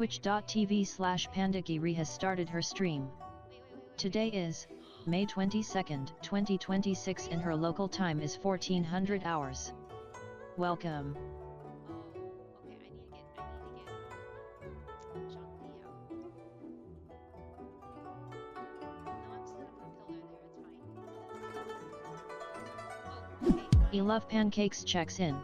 twitch.tv/pandagiri has started her stream. Today is May 22nd, 2026 and her local time is 1400 hours. Welcome. Love Pancakes checks in.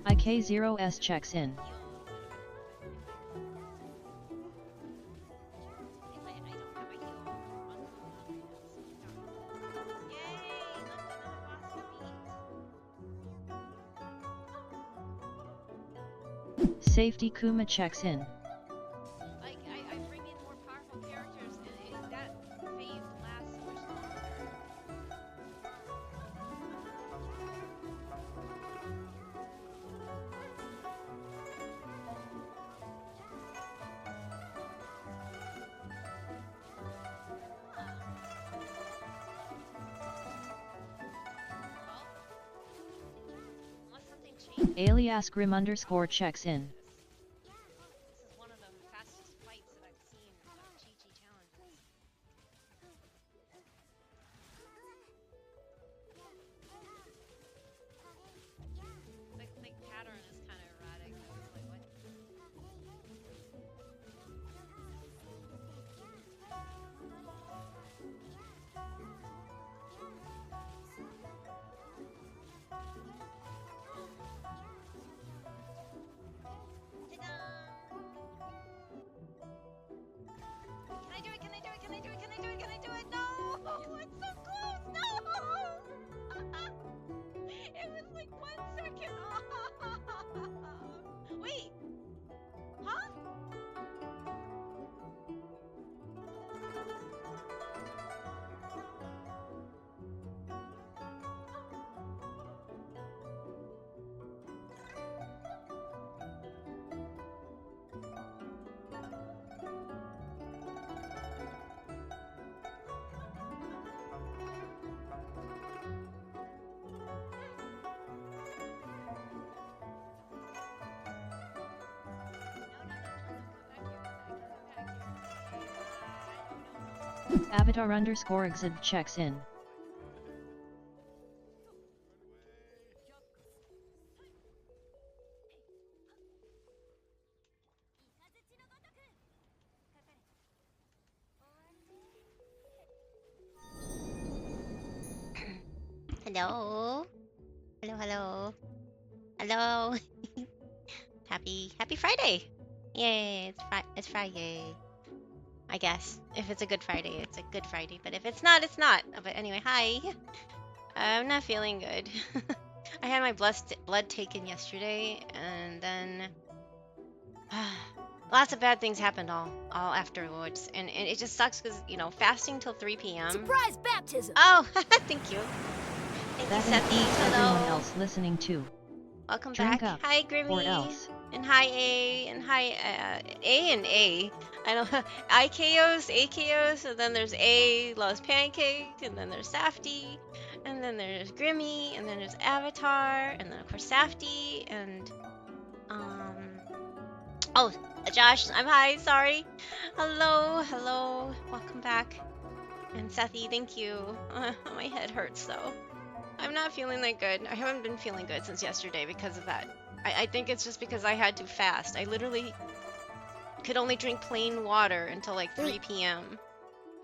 IK0S checks in. Safety Kuma checks in. I bring in more powerful characters and that phase lasts much longer. Unless something changes. Alias Grim_ checks in. This is one of the fastest fights that I've seen of GG challenges. The pattern is kind of erratic. I was like, what? Can I do it? Can I do it? Can I do it? Can I do it? Can I do it? No! It's so close! No! It was like 1 second off! Wait! Huh? Avatar_exhib checks in. Hello. Hello, hello. Hello. Happy Friday. Yay, it's Friday. I guess. If it's a good Friday, it's a good Friday. But if it's not, it's not. But anyway, hi. I'm not feeling good. I had my blood taken yesterday, and then lots of bad things happened all afterwards. And it just sucks because, you know, fasting till 3 p.m. Surprise baptism! Oh, thank you. Thank That you, Seti. includes Hello. everyone else listening too. Welcome Drink back. up, Hi, Grimmy. or else. And hi, A. And hi, A and A. I know IKOs, AKOs, and then there's A, loves pancake, and then there's Safty, and then there's Grimmy, and then there's Avatar, and then of course Safty, and oh, Josh, I'm hi. Sorry. Hello, hello. Welcome back. And Sethi, thank you. My head hurts though. I'm not feeling that good. I haven't been feeling good since yesterday because of that. I think it's just because I had to fast. I literally could only drink plain water until like 3 p.m.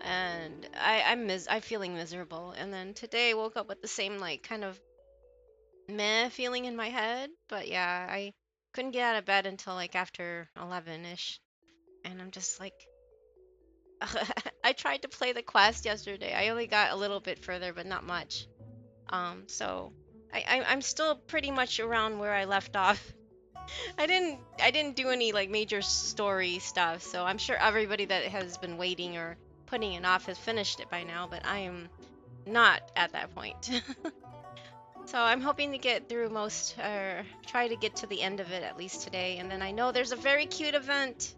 And I'm feeling miserable. And then today I woke up with the same like kind of meh feeling in my head. But yeah, I couldn't get out of bed until like after 11ish. And I'm just like I tried to play the quest yesterday. I only got a little bit further, but not much. So I'm still pretty much around where I left off. I didn't do any like major story stuff, so I'm sure everybody that has been waiting or putting it off has finished it by now, but I am not at that point. So I'm hoping to get through most, or try to get to the end of it at least today, and then I know there's a very cute event.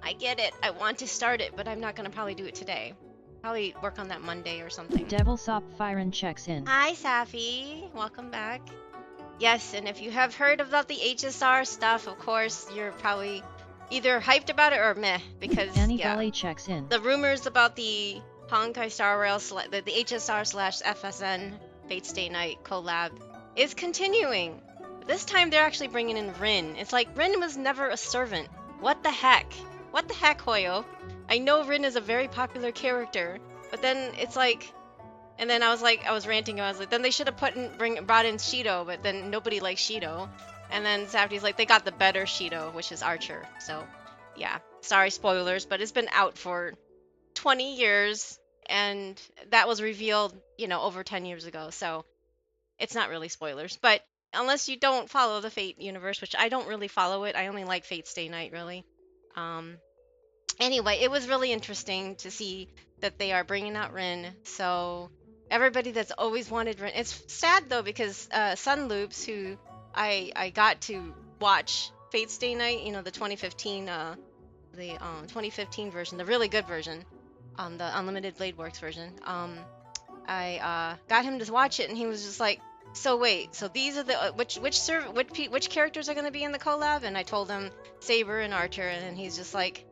I get it. I want to start it, but I'm not gonna probably do it today. Probably work on that Monday or something. Devil Sop Firen checks in. Hi, Safi. Welcome back. Yes, and if you have heard about the HSR stuff, of course, you're probably either hyped about it or meh, because Annie yeah, Ballet checks in. the rumors about the Honkai Star Rail, the HSR slash FSN Fate Stay Night collab is continuing. This time they're actually bringing in Rin. It's like Rin was never a servant. What the heck? What the heck, Hoyo? I know Rin is a very popular character, but then it's like, and then I was ranting. I was like, then they should have brought in Shido, but then nobody likes Shido. And then Safdie's like, they got the better Shido, which is Archer. So, yeah, sorry spoilers, but it's been out for 20 years, and that was revealed, over 10 years ago. So it's not really spoilers, but unless you don't follow the Fate universe, which I don't really follow it, I only like Fate Stay Night really. Anyway, it was really interesting to see that they are bringing out Rin. So everybody that's always wanted Rin, it's sad though because Sun Loops, who I got to watch Fate Stay Night, the 2015 version, the really good version, the Unlimited Blade Works version. I got him to watch it, and he was just like, "So wait, so these are the which characters are going to be in the collab?" And I told him Saber and Archer, and then he's just like,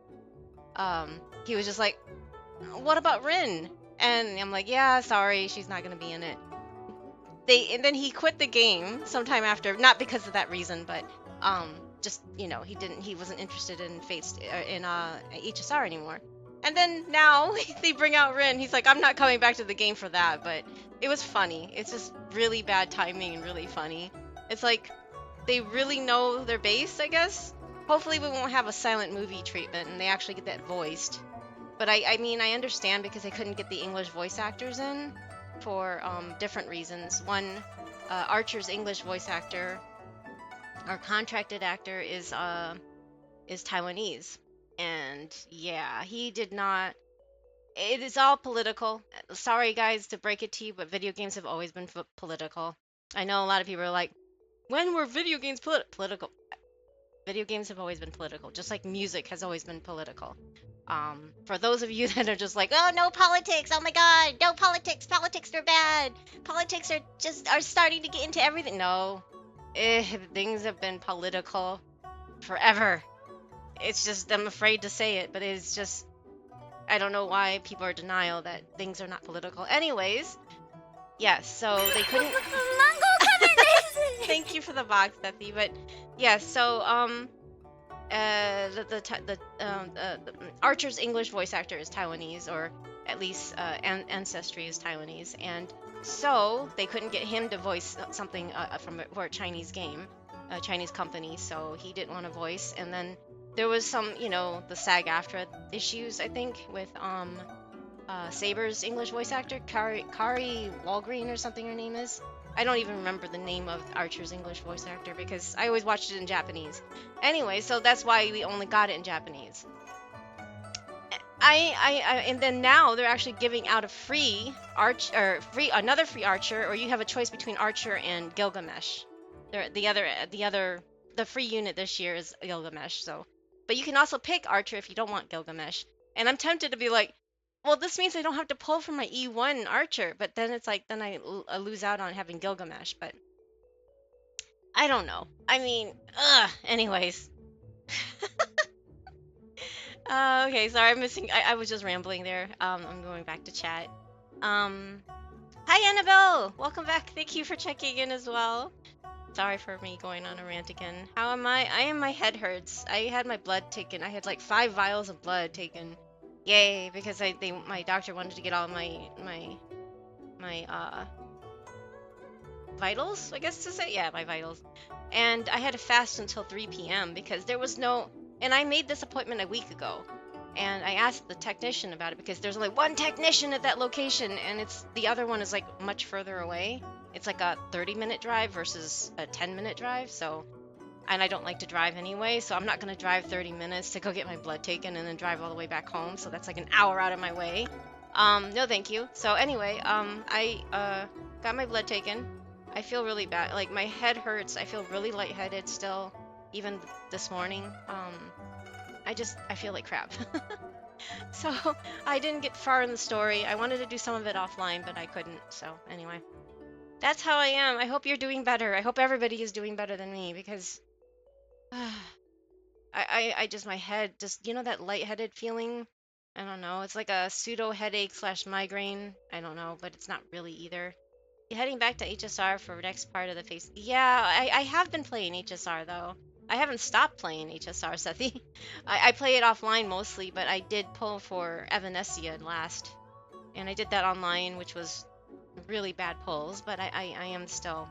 he was just like, "What about Rin?" And I'm like, "Yeah, sorry, she's not going to be in it." And then he quit the game sometime after, not because of that reason, but just he wasn't interested in HSR anymore. And then now they bring out Rin. He's like, I'm not coming back to the game for that, but it was funny. It's just really bad timing and really funny. It's like they really know their base, I guess. Hopefully we won't have a silent movie treatment and they actually get that voiced. But I mean, I understand because they couldn't get the English voice actors in for different reasons. One, Archer's English voice actor, our contracted actor, is Taiwanese. And yeah, he did not. It is all political. Sorry, guys, to break it to you, but video games have always been political. I know a lot of people are like, when were video games political? Video games have always been political, just like music has always been political. For those of you that are just like, oh, no politics, oh my god, no politics, politics are bad, politics are starting to get into everything. No, things have been political forever. It's just, I'm afraid to say it, but it's just, I don't know why people are denial that things are not political. Anyways, yes, so they couldn't. Thank you for the box, Bethy. But yeah, so the Archer's English voice actor is Taiwanese, or at least ancestry is Taiwanese, and so they couldn't get him to voice something for a Chinese game, a Chinese company, so he didn't want to voice. And then there was some, the SAG-AFTRA issues, I think, with Saber's English voice actor, Kari Walgreen or something her name is. I don't even remember the name of Archer's English voice actor because I always watched it in Japanese. Anyway, so that's why we only got it in Japanese. And then now they're actually giving out a another free Archer, or you have a choice between Archer and Gilgamesh. The free unit this year is Gilgamesh. So, but you can also pick Archer if you don't want Gilgamesh. And I'm tempted to be like, well, this means I don't have to pull from my E1 Archer, but then it's like, then I lose out on having Gilgamesh, but I don't know. I mean, anyways. Okay, sorry, I'm missing. I was just rambling there. I'm going back to chat. Hi Annabelle, welcome back. Thank you for checking in as well. Sorry for me going on a rant again. How am I? I am. My head hurts. I had my blood taken. I had like 5 vials of blood taken. Yay! Because my doctor wanted to get all my vitals, I guess to say. Yeah, my vitals. And I had to fast until 3 p.m. because there was no. And I made this appointment a week ago. And I asked the technician about it because there's only one technician at that location, and the other one is like much further away. It's like a 30-minute drive versus a 10-minute drive. So, and I don't like to drive anyway, so I'm not gonna drive 30 minutes to go get my blood taken and then drive all the way back home. So that's like an hour out of my way. No, thank you. So anyway, I got my blood taken. I feel really bad. Like my head hurts. I feel really lightheaded still, even this morning. I feel like crap. So I didn't get far in the story. I wanted to do some of it offline, but I couldn't. So anyway, that's how I am. I hope you're doing better. I hope everybody is doing better than me because I just, my head, just, that lightheaded feeling. I don't know. It's like a pseudo headache slash migraine. I don't know, but it's not really either. Heading back to HSR for next part of the face. Yeah, I have been playing HSR though. I haven't stopped playing HSR, Sethi. I play it offline mostly, but I did pull for Evanescia last. And I did that online, which was really bad pulls, but I am still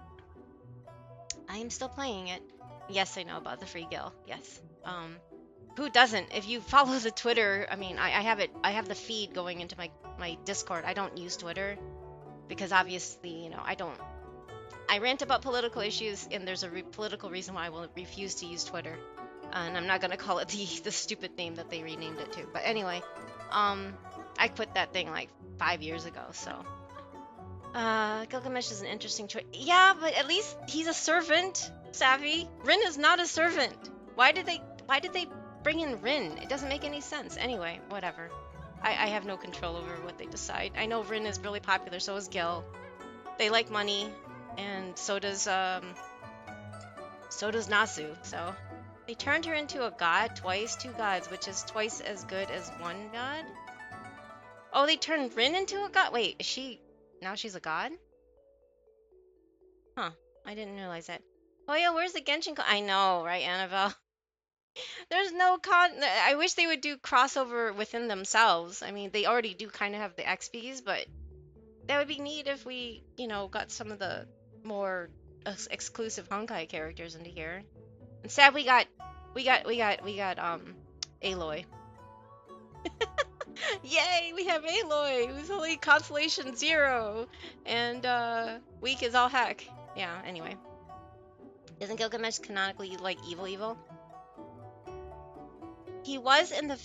playing it. Yes, I know about the free guild. Yes. Who doesn't? If you follow the Twitter, I mean, I have the feed going into my Discord. I don't use Twitter because obviously, I rant about political issues, and there's a political reason why I will refuse to use Twitter. And I'm not gonna call it the stupid name that they renamed it to. But anyway, I quit that thing like 5 years ago. So, Gilgamesh is an interesting choice. Yeah, but at least he's a servant. Savvy. Rin is not a servant. Why did they bring in Rin? It doesn't make any sense. Anyway, whatever. I have no control over what they decide. I know Rin is really popular. So is Gil. They like money. And so does Nasu. So they turned her into a god twice, 2 gods, which is twice as good as 1 god. Oh, they turned Rin into a god. Wait, now she's a god? Huh? I didn't realize that. Oh yeah, where's the Genshin? I know, right, Annabelle? There's no I wish they would do crossover within themselves. I mean, they already do kind of have the XPs, but that would be neat if we, got some of the more exclusive Honkai characters into here. Instead, we got Aloy. Yay, we have Aloy, who's only consolation 0, and weak as all heck. Yeah. Anyway, isn't Gilgamesh canonically like evil? He was in the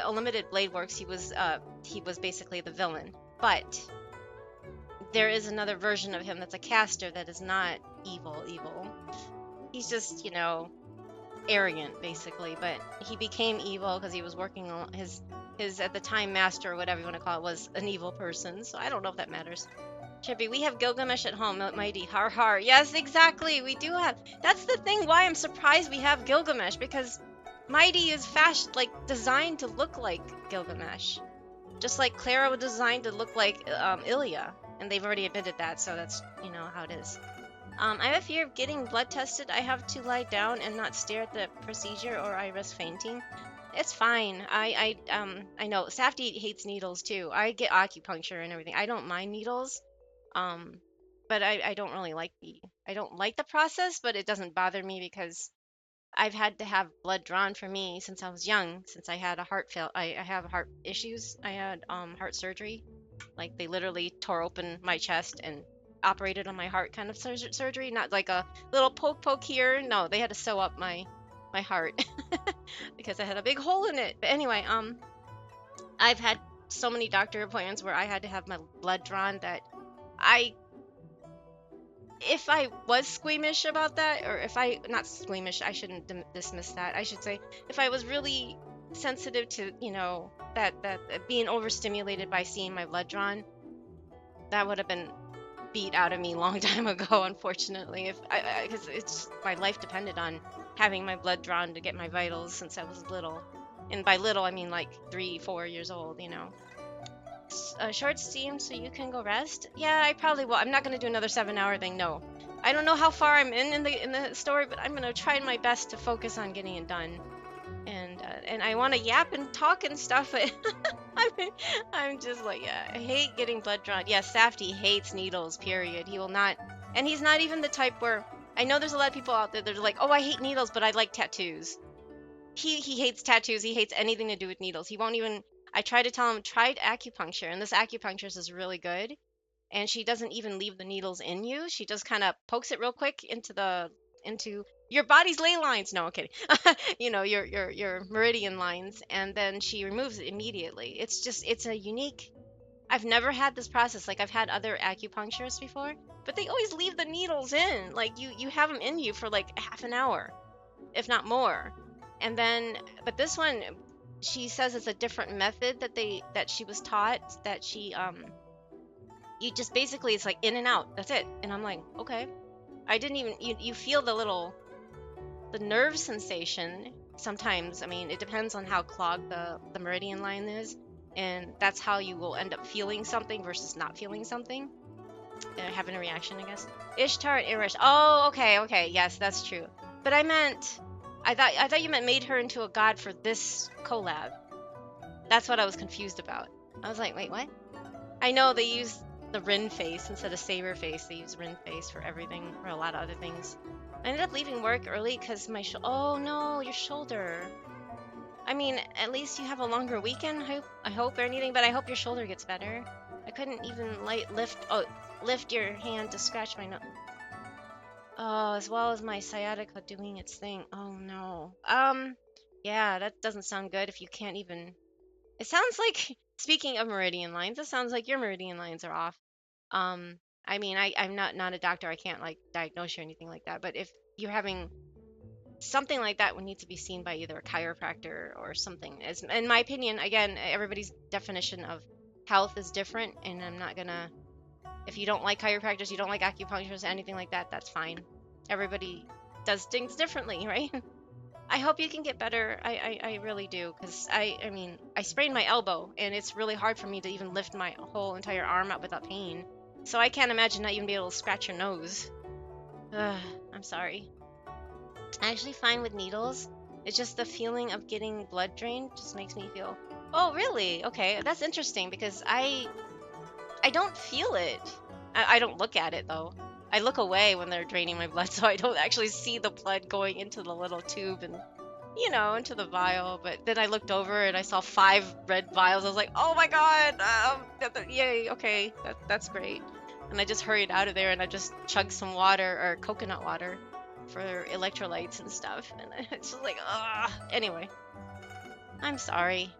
Unlimited Blade Works. He was basically the villain, but there is another version of him that's a caster that is not evil. He's just, arrogant, basically. But he became evil because he was working on his at the time master, or whatever you want to call it, was an evil person. So I don't know if that matters. Chippy, we have Gilgamesh at home, Mighty. Har har. Yes, exactly. We do have. That's the thing. Why I'm surprised we have Gilgamesh, because Mighty is designed to look like Gilgamesh, just like Clara was designed to look like Ilya. And they've already admitted that, so that's, how it is. I have a fear of getting blood tested. I have to lie down and not stare at the procedure, or I risk fainting. It's fine. I know. Safdie hates needles, too. I get acupuncture and everything. I don't mind needles. But I don't really like the process, but it doesn't bother me because I've had to have blood drawn for me since I was young, since I had I have heart issues. I had heart surgery. Like, they literally tore open my chest and operated on my heart kind of surgery, not like a little poke here. No, they had to sew up my heart because I had a big hole in it. But anyway, I've had so many doctor appointments where I had to have my blood drawn that if I was squeamish about that, or not squeamish, I shouldn't dismiss that. I should say, if I was really sensitive to, that being overstimulated by seeing my blood drawn, that would have been beat out of me a long time ago, unfortunately, because my life depended on having my blood drawn to get my vitals since I was little. And by little, I mean like 3, 4 years old, you know. A short steam so you can go rest? Yeah, I probably will. I'm not gonna do another 7 hour thing. No, I don't know how far I'm in the story, but I'm gonna try my best to focus on getting it done. And I want to yap and talk and stuff, but I'm I'm just like, yeah, I hate getting blood drawn. Yeah, Safety hates needles. Period. He will not, and he's not even the type where I know there's a lot of people out there that are like, oh, I hate needles, but I like tattoos. He hates tattoos. He hates anything to do with needles. He won't even. I try to tell him try acupuncture, and this acupuncturist is really good. And she doesn't even leave the needles in you. She just kind of pokes it real quick into your body's ley lines. No, I'm kidding. You know, your meridian lines, and then she removes it immediately. It's a unique. I've never had this process. Like I've had other acupuncturists before, but they always leave the needles in. Like you have them in you for like half an hour, if not more. And then, but this one, she says it's a different method that she was taught, that she you just basically, it's like in and out, that's it. And I'm like, okay. I didn't even, you feel the nerve sensation sometimes. I mean, it depends on how clogged the meridian line is, and that's how you will end up feeling something versus not feeling something, having a reaction, I guess. Ishtar and Irish. Oh, okay, yes, that's true. But I thought you meant made her into a god for this collab. That's what I was confused about. I was like, wait, what? I know they use the Rin face instead of Saber face. They use Rin face for everything, for a lot of other things. I ended up leaving work early because my oh no, your shoulder. I mean, at least you have a longer weekend. I hope or anything, but I hope your shoulder gets better. I couldn't even lift your hand to scratch my nose. Oh, as well as my sciatica doing its thing. Oh no. Yeah, that doesn't sound good if you can't even. It sounds like, speaking of meridian lines, it sounds like your meridian lines are off. Um, I mean, I'm not a doctor. I can't like diagnose you or anything like that. But if you're having something like that, would need to be seen by either a chiropractor or something. As in my opinion, again, everybody's definition of health is different, and I'm not gonna. If you don't like chiropractors, you don't like acupuncturists, anything like that, that's fine. Everybody does things differently, right? I hope you can get better. I really do, because I mean, I sprained my elbow, and it's really hard for me to even lift my whole entire arm up without pain. So I can't imagine not even be able to scratch your nose. Ugh, I'm sorry. I'm actually fine with needles. It's just the feeling of getting blood drained just makes me feel. Oh, really? Okay, that's interesting, because I don't feel it. I don't look at it though. I look away when they're draining my blood, so I don't actually see the blood going into the little tube and, into the vial. But then I looked over and I saw 5 red vials. I was like, oh my god, yay, okay, that's great. And I just hurried out of there, and I just chugged some water, or coconut water, for electrolytes and stuff. And it's just like, ugh. Anyway, I'm sorry.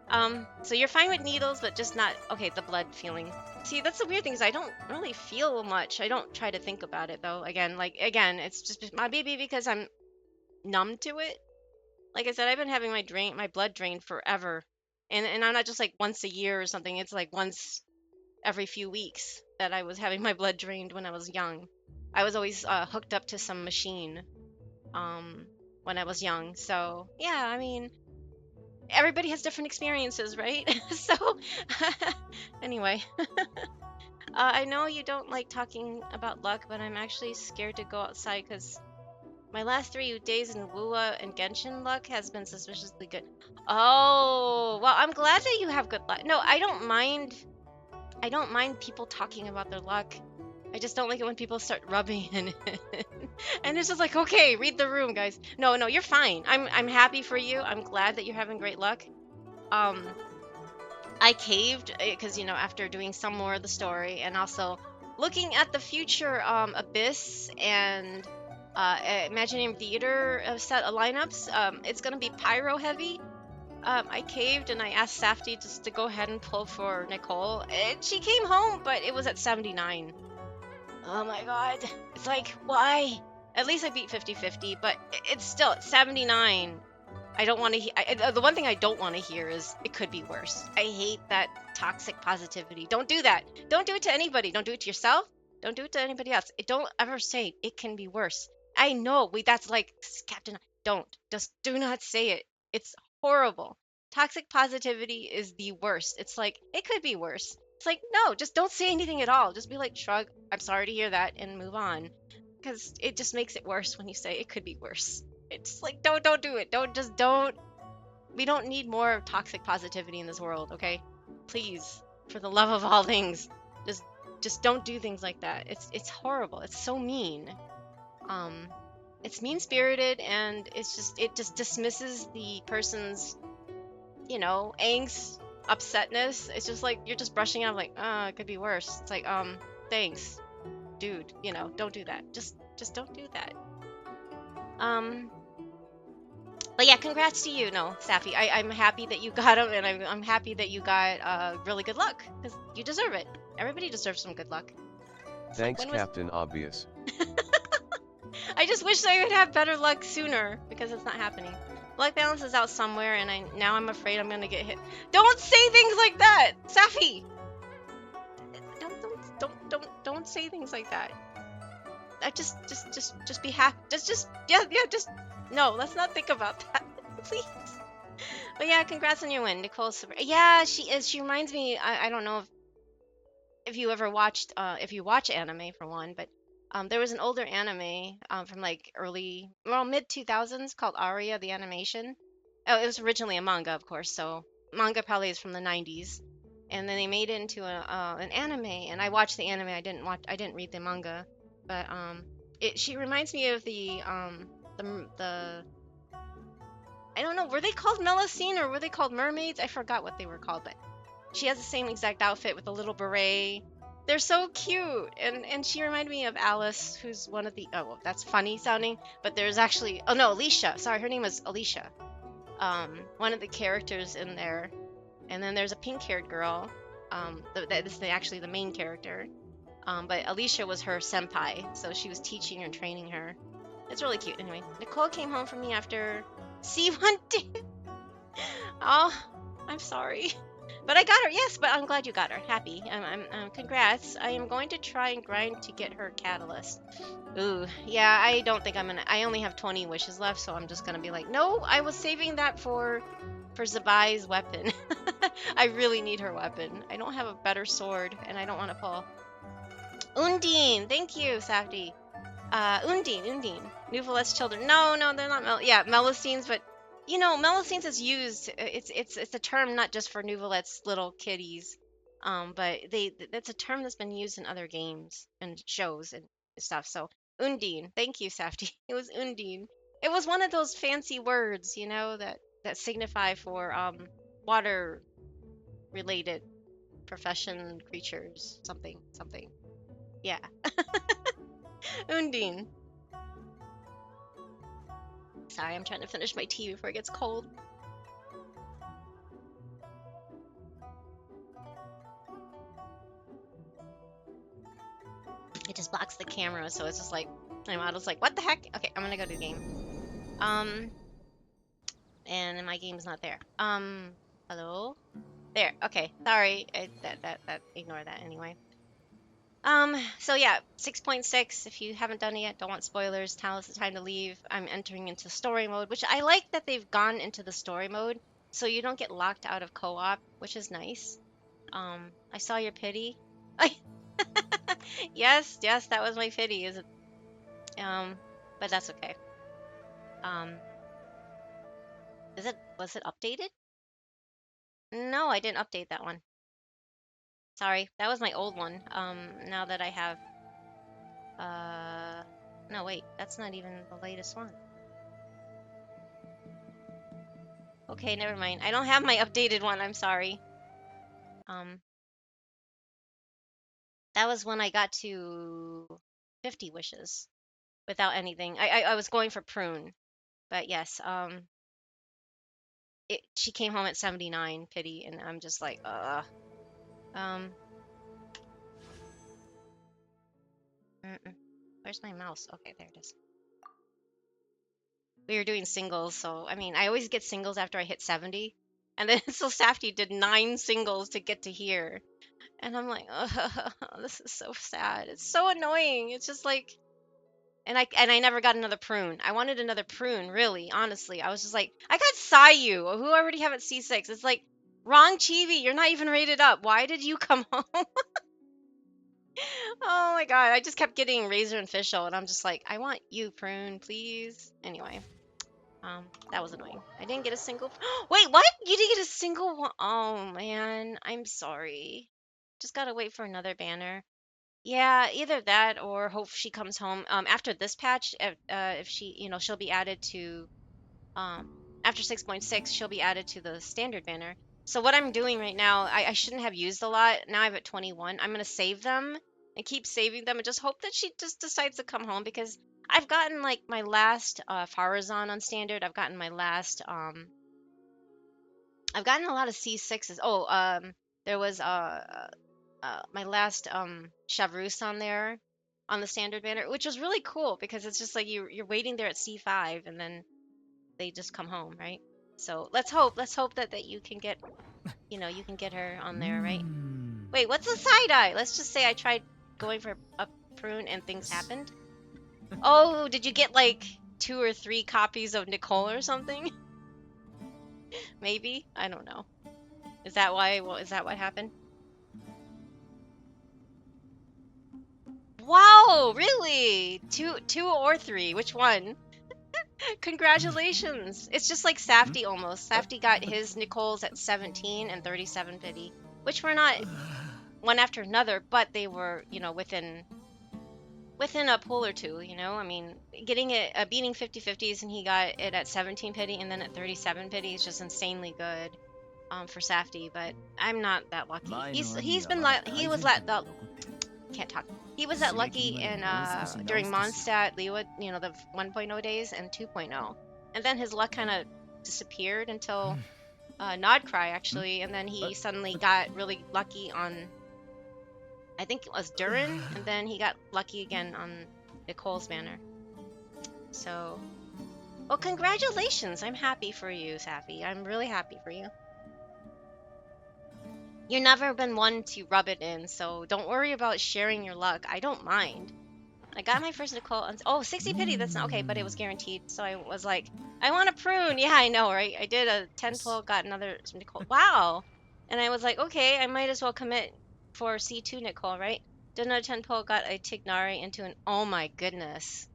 So you're fine with needles, but just not, okay, the blood feeling. See, that's the weird thing, is I don't really feel much. I don't try to think about it though. Again, it's just my baby, because I'm numb to it. Like I said, I've been having my blood drained forever. And I'm not just like once a year or something. It's like once every few weeks that I was having my blood drained when I was young. I was always hooked up to some machine when I was young. So, yeah, I mean, everybody has different experiences, right? So, anyway, I know you don't like talking about luck, but I'm actually scared to go outside because my last 3 days in Wua and Genshin luck has been suspiciously good. Oh, well, I'm glad that you have good luck. No, I don't mind. I don't mind people talking about their luck. I just don't like it when people start rubbing in it. And it's just like, okay, read the room, guys. No, you're fine. I'm happy for you. I'm glad that you're having great luck. Um, I caved because, after doing some more of the story, and also looking at the future Abyss and Imagineering Theater set of lineups, it's going to be pyro heavy. I caved and I asked Safety just to go ahead and pull for Nicole. And she came home, but it was at 79. Oh my god. It's like, why? At least I beat 50-50, but it's still at 79. I don't want to the one thing I don't want to hear is it could be worse. I hate that toxic positivity. Don't do that. Don't do it to anybody. Don't do it to yourself. Don't do it to anybody else. Don't ever say it can be worse. I know that's like Captain. Don't. Just do not say it. It's horrible. Toxic positivity is the worst. It's like, it could be worse. It's like, no, just don't say anything at all. Just be like, shrug, I'm sorry to hear that, and move on. Because it just makes it worse when you say it could be worse. It's like, don't do it. Don't. We don't need more toxic positivity in this world, okay? Please, for the love of all things, just just don't do things like that. It's horrible. It's so mean. Um, it's mean spirited, and it just dismisses the person's, angst, upsetness. It's just like you're just brushing it off like, it could be worse. It's like, thanks, dude. Don't do that. Just don't do that. Um, but yeah, congrats to you, no, Safi. I'm happy that you got them, and I'm happy that you got really good luck because you deserve it. Everybody deserves some good luck. It's like, Thanks, when was? Captain Obvious. I just wish I would have better luck sooner because it's not happening. Luck balance is out somewhere, and now I'm afraid I'm gonna get hit. Don't say things like that, Safi. Don't say things like that. I just be happy. Just no. Let's not think about that, please. But yeah, congrats on your win, Nicole. Yeah, she is. She reminds me. I don't know if you ever watched, if you watch anime for one, but there was an older anime from like mid 2000s called Aria the Animation. Oh, it was originally a manga, of course. So manga probably is from the 90s, and then they made it into an anime. And I watched the anime. I didn't read the manga, but she reminds me of the I don't know, were they called Melusine or were they called mermaids? I forgot what they were called, but she has the same exact outfit with a little beret. They're so cute, and she reminded me of Alice, who's one of the. Oh, well, that's funny sounding, but there's actually. Oh no, Alicia. Sorry, her name was Alicia. One of the characters in there, and then there's a pink-haired girl. This is actually the main character. But Alicia was her senpai, so she was teaching her and training her. It's really cute. Anyway, Nicole came home from me after C1 day. Oh, I'm sorry. But I got her, yes, but I'm glad you got her. Happy. Congrats. I am going to try and grind to get her catalyst. Ooh, yeah, I don't think I'm gonna. I only have 20 wishes left, so I'm just gonna be like, no, I was saving that for Zabai's weapon. I really need her weapon. I don't have a better sword, and I don't want to pull. Undine, thank you, Safdie. Undine. Nuvalet's children. No, they're not. Yeah, Melusines, but Melusines is used. It's a term not just for Nuvalet's little kitties, but that's a term that's been used in other games and shows and stuff. So Undine, thank you, Safdie. It was Undine. It was one of those fancy words, that signify for water related profession creatures, something. Yeah, Undine. Sorry, I'm trying to finish my tea before it gets cold. It just blocks the camera, so it's just like, my model's like, what the heck? Okay, I'm gonna go to the game. And then my game's not there. Hello? There, okay, sorry, ignore that anyway. So yeah, 6.6, if you haven't done it yet, don't want spoilers, now is the time to leave. I'm entering into story mode, which I like that they've gone into the story mode, so you don't get locked out of co-op, which is nice. I saw your pity. Yes, that was my pity. Is it? But that's okay. Was it updated? No, I didn't update that one. Sorry, that was my old one. Now that I have, no, wait, that's not even the latest one. Okay, never mind. I don't have my updated one. I'm sorry. That was when I got to 50 wishes without anything. I was going for prune, but yes. She came home at 79, pity, and I'm just like, Where's my mouse? Okay, there it is. We were doing singles, so I mean, I always get singles after I hit 70, and then so Safty did 9 singles to get to here, and I'm like, this is so sad. It's so annoying. It's just like, And I never got another prune. I wanted another prune, really, honestly. I was just like, I got Sayu, who I already have at C6. It's like, wrong Chibi, you're not even rated up. Why did you come home? Oh my god, I just kept getting Razor and Fischl, and I'm just like, I want you, prune, please. Anyway, that was annoying. I didn't get a single. Wait, what? You didn't get a single one? Oh man, I'm sorry. Just gotta wait for another banner. Yeah, either that or hope she comes home. After this patch, if she, she'll be added to, um, after 6.6, she'll be added to the standard banner. So what I'm doing right now, I shouldn't have used a lot. Now I'm at 21. I'm gonna save them and keep saving them and just hope that she just decides to come home because I've gotten like my last Farazan on standard. I've gotten my last I've gotten a lot of C6s. Oh, there was my last Chavrus on there on the standard banner, which was really cool because it's just like you're waiting there at C5 and then they just come home, right? So let's hope that you can get you can get her on there, right? Wait, what's a side eye? Let's just say I tried going for a prune and things happened. Oh, did you get like 2 or 3 copies of Nicole or something? Maybe, I don't know. Is that why? Well, is that what happened? Wow, really? Two or 3? Which one? Congratulations. It's just like Safety almost. Safety got his Nicole's at 17 and 37 pity, which were not one after another, but they were, within a pull or two, I mean, getting it beating 50/50s and he got it at 17 pity and then at 37 pity is just insanely good for Safety, but I'm not that lucky. He's been he was the can't talk. He was that lucky in during Mondstadt Leeward, the 1.0 days and 2.0. And then his luck kind of disappeared until Nodcry actually, and then he suddenly got really lucky on I think it was Durin, and then he got lucky again on Nicole's banner. So, well, congratulations! I'm happy for you, Safi. I'm really happy for you. You've never been one to rub it in, so don't worry about sharing your luck. I don't mind. I got my first Nicole. 60 pity. That's not okay, but it was guaranteed. So I was like, I want a prune. Yeah, I know, right? I did a 10 pull, got another Nicole. Wow. And I was like, okay, I might as well commit for C2 Nicole, right? Did another 10 pull, got a Tignari into an. Oh my goodness.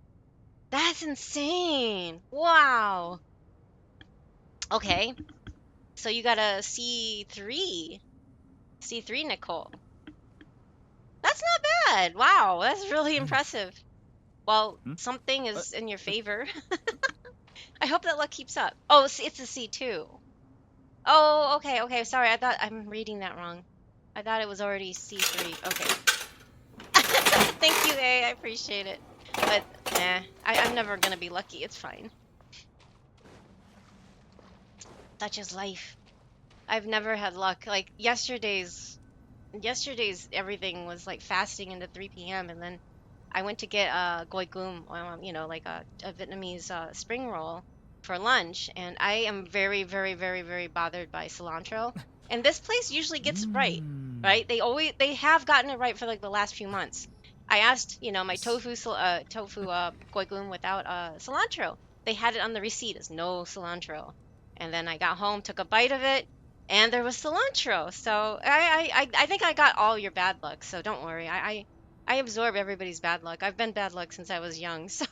That's insane. Wow. Okay. So you got a C3. C3 Nicole. That's not bad. Wow, that's really impressive. Well, something is in your favor. I hope that luck keeps up. Oh, it's a C2. Oh, okay. Sorry, I thought I'm reading that wrong. I thought it was already C3. Okay. Thank you, A. I appreciate it. But, I'm never gonna be lucky. It's fine. Such is life. I've never had luck. Like, yesterday's everything was like fasting into 3 p.m. and then I went to get goi gum, like a Vietnamese spring roll for lunch, and I am very, very, very, very bothered by cilantro. And this place usually gets it right? They have gotten it right for like the last few months. I asked, my tofu goi gum without cilantro. They had it on the receipt as no cilantro. And then I got home, took a bite of it, and there was cilantro. So I think I got all your bad luck. So don't worry. I absorb everybody's bad luck. I've been bad luck since I was young. So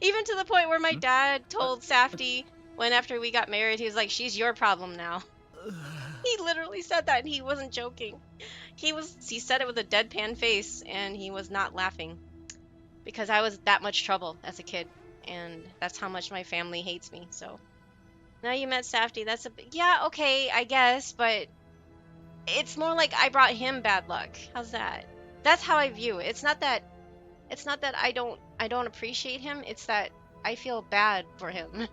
even to the point where my dad told Safety when after we got married, he was like, "She's your problem now." He literally said that, and he wasn't joking. He said it with a deadpan face, and he was not laughing because I was that much trouble as a kid, and that's how much my family hates me. So now you met Safety. That's yeah, okay, I guess, but it's more like I brought him bad luck. How's that? That's how I view it. It's not that I don't appreciate him. It's that I feel bad for him.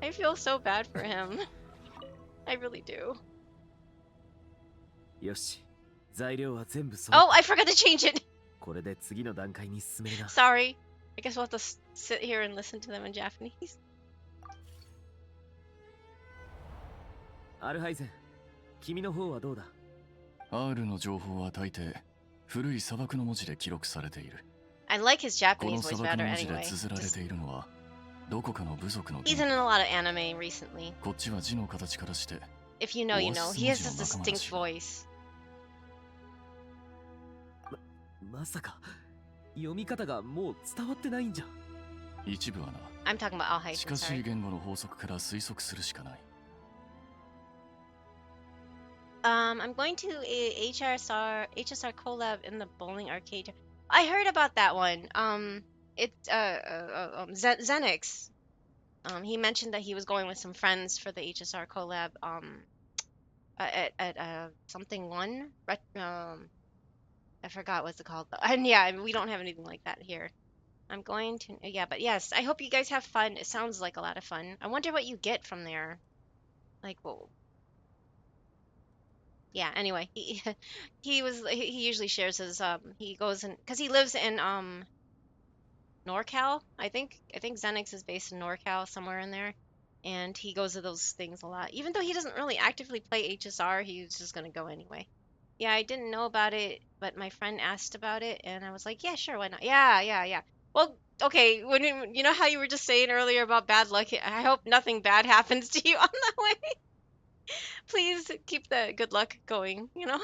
I feel so bad for him. I really do. Oh, I forgot to change it. Sorry. I guess we'll have to sit here and listen to them in Japanese. アルハイゼン、君の方はどうだ？ R の情報は大抵古い砂漠の文字で記録されている。I like his こ Japanese の voice 砂漠 better の文字で anyway. 綴られているのはどこかの部族の He's 言 in 語 a lot of anime recently. こっちは字の形からして If you know, you know. He has this オアシス文字の仲間ら distinct しいな voice. まさか読み方がもう伝わってないんじゃ。一部はな I'm talking about Alhaisen, 近しい sorry. 言語の法則から推測するしかない I'm going to a HSR collab in the bowling arcade. I heard about that one. Zenix. He mentioned that he was going with some friends for the HSR collab. At something one. I forgot what's it called. And yeah, we don't have anything like that here. I'm going to yeah, but yes, I hope you guys have fun. It sounds like a lot of fun. I wonder what you get from there. Like, whoa. Yeah, anyway, he usually shares his he goes in because he lives in NorCal. I think Zenix is based in NorCal somewhere in there, and he goes to those things a lot. Even though he doesn't really actively play HSR, he's just gonna go anyway. Yeah, I didn't know about it, but my friend asked about it, and I was like, yeah, sure, why not? Yeah. Well, okay, when you know how you were just saying earlier about bad luck, I hope nothing bad happens to you on the way. Please keep the good luck going, you know?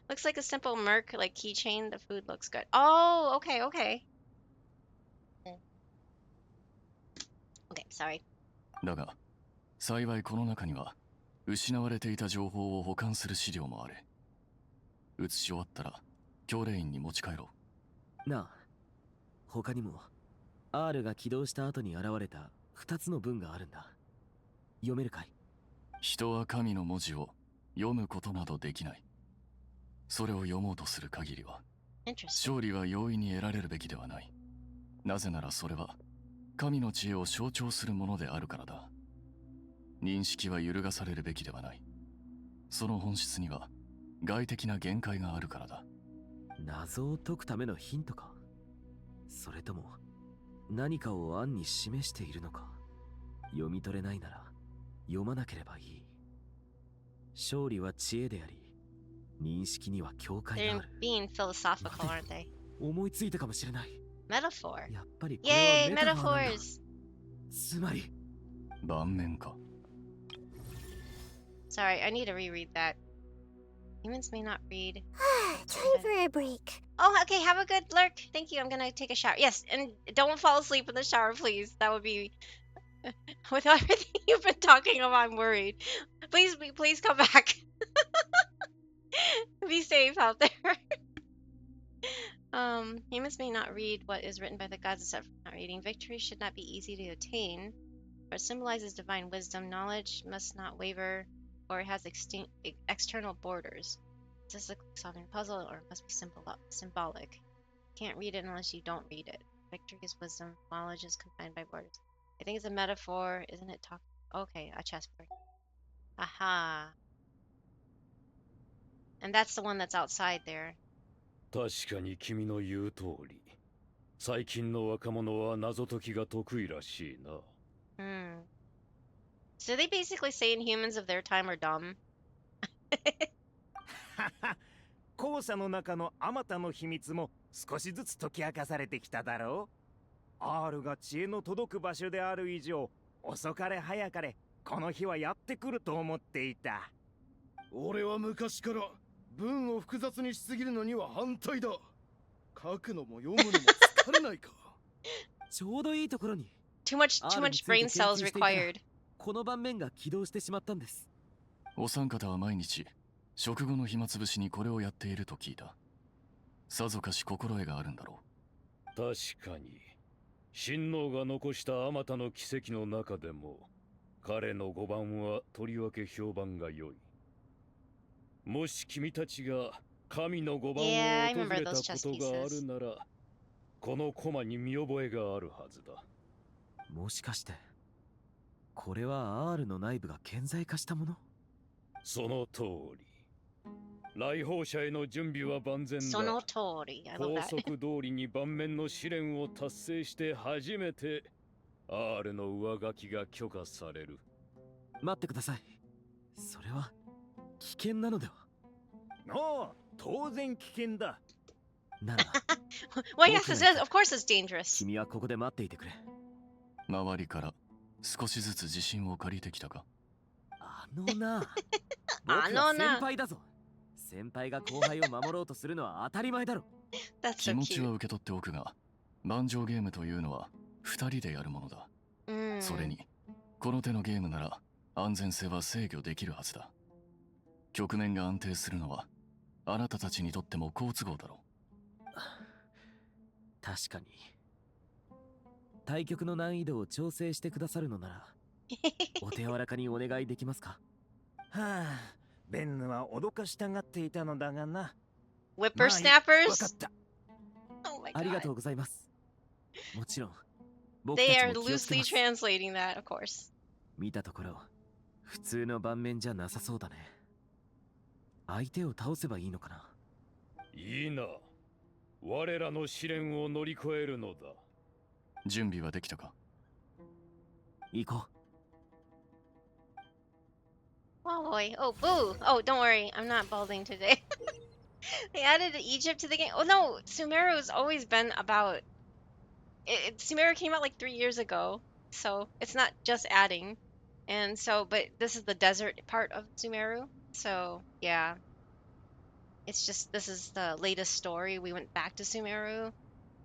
Looks like a simple merc, like keychain. The food looks good. Oh, okay. Okay, sorry. だが幸いこの中には失われていた情報を保管する資料もある写し終わったら教令員に持ち帰ろうなあ、他にも R が起動した後に現れた2つの文があるんだ。読めるかい？人は神の文字を読むことなどできない。それを読もうとする限りは、勝利は容易に得られるべきではない。なぜならそれは、神の知恵を象徴するものであるからだ。認識は揺るがされるべきではない。その本質には、外的な限界があるからだ。謎を解くためのヒントか？それとも、何かを暗に示しているのか？読み取れないなら、読まなければいい。勝利は知恵であり、認識には境界がある。They're being philosophical, aren't they? 思いついたかもしれない。Metaphor. やっぱりこれは Yay, メタファーなんだ。 metaphors. つまり、盤面か。Sorry, I need to reread that. Humans may not read. Time for a break. Oh, okay, have a good lurk. Thank you. I'm gonna take a shower. Yes, and don't fall asleep in the shower, please. That would be with everything you've been talking about, I'm worried. Please come back. Be safe out there. Humans may not read what is written by the gods except for not reading. Victory should not be easy to attain, for it symbolizes divine wisdom. Knowledge must not waver, or it has external borders. Is this a solving puzzle, or it must be symbolic? Can't read it unless you don't read it. Victory is wisdom. Knowledge is confined by borders. I think it's a metaphor, isn't it? Okay, a chessboard. Aha. And that's the one that's outside there. 確かに君の言う通り、最近の若者は謎解きが得意らしいな。So they basically saying humans of their time are dumb. 後者の中のあまたの秘密も少しずつ解き明かされてきただろう。R が知恵の届く場所である以上、遅かれ早かれこの日はやってくると思っていた。俺は昔から文を複雑にしすぎるのには反対だ。書くのも読むのも疲れないか。ちょうどいいところに。Too much brain cells required. この盤面が起動してしまったんです。お三方は毎日食後の暇つぶしにこれをやっていると聞いた。さぞかし心得があるんだろう。確かに親王が残したあまたの奇跡の中でも彼の5番はとりわけ評判が良い。もし君たちが神の5番を訪れたことがあるなら、このコマに見覚えがあるはずだ。もしかしてこれは R の内部が顕在化したもの？その通り。来訪者への準備は万全だ。その通り。法則通りに盤面の試練を達成して初めて R の上書きが許可される。待ってください。それは危険なのでは？ああ、当然危険だ。なら Well, yes, it is. Of course it's dangerous. 君はここで待っていてくれ。周りから少しずつ自信を借りてきたか？あのな、僕は先輩だぞ。先輩が後輩を守ろうとするのは当たり前だろ。That's 気 so 持ちは cute. 受け取っておくが、盤上ゲームというのは2人でやるものだ。それに、この手のゲームなら安全性は制御できるはずだ。局面が安定するのはあなたたちにとっても好都合だろう。確かに。対局の難易度を調整してくださるのなら、お手柔らかにお願いできますか？はあ、ベンヌは脅かしたがっていたのだがな。Whippersnappers? わかった。Oh my ありがとう god. ございます。もちろん、僕た They ち are も気をつけ loosely ます。 translating that, of course. 見たところ、普通の盤面じゃなさそうだね。相手を倒せばいいのかな？いいな。我らの試練を乗り越えるのだ。準備はできたか？行こう。Oh boy. Oh, boo. Oh, don't worry. I'm not balding today. They added Egypt to the game. Oh no, Sumeru has always been about... Sumeru came out like 3 years ago, so it's not just adding. And so, but this is the desert part of Sumeru. So, yeah. It's just, this is the latest story. We went back to Sumeru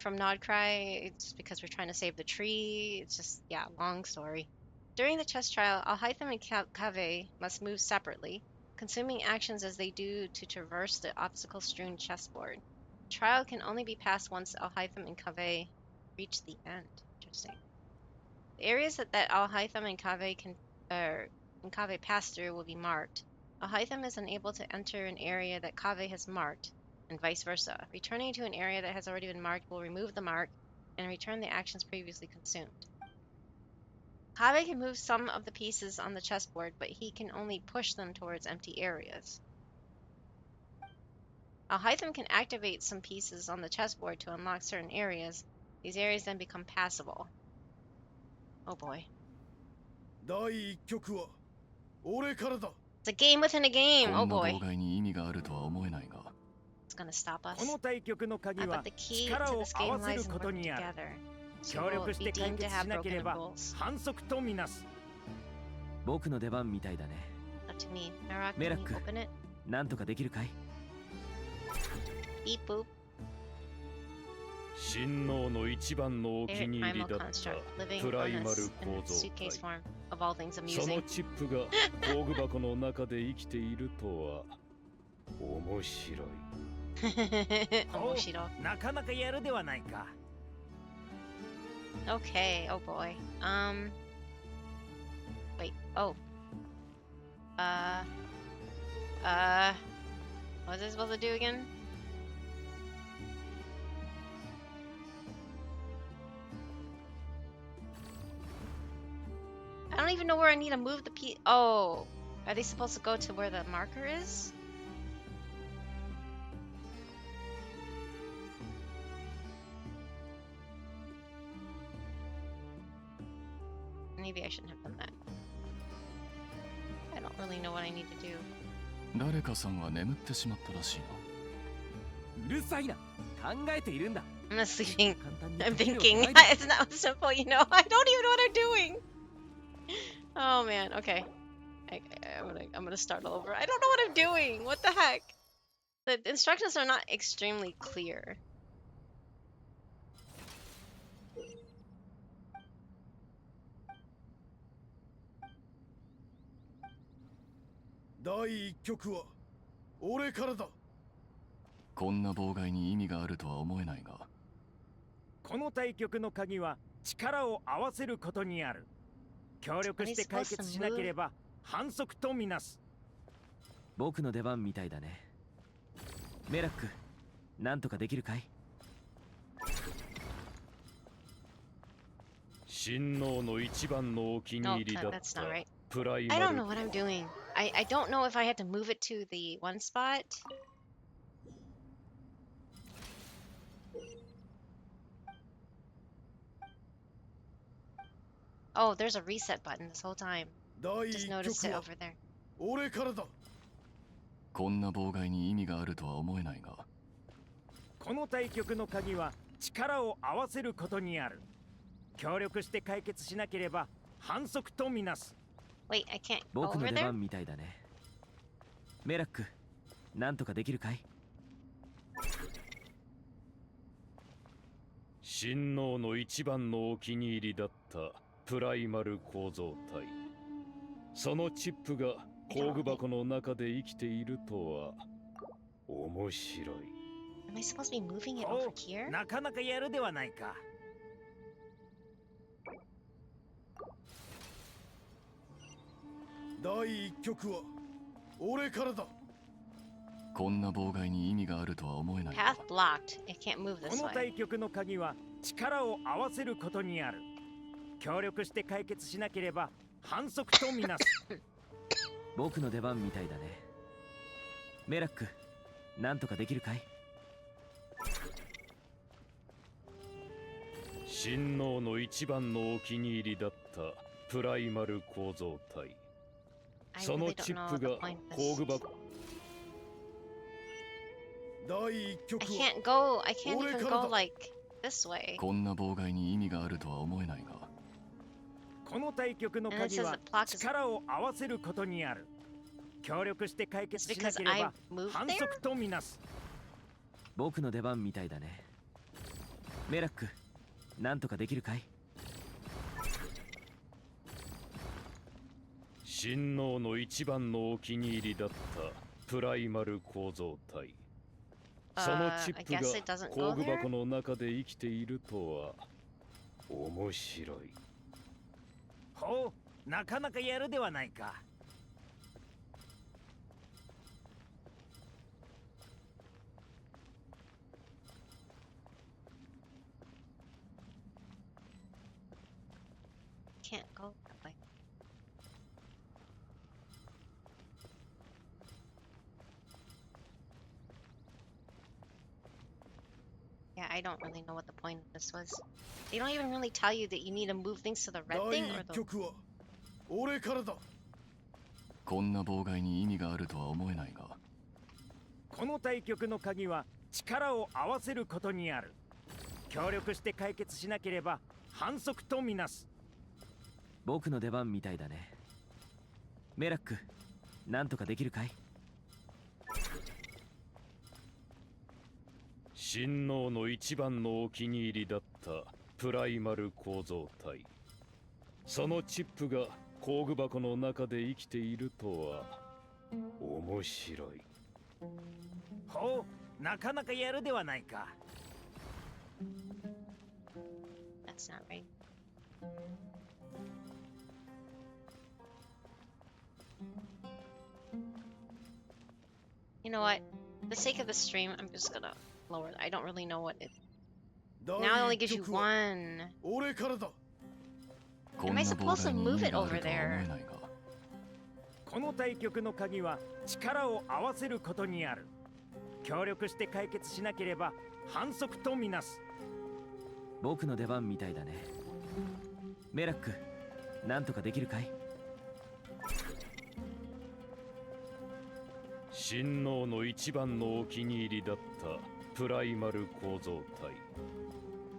from Nodcry. It's because we're trying to save the tree. It's just, yeah, long story. During the chess trial, Alhaitham and Kaveh must move separately, consuming actions as they do to traverse the obstacle-strewn chessboard. The trial can only be passed once Alhaitham and Kaveh reach the end. Interesting. The areas that Alhaitham and Kaveh can pass through will be marked. Alhaitham is unable to enter an area that Kaveh has marked, and vice versa. Returning to an area that has already been marked will remove the mark and return the actions previously consumed. Kaveh can move some of the pieces on the chessboard, but he can only push them towards empty areas. Alhaitham can activate some pieces on the chessboard to unlock certain areas. These areas then become passable. Oh boy. 第一局は俺からだ。 It's a game within a game. こ Oh んな boy. 妨害に意味があるとは思えないが、 It's gonna stop こ us. の対局の鍵 I は bet the key 力 to を this 合 game わせ lies る in こと working にある。 together. So 協 we'll 力し be て解 deemed to 決 have しなけ broken れ the ば rules. 反則とみなす。僕の出番みたいだね。 Up to me. Merak, can you Merak. open it? なんとかできるかい？ Beep boop. 親王の一番のお気 Favorite に入り primal だった construct. Living プライ on マ a ル in 構 a 造 suitcase 体。 form. Of all things そ amusing. のチップが工具箱の中で生きているとは面白い。お Omoshiro. なかなかやるではないか。 Okay, oh boy. Wait, oh. What was I supposed to do again? I don't even know where I need to move the piece. Oh, are they supposed to go to where the marker is? Maybe I shouldn't have done that. I don't really know what I need to do. 誰かさんは眠ってしまったらしいな。うるさいな。考えているんだ。 I'm not sleeping. 簡単に I'm 解けるわ thinking. けないだろ。 It's not simple, you know. I don't even know what I'm doing. Oh man. Okay. I'm gonna start all over. I don't know what I'm doing. What the heck? The instructions are not extremely clear.第一局は俺からだ。こんな妨害に意味があるとは思えないが、この対局の鍵は力を合わせることにある。協力して解決しなければ反則とみなす。僕の出番みたいだね。メラック、なんとかできるかい？親王の一番のお気に No, 入りだっ that's た not right. プライ I マ don't ル know what I'm doing. I don't know if I had to move it to the one spot. Oh, there's a reset button this whole time. 第 Just 一 noticed 局 it は over there. 俺からだ。こんな妨害に意味があるとは思えないが、ここの対局の鍵は力を合わせることにある。協力して解決しなければ反則とみなす。 Wait, I can't go 僕の over 出 there? 番みたいだね。メラック、なんとかできるかい？親王の一番のお気に入りだったプライマル構造体。そのチップが工具箱の中で生きているとは面白い。Am I supposed to be moving it お over う here? なかなかやるではないか。第一局は俺からだ。こんな妨害に意味があるとは思えないが。 Path blocked. It can't move こ this の way. 対局の鍵は力を合わせることにある。協力して解決しなければ反則とみなす。僕の出番みたいだね。メラック、なんとかできるかい？親王の一番のお気に入りだったプライマル構造体。 I その really チ don't ッ know プ the が point of 工具 this. 箱。第一 I 局は can't go. I can't Ore evenから go だ。 like this way. こんな妨害に意味があるとは思えないが。この対局の And it 鍵 says は the plot is 力を合わせることにある。協力して解 it's 決しな because けれ I ば moved 反 there? 則とみなす。僕の出番みたいだね。メラック、なんとかできるかい？親王の一番のお気に入りだったプライマル構造体。そのチッ I プ guess it が doesn't 工 go 具 there? 箱の中で生きているとは面白い。ほう、なかなかやるではないか。Can't go that way. Yeah, I don't really know what the point of this was. They don't even really tell you that you need to move things to the red 第 thing or 一 the 局は俺からだ。こんな妨害に意味があるとは思えないが。この対局の鍵は力を合わせることにある。協力して解決しなければ反則とみなす。僕の出番みたいだね。メラック、なんとかできるかい？親王の一番のお気に入りだったプライマル構造体。そのチップが工具箱の中で生きているとは面白い。ほう、なかなかやるではないか。That's not right. You know what? For the sake of the stream, I'm just gonna lower. I don't really know what it. 第 Now it only 一 gives you 局は one. 俺からだ。こんな Am I 妨 supposed to 害に意 move 味 it があ over るとは思 there? えないが。この対局の鍵は力を合わせることにある。協力して解決しなければ反則とみなす。僕の出番みたいだね。メラック、なんとかできるかい？親王の一番のお気に入りだったプライマル構造体。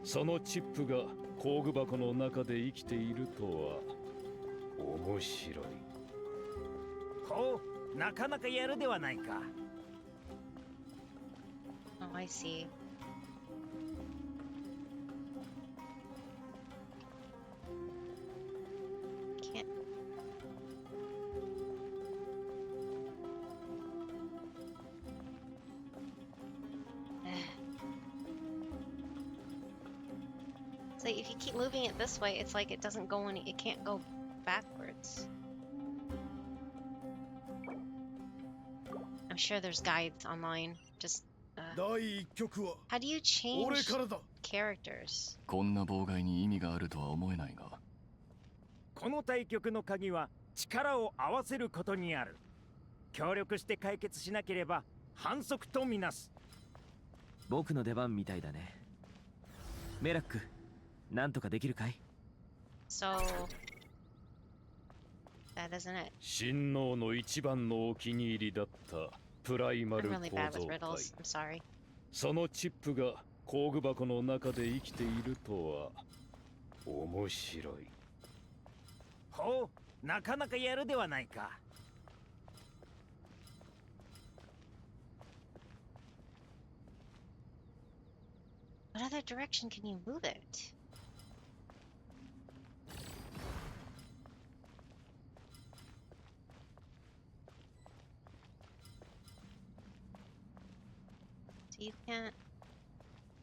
そのチップが工具箱の中で生きているとは面白い。ほう、なかなかやるではないか。Oh, I see. Can't. So if you keep moving it this way, it's like it doesn't go any. It can't go backwards. I'm sure there's guides online. Just 第一局は how do you 俺 change からだ。 characters? こんな妨害に意味があるとは思えないが。この対局の鍵は力を合わせることにある。協力して解決しなければ反則とみなす。僕の出番みたいだね。メラック、なんとかできるかい？ So that isn't it. 親王の一番のお気に入りだったプライマ I'm ル really 構 bad 造 with 体。 riddles. I'm sorry. そのチップが工具箱の中で生きているとは面白い。ほう、なかなかやるではないか。What other direction can you move it? So you can't.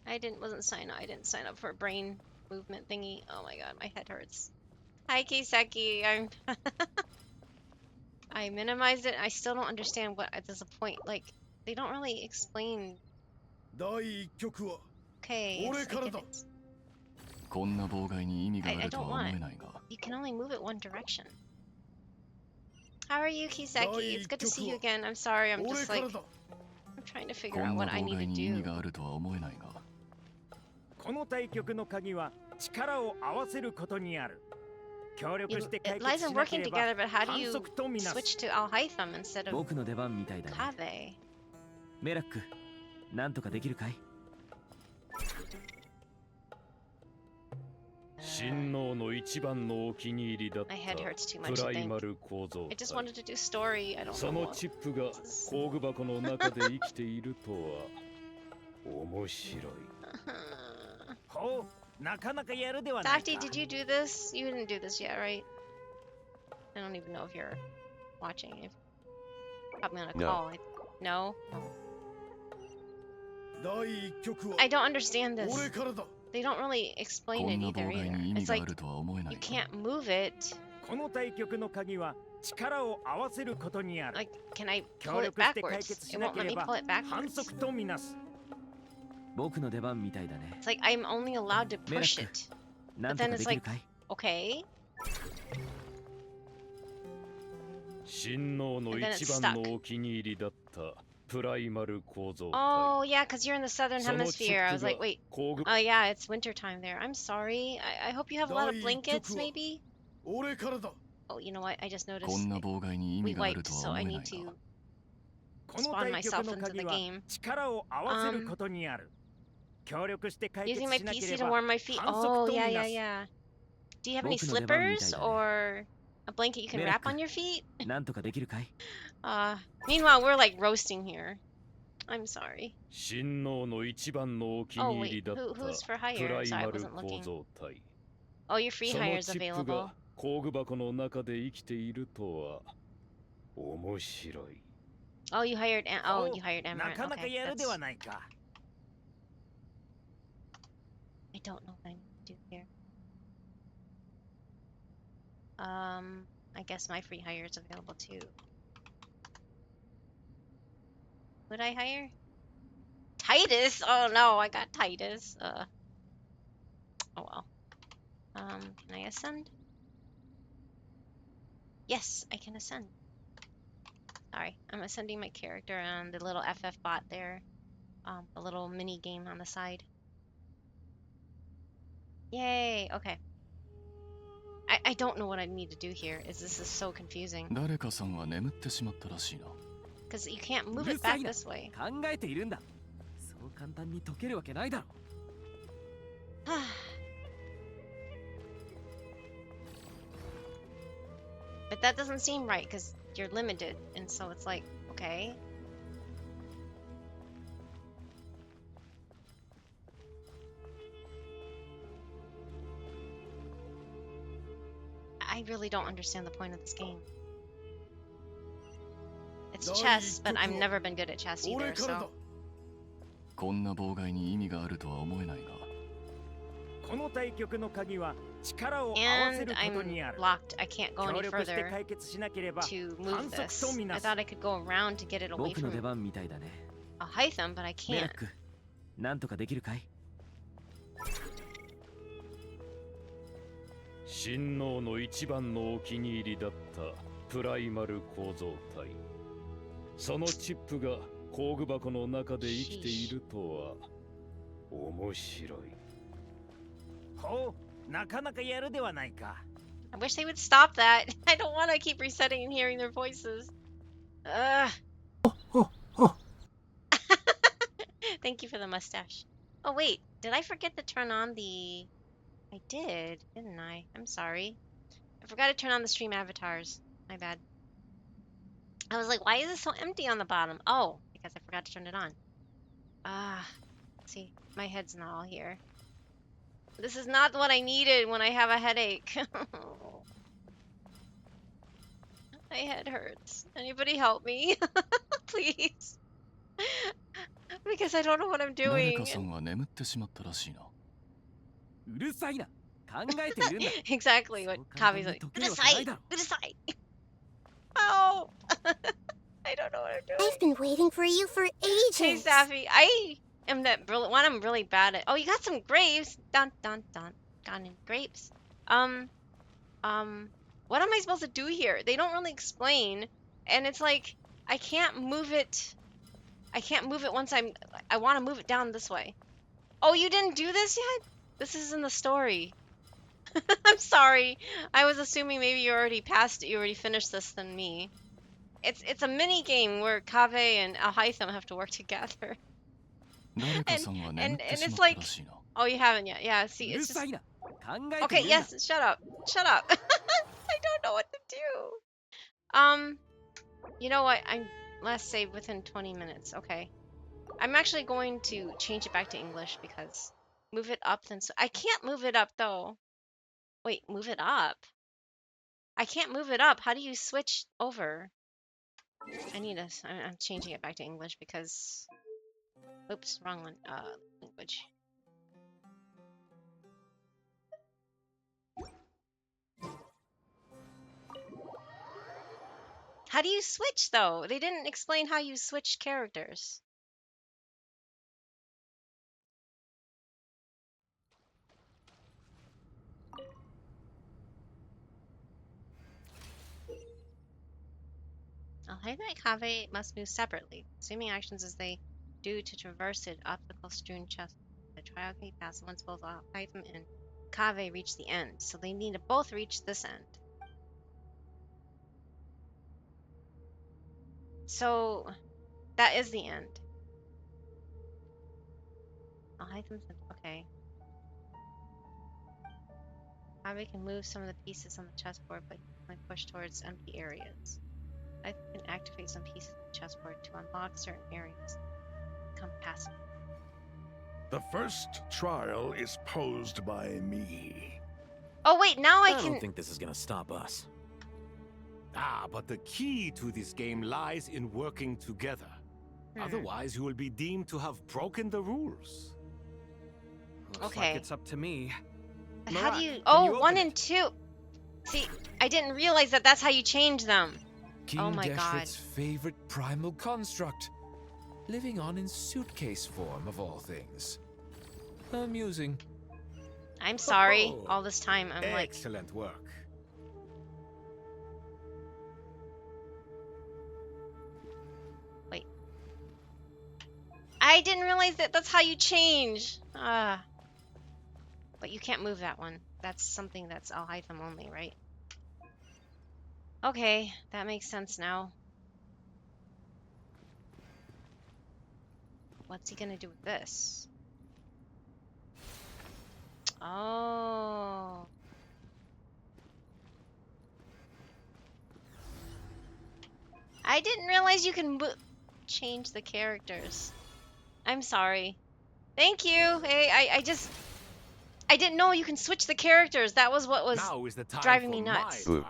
I didn't sign up for a brain movement thingy. Oh my god, my head hurts. Hi Kiseki, I minimized it. I still don't understand what there's a point. Like they don't really explain. 第1局は Okay, yes, 俺 I から get だ。 it. こんな妨害に意味があ I ると don't は思 want えないが You can only move it one direction. How are you, Kiseki? It's good to see you again. I'm sorry, I'm 俺 just か like らだ。 I'm trying to こ figure out んな what I 妨 need 害 to に意味 do. があるとは思えないがこの対局の鍵は力を合わせることにある。協力して解 It 決 lies し in なけ working れば together, but how do 反 you 則とみなす。 switch to Alhaitham instead of 僕の出番みたいだね。 Kave? メラック、なんとかできるかい？親王の一番のお気に入りだった My head hurts too プ much ラ to イマ think. ル構造 I just 体。 wanted to do story. I don't そ know の what. チップが工具箱の中で生きているとは面白い。ほう、なかなかやるではないか。 Sakti, did you do this? You didn't do this yet, right? I don't even know if you're watching. If probably on a No. call. No? 第1局は I don't understand this. 俺からだ。 They don't really explain こ it んな either 妨害 either. に意味 It's があ like るとは思えない you が can't move it. この対局の鍵は力を合わせることにある。 Like, can I 協 pull it 力して解 backwards? 決し It な won't け let れ me ば pull it 反 backwards. 則とみなす。僕の出番みたいだね。 It's like I'm only allowed to メラ push ッ it. ク、なんと then か it's できるかい？ Okay. 親王の And then it's 一番のお気に入りだったプライマル構造体。 Oh, yeah, because you're in the southern そのチ hemisphere. ッ I プ was が like, wait. 工具 Oh, yeah, it's winter time there. I'm sorry. I hope you have a lot of 第一 blankets, 局は maybe? 俺からだ。 Oh, you know what? I just こ noticed んな妨害に意 we 味がある wiped, と so は I 思えな need いが to この spawn 対 myself 局の into 鍵 the は game. 力を合わせることにある。協力して解決 Using my しなけ PC れ to ば warm my feet. 反 Oh, 則と yeah, み yeah, なす。 yeah. Do you have any 僕の出番みたい slippers だね。 or a blanket you can wrap Miracle. on your feet? なんとかできるかい？ Meanwhile, we're like roasting here. I'm sorry. 親王の一番のお気 Oh, に入り wait. だった Who's for プラ hire? イ Sorry, I マル wasn't 構 looking. 造体。 Oh, your free そ hire の is チップ available. が工具箱の中で生きているとは面白い。 Oh, you hired Oh, you hired な Amaranth. かなか Okay, やるでは that's... ないか。 I don't know what I need to do here. I guess my free hire is available too. Would I hire? Titus? Oh no, I got Titus. Oh well. Can I ascend? Yes, I can ascend. Sorry, I'm ascending my character on the little FF bot there. A little mini game on the side. Yay, okay. I don't know what I need to do here. This is so confusing. 誰かさんは眠ってしまったらしいな Because you can't move うる it さ back いな。 this way. 考えているんだ。そう簡単に解けるわけないだろ。 But that doesn't seem right because you're limited, and so it's like, okay. I really don't understand the point of this game. It's chess, but I've never been good at chess 俺 either, からだ。 so こんな妨害に意味があるとは思えないがこの対局の鍵は力を合わせ and ることにあ I'm る。 locked. I can't go 協 any 力して further 解決しなければ to 反 move 則 this. とみな I す。 thought I could go around to get it away 僕の出 from 番みたいだね。 Alhaitham, but I メラ can't. ック、なんとかできるかい？親王の一番のお気に入りだったプライマル構造体。そのチップが工具箱の中で生きているとは面白い。ほう、なかなかやるではないか。 I wish they would stop that. I don't want to keep resetting and hearing their voices. Ugh. Thank you for the mustache. Oh wait, did I forget to turn on the... I did, didn't I? I'm sorry. I forgot to turn on the stream avatars. My bad. I was like, why is it so empty on the bottom? Oh, because I forgot to turn it on. Ah, see, my head's not all here. This is not what I needed when I have a headache. My head hurts. Anybody help me? Please. Because I don't know what I'm 誰か doing. さんは眠ってしまったらしいな。うるさいな。考えているんだ。 Exactly そ what う簡単 Kavi's に like. 解けるわけないだろ。 Urusai! Oh! I don't know what I'm doing. I've been waiting for you for Hey, ages. Safi, I am that brilliant one. I'm really bad at. Oh, you got some grapes. Dun dun dun. Got any grapes? Um, what am I supposed to do here? They don't really explain, and it's like I can't move it. I can't move it once I want to move it down this way. Oh, you didn't do this yet? This is in the story. I'm sorry. I was assuming maybe you already passed it. You already finished this than me. It's a mini game where Kave and Alhaitham have to work together. 誰か And さんは and 眠って and しま it's った like, らしいな。 oh, you haven't yet. Yeah, う see, る it's さ just いな。考えて okay. いるんだ。 Yes, shut up. Shut up. I don't know what to do. You know what? I'm last save within 20 minutes. Okay. I'm actually going to change it back to English because move it up then so I can't move it up though. Wait, move it up. I can't move it up. How do you switch over? I need a. I'm changing it back to English because. Oops, wrong one. Language. How do you switch though? They didn't explain how you switch characters. Alhaitham and Kave must move separately, assuming actions as they do to traverse it obstacle-strewn chest. The trial gate pass once both Alhaitham and Kave reach the end, so they need to both reach this end. So that is the end. Alhaitham's okay. Kave can move some of the pieces on the chessboard, but only push towards empty areas. I can activate some pieces of the chessboard to unlock certain areas. Become passive. The first trial is posed by me. Oh wait, now I I can. don't think this is gonna stop us. Ah, but the key to this game lies in working together. Otherwise, you will be deemed to have broken the rules. Looks Okay. like it's up to me. But how do Marat, you? can Oh, you open 1 it? and 2. See, I didn't realize that that's how you change them. King Oh my God. Deshret's favorite primal construct. Living on in suitcase form, of all things. Amusing. I'm sorry. Oh, All this time, I'm like, excellent work. wait. I didn't realize that that's how you change. Ah. But you can't move that one. That's something that's Alhaitham only, right? Okay, that makes sense now. What's he gonna do with this? Oh. I didn't realize you can change the characters. I'm sorry. Thank you. Hey, I didn't know you can switch the characters. That was what was Now is the time driving for me nuts. my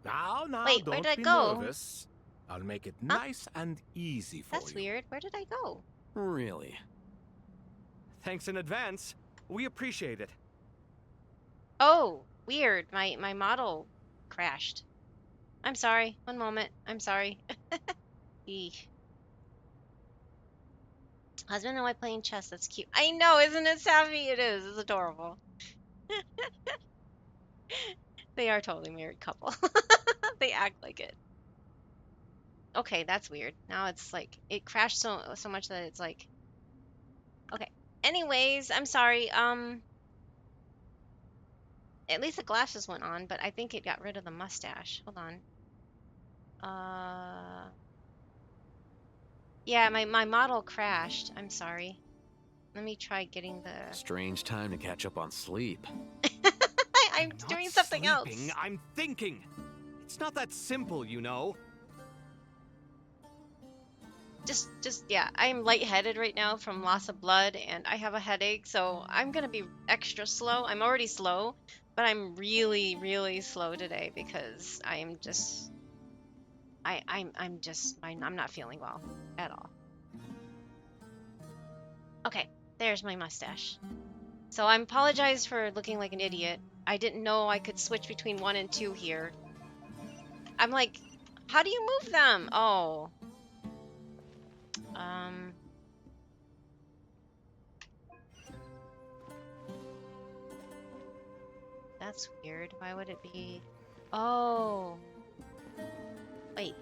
trial. Now, Wait, where don't did I be go? nervous. I'll make it Huh? nice and easy for That's you. weird. Where did I go? Really? Thanks in advance. We appreciate it. Oh, weird. My model crashed. I'm sorry. One moment. I'm sorry. Eek. Husband and wife playing chess. That's cute. I know, isn't it, Savvy? It is. It's adorable. They are totally married couple. They act like it. Okay, that's weird. Now it's like it crashed so much that it's like okay. Anyways, I'm sorry. At least the glasses went on, but I think it got rid of the mustache. Hold on. Yeah, my model crashed. I'm sorry. Let me try getting the... Strange time to catch up on sleep. I'm not doing something sleeping, else. I'm thinking. It's not that simple, you know. Yeah, I'm lightheaded right now from loss of blood, and I have a headache, so I'm gonna be extra slow. I'm already slow, but I'm really, really slow today because I'm just, I'm not feeling well at all. Okay, there's my mustache. So I apologize for looking like an idiot. I didn't know I could switch between 1 and 2 here. I'm like, how do you move them? Oh. That's weird. Why would it be... Oh. Wait.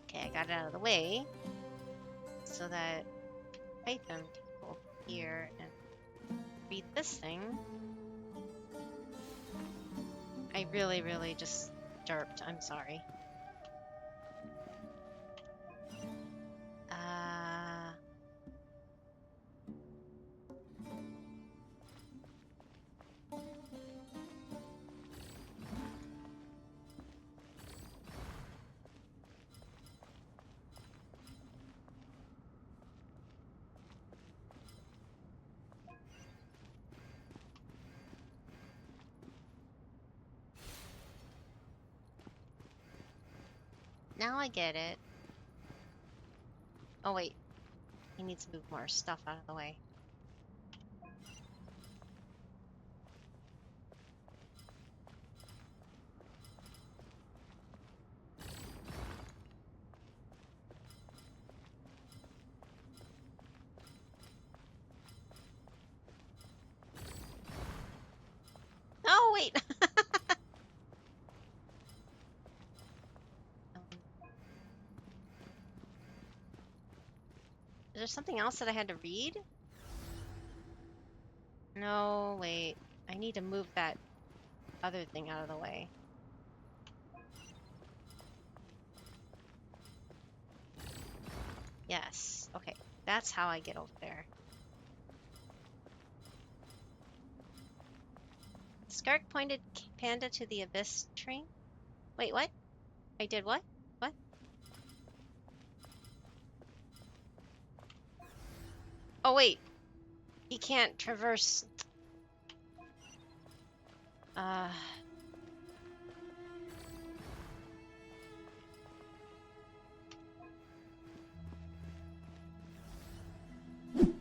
Okay, I got it out of the way so that Python can go here and read this thing. I really, really just derped. I'm sorry. Now I get it. Oh wait, he needs to move more stuff out of the way. Oh wait! Is there something else that I had to read? No, wait. I need to move that other thing out of the way. Yes. Okay. That's how I get over there. Skark pointed Panda to the abyss train? Wait, what? I did what? What? Oh, wait. He can't traverse...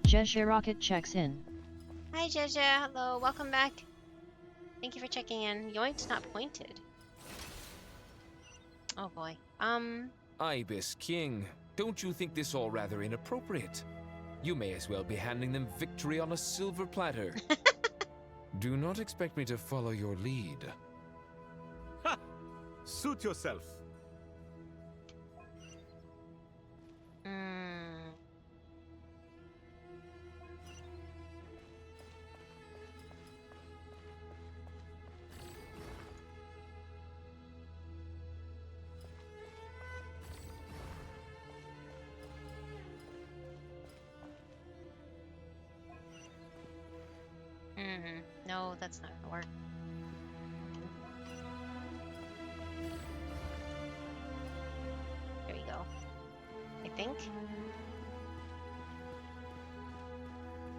Jeje Rocket checks in. Hi, Jeje. Hello. Welcome back. Thank you for checking in. Yoink's not pointed. Oh, boy. Ibis King, don't you think this all rather inappropriate? You may as well be handing them victory on a silver platter. Do not expect me to follow your lead. Ha! Suit yourself. No, that's not gonna work. There you go. I think.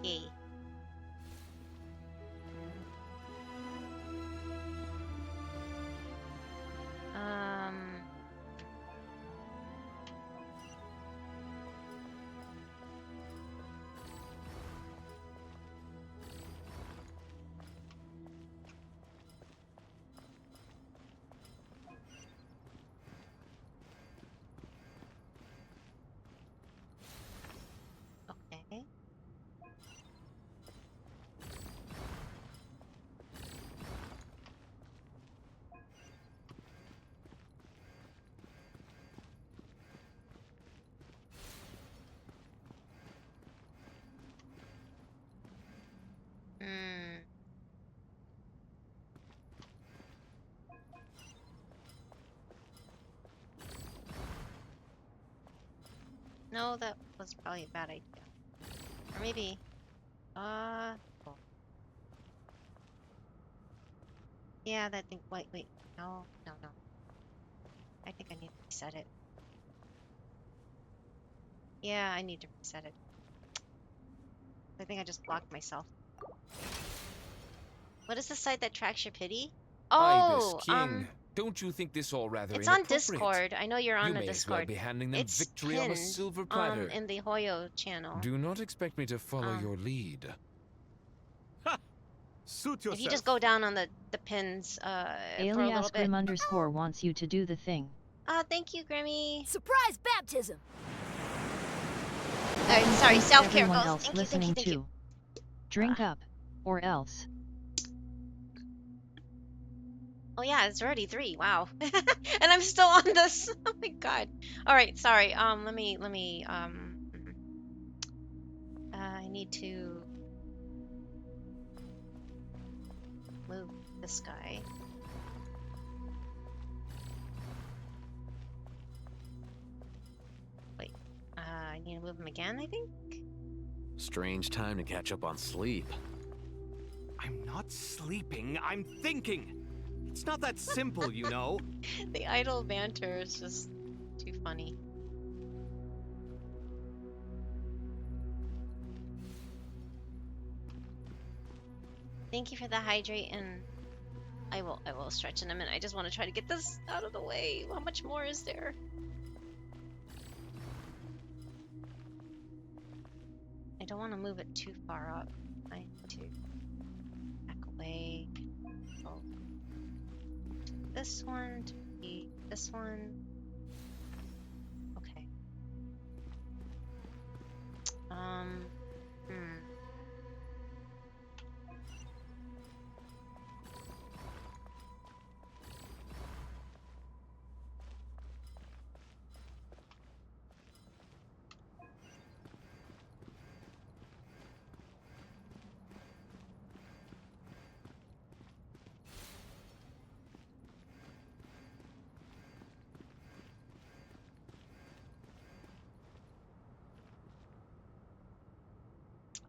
Yay. Okay. No, that was probably a bad idea. Or maybe... oh. Yeah, that thing... Wait. No. I think I need to reset it. Yeah, I need to reset it. I think I just blocked myself. What is the site that tracks your pity? Oh, Ibis King, don't you think this all rather it's on inappropriate? Discord. I know you're on the You may as well Discord. be handing them It's victory on a pinned silver platter. in the Hoyo channel. Do not expect me to follow your lead. Suit yourself. If you just go down on the pins for a little Alias bit. Grim_ wants you to do the thing. Thank you, Grimmy. Surprise baptism! Sorry, self-care Everyone goals. else Thank you, listening thank you. too. Drink up, or else. Oh yeah, it's already 3. Wow. And I'm still on this. Oh my god. All right, sorry. Let me I need to move this guy. Wait. I need to move him again, I think. Strange time to catch up on sleep. I'm not sleeping, I'm thinking. It's not that simple, you know. The idle banter is just too funny. Thank you for the hydrate, and I will stretch in a minute. I just want to try to get this out of the way. How much more is there? I don't want to move it too far up. I need to back away. Oh. This one to be this one. Okay.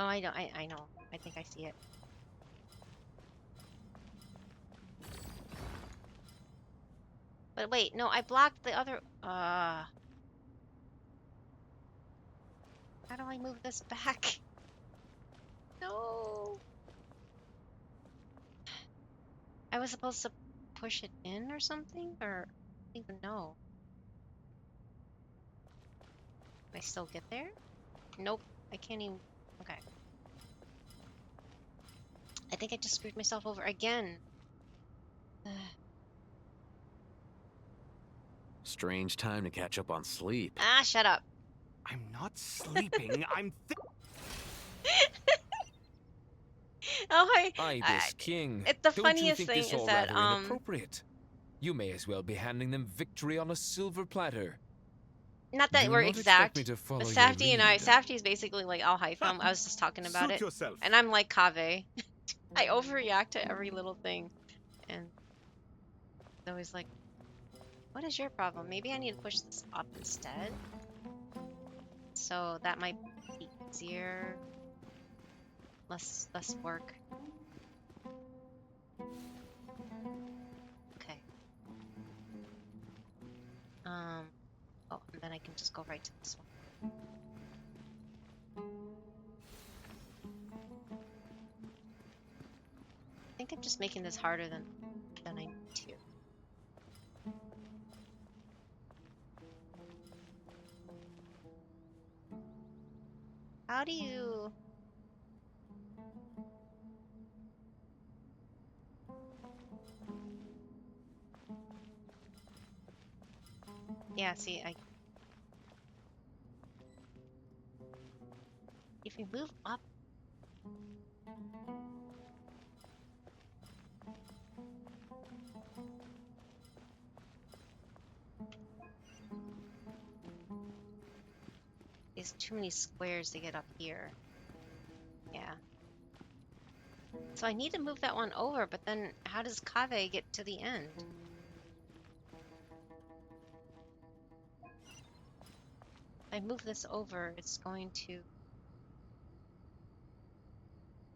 Oh, I know. I know. I think I see it. But wait, no, I blocked the other. How do I move this back? No. I was supposed to push it in or something, or I don't even know. Can I still get there? Nope. I can't even. Okay. I think I just screwed myself over again. Strange time to catch up on sleep. Ah, shut up. I'm not sleeping, I'm Oh, Ibis King, the don't you funniest think thing this is all that rather inappropriate? You may as well be handing them victory on a silver platter. not that Do we're not expect exact, me to follow but your Safty and I, lead. Safty is basically like all high film. I was just talking about Suit it, yourself. and I'm like Kaveh. I overreact to every little thing, and it's always like, what is your problem? Maybe I need to push this up instead. So that might be easier. Less work. Okay. Oh, and then I can just go right to this one. I think I'm just making this harder than I need to. How do you... Yeah, see, if you move up... There's too many squares to get up here. Yeah. So I need to move that one over, but then how does Kaveh get to the end? I I move this over, it's going to...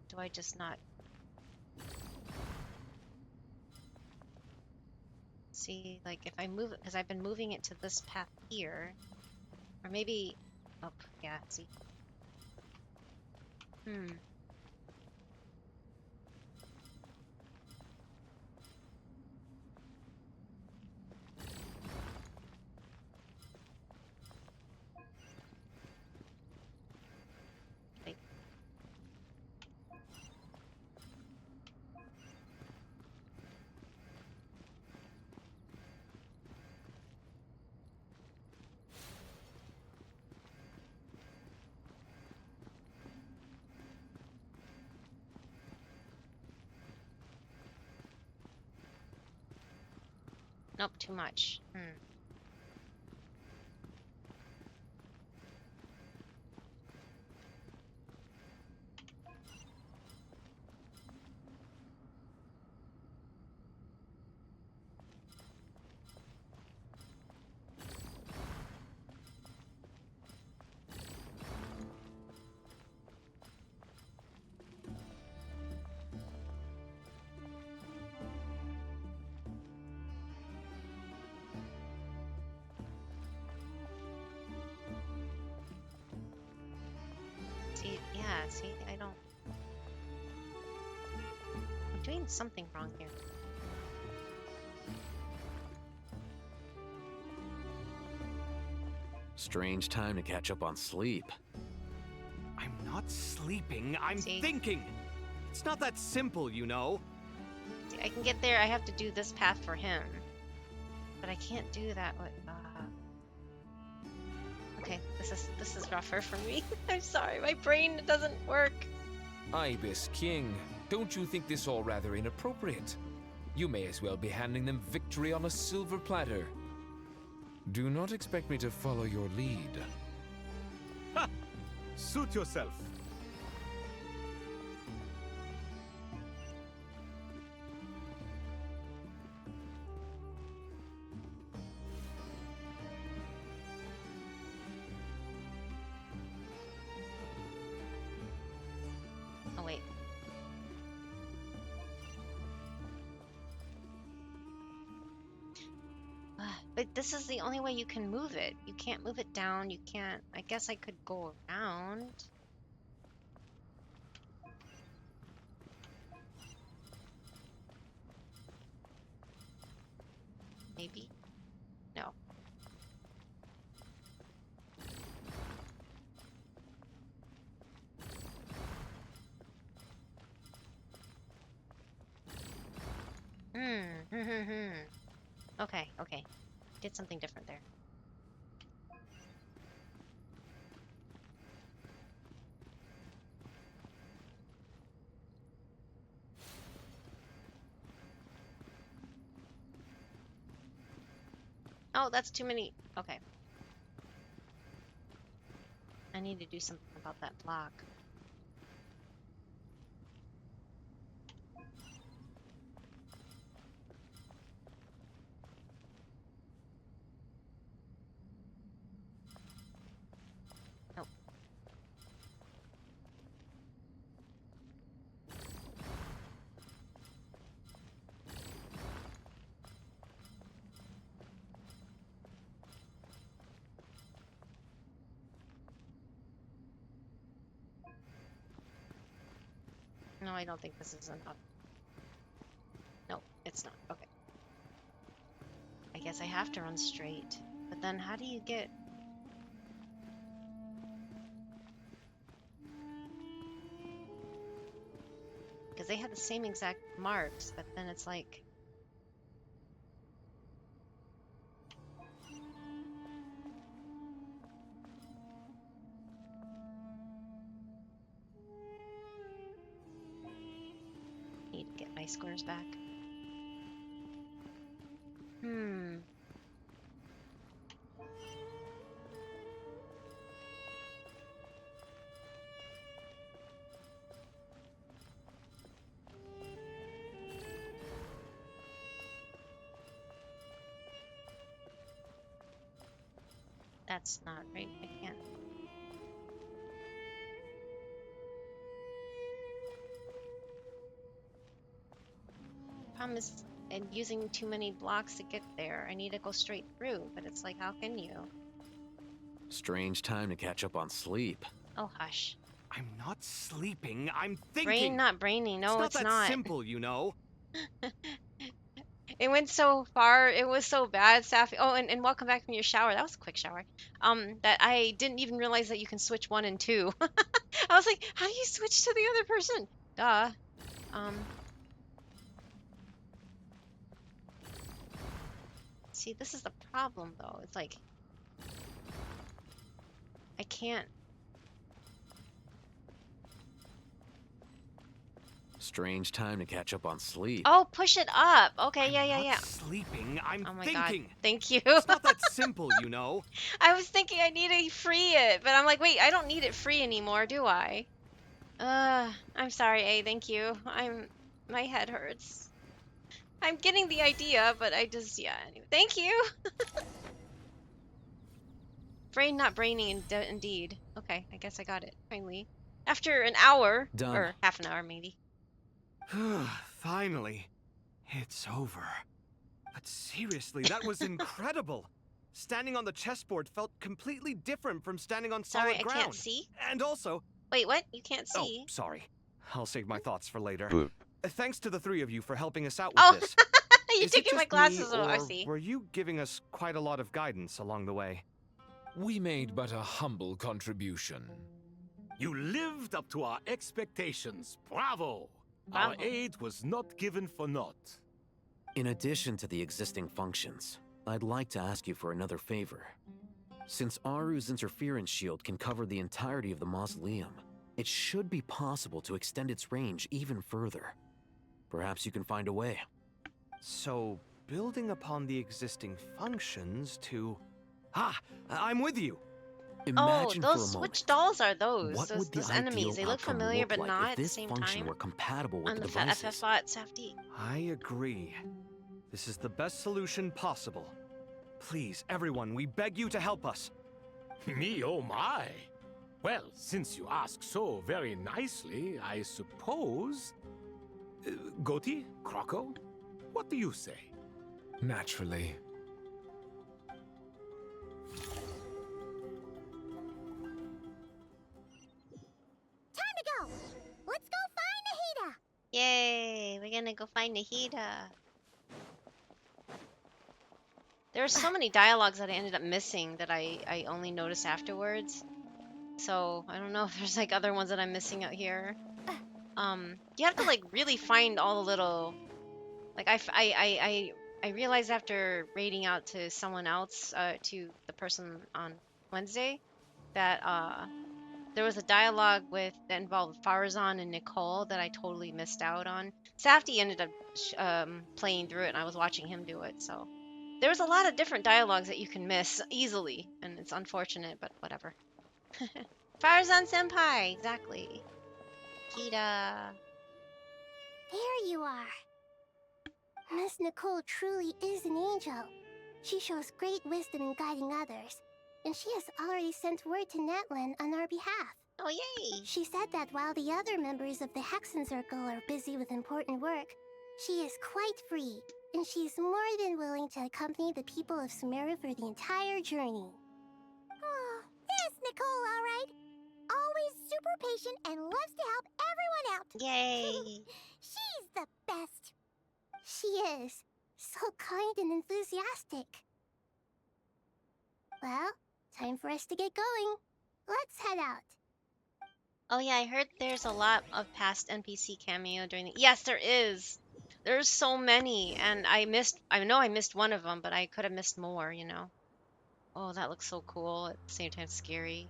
Do I just not... See, like, if I move it, because I've been moving it to this path here, or maybe... Oh, yeah, see. Nope, too much. See, yeah, see, I don't... I'm doing something wrong here. Strange time to catch up on sleep. I'm not sleeping, I'm See? thinking. It's not that simple, you know. See, I can get there, I have to do this path for him. But I can't do that with... Okay, this is rougher for me. I'm sorry, my brain doesn't work. Ibis King, don't you think this all rather inappropriate? You may as well be handing them victory on a silver platter. Do not expect me to follow your lead. Ha! Suit yourself. Oh, wait. But this is the only way you can move it. You can't move it down, you can't... I guess I could go around. Maybe? No. Okay, okay. Did something different there. Oh, that's too many. Okay. I need to do something about that block. Nope. No, I don't think this is enough. No, it's not. Okay. I guess I have to run straight. But then how do you get... Because they had the same exact marks, but then it's like... Need to get my squares back. That's not right. I can't. Problem is, and using too many blocks to get there. I need to go straight through, but it's like, how can you? Strange time to catch up on sleep. Oh, hush. I'm not sleeping, I'm thinking. Brain not brainy. No, it's not not. that simple, you know. It went so far. It was so bad, Safi. Oh, and welcome back from your shower. That was a quick shower. That I didn't even realize that you can switch 1 and 2. I was like, how do you switch to the other person? Duh. See, this is the problem, though. It's like, I can't. Strange time to catch up on sleep. Oh, push it up. Okay, yeah. Sleeping, I'm oh my thinking. God. Thank you. It's not that simple, you know. I was thinking I need to free it, but I'm like, wait, I don't need it free anymore, do I? I'm sorry, A. Thank you. My head hurts. I'm getting the idea, but I just, yeah. Anyway. Thank you. Brain not braining, indeed. Okay, I guess I got it finally. After an hour, Done. or half an hour maybe. Finally, it's over. But seriously, that was incredible. Standing on the chessboard felt completely different from standing on solid Sorry, I ground. can't see. And also, Wait, what? You can't oh, see? sorry. I'll save my thoughts for later. Boo. Thanks to the 3 of you for helping us out with Oh, this. you're Is it taking my just glasses me, off. I or see. were you giving us quite a lot of guidance along the way? We made but a humble contribution. You lived up to our expectations. Bravo! Bravo. Our aid was not given for naught. In addition to the existing functions, I'd like to ask you for another favor. Since Aru's interference shield can cover the entirety of the mausoleum, it should be possible to extend its range even further. Perhaps you can find a way. So, building upon the existing functions to... Ah, I'm with you. Imagine oh, for a moment. which dolls are those? What would the those enemies. ideal They look outcome familiar, look but like not if at the this same function time. were compatible with On the the devices? FFbot, Safety. I agree. This is the best solution possible. Please, everyone, we beg you to help us. Me, oh my. Well, since you ask so very nicely, I suppose... Goti? Croco? What do you say? Naturally. Time to go! Let's go find Nahida! Yay! We're gonna go find Nahida. There were so many dialogues that I ended up missing that I only noticed afterwards. So I don't know if there's like other ones that I'm missing out here. You have to like really find all the little, like I realized after raiding out to someone else, to the person on Wednesday, that there was a dialogue that involved Farazan and Nicole that I totally missed out on. Safty ended up playing through it, and I was watching him do it. So there's a lot of different dialogues that you can miss easily, and it's unfortunate, but whatever. Farazan Senpai, exactly. Hida. There you are. Miss Nicole truly is an angel. She shows great wisdom in guiding others, and she has already sent word to Natlan on our behalf. Oh, yay! She said that while the other members of the Hexen Circle are busy with important work, she is quite free, and she is more than willing to accompany the people of Sumeru for the entire journey. Oh, there's Nicole, all right. Always super patient and loves to help everyone out. Yay! She's the best. She is. So kind and enthusiastic. Well, time for us to get going. Let's head out. Oh yeah, I heard there's a lot of past NPC cameo during the... Yes, there is! There's so many, and I know I missed one of them, but I could have missed more, you know? Oh, that looks so cool, at the same time scary.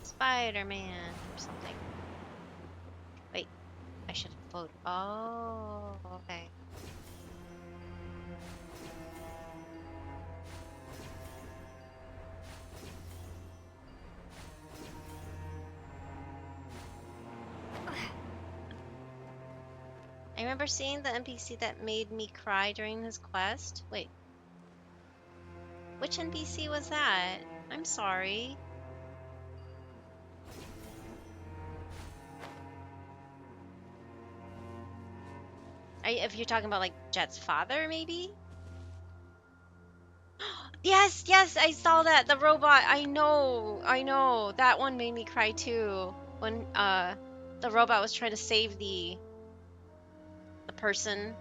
Spider-Man or something. Wait, I should float. Oh, okay. remember seeing the NPC that made me cry during his quest? Wait, which NPC was that? I'm sorry. If you're talking about like Jet's father, maybe? Yes, yes, I saw that. The robot. I know. That one made me cry too. When the robot was trying to save the person.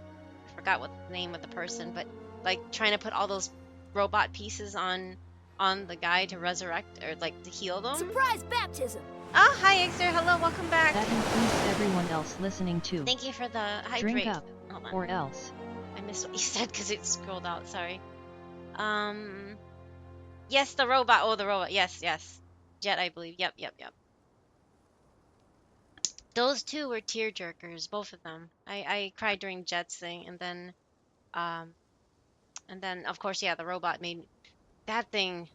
I forgot what the name of the person, but like trying to put all those robot pieces on the guy to resurrect or like to heal them. Surprise baptism. Oh, hi Exer. Hello, welcome back. That includes everyone else listening too. Thank you for the hydrate. Drink up, or else. I missed what you said because it scrolled out. Sorry. Yes, the robot. Oh, the robot. Yes, yes. Jet, I believe. Yep. Those two were tear jerkers, both of them. I cried during Jet's thing, um, and then of course, yeah, the robot made me, that thing.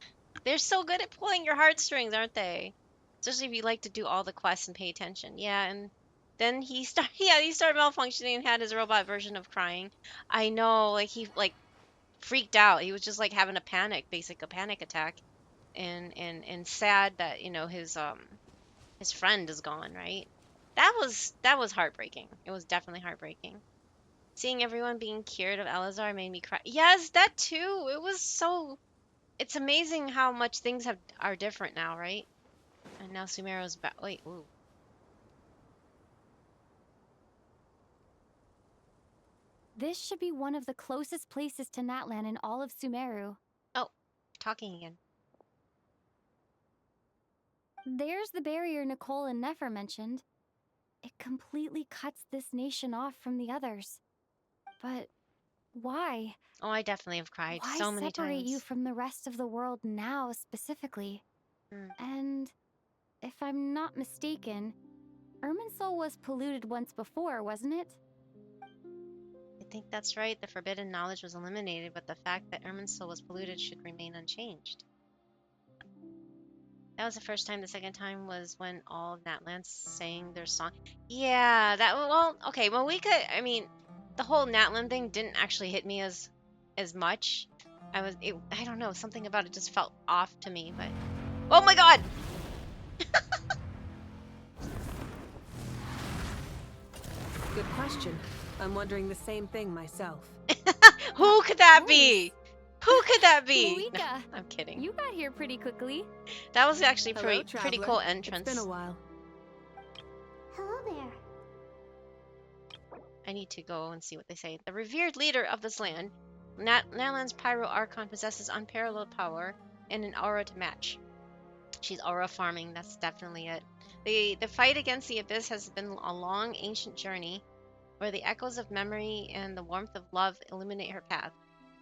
They're so good at pulling your heartstrings, aren't they? Especially if you like to do all the quests and pay attention. Yeah, and then he started malfunctioning and had his robot version of crying. I know, like he like freaked out. He was just like having a panic attack, and sad that his friend is gone, right? That was heartbreaking. It was definitely heartbreaking. Seeing everyone being cured of Elazar made me cry. Yes, that too. It was so. It's amazing how much things are different now, right? And now Sumero's back. Wait, ooh. This should be one of the closest places to Natlan in all of Sumeru. Oh, talking again. There's the barrier Nicole and Nefer mentioned. It completely cuts this nation off from the others. But why? Oh, I definitely have cried Why so many separate times. you from the rest of the world now, specifically? And if I'm not mistaken, Irminsul was polluted once before, wasn't it? I think that's right. The forbidden knowledge was eliminated, but the fact that Irminsul was polluted should remain unchanged. That was the first time. The second time was when all of Natlands sang their song. Yeah, okay. I mean, the whole Natland thing didn't actually hit me as much. I don't know, something about it just felt off to me, but oh my god! Good question. I'm wondering the same thing myself. Who could that be? Who could that be? Moika, I'm kidding. You got here pretty quickly. That was actually Hello, pretty traveler. cool entrance. It's been a while. Hello there. I need to go and see what they say. The revered leader of this land, Natlan's Pyro Archon possesses unparalleled power and an aura to match. She's aura farming, that's definitely it. The fight against the Abyss has been a long, ancient journey where the echoes of memory and the warmth of love illuminate her path,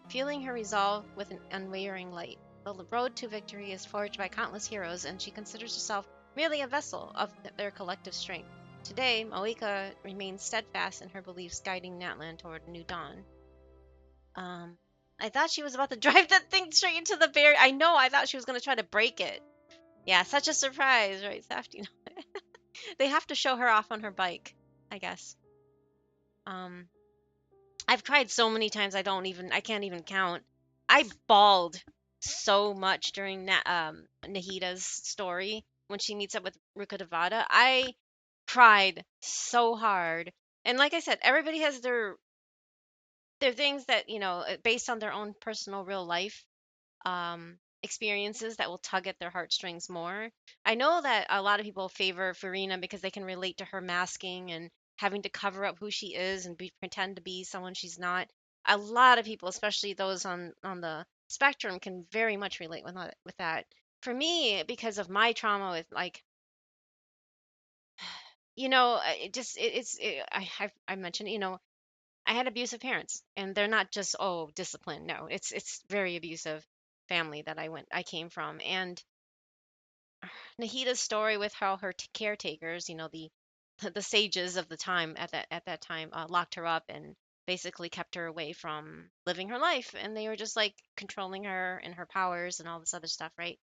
fueling her resolve with an unwavering light. The road to victory is forged by countless heroes, and she considers herself merely a vessel of their collective strength. Today, Moika remains steadfast in her beliefs, guiding Natlan toward a new dawn. I thought she was about to drive that thing straight into the barrier. I know, I thought she was going to try to break it. Yeah, such a surprise, right, Safety? They have to show her off on her bike, I guess. I've cried so many times I can't even count. I bawled so much during Nahida's story when she meets up with Rukkhadevata. I cried so hard. And like I said, everybody has their things that, based on their own personal real life experiences that will tug at their heartstrings more. I know that a lot of people favor Farina because they can relate to her masking and having to cover up who she is and pretend to be someone she's not. A lot of people, especially those on the spectrum, can very much relate with that. For me, because of my trauma with like, I mentioned, I had abusive parents, and they're not just discipline. No, it's very abusive family that I came from, and Nahida's story with how her caretakers, the sages of the time at that time, locked her up and basically kept her away from living her life, and they were just like controlling her and her powers and all this other stuff, right?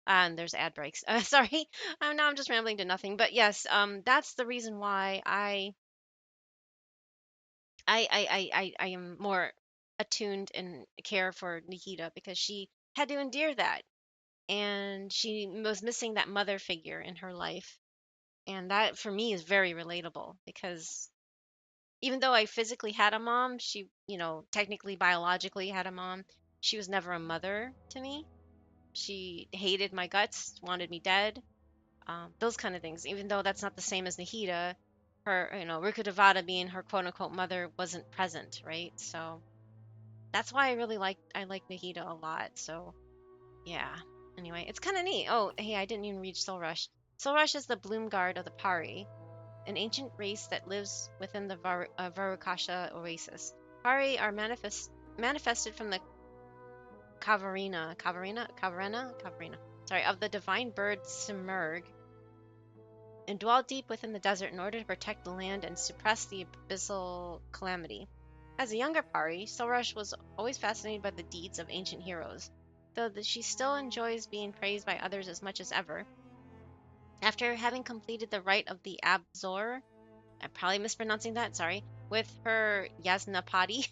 And there's ad breaks. Sorry, now I'm just rambling to nothing. But yes, that's the reason why I am more attuned and care for Nikita because she had to endure that, and she was missing that mother figure in her life, and that for me is very relatable because even though I physically had a mom, she, technically biologically had a mom, she was never a mother to me. She hated my guts, wanted me dead, those kind of things. Even though that's not the same as Nahida, her, Rukudavada being her quote unquote mother wasn't present, right? So that's why I like Nahida a lot. So yeah. Anyway, it's kind of neat. Oh, hey, I didn't even read Soul Rush. Soul Rush is the bloom guard of the Pari, an ancient race that lives within the Varukasha oasis. Pari are manifested from the Caverina, sorry, of the divine bird Simurg, and dwell deep within the desert in order to protect the land and suppress the abyssal calamity. As a younger Pari, Sorush was always fascinated by the deeds of ancient heroes, though she still enjoys being praised by others as much as ever. After having completed the rite of the Abzor, I'm probably mispronouncing that, sorry, with her Yasnapati,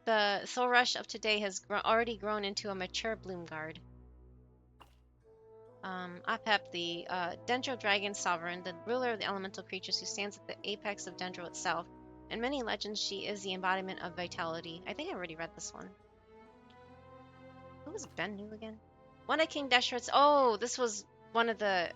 the Sorush of today has already grown into a mature Bloomguard. Apep, the Dendro Dragon Sovereign, the ruler of the elemental creatures who stands at the apex of Dendro itself. In many legends, she is the embodiment of vitality. I think I already read this one. Who was Bennu again? One of King Deshret's... Oh, this was one of the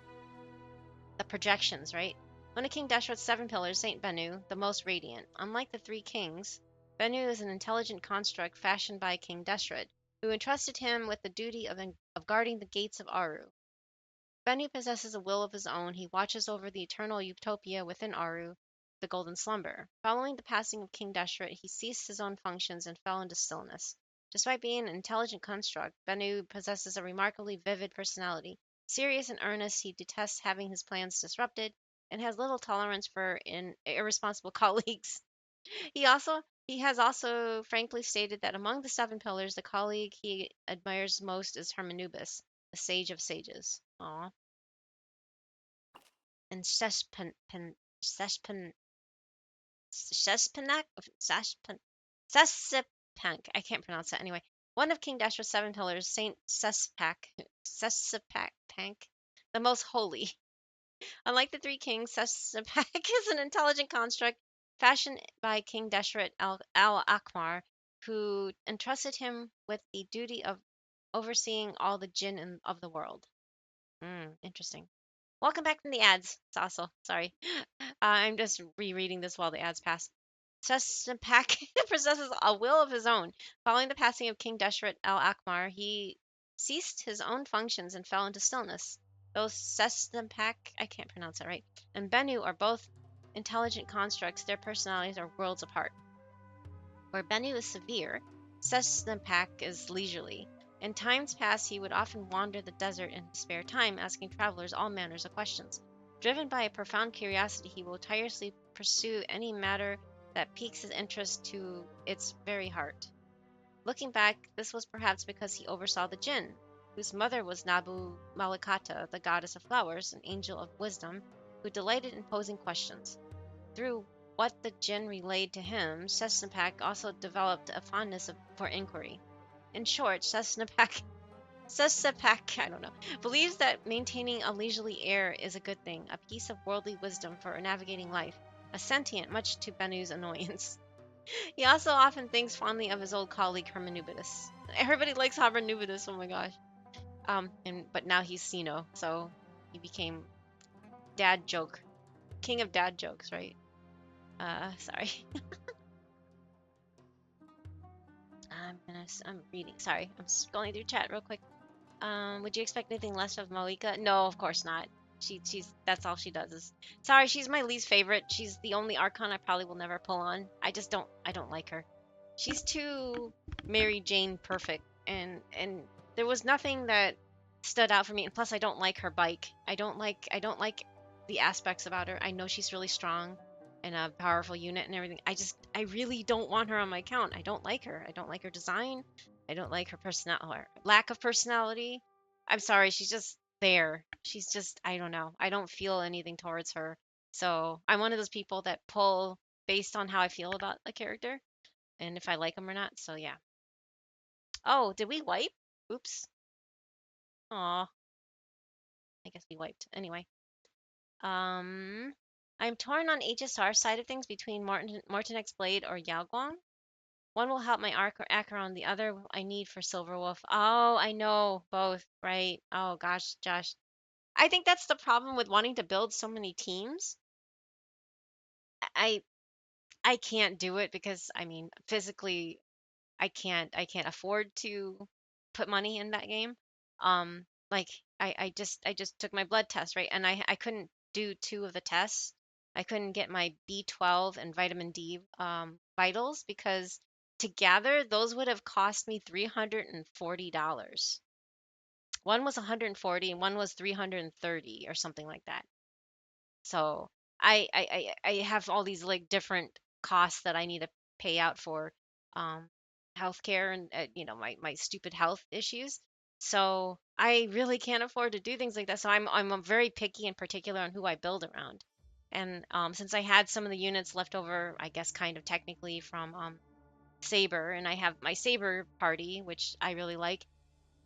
projections, right? One of King Deshret's 7 pillars, Saint Bennu, the most radiant. Unlike the 3 kings, Bennu is an intelligent construct fashioned by King Deshret, who entrusted him with the duty of guarding the gates of Aru. Bennu possesses a will of his own. He watches over the eternal utopia within Aru, the golden slumber. Following the passing of King Deshret, he ceased his own functions and fell into stillness. Despite being an intelligent construct, Bennu possesses a remarkably vivid personality. Serious and earnest, he detests having his plans disrupted and has little tolerance for irresponsible colleagues. He has also frankly stated that among the 7 pillars, the colleague he admires most is Hermanubis, the sage of sages. Aww. And Sespank, I can't pronounce that anyway. One of King Dashra's 7 pillars, Saint Sespak, the most holy. Unlike the 3 kings, Sespak is an intelligent construct fashioned by King Deshret al-Akmar, who entrusted him with the duty of overseeing all the jinn of the world. Interesting. Welcome back from the ads, Sasso. Sorry. I'm just rereading this while the ads pass. Sespak possesses a will of his own. Following the passing of King Deshret al-Akmar, he ceased his own functions and fell into stillness. Both Sespak, I can't pronounce that right, and Bennu are both intelligent constructs. Their personalities are worlds apart. Where Bennu is severe, Sespak is leisurely. In times past, he would often wander the desert in his spare time, asking travelers all manners of questions. Driven by a profound curiosity, he will tirelessly pursue any matter that piques his interest to its very heart. Looking back, this was perhaps because he oversaw the jinn, whose mother was Nabu Malikata, the goddess of flowers, an angel of wisdom, who delighted in posing questions. Through what the jinn relayed to him, Sesnapak also developed a fondness for inquiry. In short, Sesnapak, I don't know, believes that maintaining a leisurely air is a good thing, a piece of worldly wisdom for navigating life, a sentient much to Bennu's annoyance. He also often thinks fondly of his old colleague Hermanubis. Everybody likes Hermanubis, oh my gosh. But now he's Sino, so he became dad joke. King of dad jokes, right? Sorry. I'm reading. Sorry, I'm scrolling through chat real quick. Would you expect anything less of Malika? No, of course not. She's that's all she does is. Sorry, she's my least favorite. She's the only Archon I probably will never pull on. I don't like her. She's too Mary Jane perfect, and there was nothing that stood out for me. And plus, I don't like her bike. I don't like the aspects about her. I know she's really strong and a powerful unit and everything. I really don't want her on my account. I don't like her. I don't like her design. I don't like her lack of personality. I'm sorry, she's just there. She's just, I don't know. I don't feel anything towards her. So I'm one of those people that pull based on how I feel about a character and if I like them or not. So yeah. Oh, did we wipe? Oops. Aw. I guess we wiped. Anyway. I'm torn on HSR side of things between Mortonix Blade or Yaoguang. One will help my Acheron, the other I need for Silverwolf. Oh, I know both, right? Oh gosh, Josh. I think that's the problem with wanting to build so many teams. I I can't do it because I mean, physically I can't afford to put money in that game. Like I just took my blood test, right? And I couldn't do two of the tests. I couldn't get my B12 and vitamin D vitals because together those would have cost me $340. One was 140 and one was 330 or something like that. So I have all these like different costs that I need to pay out for um healthcare and my stupid health issues. So I really can't afford to do things like that. So I'm very picky and particular on who I build around. And since I had some of the units left over, I guess kind of technically from Saber, and I have my Saber party, which I really like,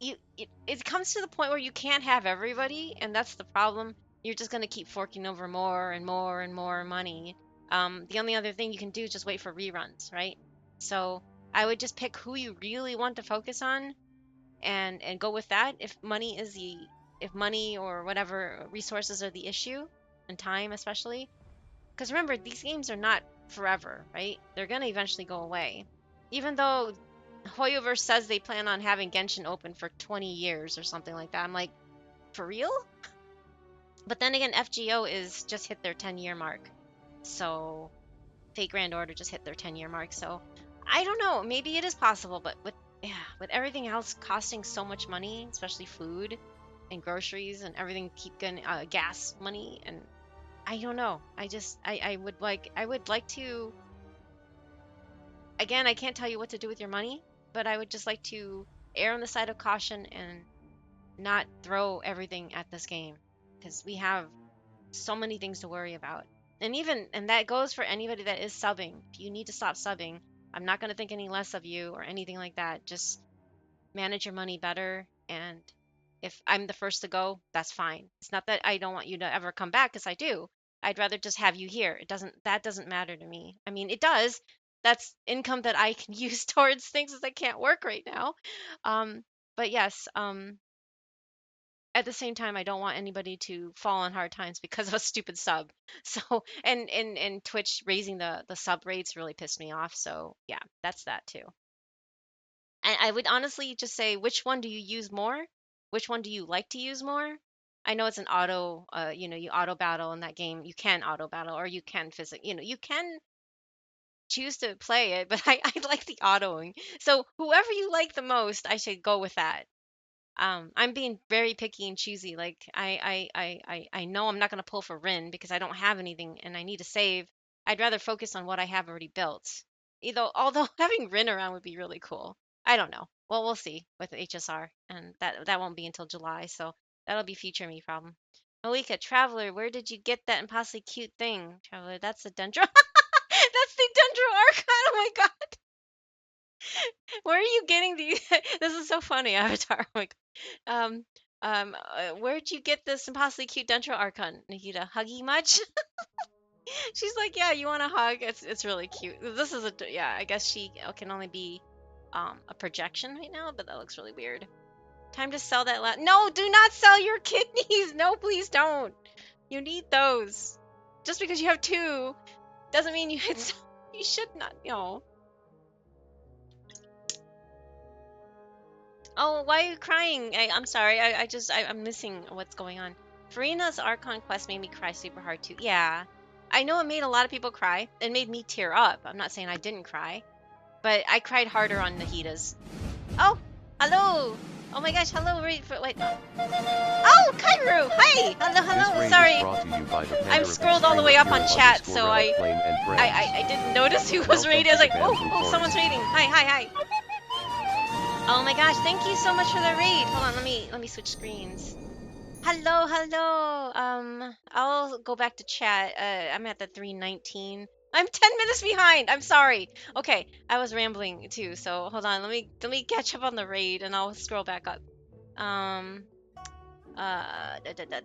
it comes to the point where you can't have everybody, and that's the problem. You're just going to keep forking over more and more and more money. The only other thing you can do is just wait for reruns, right? So I would just pick who you really want to focus on and go with that. If money or whatever resources are the issue, and time especially, because remember, these games are not forever, right? They're going to eventually go away. Even though Hoyoverse says they plan on having Genshin open for 20 years or something like that. I'm like, for real? But then again, FGO is just hit their 10-year mark. So Fate Grand Order just hit their 10-year mark. So I don't know. Maybe it is possible, but with everything else costing so much money, especially food and groceries and everything keep getting gas money, and I don't know. I would like to, again, I can't tell you what to do with your money, but I would just like to err on the side of caution and not throw everything at this game because we have so many things to worry about. And that goes for anybody that is subbing. If you need to stop subbing, I'm not going to think any less of you or anything like that. Just manage your money better, and if I'm the first to go, that's fine. It's not that I don't want you to ever come back, because I do. I'd rather just have you here. That doesn't matter to me. I mean, it does. That's income that I can use towards things that can't work right now. But yes, at the same time, I don't want anybody to fall on hard times because of a stupid sub. So, and Twitch raising the sub rates really pissed me off. So yeah, that's that too. And I would honestly just say, which one do you use more? Which one do you like to use more? I know it's an auto, you auto battle in that game. You can auto battle, or you can you can choose to play it, but I like the autoing. So whoever you like the most, I should go with that. I'm being very picky and choosy. Like I know I'm not gonna pull for Rin because I don't have anything and I need to save. I'd rather focus on what I have already built. Although having Rin around would be really cool. I don't know. Well, we'll see with HSR, and that won't be until July, so that'll be future me problem. Malika, Traveler, where did you get that impossibly cute thing? Traveler, that's the Dendro. That's the Dendro Archon. Oh my god. Where are you getting these? This is so funny, Avatar. Oh my god. Where'd you get this impossibly cute Dendro Archon, Nikita? Huggy much? She's like, yeah, you want a hug? It's really cute. This is yeah. I guess she can only be a projection right now, but that looks really weird. Time to sell that No, do not sell your kidneys. No, please don't. You need those. Just because you have two doesn't mean you you should not. Oh, why are you crying? I'm sorry. I'm missing what's going on. Farina's Archon quest made me cry super hard too. Yeah. I know it made a lot of people cry. It made me tear up. I'm not saying I didn't cry. But I cried harder on Nahida's. Oh, hello. Oh my gosh, hello. Wait. Oh, Kairu. Hi. Hello. Sorry. I'm scrolled all the way up on chat, so I didn't notice who was raiding. I was like, oh, someone's raiding. Hi. Oh my gosh, thank you so much for the raid. Hold on, let me switch screens. Hello. I'll go back to chat. I'm at the 319. I'm 10 minutes behind. I'm sorry. Okay, I was rambling too. So hold on. Let me catch up on the raid, and I'll scroll back up.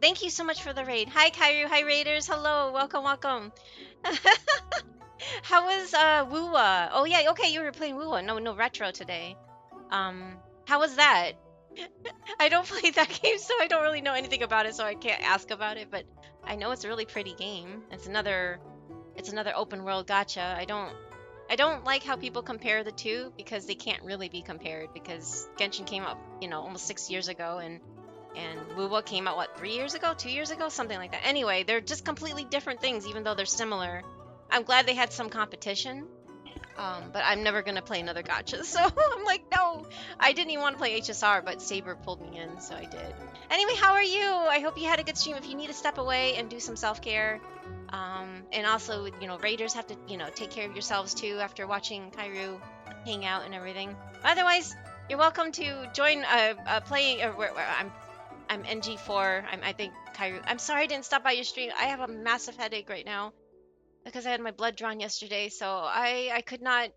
Thank you so much for the raid. Hi, Kairu. Hi, raiders. Hello. Welcome, welcome. How was Woowa? Oh yeah. Okay, you were playing Woowa. No retro today. How was that? I don't play that game, so I don't really know anything about it, so I can't ask about it. But I know it's a really pretty game. It's another open world gacha. I don't like how people compare the two because they can't really be compared because Genshin came out, almost 6 years ago and Wuwa came out what 3 years ago, 2 years ago, something like that. Anyway, they're just completely different things even though they're similar. I'm glad they had some competition. But I'm never gonna play another gacha, so I'm like, no. I didn't even want to play HSR, but Saber pulled me in, so I did. Anyway, how are you? I hope you had a good stream. If you need to step away and do some self-care, and also, raiders have to, take care of yourselves too after watching Kairu hang out and everything. Otherwise, you're welcome to join play. I'm NG4. I think Kairu. I'm sorry I didn't stop by your stream. I have a massive headache right now because I had my blood drawn yesterday, so I could not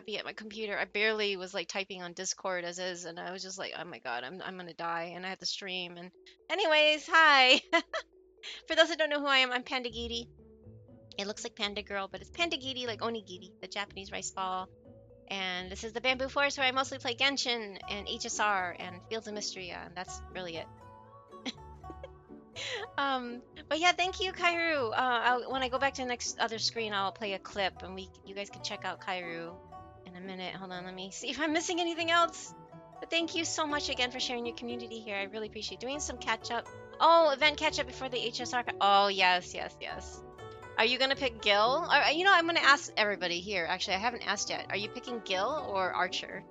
be at my computer. I barely was like typing on Discord as is, and I was just like, oh my god, I'm gonna die, and I had to stream. And anyways, hi. For those that don't know who I am, I'm Pandagiri. It looks like Panda Girl, but it's Pandagiri, like onigiri, the Japanese rice ball. And this is the Bamboo Forest where I mostly play Genshin and HSR and Fields of Mystery, and that's really it. But yeah, thank you, Kairu. When I go back to the next other screen, I'll play a clip, and you guys can check out Kairu in a minute. Hold on, let me see if I'm missing anything else. But thank you so much again for sharing your community here. I really appreciate doing some catch up. Oh, event catch up before the HSR. Oh yes. Are you gonna pick Gil? Or, I'm gonna ask everybody here. Actually, I haven't asked yet. Are you picking Gil or Archer?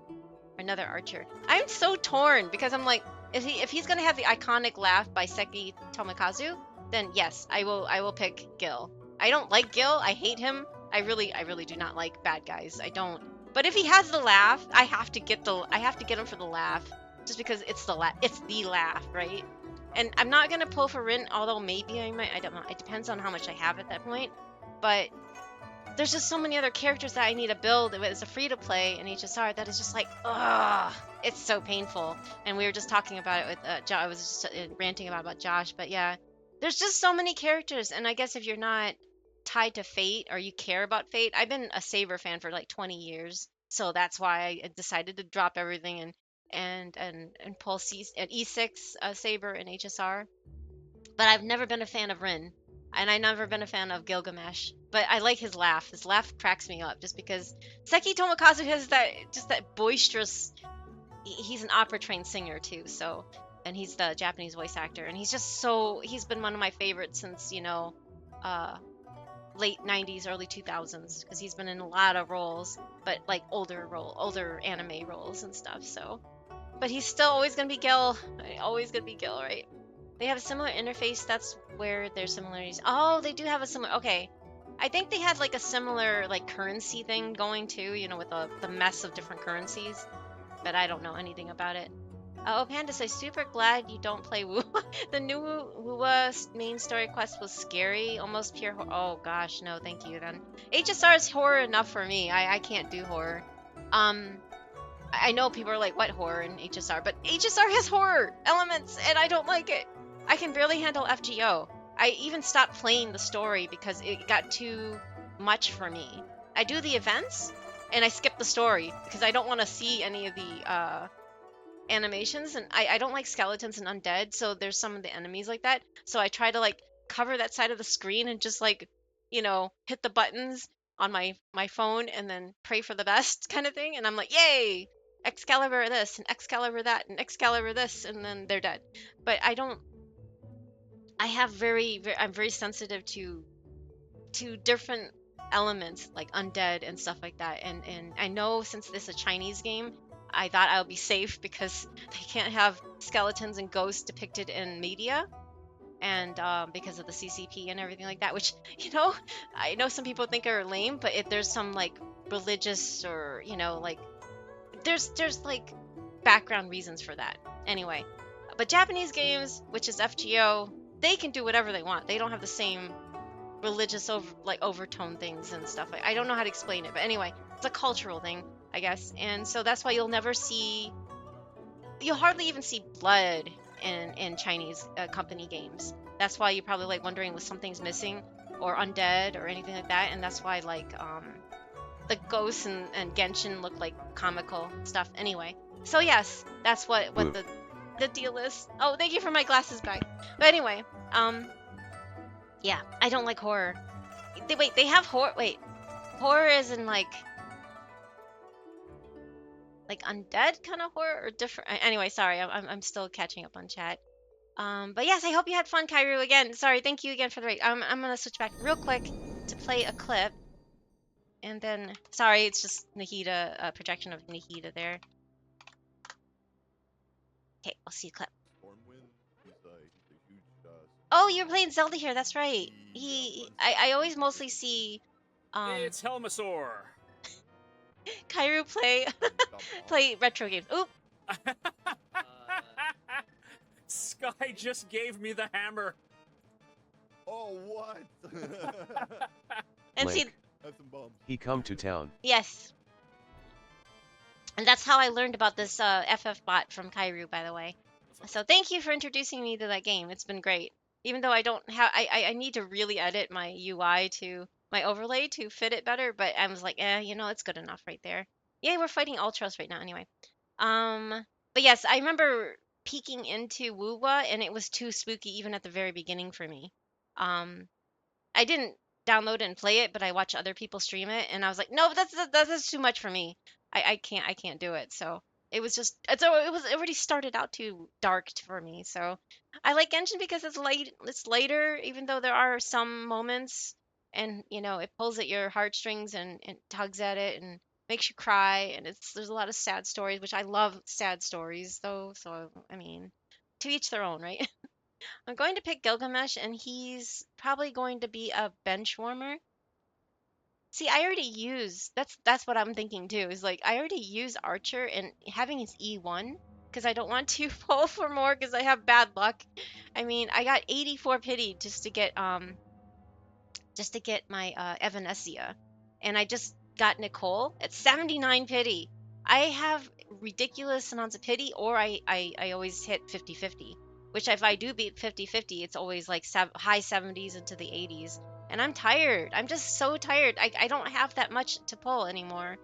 Another Archer. I'm so torn because I'm like, if he's gonna have the iconic laugh by Seki Tomokazu, then yes, I will pick Gil. I don't like Gil. I hate him. I really do not like bad guys. I don't. But if he has the laugh, I have to get him for the laugh, just because it's the laugh, right? And I'm not gonna pull for Rin, although maybe I might. I don't know. It depends on how much I have at that point. But there's just so many other characters that I need to build as a free to play in HSR that is just like, ugh, it's so painful. And we were just talking about it with I was just ranting about Josh, but yeah, there's just so many characters. And I guess if you're not tied to Fate or you care about Fate, I've been a Saber fan for like 20 years, so that's why I decided to drop everything and pull E6 Saber and HSR. But I've never been a fan of Rin, and I've never been a fan of Gilgamesh. But I like his laugh. His laugh cracks me up just because Seki Tomokazu has that boisterous. He's an opera trained singer too, so, and he's the Japanese voice actor, and he's been one of my favorites since late 90s, early 2000s, because he's been in a lot of roles, but like older anime roles and stuff. So, but he's still always gonna be Gil, right? They have a similar interface. That's where their similarities. Oh, they do have a similar. Okay, I think they had like a similar like currency thing going too. With the mess of different currencies. But I don't know anything about it. Oh, Panda says, super glad you don't play Wuwa. The new Wuwa main story quest was scary, almost pure horror. Oh gosh, no, thank you then. HSR is horror enough for me. I can't do horror. I know people are like, what horror in HSR? But HSR has horror elements, and I don't like it. I can barely handle FGO. I even stopped playing the story because it got too much for me. I do the events, and I skip the story because I don't want to see any of the animations, and I don't like skeletons and undead, so there's some of the enemies like that. So I try to like cover that side of the screen and just like, hit the buttons on my phone and then pray for the best kind of thing. And I'm like, yay! Excalibur this and Excalibur that and Excalibur this, and then they're dead. But I'm very sensitive to different elements like undead and stuff like that. And I know since this is a Chinese game, I thought I would be safe because they can't have skeletons and ghosts depicted in media, and because of the CCP and everything like that, which, I know some people think are lame, but if there's some like religious or, like there's like background reasons for that. Anyway, but Japanese games, which is FGO, they can do whatever they want. They don't have the same religious overtone things and stuff. I don't know how to explain it, but anyway, it's a cultural thing, I guess. And so that's why you'll hardly even see blood in Chinese company games. That's why you're probably like wondering if something's missing or undead or anything like that. And that's why like the ghosts and Genshin look like comical stuff. Anyway, so yes, that's what the deal is. Oh, thank you for my glasses back. But anyway, yeah, I don't like horror. They have horror. Wait, horror is in like undead kind of horror or different. Anyway, sorry, I'm still catching up on chat. But yes, I hope you had fun, Kairu. Again, sorry, thank you again for the rate. I'm gonna switch back real quick to play a clip, and then sorry, it's just Nahida, projection of Nahida there. Okay, I'll see you clip. Oh, you're playing Zelda here. That's right. I always mostly see It's Helmasaur. Kairu play retro games. Oop. Sky just gave me the hammer. Oh, what? And see, he come to town. yes. And that's how I learned about this FF bot from Kairu, by the way. So thank you for introducing me to that game. It's been great. Even though I don't have, I need to really edit my UI to my overlay to fit it better. But I was like, it's good enough right there. Yay, we're fighting Ultros right now. Anyway, but yes, I remember peeking into Wuwa, and it was too spooky even at the very beginning for me. I didn't download it and play it, but I watched other people stream it, and I was like, no, that's too much for me. I can't do it. So it was it already started out too dark for me. So I like Genshin because it's later, even though there are some moments, and it pulls at your heartstrings and tugs at it and makes you cry, and there's a lot of sad stories, which I love sad stories though. So I mean, to each their own, right? I'm going to pick Gilgamesh, and he's probably going to be a bench warmer. See, I already use that's what I'm thinking too. Is like I already use Archer and having his E1 because I don't want to pull for more because I have bad luck. I mean, I got 84 pity just to get my Evanesia, and I just got Nicole at 79 pity. I have ridiculous amounts of pity, or I always hit 50-50, which if I do beat 50-50, it's always like high 70s into the 80s. And I'm tired. I'm just so tired. I don't have that much to pull anymore.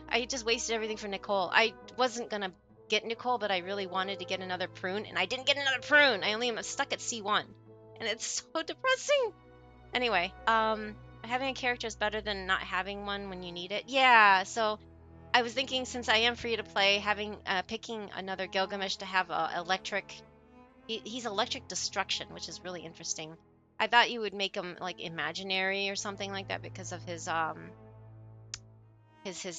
I just wasted everything for Nicole. I wasn't going to get Nicole, but I really wanted to get another prune, and I didn't get another prune. I only am stuck at C1, and it's so depressing. Anyway, having a character is better than not having one when you need it. Yeah, so I was thinking, since I am free to play, picking another Gilgamesh to have electric. He's electric destruction, which is really interesting. I thought you would make him like imaginary or something like that because of his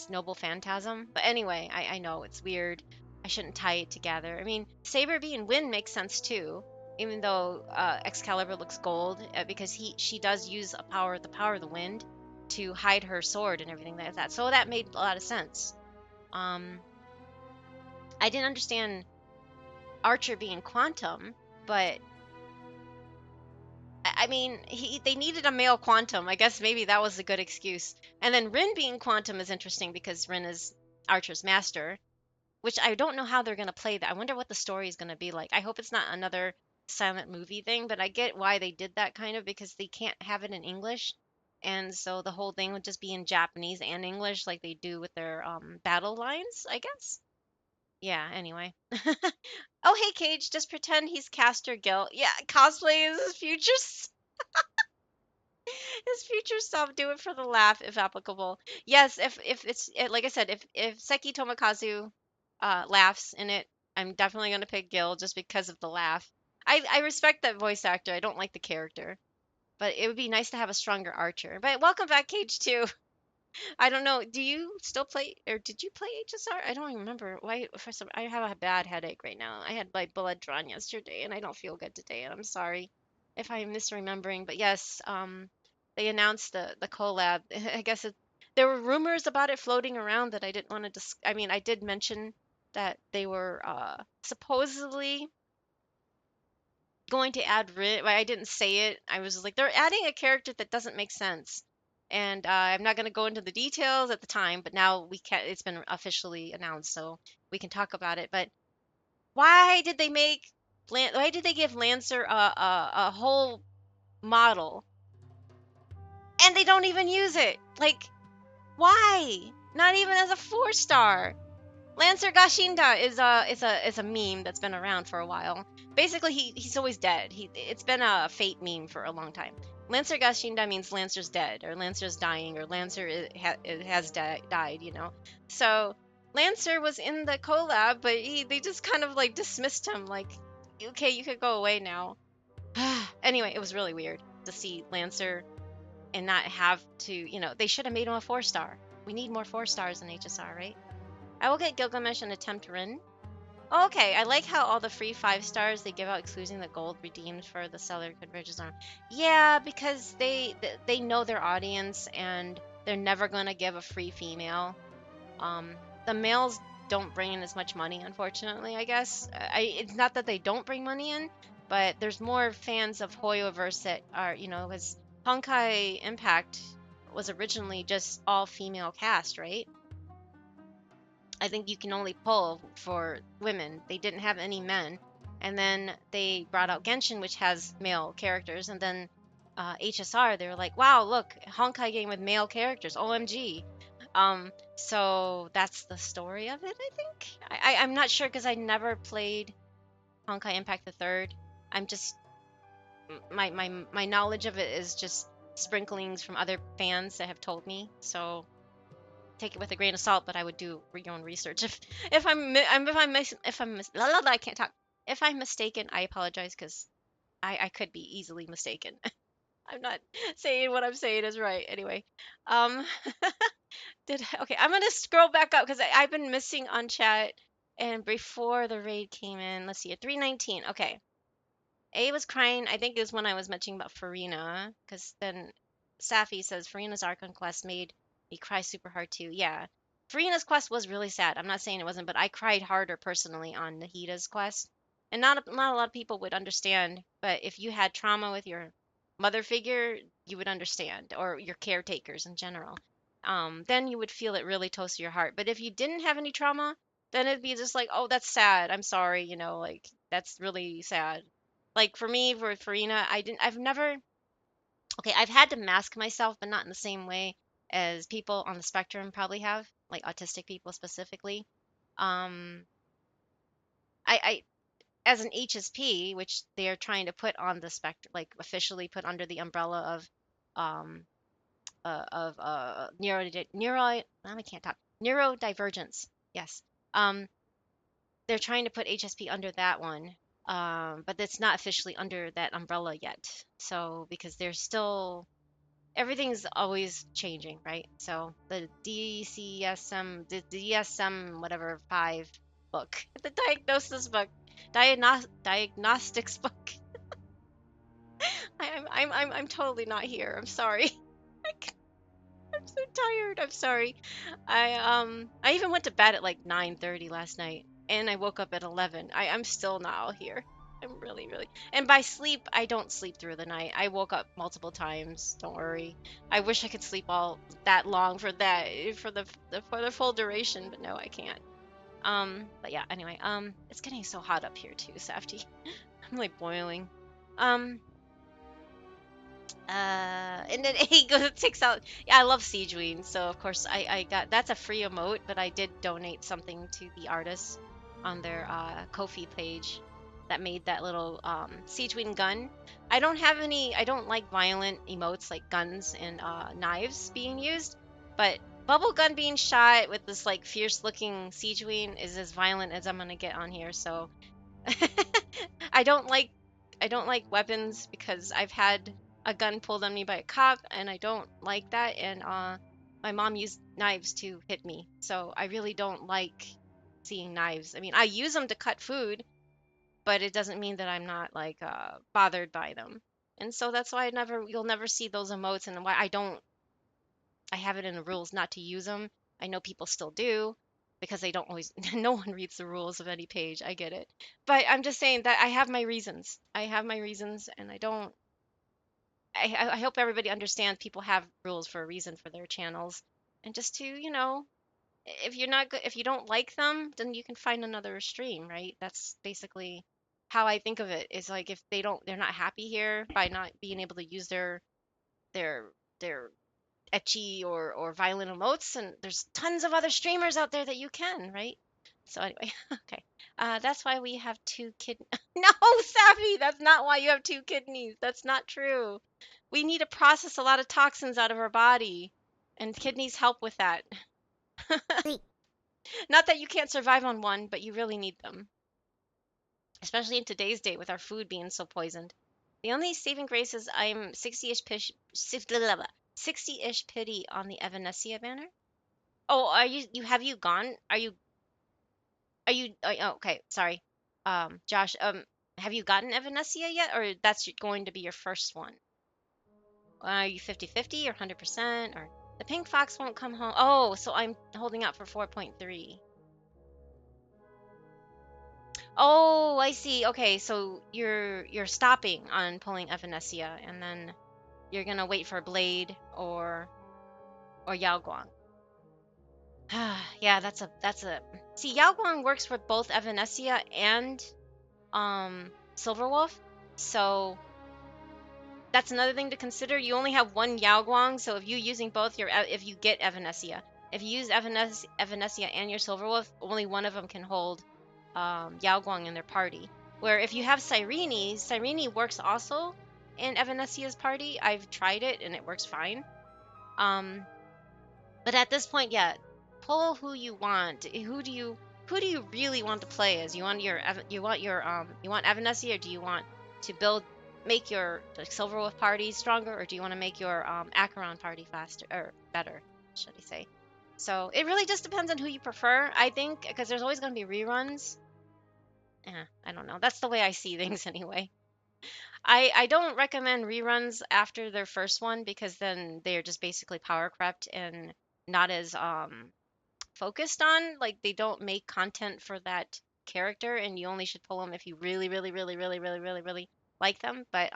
noble phantasm. But anyway, I know it's weird. I shouldn't tie it together. I mean, Saber being wind makes sense too, even though Excalibur looks gold because she does use the power of the wind to hide her sword and everything like that. So that made a lot of sense. I didn't understand Archer being quantum, but I mean, they needed a male quantum. I guess maybe that was a good excuse. And then Rin being quantum is interesting because Rin is Archer's master, which I don't know how they're going to play that. I wonder what the story is going to be like. I hope it's not another silent movie thing, but I get why they did that kind of because they can't have it in English. And so the whole thing would just be in Japanese and English like they do with their battle lines, I guess. Yeah, anyway. Oh, hey, Cage, just pretend he's Caster Gil. Yeah, cosplay is his future his future self. Do it for the laugh if applicable. Yes, if it's like I said, if Seki Tomokazu laughs in it, I'm definitely gonna pick Gil just because of the laugh. I respect that voice actor. I don't like the character, but it would be nice to have a stronger Archer. But welcome back, Cage 2. I don't know. Do you still play, or did you play HSR? I don't even remember. Why? I have a bad headache right now. I had my blood drawn yesterday, and I don't feel good today. And I'm sorry if I'm misremembering. But yes, they announced the collab. I guess there were rumors about it floating around that I didn't want to. I mean, I did mention that they were supposedly going to add Rin. I didn't say it. I was just like, they're adding a character that doesn't make sense. And I'm not going to go into the details at the time, but now we can. It's been officially announced, so we can talk about it. But why did they make? Why did they give Lancer a whole model, and they don't even use it? Like, why? Not even as a 4-star. Lancer Gashinda is a meme that's been around for a while. Basically, he's always dead. It's been a fate meme for a long time. Lancer Gashinda means Lancer's dead, or Lancer's dying, or Lancer has died. You know. So Lancer was in the collab, but they just kind of like dismissed him. Like, okay, you could go away now. Anyway, it was really weird to see Lancer and not have to. You know, they should have made him a 4-star. We need more 4-stars in HSR, right? I will get Gilgamesh and attempt Rin. Oh, okay, I like how all the free 5-stars they give out excluding the gold redeemed for the seller converges on. Yeah, because they know their audience and they're never gonna give a free female. The males don't bring in as much money, unfortunately. I guess it's not that they don't bring money in, but there's more fans of Hoyoverse that are because Honkai Impact was originally just all female cast, right? I think you can only pull for women. They didn't have any men. And then they brought out Genshin, which has male characters. And then HSR, they were like, wow, look, Honkai game with male characters. OMG. So that's the story of it, I think. I'm not sure because I never played Honkai Impact the Third. I'm just my knowledge of it is just sprinklings from other fans that have told me. So take it with a grain of salt, but I would do your own research. If I can't talk. If I'm mistaken, I apologize because I could be easily mistaken. I'm not saying what I'm saying is right. Anyway, um, okay? I'm gonna scroll back up because I've been missing on chat, and before the raid came in, let's see, at 3:19. Okay, A was crying. I think it was when I was mentioning about Farina, because then Safi says Farina's Archon quest made me cry super hard too. Yeah, Farina's quest was really sad. I'm not saying it wasn't, but I cried harder personally on Nahida's quest, and not a lot of people would understand. But if you had trauma with your mother figure, you would understand, or your caretakers in general. Then you would feel it really close to your heart. But if you didn't have any trauma, then it'd be just like, oh, that's sad. I'm sorry, like that's really sad. Like for me, for Farina, I've never, okay, I've had to mask myself, but not in the same way as people on the spectrum probably have, like autistic people specifically. Um, I as an HSP, which they are trying to put on the spectrum, like officially put under the umbrella um, I can't talk, neurodivergence. Yes. Um, they're trying to put HSP under that one, but it's not officially under that umbrella yet. So because there's still everything's always changing, right? So the DSM whatever 5 book, the diagnosis book, diagnostics book. I'm totally not here. I'm sorry. I'm so tired. I'm sorry. I even went to bed at like 9:30 last night and I woke up at 11. I'm still not all here. I'm really, really. And by sleep, I don't sleep through the night. I woke up multiple times. Don't worry. I wish I could sleep all that long for that for the full duration, but no, I can't. But yeah, anyway, it's getting so hot up here too, Safety. I'm like boiling. Um and then he goes takes out. Yeah, I love Siegeweed, so of course I got that's a free emote, but I did donate something to the artists on their Ko-fi page that made that little Siegeweed gun. I don't have any. I don't like violent emotes like guns and knives being used, but bubble gun being shot with this like fierce looking Siegeweed is as violent as I'm gonna get on here. So I don't like I don't like weapons because I've had a gun pulled on me by a cop and I don't like that, and my mom used knives to hit me. So I really don't like seeing knives. I mean, I use them to cut food, but it doesn't mean that I'm not like bothered by them. And so that's why you'll never see those emotes, and why I have it in the rules not to use them. I know people still do because they don't always, no one reads the rules of any page. I get it. But I'm just saying that I have my reasons. I have my reasons, and I don't, I hope everybody understands people have rules for a reason for their channels. And just to, if you're not good, if you don't like them, then you can find another stream, right? That's basically how I think of it. Is like if they're not happy here by not being able to use their their etchy or violent emotes, and there's tons of other streamers out there that you can, right? So anyway, okay. That's why we have two kidneys. No, Sappy, that's not why you have two kidneys. That's not true. We need to process a lot of toxins out of our body, and kidneys help with that. Not that you can't survive on one, but you really need them, especially in today's day with our food being so poisoned. The only saving grace is I'm 60-ish pity on the Evanescia banner. Oh, have you gone? Oh, okay, sorry. Josh, have you gotten Evanescia yet, or that's going to be your first one? Are you 50-50 or 100%, or the pink fox won't come home? Oh, so I'm holding out for 4.3. Oh, I see. Okay, so you're stopping on pulling Evanescia, and then you're gonna wait for Blade or Yao Guang. Yeah, that's a see, Yao Guang works with both Evanescia and Silverwolf, so that's another thing to consider. You only have one Yao Guang, so if you're using both if you get Evanescia, if you use Evanescia and your Silverwolf, only one of them can hold Yao Guang in their party. Where if you have Cyrene works also in Evanescia's party. I've tried it and it works fine. But at this point, yeah, pull who you want. Who do you really want to play as? You want Evanescia, or do you want to make your Silverwolf party stronger, or do you want to make your Acheron party faster or better, should I say? So it really just depends on who you prefer, I think, because there's always going to be reruns. I don't know. That's the way I see things anyway. I don't recommend reruns after their first one because then they're just basically power crept and not as focused on, like they don't make content for that character, and you only should pull them if you really really really really really really really like them. But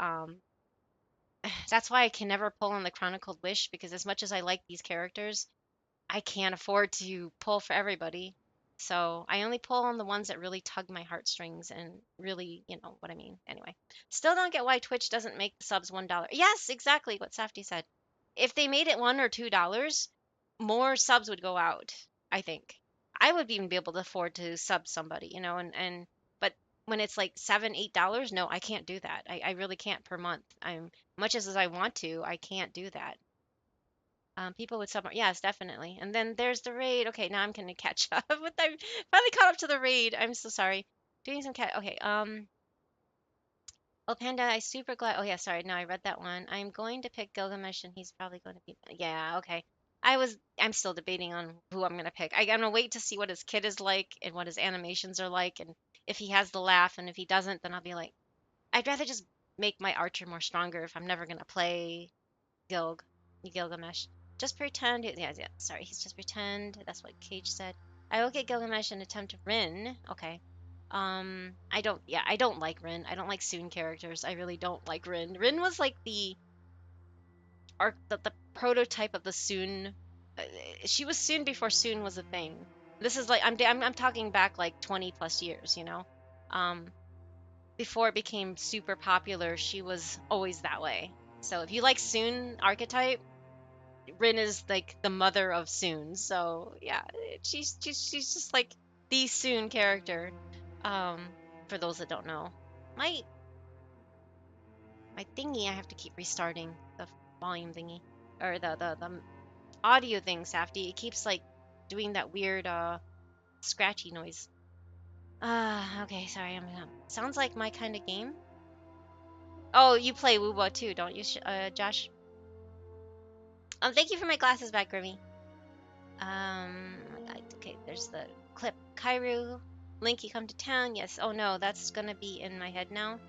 that's why I can never pull on the Chronicled Wish, because as much as I like these characters, I can't afford to pull for everybody. So I only pull on the ones that really tug my heartstrings and really, you know what I mean. Anyway, still don't get why Twitch doesn't make the subs $1. Yes, exactly what Safety said. If they made it $1 or $2, more subs would go out, I think. I would even be able to afford to sub somebody, and but when it's like $7, $8, no, I can't do that. I really can't per month. I'm much as I want to, I can't do that. People with summer, yes, definitely. And then there's the raid. Okay, now I'm gonna catch up with. I finally caught up to the raid. I'm so sorry. Doing some cat. Okay. Oh, Panda, I super glad. Oh yeah, sorry. No, I read that one. I'm going to pick Gilgamesh, and he's probably going to be. Yeah. Okay. I'm still debating on who I'm gonna pick. I'm gonna wait to see what his kid is like and what his animations are like, and if he has the laugh, and if he doesn't, then I'll be like, I'd rather just make my archer more stronger if I'm never gonna play Gilgamesh. Just pretend. Yeah, yeah. Sorry, he's just pretend. That's what Cage said. I will get Gilgamesh and attempt Rin. Okay. I don't. Yeah, I don't like Rin. I don't like Soon characters. I really don't like Rin. Rin was like the prototype of the Soon. She was Soon before Soon was a thing. This is like I'm talking back like 20 plus years. Before it became super popular, she was always that way. So if you like Soon archetype, Rin is like the mother of Soon. So yeah, she's just like the Soon character. For those that don't know, my thingy, I have to keep restarting the volume thingy or the audio thing. Safety, it keeps like doing that weird scratchy noise. Okay, sorry. Sounds like my kind of game. Oh, you play Wubo too, don't you, Josh? Thank you for my glasses back, Grimmy. Okay, there's the clip. Kairu, Link, you come to town. Yes. Oh no, that's gonna be in my head now.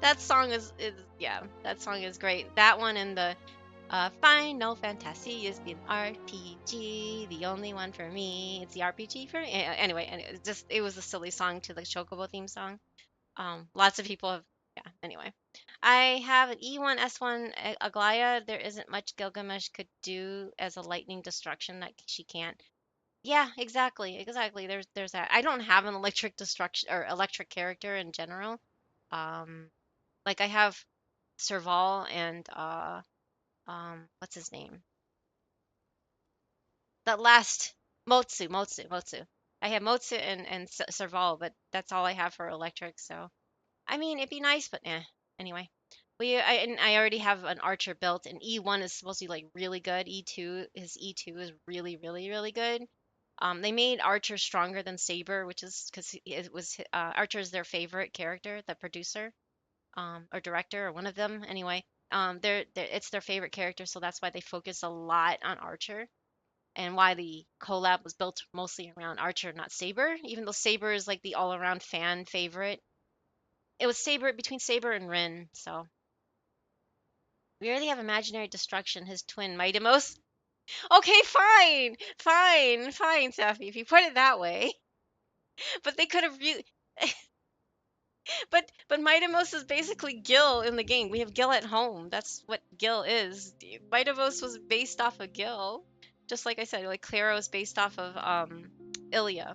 That song is yeah, that song is great. That one and the Final Fantasy is the RPG, the only one for me. It's the RPG for me. Anyway, and it was a silly song to the Chocobo theme song. Lots of people have, yeah. Anyway, I have an E1 S1 Aglaya. There isn't much Gilgamesh could do as a lightning destruction that she can't. Yeah, exactly. There's that. I don't have an electric destruction or electric character in general. Like I have Serval and what's his name? That last Motsu. I have Motsu and Serval, but that's all I have for electric. So I mean, it'd be nice, but anyway, and I already have an archer built, and E1 is supposed to be like really good. E2 is really good. They made Archer stronger than Saber, which is because it was Archer is their favorite character, the producer, or director, or one of them. Anyway, it's their favorite character, so that's why they focus a lot on Archer, and why the collab was built mostly around Archer, not Saber. Even though Saber is like the all-around fan favorite, it was Saber between Saber and Rin. So we already have imaginary destruction. His twin, Mightimos. Okay, fine, Safi, if you put it that way. But they could have really. But Mightimos is basically Gil in the game. We have Gil at home. That's what Gil is. Mightimos was based off of Gil. Just like I said, like Claro is based off of Ilya.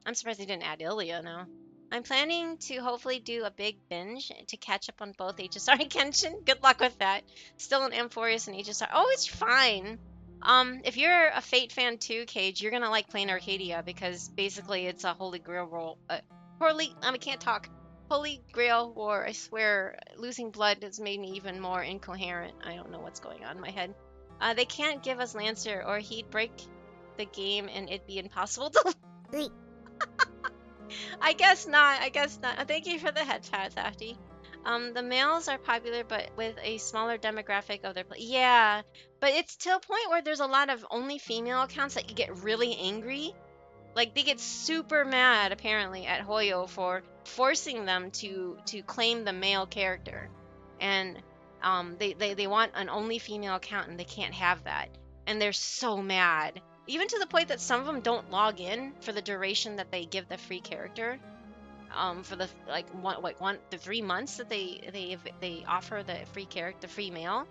I'm surprised they didn't add Ilya now. I'm planning to hopefully do a big binge to catch up on both HSR and Kenshin. Good luck with that. Still in Amphorius and HSR. Oh, it's fine. If you're a Fate fan too, Cage, you're gonna like playing Arcadia because basically it's a Holy Grail role. I can't talk. Holy Grail War. I swear, losing blood has made me even more incoherent. I don't know what's going on in my head. They can't give us Lancer, or he'd break the game and it'd be impossible to. I guess not. Thank you for the head pat, Safty. The males are popular, but with a smaller demographic of their play. Yeah, but it's to a point where there's a lot of only female accounts that get really angry. Like they get super mad apparently at Hoyo for forcing them to claim the male character, and they want an only female account and they can't have that, and they're so mad. Even to the point that some of them don't log in for the duration that they give the free character. For the the 3 months that they offer the free character, the free mail,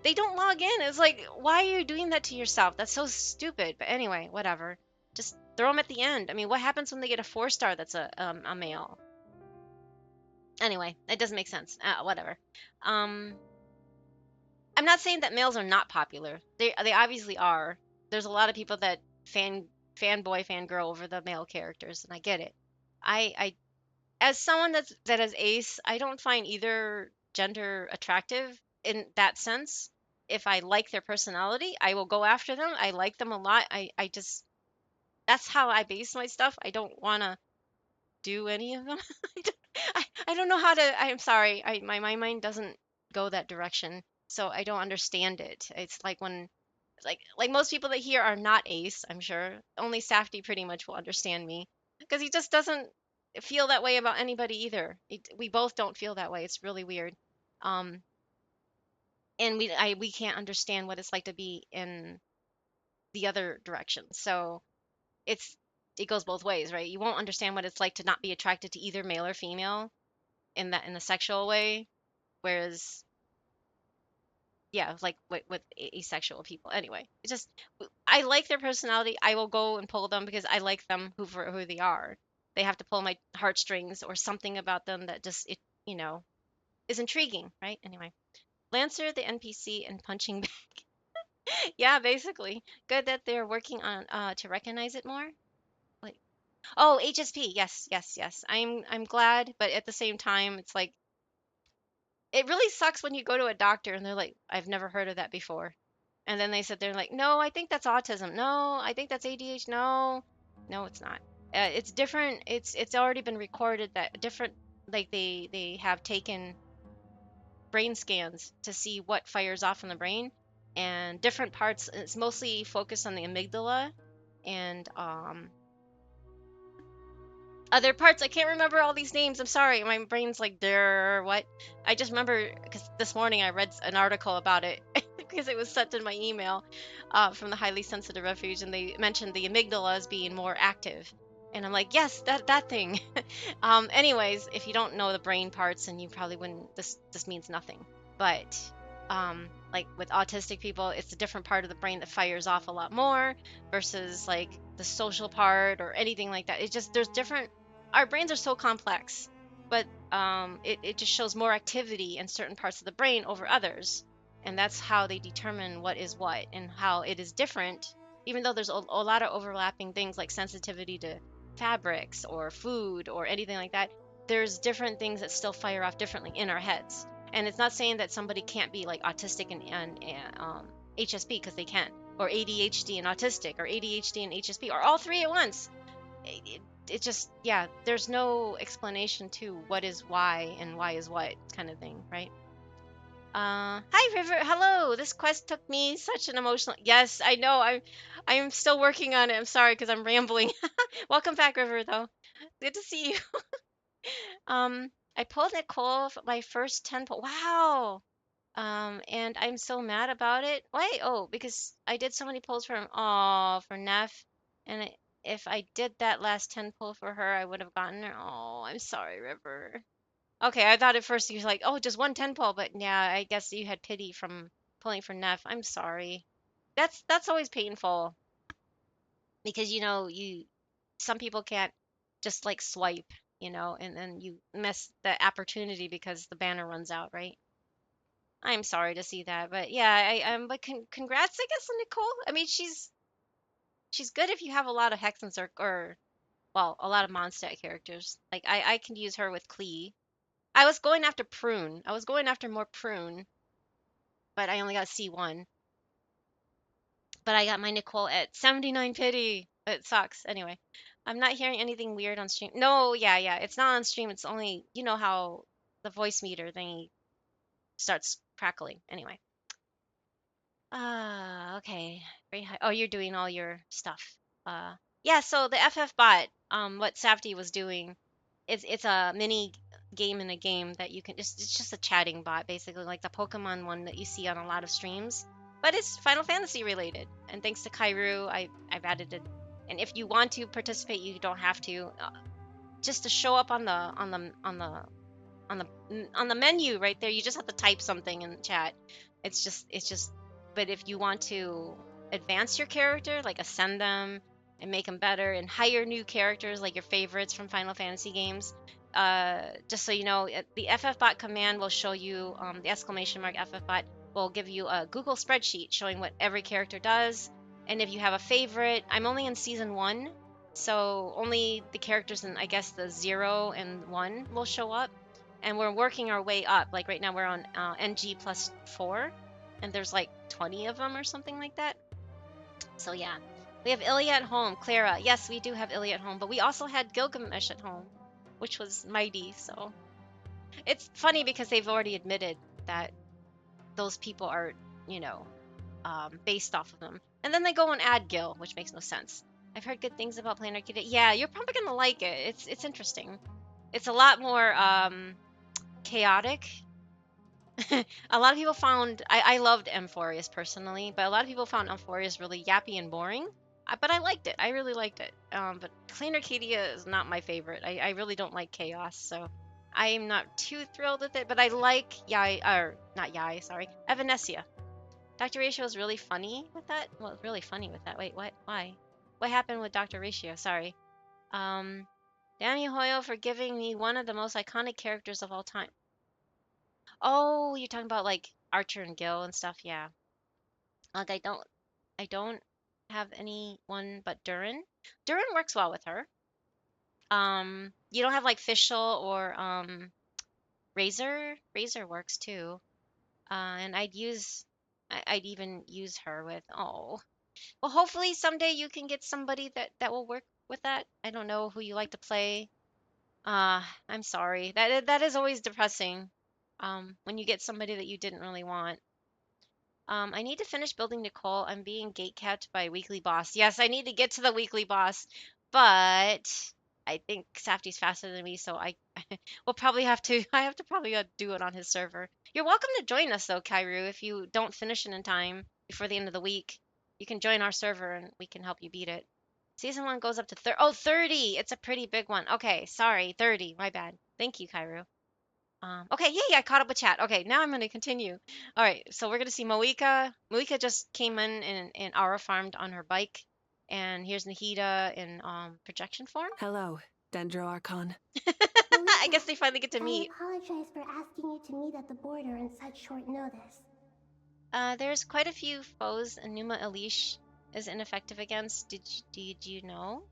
they don't log in. It's like, why are you doing that to yourself? That's so stupid. But anyway, whatever. Just throw them at the end. I mean, what happens when they get a 4-star that's a male? Anyway, it doesn't make sense. Whatever. I'm not saying that males are not popular. They obviously are. There's a lot of people that fanboy, fangirl over the male characters, and I get it. I as someone that is ace, I don't find either gender attractive in that sense. If I like their personality, I will go after them. I like them a lot. I just that's how I base my stuff. I don't want to do any of them. I don't know how to. I'm sorry. My mind doesn't go that direction, so I don't understand it. It's like when like most people that here are not ace, I'm sure. Only Safty pretty much will understand me because he just doesn't feel that way about anybody either. We both don't feel that way. It's really weird. Um, and we can't understand what it's like to be in the other direction. So it goes both ways, right? You won't understand what it's like to not be attracted to either male or female in the sexual way, whereas yeah, like with asexual people. Anyway, it's just I like their personality. I will go and pull them because I like them for who they are. They have to pull my heartstrings or something about them that just is intriguing, right? Anyway, Lancer the NPC and punching bag. Yeah, basically. Good that they're working on to recognize it more. Like, oh, HSP. Yes. I'm glad, but at the same time, it's like it really sucks when you go to a doctor and they're like, I've never heard of that before. And then they said they're like, no, I think that's autism. No, I think that's ADHD. No, it's not. It's different. It's already been recorded that different, like they have taken brain scans to see what fires off in the brain, and different parts. It's mostly focused on the amygdala and other parts. I can't remember all these names. I'm sorry. My brain's like, there, what? I just remember because this morning I read an article about it. because it was sent in my email from the highly sensitive refuge, and they mentioned the amygdala as being more active. And I'm like, yes, that thing. Anyways, if you don't know the brain parts, and you probably wouldn't, this means nothing. But like with autistic people, it's a different part of the brain that fires off a lot more versus like the social part or anything like that. It's just there's different. Our brains are so complex, but it just shows more activity in certain parts of the brain over others, and that's how they determine what is what and how it is different. Even though there's a lot of overlapping things like sensitivity to fabrics or food or anything like that, there's different things that still fire off differently in our heads. And it's not saying that somebody can't be like autistic and HSP, because they can, or ADHD and autistic, or ADHD and HSP, or all three at once. It just, yeah, there's no explanation to what is why and why is what kind of thing, right? Hi River, hello. This quest took me such an emotional. Yes, I know. I'm still working on it. I'm sorry because I'm rambling. Welcome back, River. Though, good to see you. I pulled Nicole for my first 10 pull. Wow. And I'm so mad about it. Why? Oh, because I did so many pulls for Neff, and if I did that last 10 pull for her, I would have gotten her. Oh, I'm sorry, River. Okay, I thought at first you were like, oh, just one 10 pull, but yeah, I guess you had pity from pulling for Neff. I'm sorry. That's always painful because some people can't just like swipe, and then you miss the opportunity because the banner runs out, right? I'm sorry to see that, but yeah, but congrats, I guess, on Nicole. I mean, she's good if you have a lot of Hex and or well, a lot of Mondstadt characters. Like I can use her with Klee. I was going after Prune. I was going after more Prune, but I only got C1. But I got my Nicole at 79 pity. It sucks. Anyway, I'm not hearing anything weird on stream. No, yeah, it's not on stream. It's only how the voice meter thingy starts crackling. Anyway. Okay. Very high. Oh, you're doing all your stuff. Yeah, so the FF bot, what Safety was doing, it's a mini game in a game that you can just it's just a chatting bot basically, like the Pokemon one that you see on a lot of streams. But it's Final Fantasy related. And thanks to Kairu, I've added it. And if you want to participate, you don't have to. Just to show up on the menu right there. You just have to type something in the chat. It's just but if you want to advance your character, like ascend them and make them better and hire new characters like your favorites from Final Fantasy games, just so you know, the FFbot command will show you the exclamation mark FFbot will give you a Google spreadsheet showing what every character does. And if you have a favorite, I'm only in season 1, so only the characters in, I guess, the 0 and 1 will show up, and we're working our way up. Like right now we're on NG plus 4, and there's like 20 of them or something like that. So yeah, we have Ilya at home. Clara, yes, we do have Ilya at home, but we also had Gilgamesh at home, which was mighty. So it's funny because they've already admitted that those people are, based off of them, and then they go and add Gil, which makes no sense. I've heard good things about playing Arcadia. Yeah, you're probably gonna like it. It's interesting. It's a lot more chaotic. A lot of people found I loved Amphorius personally, but a lot of people found Amphorius really yappy and boring. But I liked it. I really liked it. But Clean Arcadia is not my favorite. I really don't like chaos, so I'm not too thrilled with it. But I like Yai, or not Yai, sorry, Evanesia. Dr. Ratio is really funny with that. Well, really funny with that. Wait, what? Why? What happened with Dr. Ratio? Sorry. Damn you, Hoyo, for giving me one of the most iconic characters of all time. Oh, you're talking about like Archer and Gil and stuff, yeah. Like I don't have anyone but Durin. Durin works well with her. You don't have like Fischl or Razor. Razor works too. And I'd even use her with. Oh, well, hopefully someday you can get somebody that will work with that. I don't know who you like to play. I'm sorry. That is always depressing. When you get somebody that you didn't really want. I need to finish building Nicole. I'm being gatekept by weekly boss. Yes, I need to get to the weekly boss, but I think Safty's faster than me, so I will probably have to. I have to probably do it on his server. You're welcome to join us though, Kairu. If you don't finish it in time before the end of the week, you can join our server and we can help you beat it. Season 1 goes up to 30. It's a pretty big one. Okay, sorry, 30. My bad. Thank you, Kairu. Okay, yeah, I caught up with chat. Okay, now I'm gonna continue. All right, so we're gonna see Moika. Moika just came in and aura farmed on her bike, and here's Nahida in projection form. Hello, Dendro Archon. I guess they finally get to meet. I apologize for asking you to meet at the border on such short notice. There's quite a few foes Numa Elish is ineffective against. Did you know?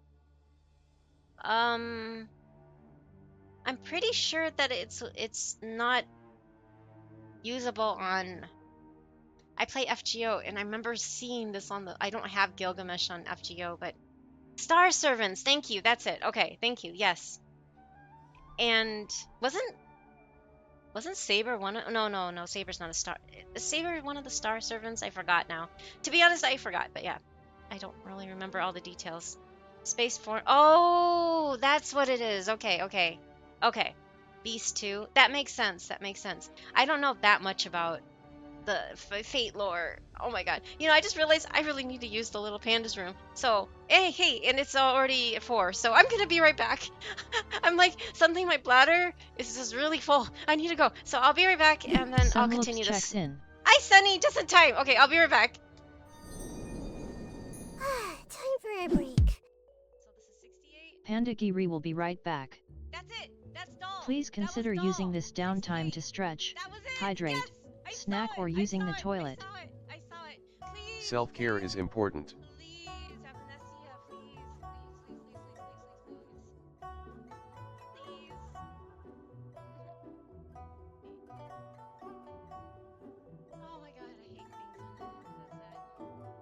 I'm pretty sure that it's not usable on. I play FGO and I remember seeing this on the. I don't have Gilgamesh on FGO, but Star Servants. Thank you. That's it. Okay. Thank you. Yes. And wasn't Saber one of? No. Saber's not a star. Is Saber one of the Star Servants? I forgot now. To be honest, I forgot. But yeah, I don't really remember all the details. Space Form. Oh, that's what it is. Okay. Beast 2. That makes sense. I don't know that much about the Fate lore. Oh my god. You know, I just realized I really need to use the little pandas room. So, hey, and it's already 4, so I'm gonna be right back. I'm like, suddenly my bladder is just really full. I need to go. So I'll be right back, and then I'll continue this. Checks in. Hi, Sunny, just in time. Okay, I'll be right back. Time for a break. Pandagiri will be right back. That's it. That's all. Please consider using this downtime to stretch, hydrate, snack, or using the toilet. I saw it. Please. Self-care is important. Please, Amnesia, please. Oh my god, I hate things when that does that.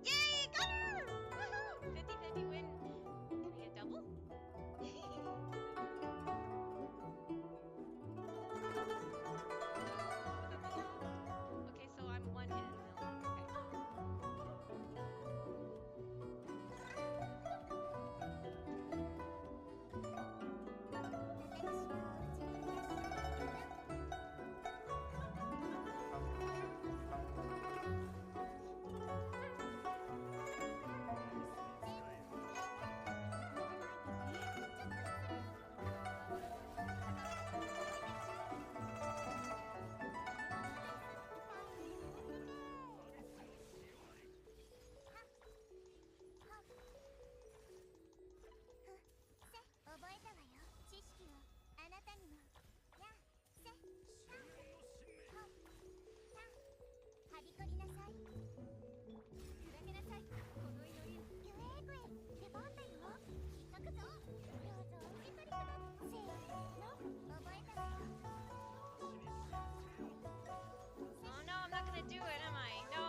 Yay, got her! Woohoo! 50-50 win. Can I get double? Okay, so I'm one hit. Oh no, I'm not gonna do it, am I? No.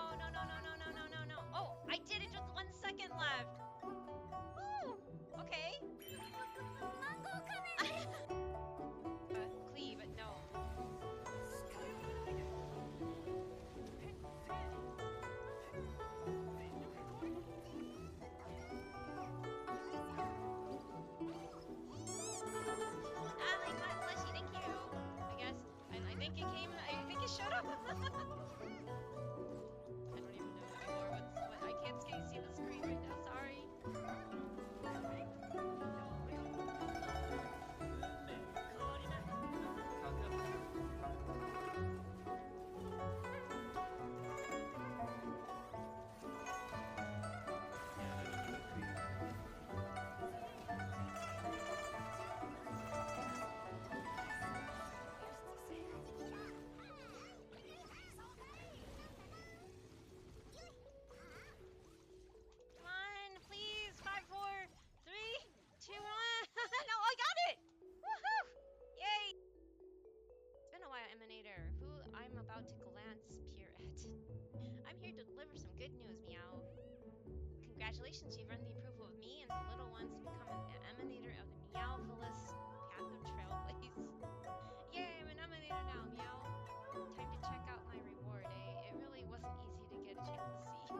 Oh, I did it, just 1 second left. Ooh, okay. Cleave, no. Like my plushie, thank you. I guess. I think it showed up. I don't even know anymore what I can't see the screen right now, sorry. Come on, please. 5, 4, 3, 2, 1. No, I got it. Woohoo! Yay! It's been a while, Emanator, who I'm about to glance peer at. I'm here to deliver some good news, Meow. Congratulations, you've earned the approval of me and the little ones to become an emanator of the Meowvillous Path of Trailblaze. Yay, I'm an emanator now, Meow. Time to check out my reward, eh? It really wasn't easy to get a chance to see.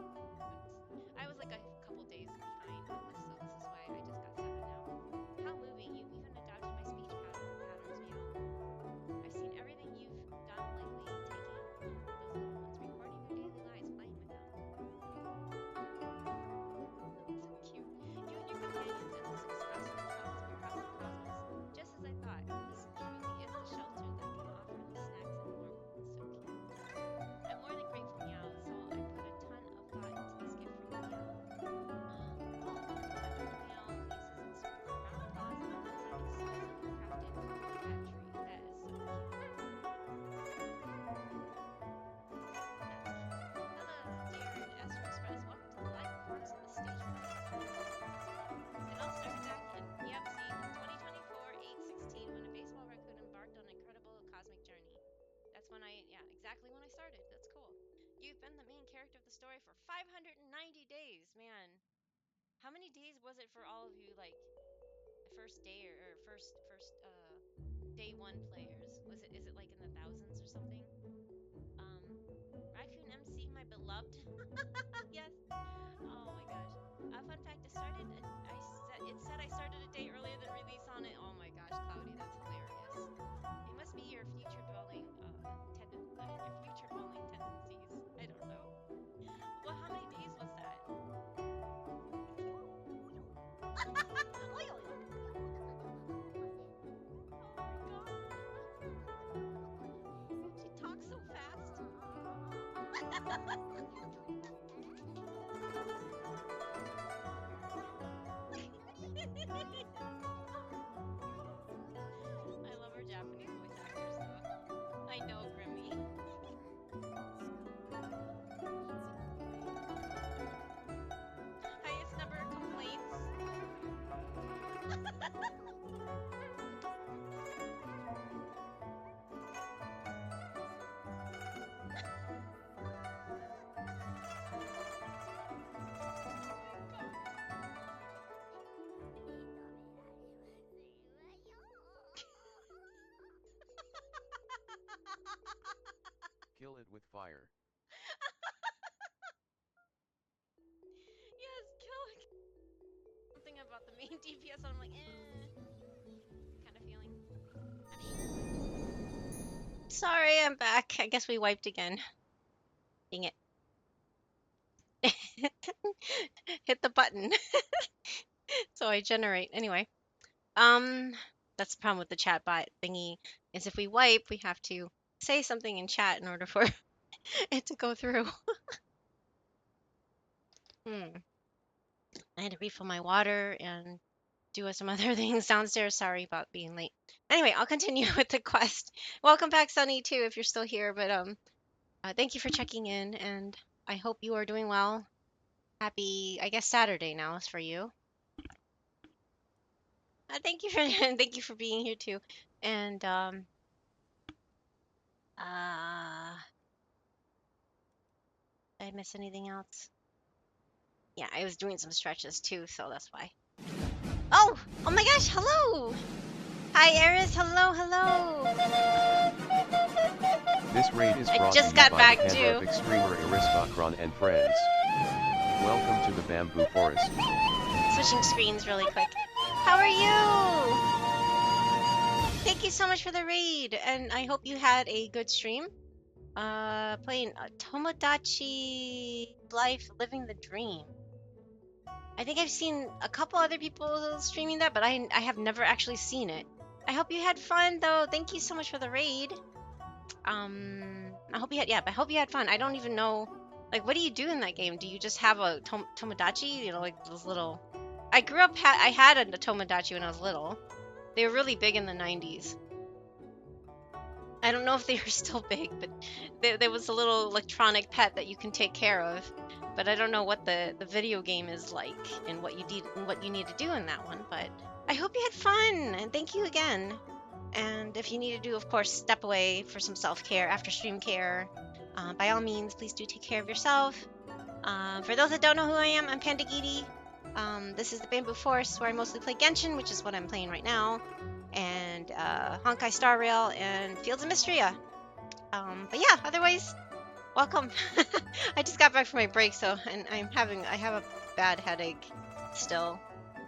character of the story for 590 days. Man, how many days was it for all of you, like, the first day or first day one players? Is it like in the thousands or something? Raccoon MC, my beloved. Yes. Oh my gosh. Fun fact: it said I started a day earlier than release on it. Oh my gosh, Cloudy, that's hilarious. It must be your future dwelling tendencies. I don't know. Well, how many days was that? She talks so fast. I love her Japanese voice actors, though. I know, Grimmy. Highest number of complaints. Kill it with fire. Yes, kill it. Something about the main DPS, I'm like, kind of feeling. Sorry, I'm back. I guess we wiped again. Dang it. Hit the button. So I generate. Anyway. That's the problem with the chat bot thingy, is if we wipe, we have to say something in chat in order for it to go through. I had to refill my water and do some other things downstairs. Sorry about being late. Anyway, I'll continue with the quest. Welcome back, Sunny, too, if you're still here. But thank you for checking in, and I hope you are doing well. Happy, I guess, Saturday now is for you. Thank you for being here too. And did I miss anything else? Yeah, I was doing some stretches too, so that's why. Oh my gosh, hello! Hi, Eris, hello. This raid is brought I just to got you by back the too. Panda of Extremer Aristocron and friends. Welcome to the Bamboo Forest. Switching screens really quick. How are you? Thank you so much for the raid, and I hope you had a good stream. Playing Tomodachi Life Living the Dream. I think I've seen a couple other people streaming that, but I have never actually seen it. I hope you had fun though. Thank you so much for the raid. I hope you had fun. I don't even know, like, what do you do in that game? Do you just have a Tomodachi? You know, like those little. I grew up. I had a Tomodachi when I was little. They were really big in the 90s. I don't know if they are still big, but there was a little electronic pet that you can take care of. But I don't know what the video game is like and what you need to do in that one. But I hope you had fun, and thank you again. And if you need to do, of course, step away for some self-care after stream care, by all means, please do take care of yourself. For those that don't know who I am, I'm Pandagiri. This is the Bamboo Forest, where I mostly play Genshin, which is what I'm playing right now, and Honkai Star Rail and Fields of Mystria. But yeah, otherwise, welcome. I just got back from my break, and I have a bad headache still,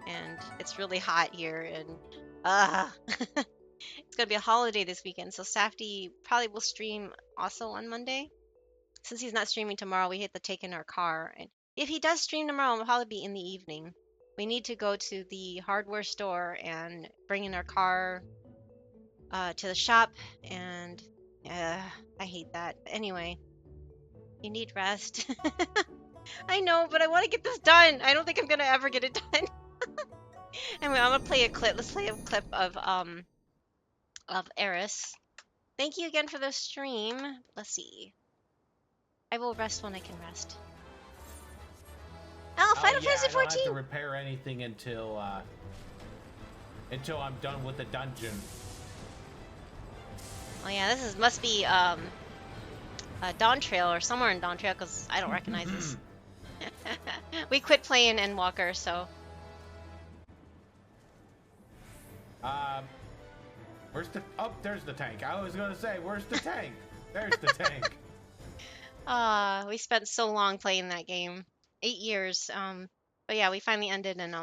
and it's really hot here, and it's gonna be a holiday this weekend, so Safety probably will stream also on Monday. Since he's not streaming tomorrow, we hit the take in our car, and if he does stream tomorrow, it'll probably be in the evening. We need to go to the hardware store and bring in our car to the shop, and I hate that. But anyway, you need rest. I know, but I want to get this done. I don't think I'm gonna ever get it done. Anyway, I'm gonna play a clip. Let's play a clip of Eris. Thank you again for the stream. Let's see. I will rest when I can rest. Oh, Final Fantasy 14! I don't have to repair anything until I'm done with the dungeon. Oh yeah, this must be Dawn Trail or somewhere in Dawn Trail because I don't recognize this. We quit playing Endwalker, so. Where's the... Oh, there's the tank. I was gonna say, where's the tank? There's the tank. We spent so long playing that game. 8 years. But yeah, we finally ended in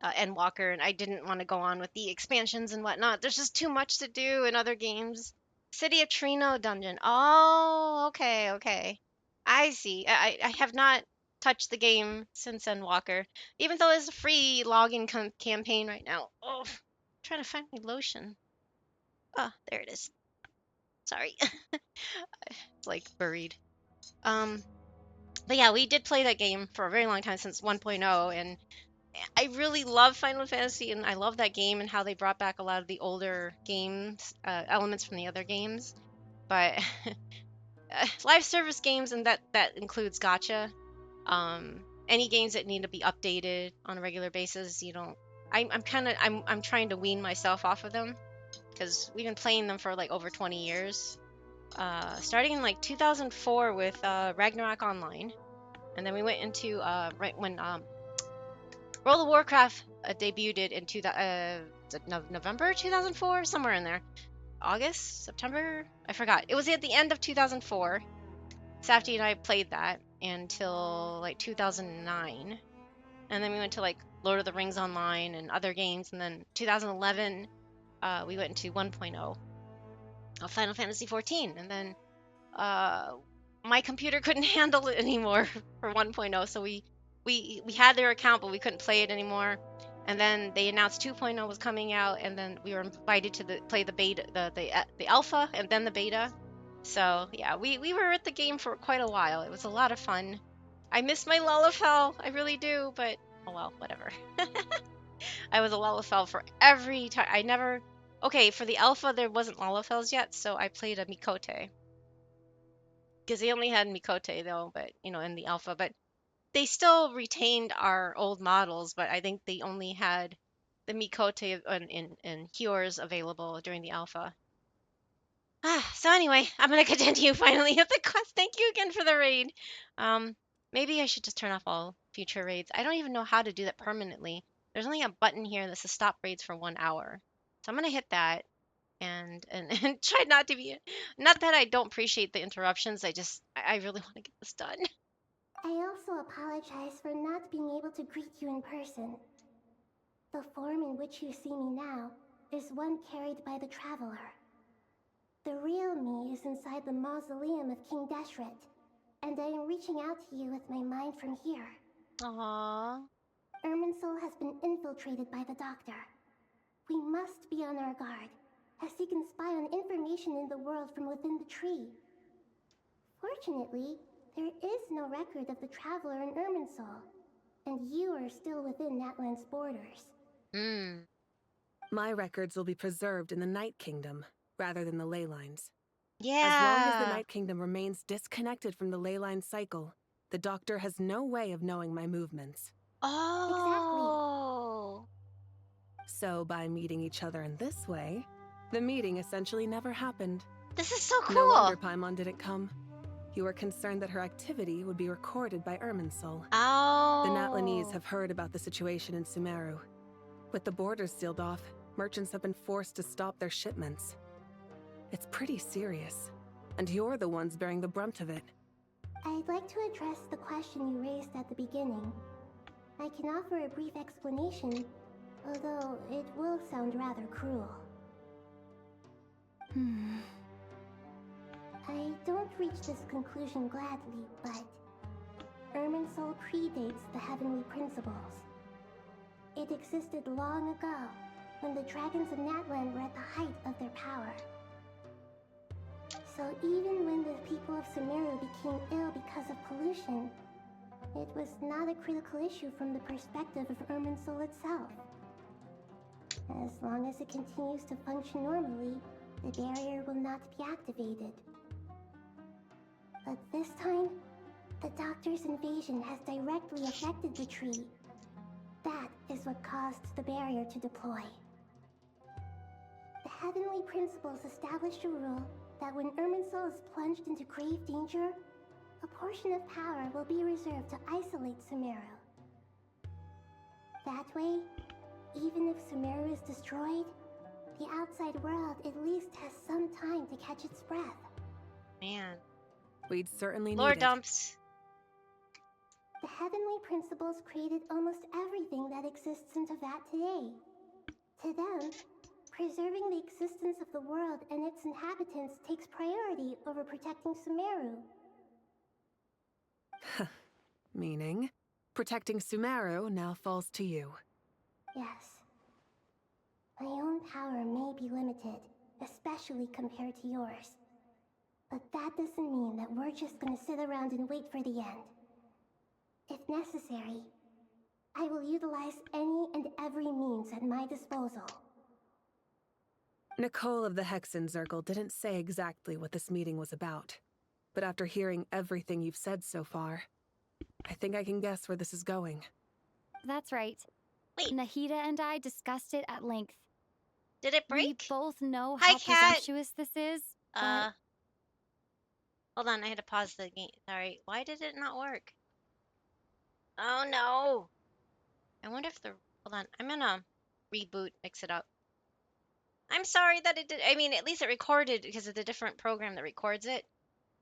Endwalker, and I didn't want to go on with the expansions and whatnot. There's just too much to do in other games. City of Trino dungeon. Oh, okay. I see. I have not touched the game since Endwalker, even though it's a free login campaign right now. Oh, I'm trying to find my lotion. Oh, there it is. Sorry. It's like buried. But yeah, we did play that game for a very long time since 1.0, and I really love Final Fantasy, and I love that game and how they brought back a lot of the older games, elements from the other games. But live service games, and that includes gacha. Any games that need to be updated on a regular basis, you don't. I'm trying to wean myself off of them because we've been playing them for like over 20 years. Starting in like 2004 with Ragnarok Online, and then we went into right when World of Warcraft debuted in November 2004, somewhere in there. August, September, I forgot. It was at the end of 2004. Safety and I played that until like 2009, and then we went to like Lord of the Rings Online and other games, and then 2011 we went into 1.0 of Final Fantasy 14, and then my computer couldn't handle it anymore for 1.0, so we had their account, but we couldn't play it anymore. And then they announced 2.0 was coming out, and then we were invited to play the beta, the alpha, and then the beta. So yeah, we were at the game for quite a while. It was a lot of fun. I miss my Lalafell, I really do, but oh well, whatever. I was a Lalafell for every time. Okay, for the alpha there wasn't Lalafells yet, so I played a Mikote. Because they only had Mikote though, but in the alpha, but they still retained our old models, but I think they only had the Mikote and Hyors available during the alpha. So anyway, I'm gonna continue finally with the quest. Thank you again for the raid. Maybe I should just turn off all future raids. I don't even know how to do that permanently. There's only a button here that says stop raids for 1 hour. So I'm gonna hit that and try not to be. Not that I don't appreciate the interruptions. I really want to get this done. I also apologize for not being able to greet you in person. The form in which you see me now is one carried by the Traveler. The real me is inside the mausoleum of King Deshret, and I am reaching out to you with my mind from here. Aww. Irminsul has been infiltrated by the Doctor. We must be on our guard, as he can spy on information in the world from within the tree. Fortunately, there is no record of the Traveler in Irminsul, and you are still within Natlan's borders. My records will be preserved in the Night Kingdom, rather than the ley lines. Yeah. As long as the Night Kingdom remains disconnected from the ley line cycle, the Doctor has no way of knowing my movements. Oh. Exactly. So by meeting each other in this way, the meeting essentially never happened. This is so cool. No wonder Paimon didn't come. You were concerned that her activity would be recorded by Irminsul. Oh. The Natlanese have heard about the situation in Sumeru. With the borders sealed off, merchants have been forced to stop their shipments. It's pretty serious, and you're the ones bearing the brunt of it. I'd like to address the question you raised at the beginning. I can offer a brief explanation, although it will sound rather cruel. I don't reach this conclusion gladly, but Irminsul predates the Heavenly Principles. It existed long ago, when the dragons of Natlan were at the height of their power. So even when the people of Sumeru became ill because of pollution, it was not a critical issue from the perspective of Irminsul itself. As long as it continues to function normally, the barrier will not be activated. But this time, the Doctor's invasion has directly affected the tree. That is what caused the barrier to deploy. The Heavenly Principles established a rule that when Irminsul is plunged into grave danger, a portion of power will be reserved to isolate Sumeru. That way, even if Sumeru is destroyed, the outside world at least has some time to catch its breath. Man. We'd certainly Lore need it. dumps. The heavenly principles created almost everything that exists in Teyvat today. To them, preserving the existence of the world and its inhabitants takes priority over protecting Sumeru. Meaning, protecting Sumeru now falls to you. Yes. My own power may be limited, especially compared to yours. But that doesn't mean that we're just gonna sit around and wait for the end. If necessary, I will utilize any and every means at my disposal. Nicole of the Hexen Circle didn't say exactly what this meeting was about. But after hearing everything you've said so far, I think I can guess where this is going. That's right. Wait. Nahida and I discussed it at length. Did it break? We both know Hi, how Cat. presumptuous this is, but... Hold on, I had to pause the game. Sorry. Why did it not work? Oh no. I wonder if the hold on. I'm gonna reboot, mix it up. I'm sorry that it did. I mean, at least it recorded because of the different program that records it.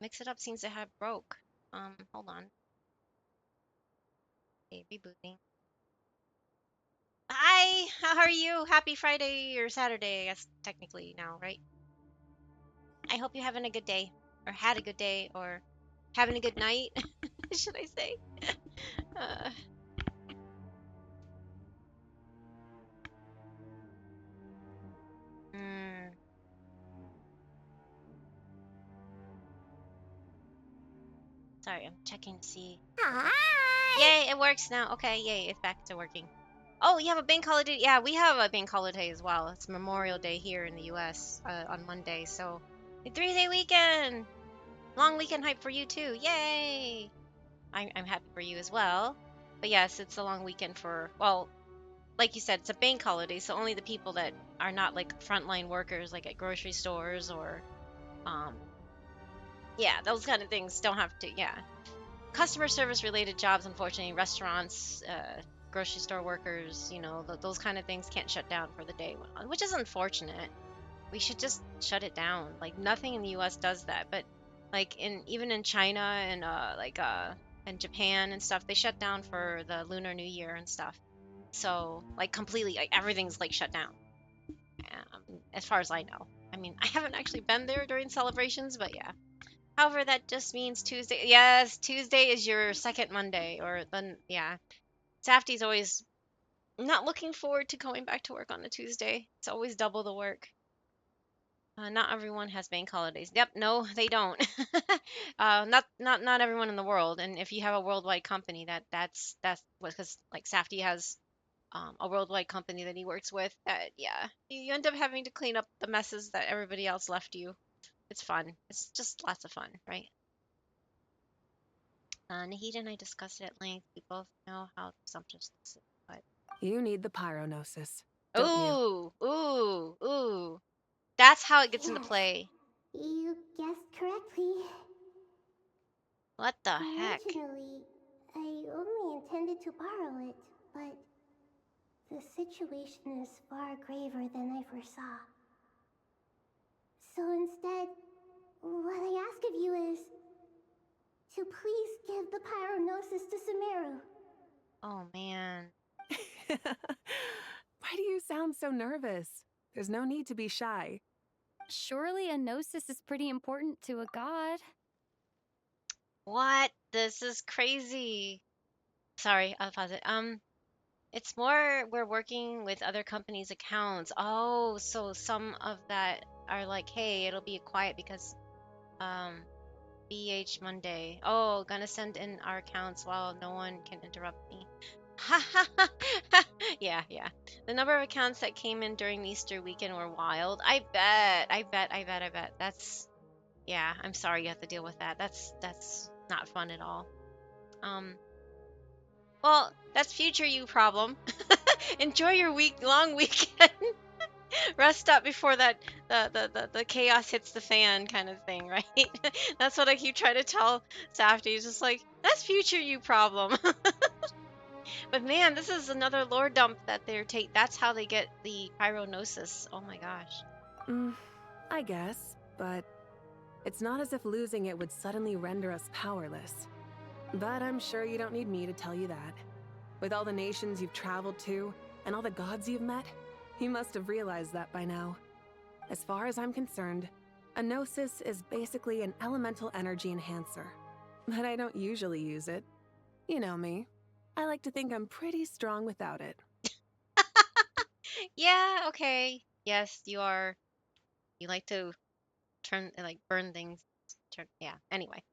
Mix it up seems to have broke. Hold on. Okay, rebooting. Hi, how are you? Happy Friday or Saturday, I guess technically now, right? I hope you're having a good day, or had a good day, or having a good night, should I say? Uh, hmm. Sorry, I'm checking to see. Hi! Yay, it works now. Okay, yay, it's back to working. Oh, you have a bank holiday? Yeah, we have a bank holiday as well. It's Memorial Day here in the U.S. On Monday, so a 3-day weekend. Long weekend hype for you too. Yay! I'm happy for you as well. But yes, it's a long weekend for, well, like you said, it's a bank holiday, so only the people that are not like frontline workers, like at grocery stores or, yeah, those kind of things don't have to, yeah. Customer service related jobs, unfortunately, restaurants, grocery store workers, you know, those kind of things can't shut down for the day, which is unfortunate. We should just shut it down. Like nothing in the U.S. does that, but like even in China and and Japan and stuff, they shut down for the Lunar New Year and stuff. So like completely, like everything's like shut down. As far as I know. I mean, I haven't actually been there during celebrations, but yeah. However, that just means Tuesday. Yes, Tuesday is your second Monday, or then yeah. Safty's always not looking forward to going back to work on a Tuesday. It's always double the work. Not everyone has bank holidays. Yep, no, they don't. Not everyone in the world. And if you have a worldwide company, that's because like Safety has a worldwide company that he works with. Yeah, you end up having to clean up the messes that everybody else left you. It's fun. It's just lots of fun, right? Nahida and I discussed it at length. We both know how sumptuous this is, but... You need the pyronosis, don't you? Ooh. That's how it gets into play. You guessed correctly. What the heck? Originally, I only intended to borrow it, but the situation is far graver than I foresaw. So instead, what I ask of you is to please give the pyronosis to Sumeru. Oh man. Why do you sound so nervous? There's no need to be shy. Surely a gnosis is pretty important to a god. What? This is crazy. Sorry, I'll pause it. It's more we're working with other companies' accounts. Oh, so some of that are like, hey, it'll be quiet because BH Monday. Oh, gonna send in our accounts while no one can interrupt me. Yeah. The number of accounts that came in during Easter weekend were wild. I bet. That's, yeah, I'm sorry you have to deal with that. That's not fun at all. Well, that's future you problem. Enjoy your long weekend. Rest up before that the chaos hits the fan kind of thing, right? That's what I keep trying to tell Safety. It's just like, that's future you problem. But man, this is another lore dump that that's how they get the pyronosis. Oh my gosh. I guess, but it's not as if losing it would suddenly render us powerless. But I'm sure you don't need me to tell you that. With all the nations you've traveled to, and all the gods you've met, you must have realized that by now. As far as I'm concerned, a gnosis is basically an elemental energy enhancer. But I don't usually use it. You know me. I like to think I'm pretty strong without it. Yeah, okay. Yes, you are. You like to burn things. Yeah, anyway.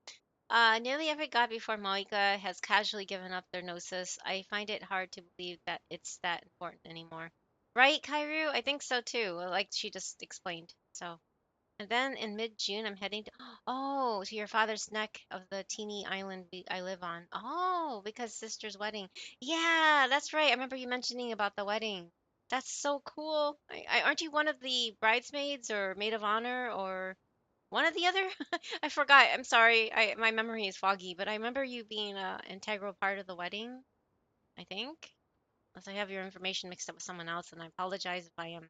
Nearly every god before Moika has casually given up their gnosis. I find it hard to believe that it's that important anymore. Right, Kairu? I think so too, like she just explained. So, and then in mid-June, I'm heading to your father's neck of the teeny island I live on. Oh, because sister's wedding. Yeah, that's right. I remember you mentioning about the wedding. That's so cool. Aren't you one of the bridesmaids or maid of honor or one or the other? I forgot. I'm sorry. My memory is foggy, but I remember you being an integral part of the wedding, I think. Unless I have your information mixed up with someone else, and I apologize if I am.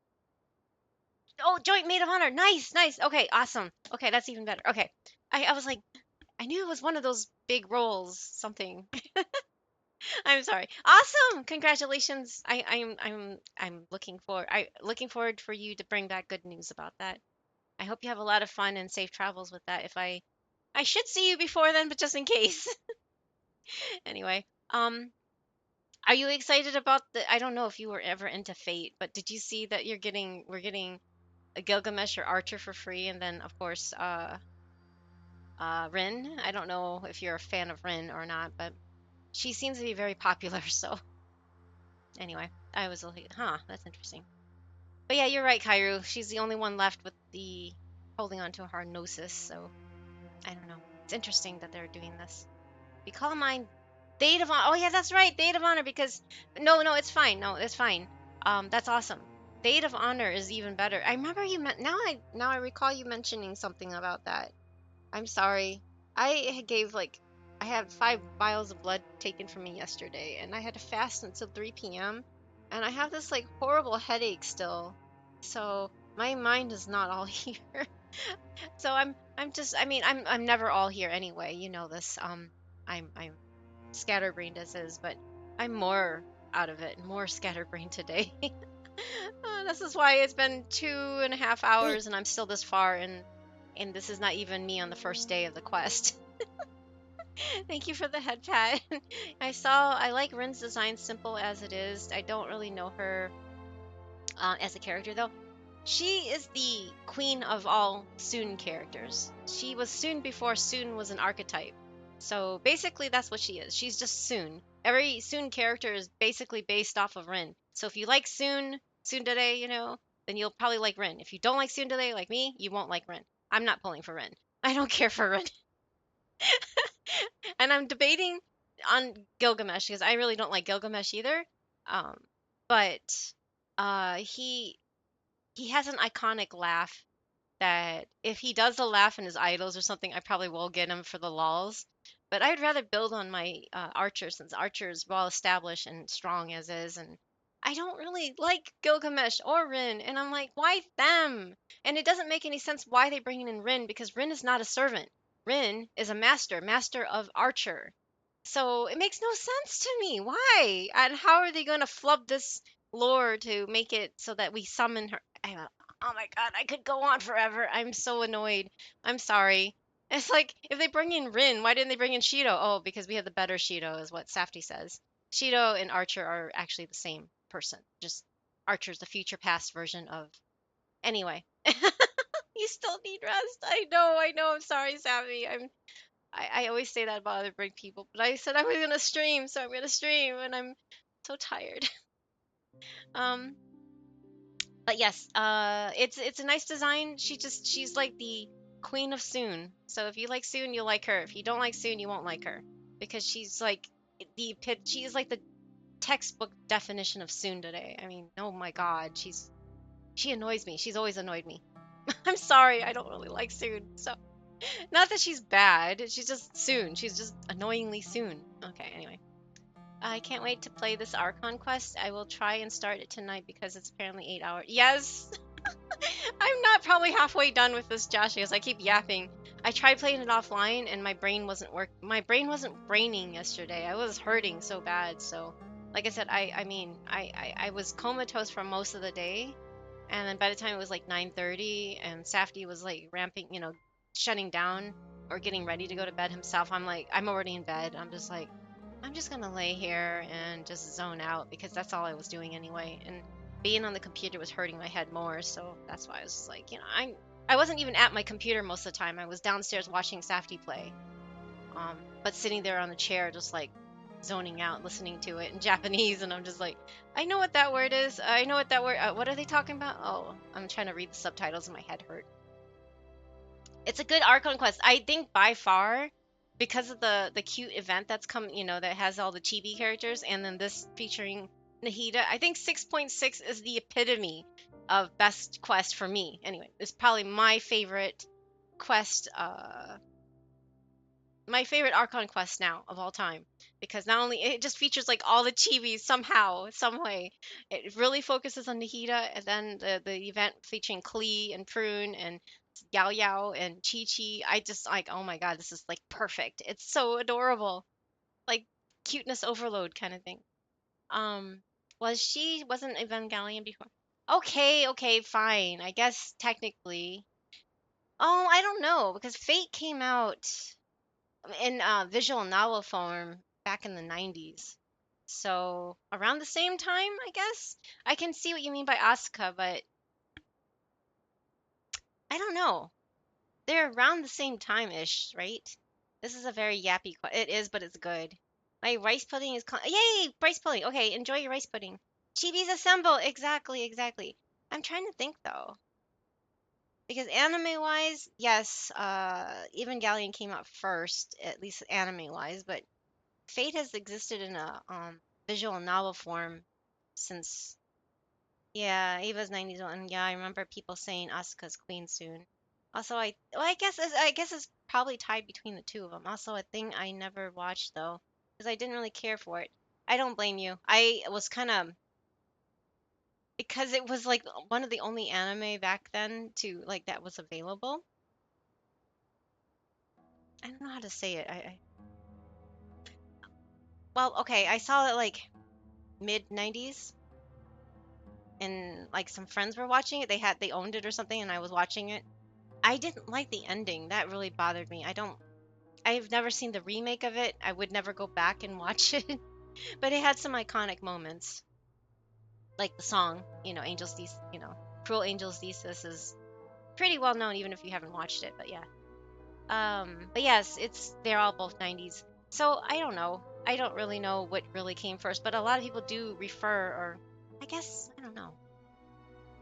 Oh, joint maid of honor. Nice, nice. Okay, awesome. Okay, that's even better. Okay. I was like, I knew it was one of those big roles, something. I'm sorry. Awesome. Congratulations. I'm looking forward for you to bring back good news about that. I hope you have a lot of fun and safe travels with that. If I should see you before then, but just in case. Anyway, are you excited about I don't know if you were ever into Fate, but did you see that we're getting a Gilgamesh or Archer for free, and then of course, Rin. I don't know if you're a fan of Rin or not, but she seems to be very popular. So anyway, I was like, huh, that's interesting. But yeah, you're right, Kairu. She's the only one left with the holding on to her gnosis. So I don't know. It's interesting that they're doing this. We call mine Date of Honor. Oh yeah, that's right, Date of Honor. Because no, it's fine. No, it's fine. That's awesome. Date of Honor is even better. I remember you meant now I recall you mentioning something about that. I'm sorry. I had 5 vials of blood taken from me yesterday, and I had to fast until 3 p.m. And I have this like horrible headache still, so my mind is not all here. So I'm just I mean I'm never all here anyway. You know this. I'm scatterbrained as is, but I'm more out of it, more scatterbrained today. This is why it's been 2.5 hours and I'm still this far, and this is not even me on the first day of the quest. Thank you for the head pat. I like Rin's design, simple as it is. I don't really know her as a character though. She is the queen of all Soon characters. She was Soon before Soon was an archetype. So basically that's what she is. She's just Soon. Every Soon character is basically based off of Rin. So if you like Tsundere, then you'll probably like Rin. If you don't like Tsundere like me, you won't like Rin. I'm not pulling for Rin. I don't care for Rin. And I'm debating on Gilgamesh because I really don't like Gilgamesh either. Um, but he has an iconic laugh that if he does a laugh in his idols or something, I probably will get him for the lols. But I'd rather build on my Archer, since Archer is well established and strong as is, and I don't really like Gilgamesh or Rin, and I'm like, why them? And it doesn't make any sense why they bring in Rin, because Rin is not a servant. Rin is a master of Archer. So it makes no sense to me. Why? And how are they going to flub this lore to make it so that we summon her? Oh my god, I could go on forever. I'm so annoyed. I'm sorry. It's like if they bring in Rin, why didn't they bring in Shido? Oh, because we have the better Shido, is what Safety says. Shido and Archer are actually the same person. Just Archer's the future past version of. Anyway, you still need rest. I know. I'm sorry, Savvy. I always say that about other big people, but I said I was gonna stream, so I'm gonna stream, and I'm so tired. um, but yes, it's a nice design. She's like the queen of Soon. So if you like Soon, you'll like her. If you don't like Soon, you won't like her because she's like she's like the textbook definition of Soon today. I mean, oh my god, she annoys me. She's always annoyed me. I'm sorry, I don't really like Soon. So, not that she's bad, she's just Soon. She's just annoyingly Soon. Okay, anyway. I can't wait to play this Archon quest. I will try and start it tonight because it's apparently 8 hours. Yes! I'm not probably halfway done with this, Josh, because I keep yapping. I tried playing it offline and my brain wasn't My brain wasn't braining yesterday. I was hurting so bad. So, like I said, I was comatose for most of the day, and then by the time it was like 9:30 and Safdie was like ramping, shutting down or getting ready to go to bed himself, I'm like, I'm already in bed. I'm just like, I'm just gonna lay here and just zone out because that's all I was doing anyway. And being on the computer was hurting my head more, so that's why I was just like, I wasn't even at my computer most of the time. I was downstairs watching Safdie play, but sitting there on the chair, just like zoning out, listening to it in Japanese, and I'm just like, I know what that word is. I know what that word. What are they talking about? Oh, I'm trying to read the subtitles, and my head hurt. It's a good Archon quest. I think by far, because of the cute event that's come, that has all the chibi characters, and then this featuring Nahida, I think 6.6 is the epitome of best quest for me. Anyway, it's probably my favorite quest, my favorite Archon quest now of all time, because not only it just features like all the chibis somehow, some way. It really focuses on Nahida, and then the event featuring Klee and Prune and Yao Yao and Chi Chi. I just like, oh my god, this is like perfect. It's so adorable, like cuteness overload kind of thing. Um, wasn't Evangelion before? Okay, okay, fine. I guess technically. Oh, I don't know because Fate came out in visual novel form back in the 90s. So around the same time, I guess. I can see what you mean by Asuka, but I don't know. They're around the same time-ish, right? This is a very yappy It is, but it's good. My rice pudding is yay, rice pudding. Okay, enjoy your rice pudding. Chibis assemble. Exactly, exactly. I'm trying to think though. Because anime-wise, yes, Evangelion came out first, at least anime-wise, but Fate has existed in a visual novel form since, yeah, Eva's 90s one. Yeah, I remember people saying Asuka's queen soon. Also, I guess it's probably tied between the two of them. Also, a thing I never watched though, because I didn't really care for it. I don't blame you. I was kind of, because it was like one of the only anime back then to like that was available. I don't know how to say it. Well, okay, I saw it like mid 90s, and like some friends were watching it. They owned it or something, and I was watching it. I didn't like the ending. That really bothered me. I've never seen the remake of it. I would never go back and watch it. But it had some iconic moments, like the song, Angel's Thesis, Cruel Angel's Thesis is pretty well known even if you haven't watched it, but yeah. But yes, they're all both 90s. So I don't know. I don't really know what really came first, but a lot of people do refer, or I guess I don't know.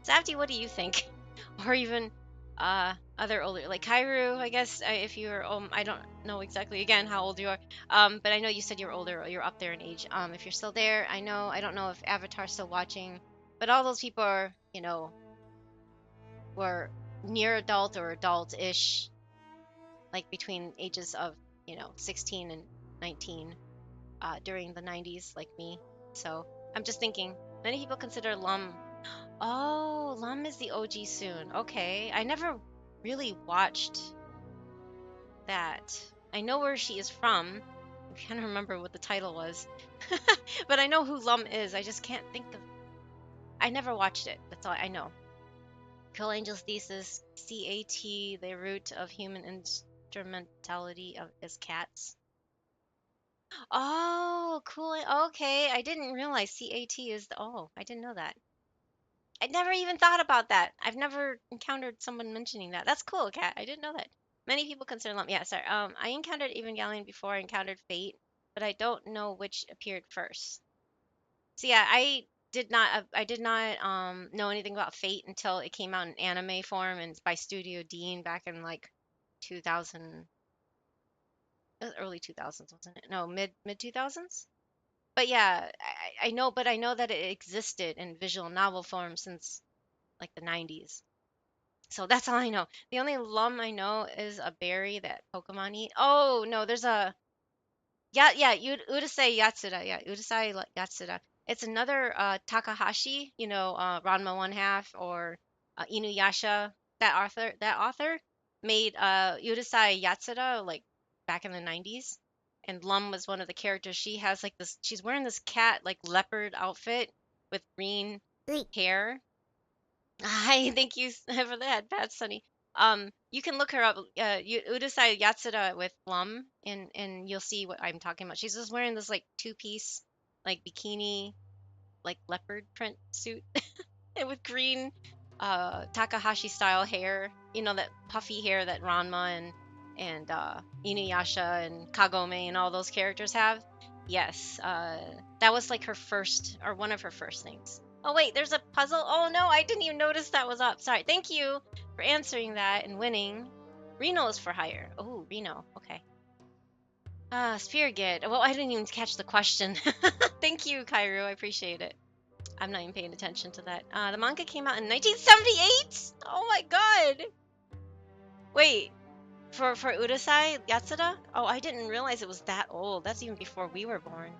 Safdie, what do you think? Or even other older, like Kairu, I guess, if you're I don't know exactly again how old you are. But I know you said you're older, or you're up there in age. If you're still there, I don't know if Avatar's still watching, but all those people are, were near adult or adult-ish, like between ages of, 16 and 19, during the 90s, like me. So I'm just thinking, many people consider Lum. Oh, Lum is the OG soon. Okay. I never really watched that. I know where she is from. I can't remember what the title was. But I know who Lum is. I just can't think of. I never watched it. That's all I know. Kill Angel's Thesis, CAT, the root of human instrumentality is cats. Oh, cool. Okay. I didn't realize CAT is the. Oh, I didn't know that. I never even thought about that. I've never encountered someone mentioning that. That's cool, Kat. I didn't know that. Many people consider Lump. Yeah, sorry. I encountered Evangelion before I encountered Fate, but I don't know which appeared first. So yeah, I did not know anything about Fate until it came out in anime form and by Studio Dean back in like 2000, early 2000s, wasn't it? No, mid 2000s. But yeah, I know that it existed in visual novel form since like the 90s. So that's all I know. The only lum I know is a berry that Pokemon eat. Oh no, there's a Urusei Yatsura. Yeah, Urusei Yatsura. It's another Takahashi. Ranma One Half or Inuyasha. That author made Urusei Yatsura like back in the 90s. And Lum was one of the characters. She has like this. She's wearing this cat like leopard outfit with green hair. Hi, thank you for that, Pat Sunny. You can look her up, Udasai Yatsura with Plum, and you'll see what I'm talking about. She's just wearing this like two-piece, like bikini, like leopard print suit, and with green, Takahashi style hair. You know that puffy hair that Ranma and Inuyasha and Kagome and all those characters have. Yes, that was like her first or one of her first things. Oh wait, there's a puzzle. Oh no, I didn't even notice that was up. Sorry. Thank you for answering that and winning. Reno is for hire. Oh, Reno. Okay. Sphere Git. Well, I didn't even catch the question. Thank you, Kairu. I appreciate it. I'm not even paying attention to that. The manga came out in 1978. Oh my god. Wait, for Urusei Yatsura? Oh, I didn't realize it was that old. That's even before we were born.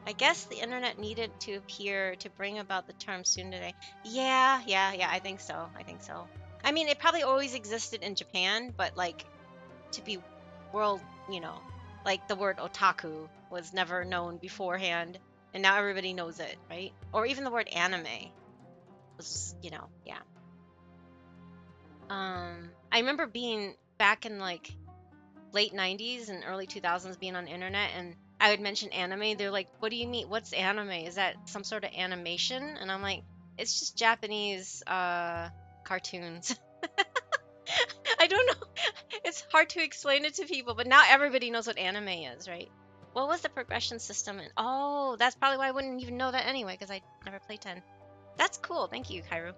I guess the internet needed to appear to bring about the term tsundere. Yeah, I think so. I mean, it probably always existed in Japan, but like to be world, like the word otaku was never known beforehand, and now everybody knows it, right? Or even the word anime was, yeah. I remember being back in like late 90s and early 2000s being on the internet, and I would mention anime. They're like, what do you mean? What's anime? Is that some sort of animation? And I'm like, it's just Japanese cartoons. I don't know. It's hard to explain it to people, but now everybody knows what anime is, right? What was the progression system? Oh, that's probably why I wouldn't even know that anyway, because I never played 10. That's cool. Thank you, Kairu.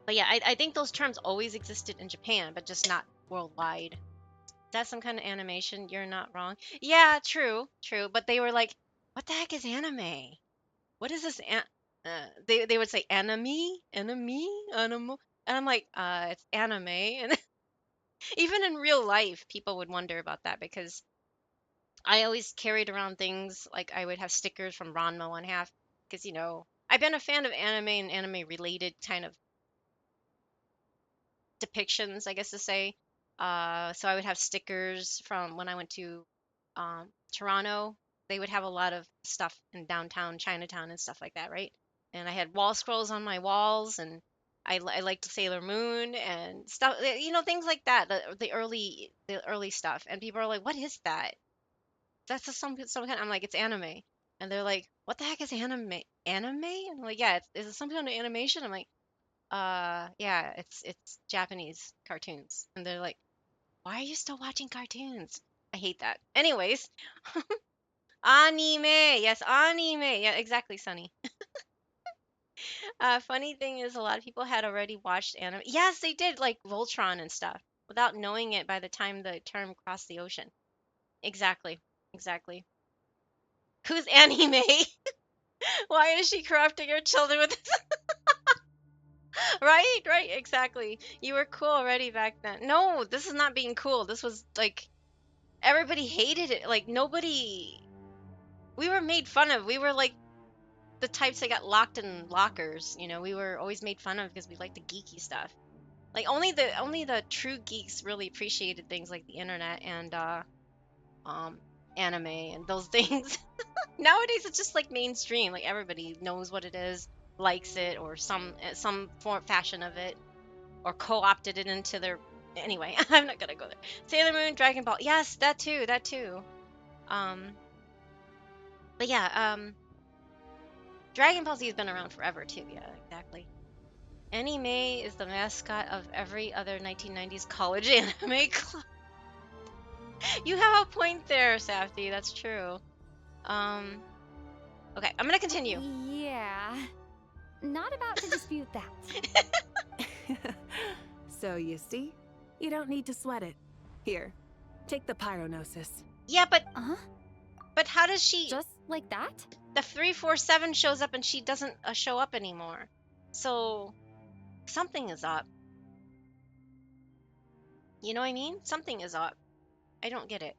But yeah, I think those terms always existed in Japan, but just not worldwide. That's some kind of animation. You're not wrong. Yeah, true. But they were like, what the heck is anime? What is this? They would say enemy, animal. And I'm like, it's anime. And even in real life, people would wonder about that because I always carried around things like I would have stickers from Ranma One Half because, I've been a fan of anime and anime related kind of depictions, I guess to say. So I would have stickers from when I went to Toronto. They would have a lot of stuff in downtown Chinatown and stuff like that, right? And I had wall scrolls on my walls, and I liked Sailor Moon and stuff, things like that. The early stuff, and people are like, "What is that? That's some kind." I'm like, "It's anime," and they're like, "What the heck is anime? Anime?" And I'm like, "Yeah, is it some kind of animation?" I'm like, yeah, it's Japanese cartoons." And they're like, "Why are you still watching cartoons?" I hate that. Anyways, anime. Yes, anime. Yeah, exactly, Sunny. Funny thing is, a lot of people had already watched anime. Yes, they did, like Voltron and stuff, without knowing it by the time the term crossed the ocean. Exactly. Who's anime? Why is she corrupting her children with this? Right, exactly. You were cool already back then. No, this is not being cool. This was like everybody hated it. Like nobody. We were made fun of. We were like the types that got locked in lockers. We were always made fun of because we liked the geeky stuff. Like only the true geeks really appreciated things like the internet and anime and those things. Nowadays it's just like mainstream. Like everybody knows what it is, likes it, or some form fashion of it, or co-opted it into their. Anyway, I'm not gonna go there. Sailor Moon, Dragon Ball. Yes, that too. But yeah, Dragon Ball Z has been around forever too. Yeah, exactly. Anime is the mascot of every other 1990s college anime club. You have a point there, Safdie. That's true. Okay, I'm gonna continue. Yeah. Not about to dispute that. So you see, you don't need to sweat it. Here, take the pyronosis. Yeah, but but how does she just like that? The 347 shows up and she doesn't show up anymore. So something is up. You know what I mean? Something is up. I don't get it.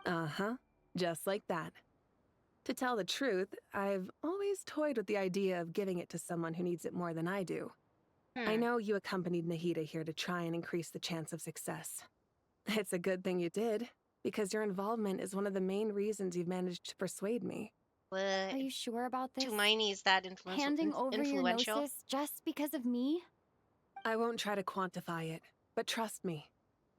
Uh-huh. Just like that. To tell the truth, I've always toyed with the idea of giving it to someone who needs it more than I do. I know you accompanied Nahida here to try and increase the chance of success. It's a good thing you did, because your involvement is one of the main reasons you've managed to persuade me. What? Are you sure about this? Tumaini is that influential? Handing over your gnosis just because of me? I won't try to quantify it, but trust me.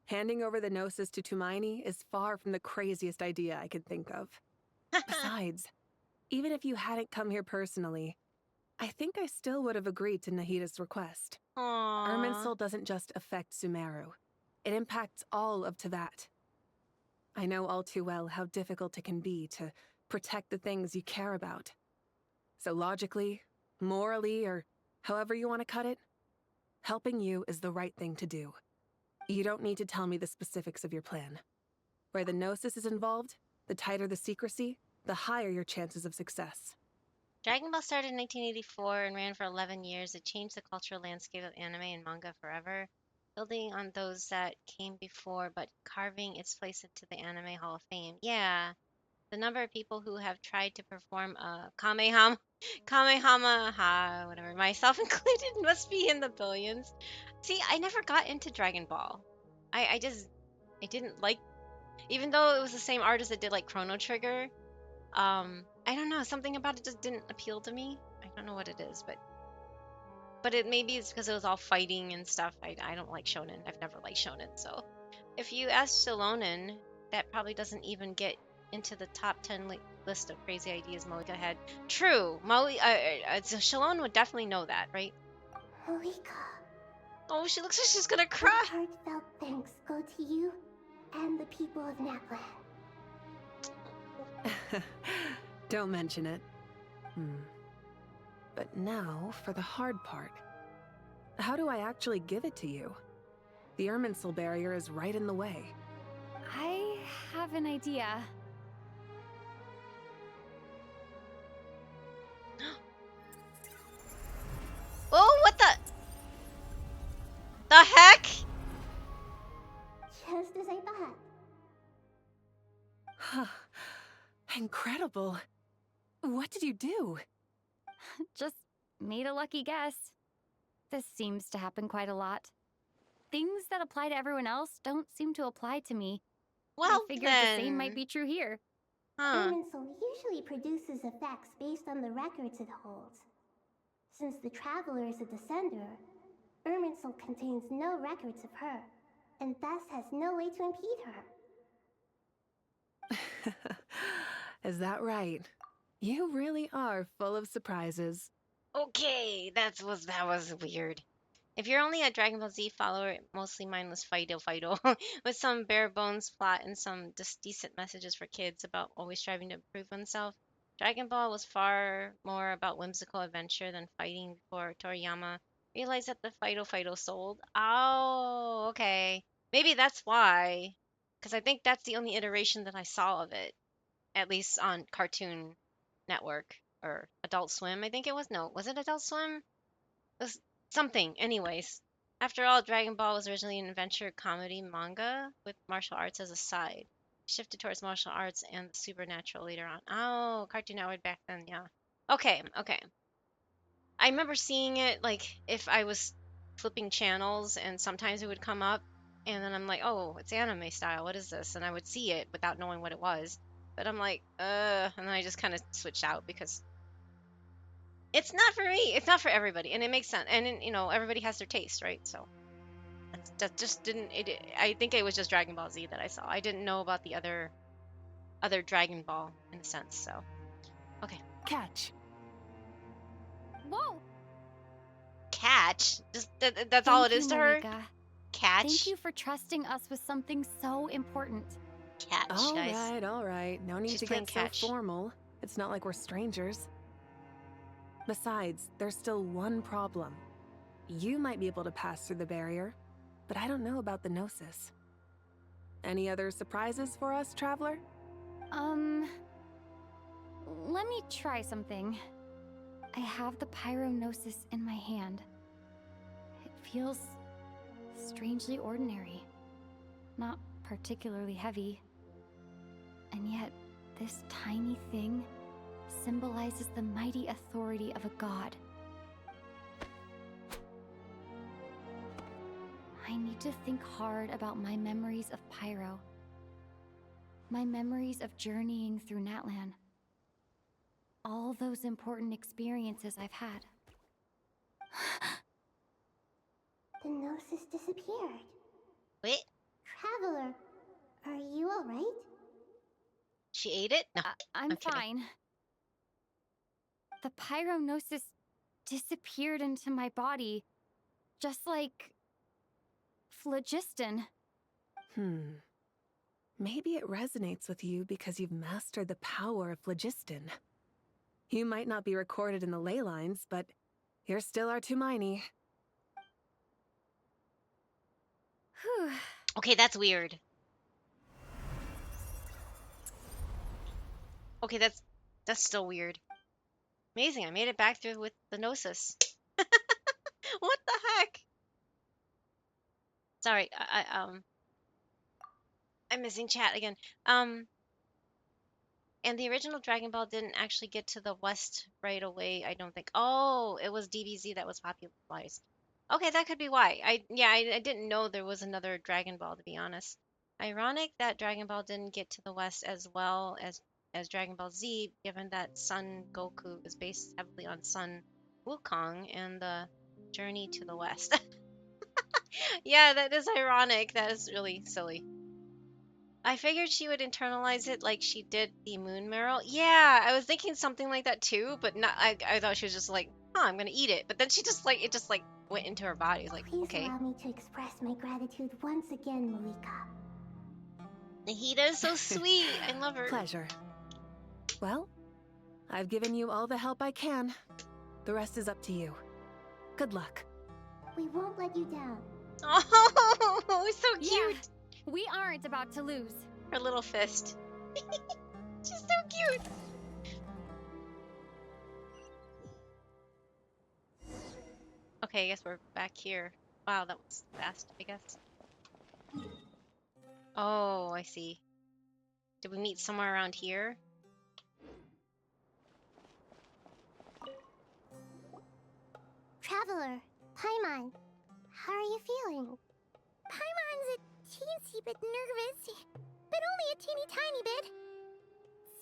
Handing over the gnosis to Tumaini is far from the craziest idea I could think of. Besides, even if you hadn't come here personally, I think I still would have agreed to Nahida's request. Irminsul doesn't just affect Sumeru. It impacts all of Teyvat. I know all too well how difficult it can be to protect the things you care about. So logically, morally, or however you want to cut it, helping you is the right thing to do. You don't need to tell me the specifics of your plan. Where the Gnosis is involved, the tighter the secrecy, the higher your chances of success. Dragon Ball started in 1984 and ran for 11 years. It changed the cultural landscape of anime and manga forever, building on those that came before, but carving its place into the Anime Hall of Fame. Yeah, the number of people who have tried to perform a Kamehameha, whatever, myself included, must be in the billions. See, I never got into Dragon Ball. I didn't like, even though it was the same artist that did like Chrono Trigger. I don't know, something about it just didn't appeal to me. I don't know what it is, but it maybe it's because it was all fighting and stuff. I don't like shonen. I've never liked shonen. So if you ask Shallonen, that probably doesn't even get into the top 10 list of crazy ideas Malika had. True, so Shallonen would definitely know that, right? Malika. Oh, she looks like she's gonna cry. Heartfelt thanks go to you and the people of Napland. Don't mention it. But now for the hard part. How do I actually give it to you? The Irminsul barrier is right in the way. I have an idea. Oh, what the heck? Just as I thought. Incredible. What did you do? Just made a lucky guess. This seems to happen quite a lot. Things that apply to everyone else don't seem to apply to me. Well, I figured the same might be true here. Irminsul usually produces effects based on the records it holds. Since the Traveler is a descender, Irminsul contains no records of her, and thus has no way to impede her. Is that right? You really are full of surprises. Okay, that was weird. If you're only a Dragon Ball Z follower, mostly mindless Fido with some bare bones plot and some just decent messages for kids about always striving to improve oneself, Dragon Ball was far more about whimsical adventure than fighting before Toriyama realized that the Fido sold. Oh, okay. Maybe that's why. Because I think that's the only iteration that I saw of it, at least on Cartoon Network or Adult Swim, I think it was. No, was it Adult Swim? It was something. Anyways, after all, Dragon Ball was originally an adventure comedy manga with martial arts as a side. Shifted towards martial arts and the supernatural later on. Oh, Cartoon Network back then, yeah. Okay. I remember seeing it like if I was flipping channels and sometimes it would come up and then I'm like, oh, it's anime style. What is this? And I would see it without knowing what it was. But I'm like, and then I just kind of switched out because it's not for me. It's not for everybody, and it makes sense. And everybody has their taste, right? So that just didn't. I think it was just Dragon Ball Z that I saw. I didn't know about the other Dragon Ball in a sense. So, okay. Catch. Whoa. Catch. Just that's all it is to her. Catch. Thank you for trusting us with something so important. Catch, guys. All right. No need to get so formal. It's not like we're strangers. Besides, there's still one problem. You might be able to pass through the barrier, but I don't know about the Gnosis. Any other surprises for us, Traveler? Let me try something. I have the Pyrognosis in my hand. feels strangely ordinary, not particularly heavy. And yet, this tiny thing symbolizes the mighty authority of a god. I need to think hard about my memories of Pyro. My memories of journeying through Natlan. All those important experiences I've had. The gnosis disappeared. Wait. Traveler, are you alright? She ate it? No, I'm kidding. fine. The pyrognosis disappeared into my body, just like phlogiston. Maybe it resonates with you because you've mastered the power of phlogiston. You might not be recorded in the ley lines, but you're still our Tumini. Whew. Okay, that's weird. Okay, that's still weird. Amazing, I made it back through with the gnosis. What the heck? Sorry, I'm missing chat again. And the original Dragon Ball didn't actually get to the West right away, I don't think. Oh, it was DBZ that was popularized. Okay, that could be why. I didn't know there was another Dragon Ball, to be honest. Ironic that Dragon Ball didn't get to the West as well as Dragon Ball Z, given that Son Goku is based heavily on Son Wukong and the journey to the West. Yeah, that is ironic. That is really silly. I figured she would internalize it like she did the moon marrow. Yeah, I was thinking something like that too, but not. I thought she was just like, "Huh, I'm gonna eat it," but then she just like it just like went into her body. It's like, Please okay. allow me to express my gratitude once again, Malika. Nahida is so sweet. I love her. Pleasure. Well, I've given you all the help I can. The rest is up to you. Good luck. We won't let you down. Oh, so cute. Yeah, we aren't about to lose. Her little fist. She's so cute. Okay, I guess we're back here. Wow, that was fast, I guess. Oh, I see. Did we meet somewhere around here? Traveler, Paimon, how are you feeling? Paimon's a teensy bit nervous, but only a teeny tiny bit.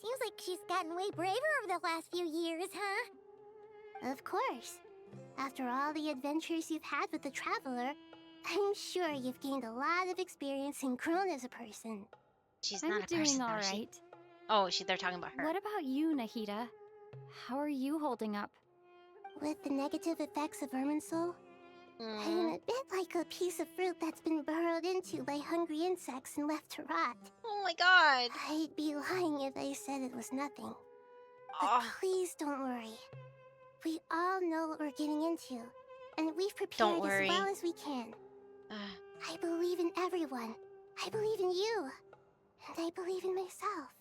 Seems like she's gotten way braver over the last few years, huh? Of course. After all the adventures you've had with the Traveler, I'm sure you've gained a lot of experience and grown as a person. She's I'm not a doing person, all though, is she? right. Oh, they're talking about her. What about you, Nahida? How are you holding up? With the negative effects of Irminsul, I'm a bit like a piece of fruit that's been burrowed into by hungry insects and left to rot. Oh my god! I'd be lying if I said it was nothing. But please don't worry. We all know what we're getting into, and we've prepared as well as we can. I believe in everyone. I believe in you. And I believe in myself.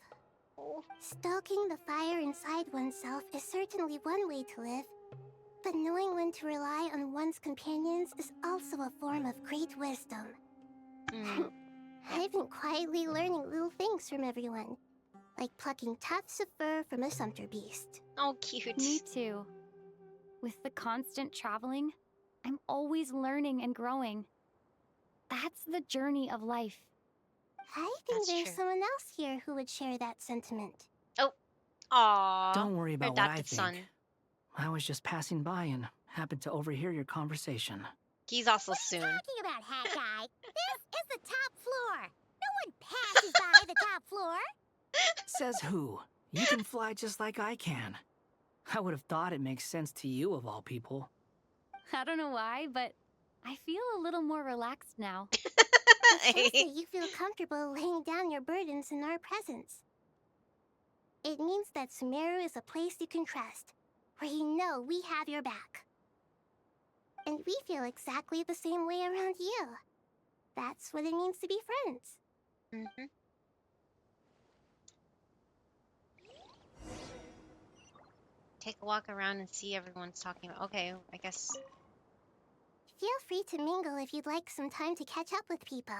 Stoking the fire inside oneself is certainly one way to live, but knowing when to rely on one's companions is also a form of great wisdom. I've been quietly learning little things from everyone, like plucking tufts of fur from a sumpter beast. Oh, cute. Me too. With the constant traveling, I'm always learning and growing. That's the journey of life. I think there's someone else here who would share that sentiment. Oh, aww. Don't worry about what I think. Son. I was just passing by and happened to overhear your conversation. He's also soon. What are you talking about, Hat Guy? This is the top floor. No one passes by the top floor. Says who? You can fly just like I can. I would have thought it makes sense to you of all people. I don't know why, but I feel a little more relaxed now. It shows that you feel comfortable laying down your burdens in our presence. It means that Sumeru is a place you can trust, where you know we have your back. And we feel exactly the same way around you. That's what it means to be friends. Take a walk around and see everyone's talking about. Okay, I guess. Feel free to mingle if you'd like some time to catch up with people.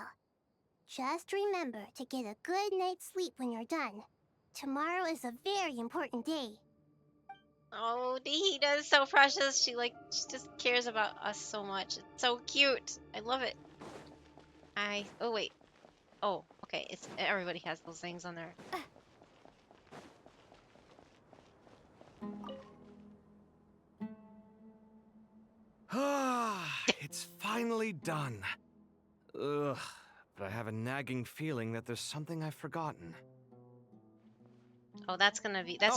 Just remember to get a good night's sleep when you're done. Tomorrow is a very important day. Oh, Nihida is so precious. She just cares about us so much. It's so cute. I love it. Oh wait. Oh, okay. It's everybody has those things on there. It's finally done. Ugh, but I have a nagging feeling that there's something I've forgotten. Oh, that's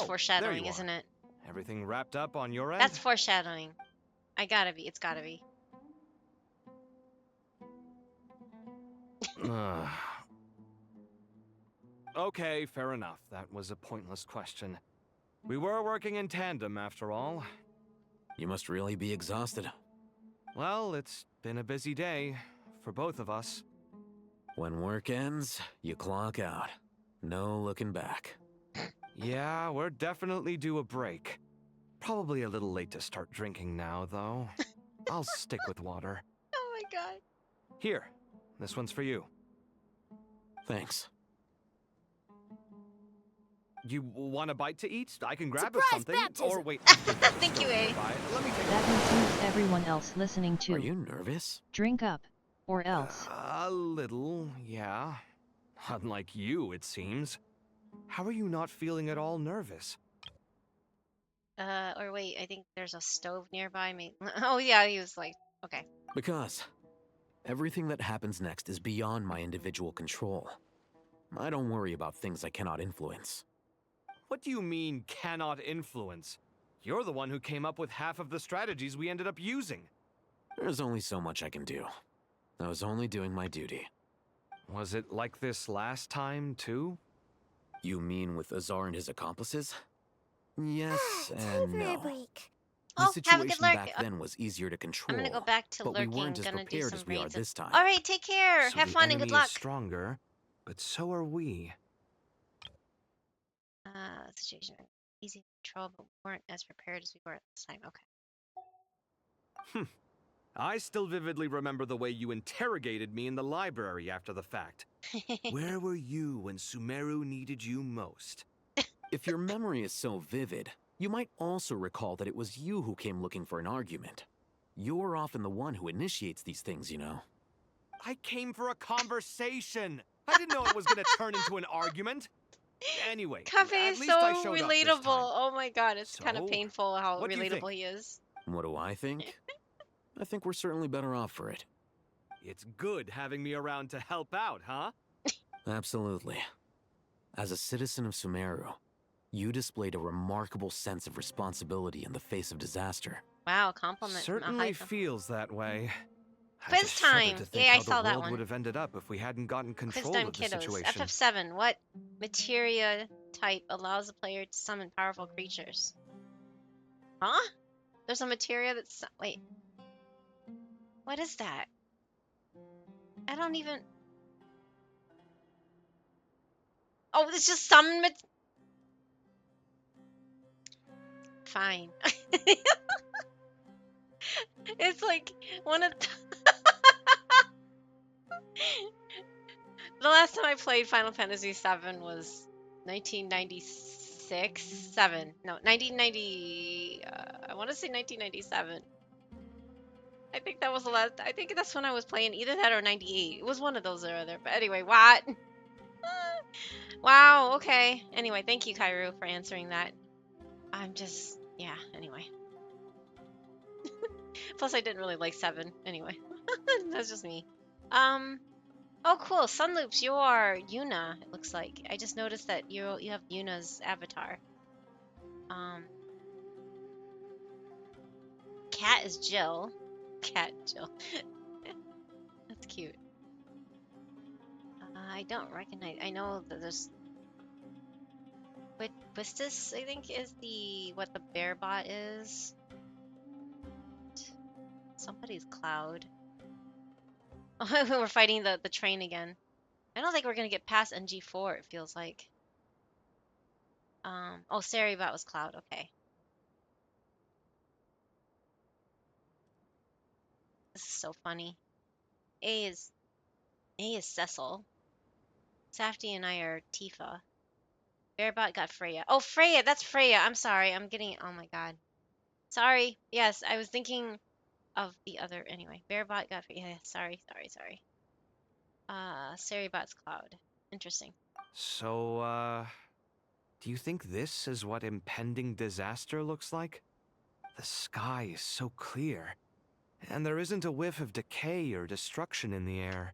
foreshadowing, isn't it? Everything wrapped up on your end? That's foreshadowing. It's gotta be. Okay, fair enough. That was a pointless question. We were working in tandem, after all. You must really be exhausted. Well, it's been a busy day for both of us. When work ends, you clock out. No looking back. Yeah, we're definitely due a break. Probably a little late to start drinking now, though. I'll stick with water. Oh my god. Here, this one's for you. Thanks. You want a bite to eat? I can grab Surprise us something. baptism. Or wait. Thank you, A. Let me take That includes everyone else listening too. Are you nervous? Drink up, or else. A little, yeah. Unlike you, it seems. How are you not feeling at all nervous? Or wait, I think there's a stove nearby me. Oh yeah, he was like, okay. Because everything that happens next is beyond my individual control. I don't worry about things I cannot influence. What do you mean, cannot influence? You're the one who came up with half of the strategies we ended up using. There's only so much I can do. I was only doing my duty. Was it like this last time, too? You mean with Azar and his accomplices? Yes Time and for a no. break. The Oh, have a good situation lurk. back then was easier to control. I'm gonna go back to but lurking. we weren't as Gonna do prepared some as we are brains. this time. All right, take care. So Have the fun and enemy good luck. is stronger, but so are we. Situation easy to control, but we weren't as prepared as we were at this time. Okay. I still vividly remember the way you interrogated me in the library after the fact. Where were you when Sumeru needed you most? If your memory is so vivid, you might also recall that it was you who came looking for an argument. You're often the one who initiates these things, you know. I came for a conversation. I didn't know it was going to turn into an argument. Anyway, Cafe at is least I so showed up this relatable. time. Oh my god, it's kind of So, painful how what do you think? relatable he is. What do I think? I think we're certainly better off for it. It's good having me around to help out, huh? Absolutely. As a citizen of Sumeru, you displayed a remarkable sense of responsibility in the face of disaster. Wow, compliment. from a Certainly high feels that way. I Quiz just shudder time. to think Yay, I how saw the that world one. would have ended up if we hadn't gotten Quiz control time, of the kiddos. situation. FF7. What materia type allows the player to summon powerful creatures? Huh? There's a materia that's... Wait. What is that? I don't even... Oh, it's just summon Fine. It's like one of the last time I played Final Fantasy VII was 1996. 7. No, 1990. I want to say 1997. I think that was the last. I think that's when I was playing either that or 98. It was one of those or other. But anyway, what? Wow. Okay. Anyway, thank you, Kairu, for answering that. I'm just, yeah. Anyway. Plus, I didn't really like 7. Anyway, that's just me. Oh, cool. Sunloops, you are Yuna. It looks like. I just noticed that you have Yuna's avatar. Cat is Jill. Cat Jill. That's cute. I don't recognize. I know that there's. Wistus, I think, is what the bear bot is. Somebody's Cloud. Oh, we're fighting the train again. I don't think we're gonna get past NG4. It feels like. Oh, Saribot was Cloud. Okay. so funny. A is Cecil. Safty and I are Tifa. Bearbot got Freya. Oh, Freya, that's Freya. I'm sorry. I'm getting. Oh my god. Sorry. Yes, I was thinking of the other. Anyway, Bearbot got. Yeah, sorry. Saribot's Cloud. Interesting. So, do you think this is what impending disaster looks like? The sky is so clear, and there isn't a whiff of decay or destruction in the air.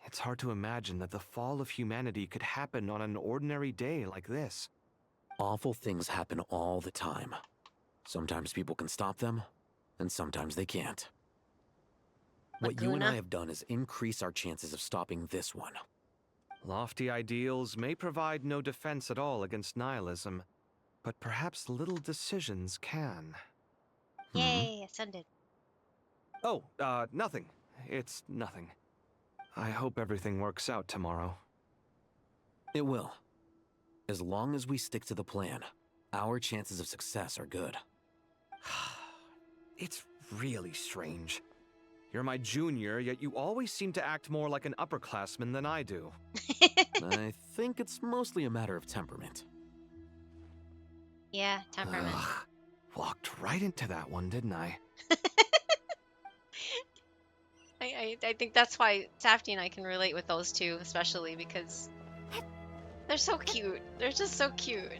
It's hard to imagine that the fall of humanity could happen on an ordinary day like this. Awful things happen all the time. Sometimes people can stop them, and sometimes they can't. What you and I have done is increase our chances of stopping this one. Lofty ideals may provide no defense at all against nihilism, but perhaps little decisions can. Yay, ascended. Oh, nothing. It's nothing. I hope everything works out tomorrow. It will. As long as we stick to the plan, our chances of success are good. It's really strange. You're my junior, yet you always seem to act more like an upperclassman than I do. I think it's mostly a matter of temperament. Yeah, temperament. Walked right into that one, didn't I? I think that's why Safty and I can relate with those two, especially because they're so cute. They're just so cute.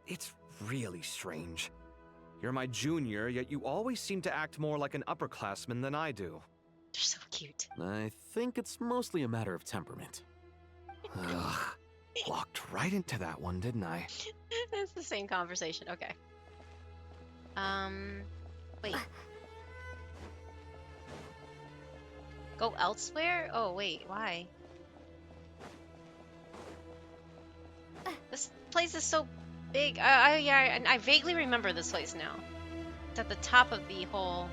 It's really strange. You're my junior, yet you always seem to act more like an upperclassman than I do. They're so cute. I think it's mostly a matter of temperament. Walked right into that one, didn't I? It's the same conversation. Okay. Wait. Go elsewhere? Oh, wait. Why? This place is so big. Yeah, I vaguely remember this place now. It's at the top of the whole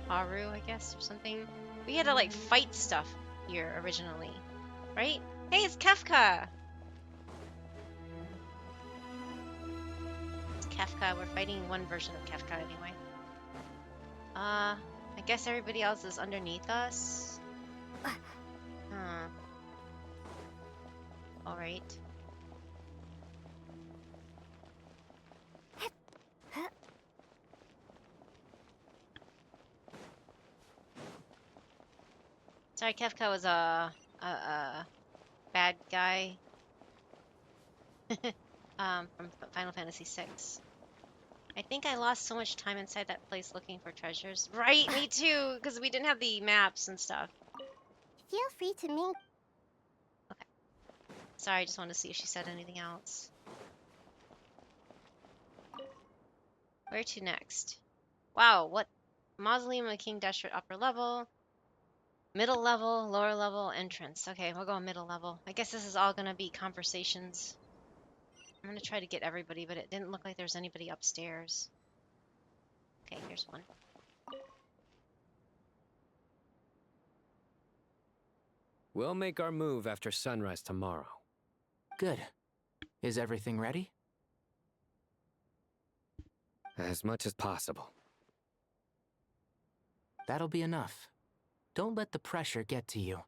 Aru, I guess, or something. We had to, like, fight stuff here originally. Right? Hey, it's Kefka! It's Kefka. We're fighting one version of Kefka anyway. I guess everybody else is underneath us. Alright. Sorry, Kefka was a bad guy from Final Fantasy VI. I think I lost so much time inside that place looking for treasures. Right, me too, because we didn't have the maps and stuff. Feel free to mingle. Okay. Sorry, I just wanted to see if she said anything else. Where to next? Wow, what? Mausoleum of King Deshret upper level. Middle level, lower level, entrance. Okay, we'll go middle level. I guess this is all gonna be conversations. I'm gonna try to get everybody, but it didn't look like there's anybody upstairs. Okay, here's one. We'll make our move after sunrise tomorrow. Good. Is everything ready? As much as possible. That'll be enough. Don't let the pressure get to you.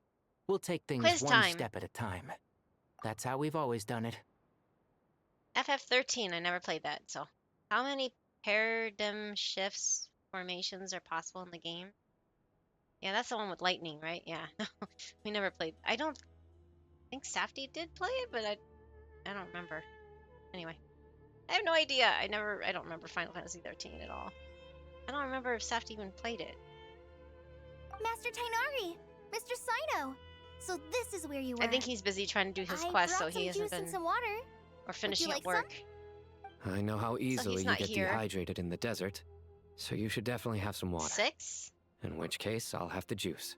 We'll take things Quiz one time. step at a time. That's how we've always done it. FF13, I never played that, so. How many paradigm shifts formations are possible in the game? Yeah, that's the one with lightning, right? Yeah. We never played. I don't think Safty did play it, but I don't remember. Anyway. I have no idea. I don't remember Final Fantasy 13 at all. I don't remember if Safty even played it. Master Tainari! Mr. Sino! So this is where you were. I think he's busy trying to do his quest, so he hasn't been... some water. Or finishing up work. I know how easily you not get here. dehydrated in the desert, so you should definitely have some water. 6? In which case, I'll have the juice.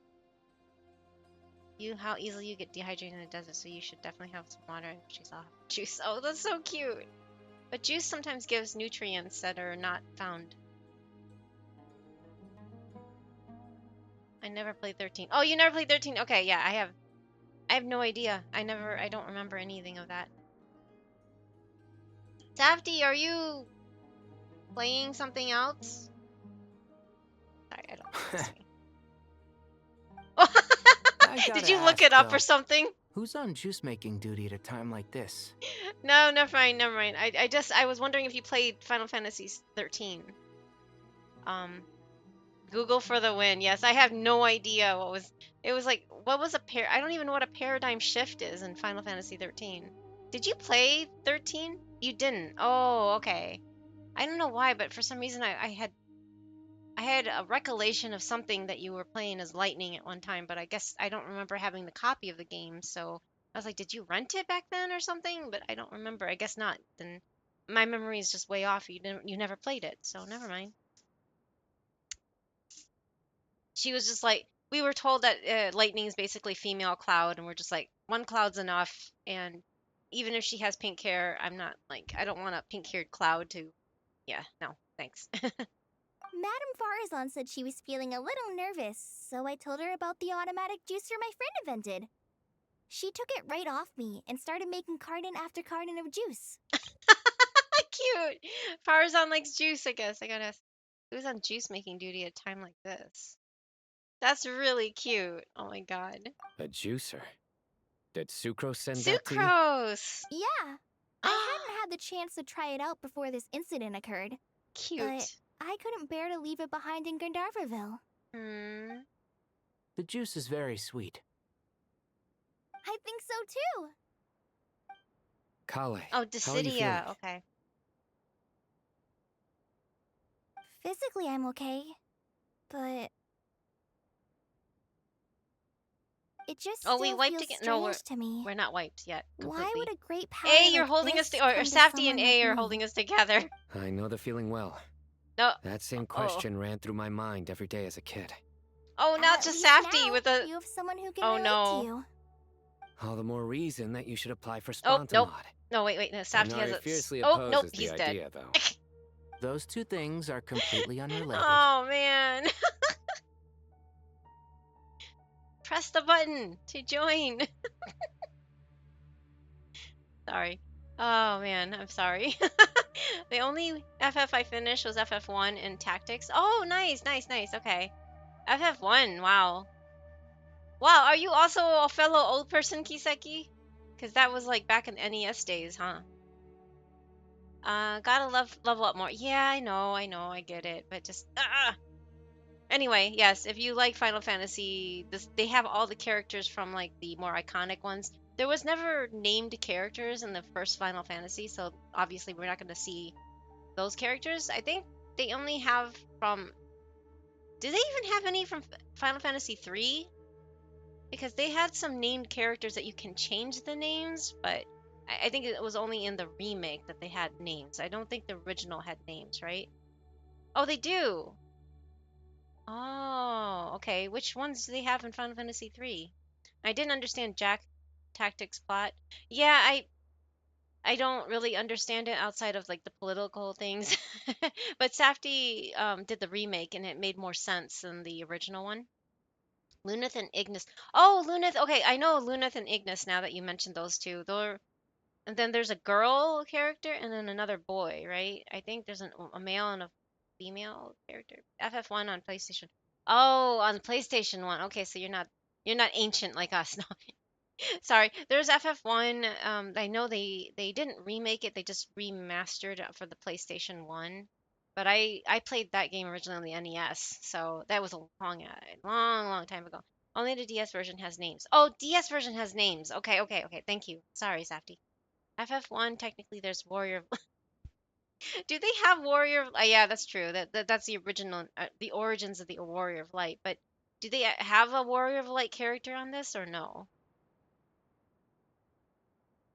How easily you get dehydrated in the desert, so you should definitely have some water, in which case I'll have juice. Oh, that's so cute! But juice sometimes gives nutrients that are not found. I never played 13. Oh, you never played 13? Okay, yeah, I have no idea. I don't remember anything of that. Safty, are you playing something else? Did you look it up or something? Who's on juice making duty at a time like this? No, never mind, never mind. I was wondering if you played Final Fantasy 13. Google for the win. Yes, I have no idea what was. It was like, what was a pair? I don't even know what a paradigm shift is in Final Fantasy 13. Did you play 13? You didn't. Oh, okay. I don't know why, but for some reason I had a recollection of something that you were playing as Lightning at one time, but I guess I don't remember having the copy of the game. So I was like, did you rent it back then or something? But I don't remember. I guess not. Then my memory is just way off. You never played it, so never mind. She was just like, we were told that Lightning is basically female Cloud, and we're just like, one Cloud's enough. And even if she has pink hair, I'm not like, I don't want a pink-haired Cloud to. Yeah, no, thanks. Madame Farazan said she was feeling a little nervous, so I told her about the automatic juicer my friend invented. She took it right off me and started making carton after carton of juice. Cute. Farazan likes juice, I guess. I gotta ask, who's on juice making duty at a time like this? That's really cute. Oh my god. A juicer? Did Sucrose send that to you? Sucrose! Yeah. I hadn't had the chance to try it out before this incident occurred. Cute. But I couldn't bear to leave it behind in Gandharvaville. The juice is very sweet. I think so too. Kale. Oh, Dissidia. Okay. Physically, I'm okay. But it just Oh, we still wiped feels again. strange No, to me. we're not wiped yet. Completely. Why would a great power A, you're like holding us this or come to Safty and someone A like are me? holding us together. I know the feeling well. No. That same question ran through my mind every day as a kid. Oh, not just Safty with a. You have someone who can Oh relate no. to you. All the more reason that you should apply for Oh, Spontamod. nope. No, wait. No, Safty has Nari a. fiercely Oh, nope. opposes He's the dead. idea, though. Those two things are completely unrelated. Oh man. Press the button to join. Sorry. Oh man, I'm sorry. The only FF I finished was FF1 in Tactics. Oh, nice. Okay. FF1, wow. Wow, are you also a fellow old person, Kiseki? Because that was like back in NES days, huh? Gotta level up more. Yeah, I know, I get it, but just Anyway, yes, if you like Final Fantasy, they have all the characters from like the more iconic ones. There was never named characters in the first Final Fantasy, so obviously we're not going to see those characters. I think they only have from. Do they even have any from Final Fantasy 3? Because they had some named characters that you can change the names, but I think it was only in the remake that they had names. I don't think the original had names, right? Oh, they do. Oh, okay. Which ones do they have in Final Fantasy 3? I didn't understand Jack Tactics plot. Yeah, I don't really understand it outside of like the political things. But Safty did the remake and it made more sense than the original one. Luneth and Ignis. Oh, Luneth. Okay, I know Luneth and Ignis now that you mentioned those two. And then there's a girl character and then another boy, right? I think there's a male and a female character. FF1 on PlayStation. Oh, on PlayStation 1. Okay, so you're not ancient like us. No. Sorry. There's FF1. I know they didn't remake it. They just remastered it for the PlayStation 1. But I played that game originally on the NES, so that was a long time ago. Only the DS version has names. Oh, DS version has names. Okay. Thank you. Sorry, Safty. FF1, technically there's Warrior. Do they have Warrior of... yeah, that's true. That's the original, the origins of the Warrior of Light. But do they have a Warrior of Light character on this or no?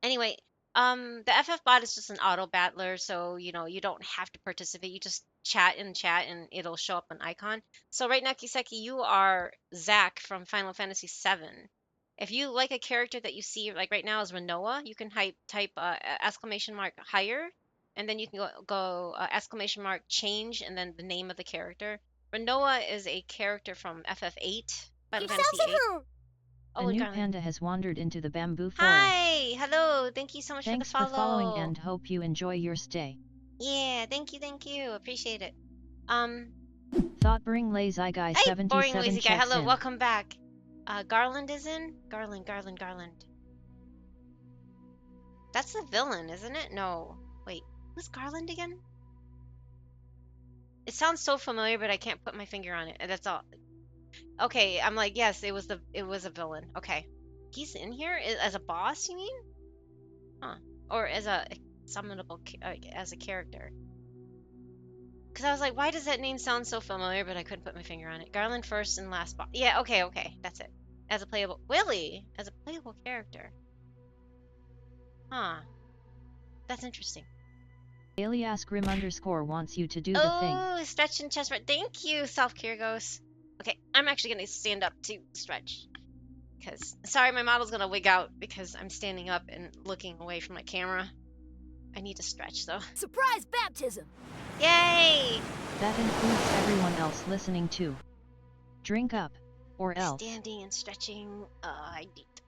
Anyway, the FF bot is just an auto battler, so you don't have to participate. You just chat and it'll show up an icon. So right now, Kiseki, you are Zack from Final Fantasy VII. If you like a character that you see, like right now is Rinoa, you can type exclamation mark higher, and then you can go exclamation mark change, and then the name of the character. Rinoa is a character from FF8, Final Fantasy 8. A new panda has wandered into the bamboo forest. Hi, hello. Thank you so much Thanks for the follow. for following and hope you enjoy your stay. Yeah, thank you. Appreciate it. Thought bring lazy guy Hey, 77 boring lazy guy. checks Hello, in. welcome back. Garland is in? Garland. That's the villain, isn't it? No. Wait, who's Garland again? It sounds so familiar, but I can't put my finger on it. That's all. Okay, I'm like, yes, it was a villain. Okay. He's in here as a boss, you mean? Huh. Or as a summonable as a character. Because I was like, why does that name sound so familiar, but I couldn't put my finger on it. Garland first and last boss. Yeah, okay, that's it. As a playable Willie as a playable character. Huh. That's interesting. Alias Grim _ wants you to do the thing. Oh, stretch and chest. Thank you, Self-Care Ghost. Okay, I'm actually gonna stand up to stretch. Because, sorry, my model's gonna wig out because I'm standing up and looking away from my camera. I need to stretch, though. Surprise baptism! Yay! That includes everyone else listening too. Drink up, or else. Standing and stretching. I need to...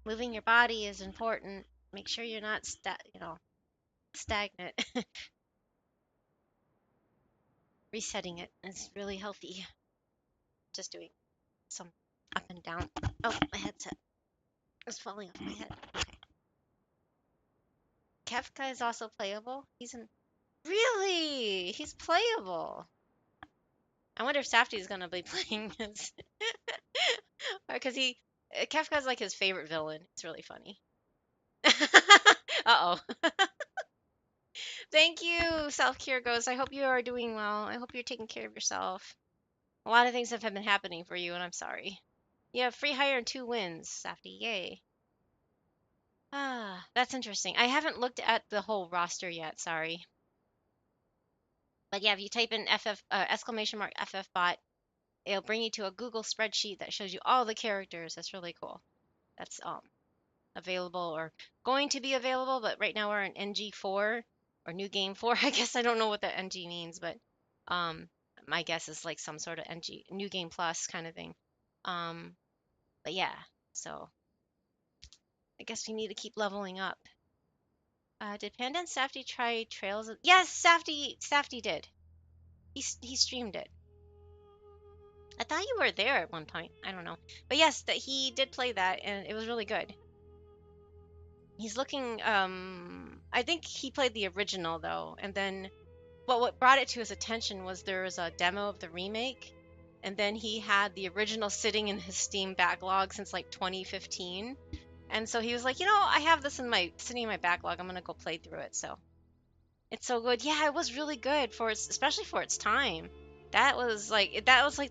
Moving your body is important. Make sure you're not, stagnant. Resetting it is really healthy. Just doing some up and down. Oh, my headset is falling off my head. Okay. Kefka is also playable. Really? He's playable. I wonder if Safty is gonna be playing his, because Kefka's like his favorite villain. It's really funny. Uh-oh. Thank you, Self-Care Ghost. I hope you are doing well. I hope you're taking care of yourself. A lot of things have been happening for you, and I'm sorry. You have free hire and 2 wins, Safty. Yay. Ah, that's interesting. I haven't looked at the whole roster yet. Sorry. But yeah, if you type in !FFBot, it'll bring you to a Google spreadsheet that shows you all the characters. That's really cool. That's available or going to be available, but right now we're in NG4 or New Game 4. I guess I don't know what the NG means, but my guess is like some sort of NG New Game Plus kind of thing. But yeah, so I guess we need to keep leveling up. Did Panda and Safty try Trails? Yes, Safty did. He streamed it. I thought you were there at one point. I don't know. But yes, that he did play that and it was really good. He's looking I think he played the original though, and then what brought it to his attention was there was a demo of the remake, and then he had the original sitting in his Steam backlog since like 2015. And so he was like, I have this sitting in my backlog. I'm gonna go play through it. So it's so good. Yeah, it was really good especially for its time. That was like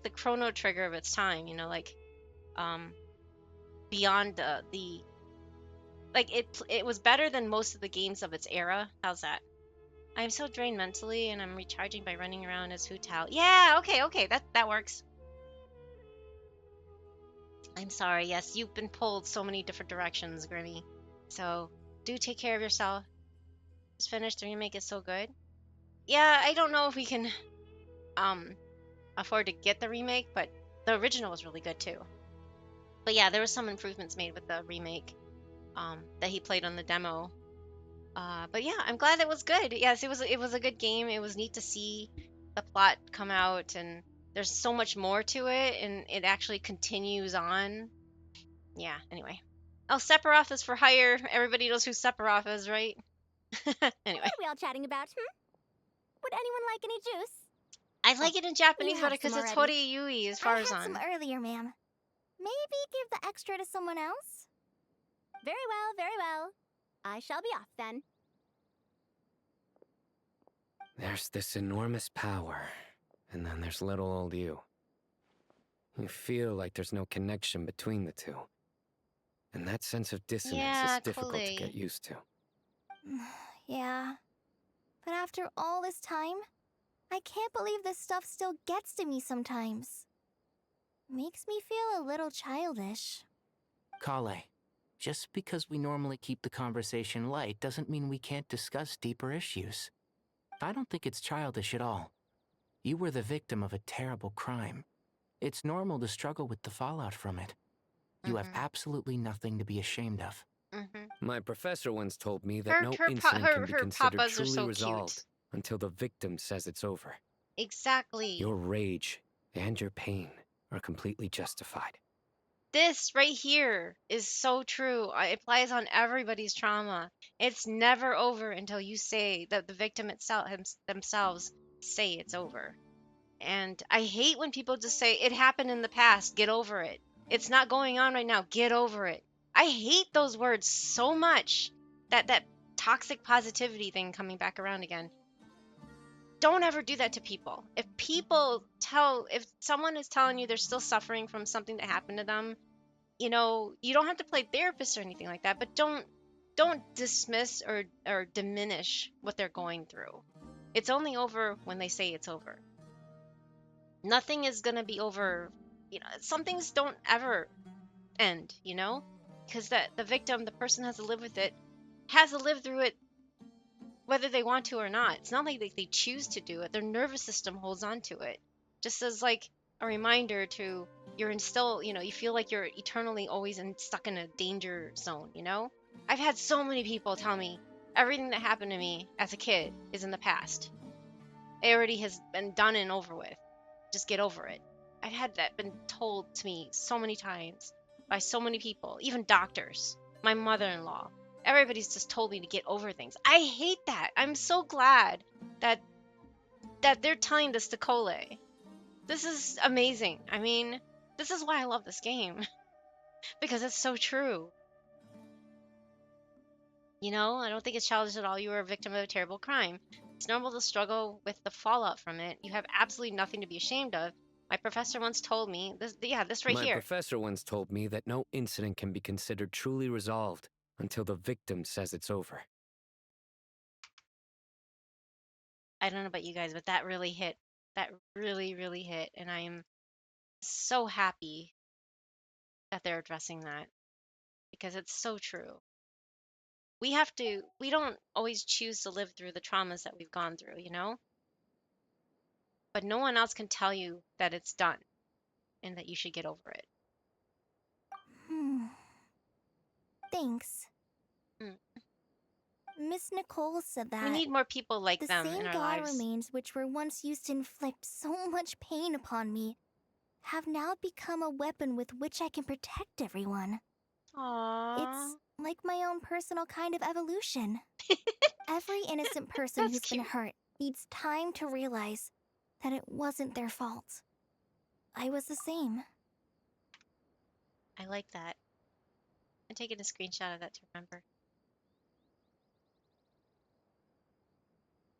the Chrono Trigger of its time. Beyond it was better than most of the games of its era. How's that? I'm so drained mentally, and I'm recharging by running around as Hu Tao. Yeah, okay, that works. I'm sorry. Yes, you've been pulled so many different directions, Grimmy. So do take care of yourself. Just finished. The remake is so good. Yeah, I don't know if we can afford to get the remake, but the original was really good too. But yeah, there was some improvements made with the remake that he played on the demo. But yeah, I'm glad it was good. Yes, it was a good game. It was neat to see the plot come out, and there's so much more to it, and it actually continues on. Yeah, anyway. Oh, Sephiroth is for hire. Everybody knows who Sephiroth is, right? Anyway. What are we all chatting about, Would anyone like any juice? I like it in Japanese You better have because some it's already. Horiyui as I far had as on. some earlier, ma'am. Maybe give the extra to someone else? Very well, very well. I shall be off then. There's this enormous power, and then there's little old you. You feel like there's no connection between the two. And that sense of dissonance is difficult to get used to. Yeah. But after all this time, I can't believe this stuff still gets to me sometimes. Makes me feel a little childish. Kale, just because we normally keep the conversation light doesn't mean we can't discuss deeper issues. I don't think it's childish at all. You were the victim of a terrible crime. It's normal to struggle with the fallout from it. You have absolutely nothing to be ashamed of. My professor once told me that no incident can be considered papas are truly so resolved cute. until the victim says it's over. Exactly. Your rage and your pain are completely justified. This right here is so true. It applies on everybody's trauma. It's never over until you say that the victim itself themselves say it's over. And I hate when people just say it happened in the past, get over it. It's not going on right now, get over it. I hate those words so much. That toxic positivity thing coming back around again. Don't ever do that to people. If someone is telling you they're still suffering from something that happened to them, you don't have to play therapist or anything like that, but don't dismiss or diminish what they're going through. It's only over when they say it's over. Nothing is going to be over. Some things don't ever end, because the victim, the person has to live with it, has to live through it whether they want to or not. It's not like they choose to do it. Their nervous system holds on to it. Just as like a reminder to you feel like you're eternally always stuck in a danger zone, I've had so many people tell me everything that happened to me as a kid is in the past. It already has been done and over with. Just get over it. I've had that been told to me so many times by so many people, even doctors, my mother-in-law. Everybody's just told me to get over things. I hate that. I'm so glad that they're telling this to Cole. This is amazing. I mean, this is why I love this game. Because it's so true. I don't think it's childish at all. You were a victim of a terrible crime. It's normal to struggle with the fallout from it. You have absolutely nothing to be ashamed of. My professor once told me, this right here. My professor once told me that no incident can be considered truly resolved until the victim says it's over. I don't know about you guys, but that really hit. That really, really hit. And I am so happy that they're addressing that because it's so true. We don't always choose to live through the traumas that we've gone through, But no one else can tell you that it's done and that you should get over it. Thanks. Miss Nicole said that we need more people like them in our the same god lives. remains which were once used to inflict so much pain upon me have now become a weapon with which I can protect everyone. Aww. It's like my own personal kind of evolution. Every innocent person who's been hurt needs time to realize that it wasn't their fault. I was the same. I like that. I'm taking a screenshot of that to remember.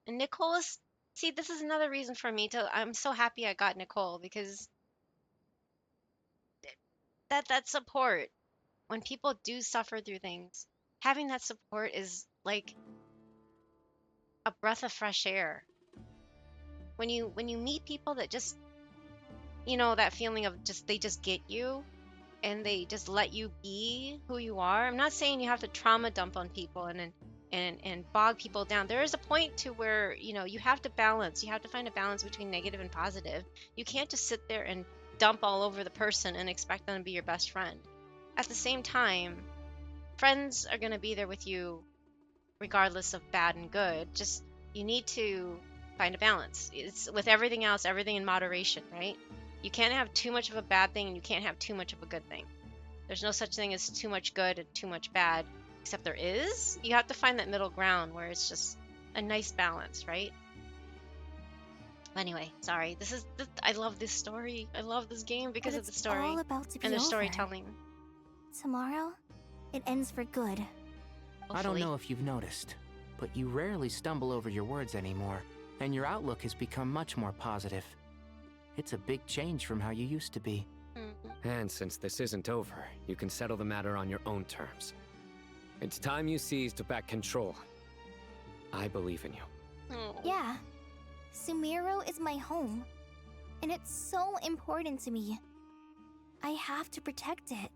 And Nicole this is another reason for me I'm so happy I got Nicole because that support, when people do suffer through things, having that support is like a breath of fresh air. When you meet people that just, that feeling of they just get you and they just let you be who you are. I'm not saying you have to trauma dump on people and bog people down. There is a point to where, you have to balance. You have to find a balance between negative and positive. You can't just sit there and dump all over the person and expect them to be your best friend. At the same time, friends are going to be there with you regardless of bad and good. Just, you need to find a balance. It's with everything else, everything in moderation, right? You can't have too much of a bad thing and you can't have too much of a good thing. There's no such thing as too much good and too much bad, except there is. You have to find that middle ground where it's just a nice balance, right? Anyway, sorry. I love this story. I love this game because of the story all about to be and the over. storytelling. Tomorrow, it ends for good. Hopefully. I don't know if you've noticed, but you rarely stumble over your words anymore, and your outlook has become much more positive. It's a big change from how you used to be. And since this isn't over, you can settle the matter on your own terms. It's time you seized back control. I believe in you. Yeah. Sumeru is my home. And it's so important to me. I have to protect it.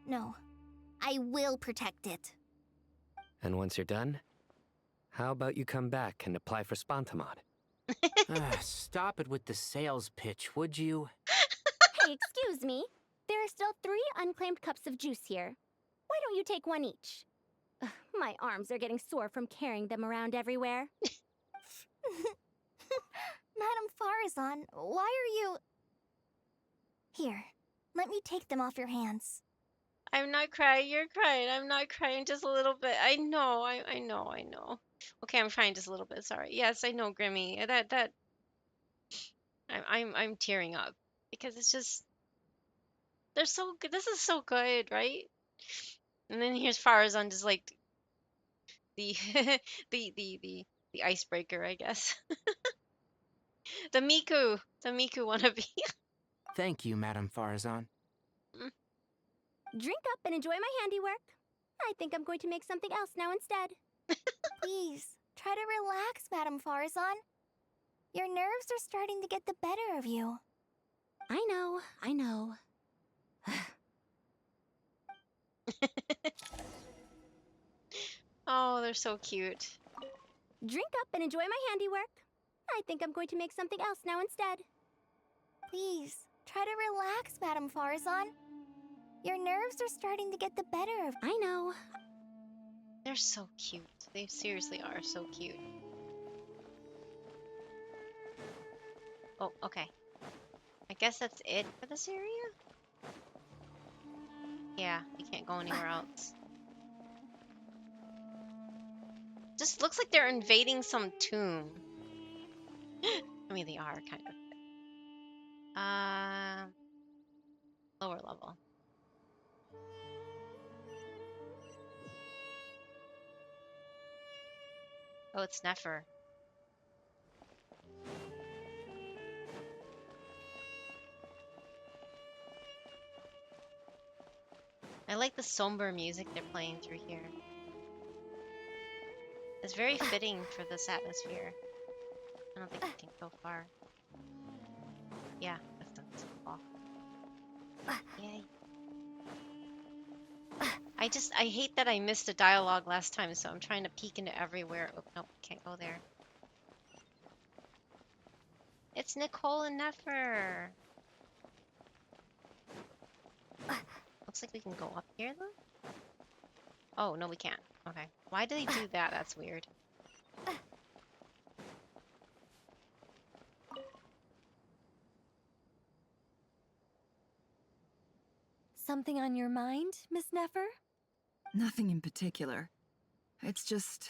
No. I will protect it. And once you're done, how about you come back and apply for Spontamod? Stop it with the sales pitch, would you? Hey, excuse me. There are still 3 unclaimed cups of juice here. Why don't you take one each? Ugh, my arms are getting sore from carrying them around everywhere. Madame Farazan, why are you... Here, let me take them off your hands. I'm not crying. You're crying. I'm not crying. Just a little bit. I know. I know. I know. Okay, I'm crying just a little bit. Sorry. Yes, I know, Grimmy. I'm tearing up because it's just they're so good. This is so good, right? And then here's Farazan just like the the icebreaker, I guess. The Miku wannabe. Thank you, Madame Farazan. Drink up and enjoy my handiwork. I think I'm going to make something else now instead. Please, try to relax, Madame Farazan. Your nerves are starting to get the better of you. I know. Oh, they're so cute. Drink up and enjoy my handiwork. I think I'm going to make something else now instead. Please, try to relax, Madame Farazan. Your nerves are starting to get the better of... I know. They're so cute. They seriously are so cute. Oh, okay. I guess that's it for this area? Yeah, we can't go anywhere else. Just looks like they're invading some tomb. I mean, they are kind of. Lower level. Oh, it's Nefer. I like the somber music they're playing through here. It's very fitting for this atmosphere. I don't think we can go far. Yeah, that's the wall. Yay. I hate that I missed a dialogue last time, so I'm trying to peek into everywhere. Oh, nope, can't go there. It's Nicole and Nefer. Looks like we can go up here, though? Oh, no, we can't. Okay. Why did they do that? That's weird. Something on your mind, Miss Nefer? Nothing in particular. It's just...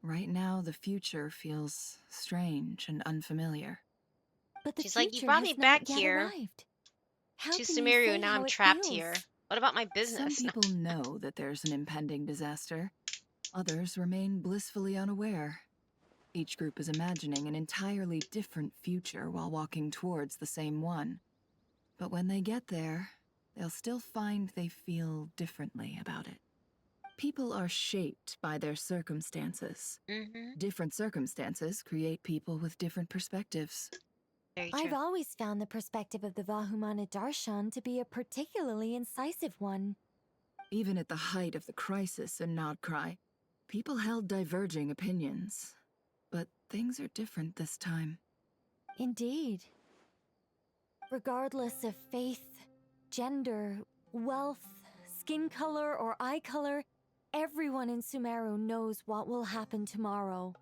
right now, the future feels strange and unfamiliar. But the She's like, you future brought has me not back yet here arrived. How to can you Sumeru, say and now how I'm it trapped feels? here. What about my business? Some people know that there's an impending disaster. Others remain blissfully unaware. Each group is imagining an entirely different future while walking towards the same one. But when they get there, they'll still find they feel differently about it. People are shaped by their circumstances. Different circumstances create people with different perspectives. I've always found the perspective of the Vahumana Darshan to be a particularly incisive one. Even at the height of the crisis in Nodcry, people held diverging opinions. But things are different this time. Indeed. Regardless of faith, gender, wealth, skin color, or eye color, everyone in Sumeru knows what will happen tomorrow.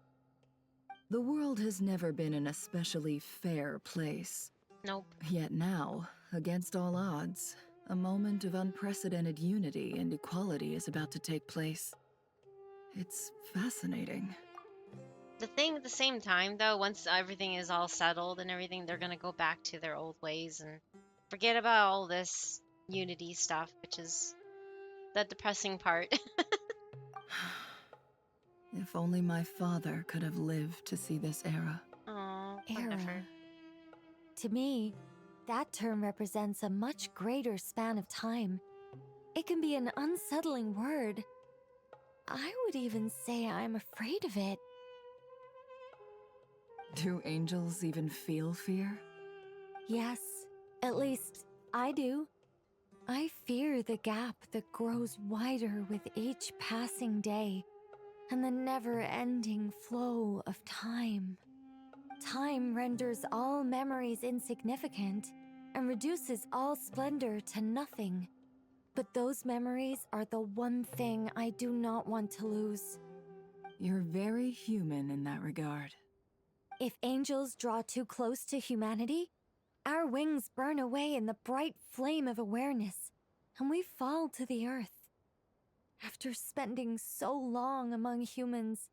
The world has never been an especially fair place. Nope. Yet now, against all odds, a moment of unprecedented unity and equality is about to take place. It's fascinating. The thing at the same time, though, once everything is all settled and everything, they're gonna go back to their old ways and forget about all this unity stuff, which is the depressing part. If only my father could have lived to see this era. Oh, Era. To me, that term represents a much greater span of time. It can be an unsettling word. I would even say I'm afraid of it. Do angels even feel fear? Yes, at least I do. I fear the gap that grows wider with each passing day, and the never-ending flow of time. Time renders all memories insignificant, and reduces all splendor to nothing. But those memories are the one thing I do not want to lose. You're very human in that regard. If angels draw too close to humanity, our wings burn away in the bright flame of awareness, and we fall to the earth. After spending so long among humans,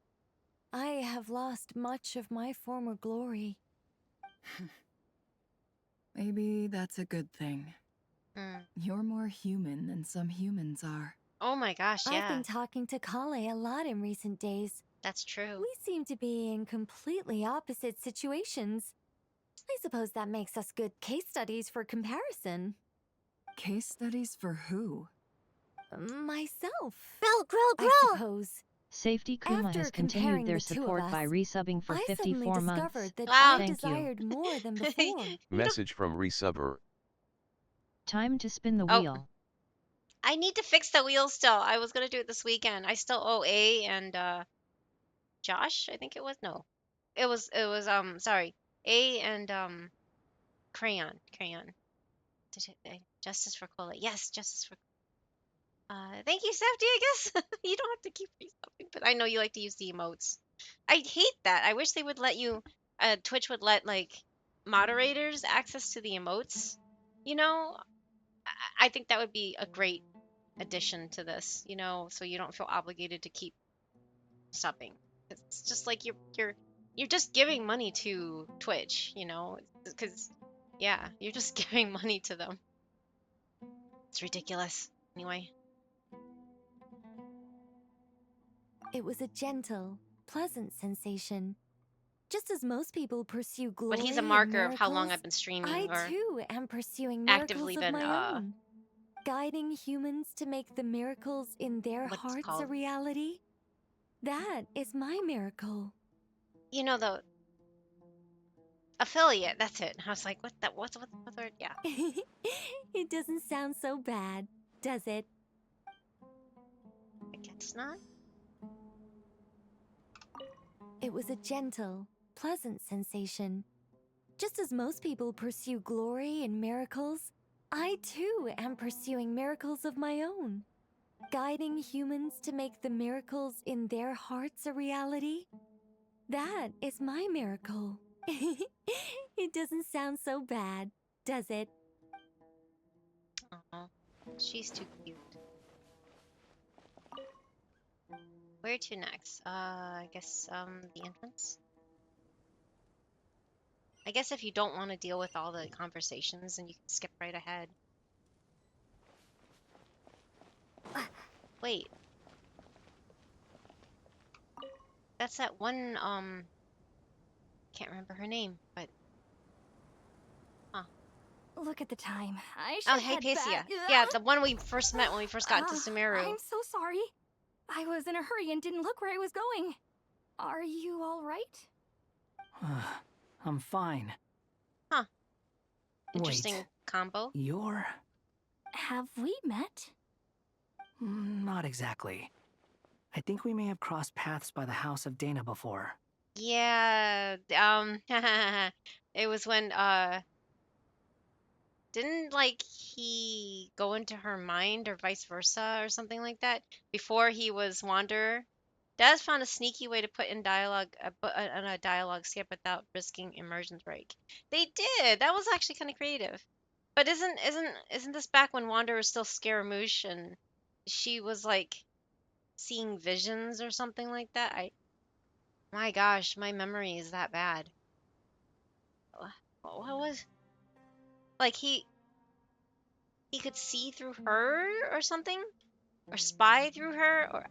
I have lost much of my former glory. Maybe that's a good thing. You're more human than some humans are. Oh my gosh, yeah. I've been talking to Kale a lot in recent days. That's true. We seem to be in completely opposite situations. I suppose that makes us good case studies for comparison. Case studies for who? Myself. Grow. I suppose. Safety Kuma After has continued comparing their the two of support by us, resubbing for I 54 suddenly months. discovered that Wow. I Thank you. desired more than before. Message from resubber. Time to spin the Oh. wheel. I need to fix the wheel still. I was gonna do it this weekend. I still owe A and Josh, I think it was. No. It was sorry. A and Crayon. Justice for Cola. Yes, Justice for thank you, Safety, I guess. You don't have to keep resubbing, but I know you like to use the emotes. I hate that. I wish they would let you Twitch would let like moderators access to the emotes. You know, I think that would be a great addition to this, you know, so you don't feel obligated to keep subbing. It's just like you're just giving money to Twitch, you know, because yeah, you're just giving money to them. It's ridiculous. Anyway. It was a gentle, pleasant sensation. Just as most people pursue glory But he's a and marker of how long miracles, I've been streaming I or too am pursuing actively miracles of been my own. Guiding humans to make the miracles in their what's it hearts a called? reality. That is my miracle. You know, the affiliate, that's it. I was like, what's the word? Yeah. It doesn't sound so bad, does it? I guess not. It was a gentle, pleasant sensation. Just as most people pursue glory and miracles, I too am pursuing miracles of my own. Guiding humans to make the miracles in their hearts a reality. That is my miracle. It doesn't sound so bad, does it? Oh, she's too cute. Where to next? I guess the entrance. I guess if you don't want to deal with all the conversations, then you can skip right ahead. Wait. That's that one, can't remember her name, but... Huh. Look at the time. I Oh, should head Hypatia. back. Yeah, the one we first met when we first got to Sumeru. I'm so sorry. I was in a hurry and didn't look where I was going. Are you all right? I'm fine. Huh. Interesting combo. You're... Have we met? Not exactly. I think we may have crossed paths by the house of Dana before. Yeah, it was when, didn't, like, he go into her mind or vice versa or something like that before he was Wanderer? Daz found a sneaky way to put in dialogue, on a dialogue skip without risking immersion break. They did! That was actually kind of creative. But isn't this back when Wanderer was still Scaramouche and she was, like, seeing visions or something like that? My gosh, my memory is that bad. What was... Like, he could see through her or something? Or spy through her? Or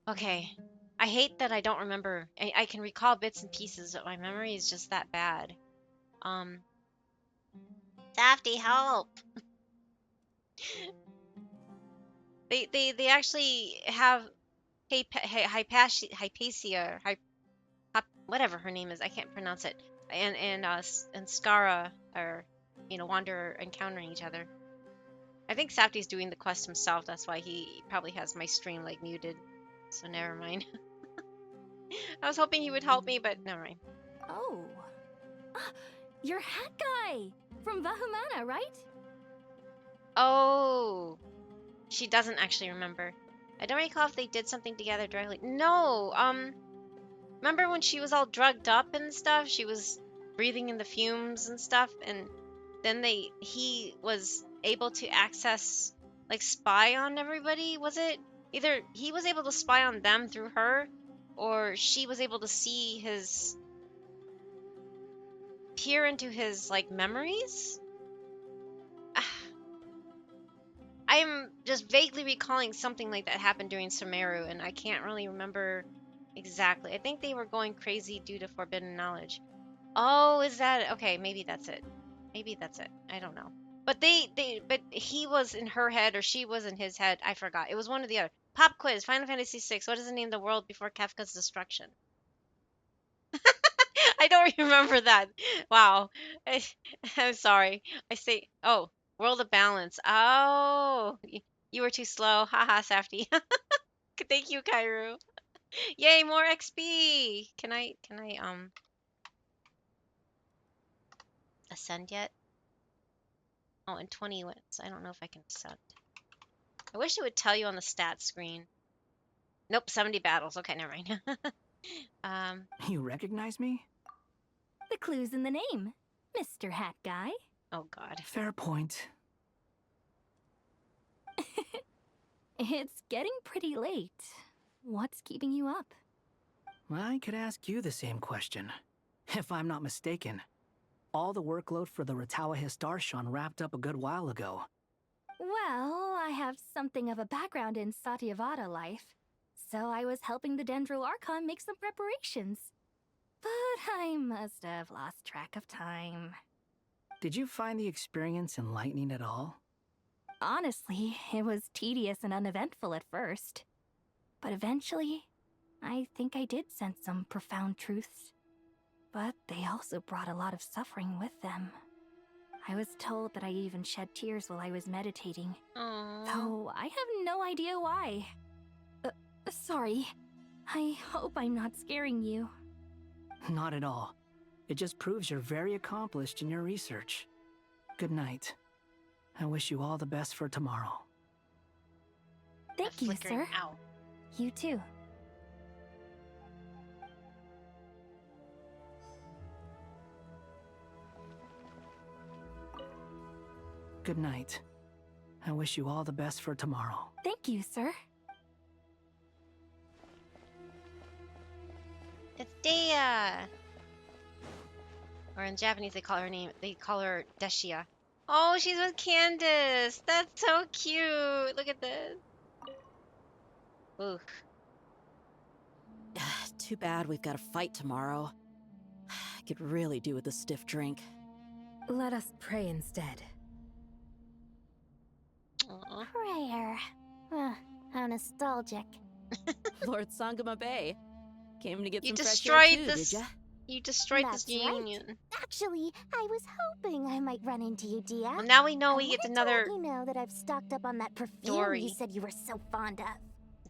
Okay. I hate that I don't remember. I can recall bits and pieces, but my memory is just that bad. Safety, help! They actually have Hypatia, whatever her name is, I can't pronounce it, and Skara are, you know, Wanderer encountering each other. I think Safty's doing the quest himself, that's why he probably has my stream like muted. So never mind. I was hoping he would help me, but never mind. Oh. You're Hat Guy! From Vahumana, right? Oh, she doesn't actually remember. I don't recall if they did something together directly. No, remember when she was all drugged up and stuff? She was breathing in the fumes and stuff, and then he was able to access, like, spy on everybody, was it? Either he was able to spy on them through her, or she was able to see his peer into his, like, memories? I'm just vaguely recalling something like that happened during Sumeru, and I can't really remember exactly. I think they were going crazy due to forbidden knowledge. Oh, is that okay? Maybe that's it. Maybe that's it. I don't know. But but he was in her head or she was in his head. I forgot. It was one or the other. Pop quiz. Final Fantasy VI. What is the name of the world before Kafka's destruction? I don't remember that. Wow. I'm sorry. I say, oh, World of Balance. Oh, you were too slow. Haha, Safety. Thank you, Kairu. Yay, more XP. Can I ascend yet? Oh, and 20 wins. I don't know if I can ascend. I wish it would tell you on the stat screen. Nope, 70 battles. Okay, never mind. You recognize me? The clue's in the name, Mr. Hat Guy. Oh, God. Fair point. It's getting pretty late. What's keeping you up? I could ask you the same question. If I'm not mistaken, all the workload for the Ratawa Histarshan wrapped up a good while ago. Well, I have something of a background in Satyavada life, so I was helping the Dendro Archon make some preparations. But I must have lost track of time. Did you find the experience enlightening at all? Honestly, it was tedious and uneventful at first. But eventually, I think I did sense some profound truths. But they also brought a lot of suffering with them. I was told that I even shed tears while I was meditating. Aww. Though I have no idea why. Sorry. I hope I'm not scaring you. Not at all. It just proves you're very accomplished in your research. Good night. I wish you all the best for tomorrow. Thank you, sir. Ow. You too. Good night. I wish you all the best for tomorrow. Thank you, sir. It's Dea. Or in Japanese, they call her Deshia. Oh, she's with Candace. That's so cute. Look at this. Oof. Too bad we've got a fight tomorrow. I could really do with a stiff drink. Let us pray instead. Aww. Prayer. How nostalgic. Lord Sangama Bay came to get You some fresh air destroyed too, this. did ya? You destroyed That's this union. Right. Actually, I was hoping I might run into you, Dia. Well, now we know we get wanted another to let you know that I've stocked up on that perfume Dory. you said you were so fond of.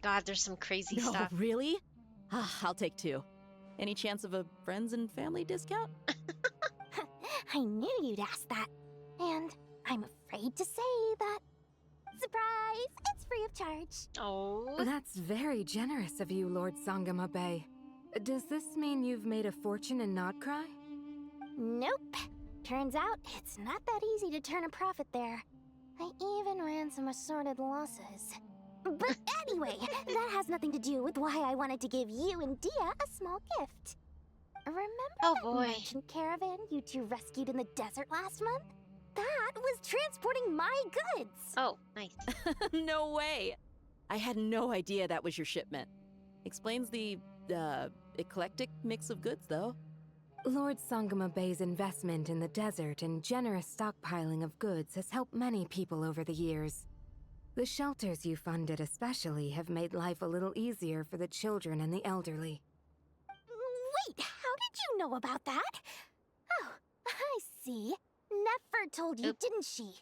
God, there's some crazy No, stuff. really? I'll take 2. Any chance of a friends and family discount? I knew you'd ask that. And I'm afraid to say that. Surprise! It's free of charge. Oh. That's very generous of you, Lord Sangama Bay. Does this mean you've made a fortune in Nodcry? Nope. Turns out it's not that easy to turn a profit there. I even ran some assorted losses. But anyway, that has nothing to do with why I wanted to give you and Dia a small gift. Remember that merchant caravan you two rescued in the desert last month? That was transporting my goods. Oh, nice. No way! I had no idea that was your shipment. Explains the, eclectic mix of goods, though. Lord Sangama Bay's investment in the desert and generous stockpiling of goods has helped many people over the years. The shelters you funded especially have made life a little easier for the children and the elderly. Wait, how did you know about that? Oh, I see. Nefer told you, didn't she?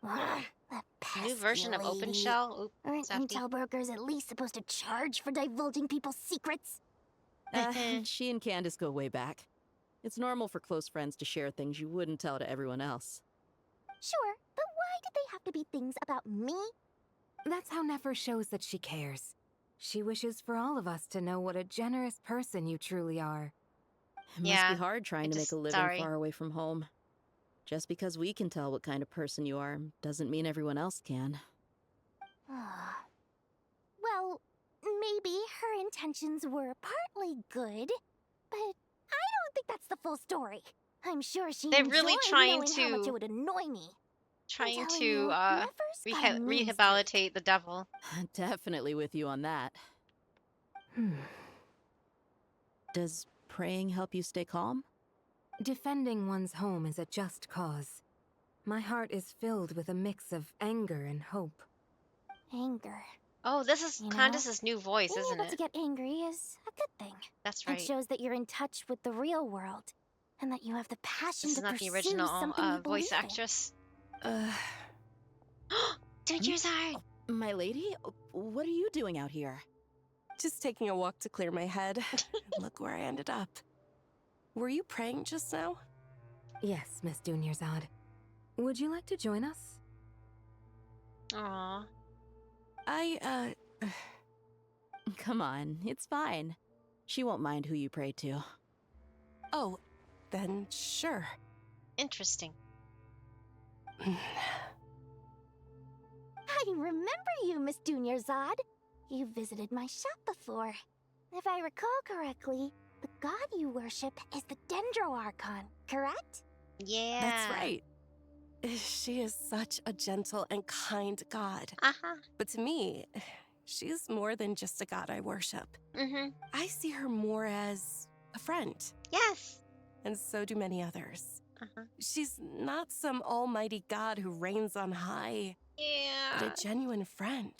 The New version of OpenShell? Oop, Aren't Safety. intel brokers at least supposed to charge for divulging people's secrets? She and Candace go way back. It's normal for close friends to share things you wouldn't tell to everyone else. Sure, but why did they have to be things about me? That's how Nefer shows that she cares. She wishes for all of us to know what a generous person you truly are. It must be hard trying to make a living far away from home. Just because we can tell what kind of person you are doesn't mean everyone else can. Well, maybe her intentions were partly good, but I don't think that's the full story. I'm sure she They're really enjoyed trying knowing how much to- it would annoy me. Trying telling to you, Nefer's got a mean rehabilitate the devil. Definitely with you on that. Does praying help you stay calm? Defending one's home is a just cause. My heart is filled with a mix of anger and hope. Anger. Oh, this is You know, Candace's new voice, Being isn't able to it? get angry is a good thing. That's It right. shows that you're in touch with the real world, and that you have the passion This to is not the pursue original something you believe voice in. actress. Danger's Art! My lady, what are you doing out here? Just taking a walk to clear my head. Look where I ended up. Were you praying just now? Yes, Miss Dunyarzad. Would you like to join us? Aww. Come on, it's fine. She won't mind who you pray to. Oh, then sure. Interesting. I remember you, Miss Dunyarzad. You visited my shop before. If I recall correctly, the god you worship is the Dendro Archon, correct? Yeah. That's right. She is such a gentle and kind god. But to me, she's more than just a god I worship. I see her more as a friend. Yes. And so do many others. She's not some almighty god who reigns on high. Yeah. But a genuine friend.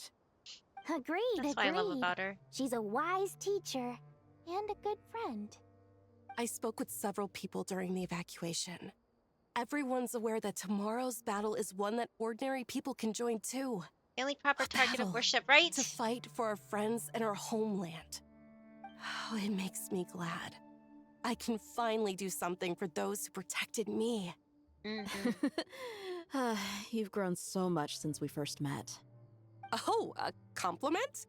Agreed, That's what I love about her. She's a wise teacher and a good friend. I spoke with several people during the evacuation. Everyone's aware that tomorrow's battle is one that ordinary people can join too. The only proper target of Battle worship, right? To fight for our friends and our homeland. Oh, it makes me glad. I can finally do something for those who protected me. You've grown so much since we first met. Oh, a compliment?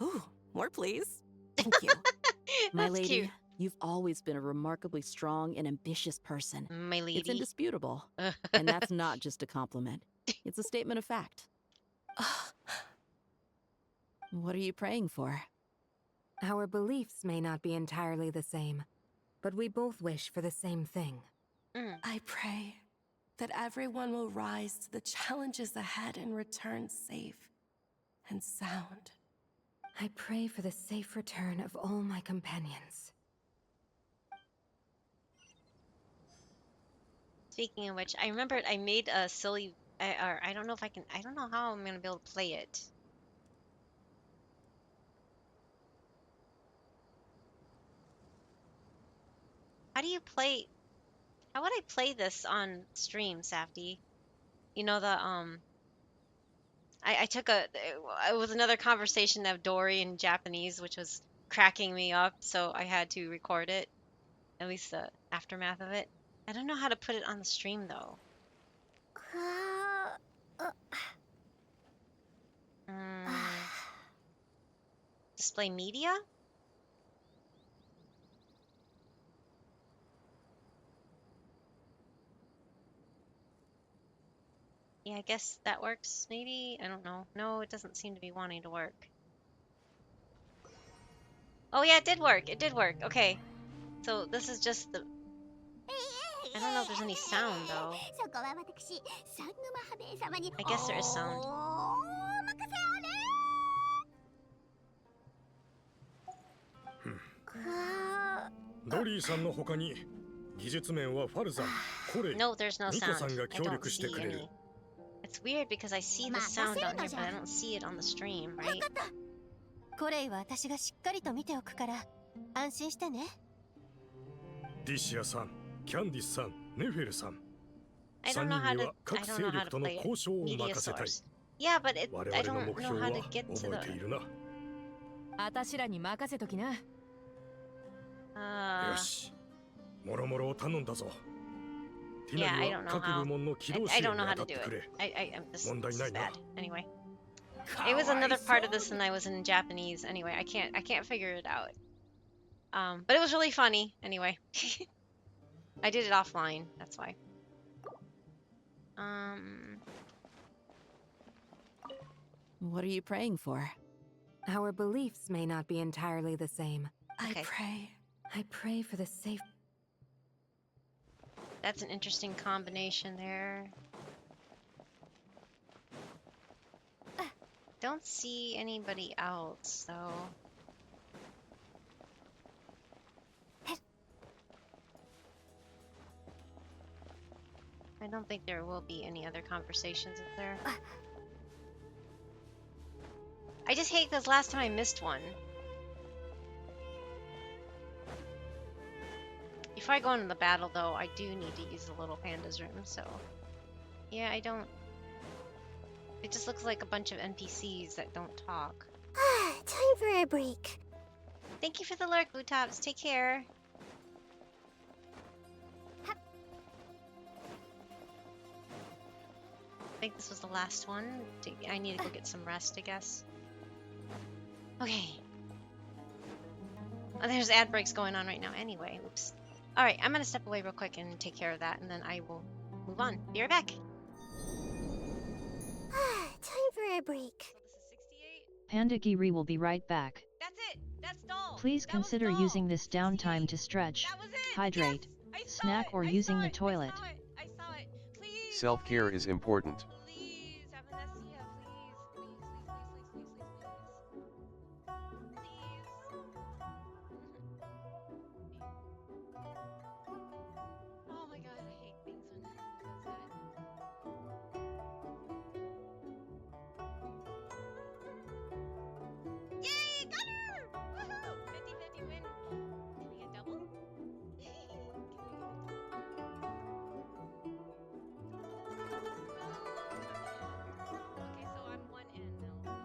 Ooh, more please. Thank you. My That's lady, cute. you've always been a remarkably strong and ambitious person. My lady. It's indisputable. And that's not just a compliment. It's a statement of fact. What are you praying for? Our beliefs may not be entirely the same, but we both wish for the same thing. I pray that everyone will rise to the challenges ahead and return safe and sound. I pray for the safe return of all my companions. Speaking of which, I remembered I made a silly, or I don't know if I can, I don't know how I'm gonna be able to play it. How do you play? How would I play this on stream, Safdie? You know I took it was another conversation of Dory in Japanese, which was cracking me up, so I had to record it, at least the aftermath of it. I don't know how to put it on the stream though. Display media? Yeah, I guess that works, maybe? I don't know. No, it doesn't seem to be wanting to work. Oh yeah, it did work. It did work. Okay. So this is just the... I don't know if there's any sound, though. I guess there is sound. ドリーさんの他に技術面はファルザン、コレイ、 No, there's no ニコ sound. さんが I 協 don't 力して see くれる。 any. It's weird because I see the sound on here, but I don't see it on the stream, right? コレイは私がしっかりと見ておくから安心してね。ディシアさん、キャンディスさん、ネフェルさん。 I 3 don't 人 know how に to. は I 各 don't 勢 know how 力 to との play 交渉を media 任せたい。 source. Yeah, but it. 我 I 々の don't 目 know 標 how は to get to 覚えてい the. るな。あたしらに任せときな。よし、もろもろを頼んだぞ。Yeah, I don't know how. I don't know how to do it. This is bad. Anyway, it was another part of this, and I was in Japanese. Anyway, I can't figure it out. But it was really funny. Anyway, I did it offline. That's why. What are you praying for? Our beliefs may not be entirely the same. Okay. I pray for the safe. That's an interesting combination there. Don't see anybody else, though. I don't think there will be any other conversations up there. I just hate this last time I missed one. Before I go into the battle, though, I do need to use the little panda's room, so... Yeah, I don't... It just looks like a bunch of NPCs that don't talk. Time for a break. Thank you for the lurk, Blue Tops. Take care. I think this was the last one. I need to go get some rest, I guess. Okay. Oh, there's ad breaks going on right now anyway. Oops. Alright, I'm gonna step away real quick and take care of that, and then I will move on. Be right back. Time for a break. Pandagiri will be right back. That's it! That's dull! Please consider using this downtime to stretch, hydrate, snack, or using the toilet. I saw it! Please! Self-care is important. Please, Avanessia, please. Oh my god, I hate things when it does that. Yay! Got her! Woohoo! 50-50 win. Can we get double? Okay, so I'm one in now.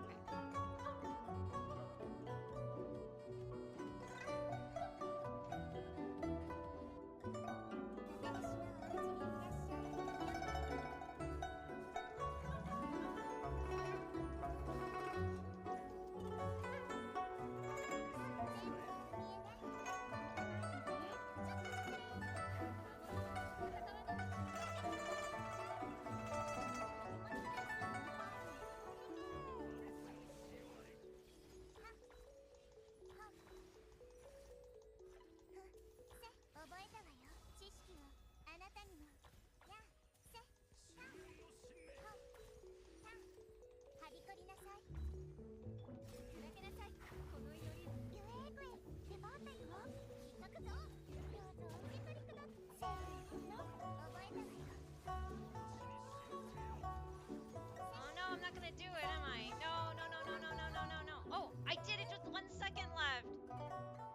Oh no, I'm not gonna do it, am I? No, no, no, no, no, no, no, no, no. Oh, I did it with 1 second left.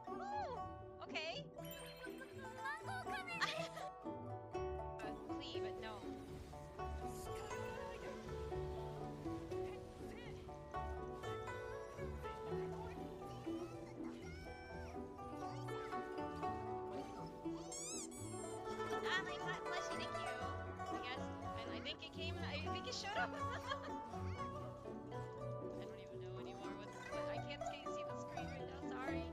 Woo! Okay. Plea, but no. My flat plushie, thank you. I guess. I think it came. I think it showed up. I don't even know anymore what I can't see the screen right now. Sorry.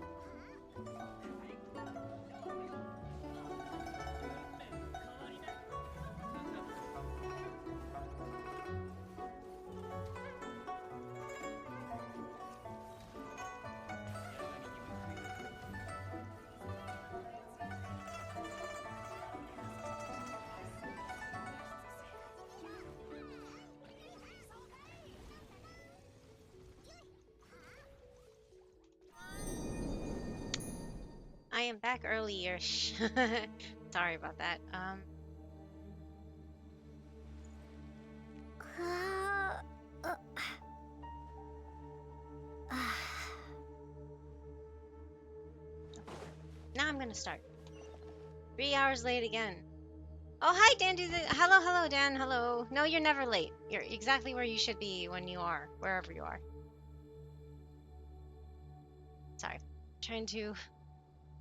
I am back earlier. Sorry about that. Now I'm gonna start. 3 hours late again. Oh, hi, Dan. Hello, Dan. Hello. No, you're never late. You're exactly where you should be when you are, wherever you are. Sorry. Trying to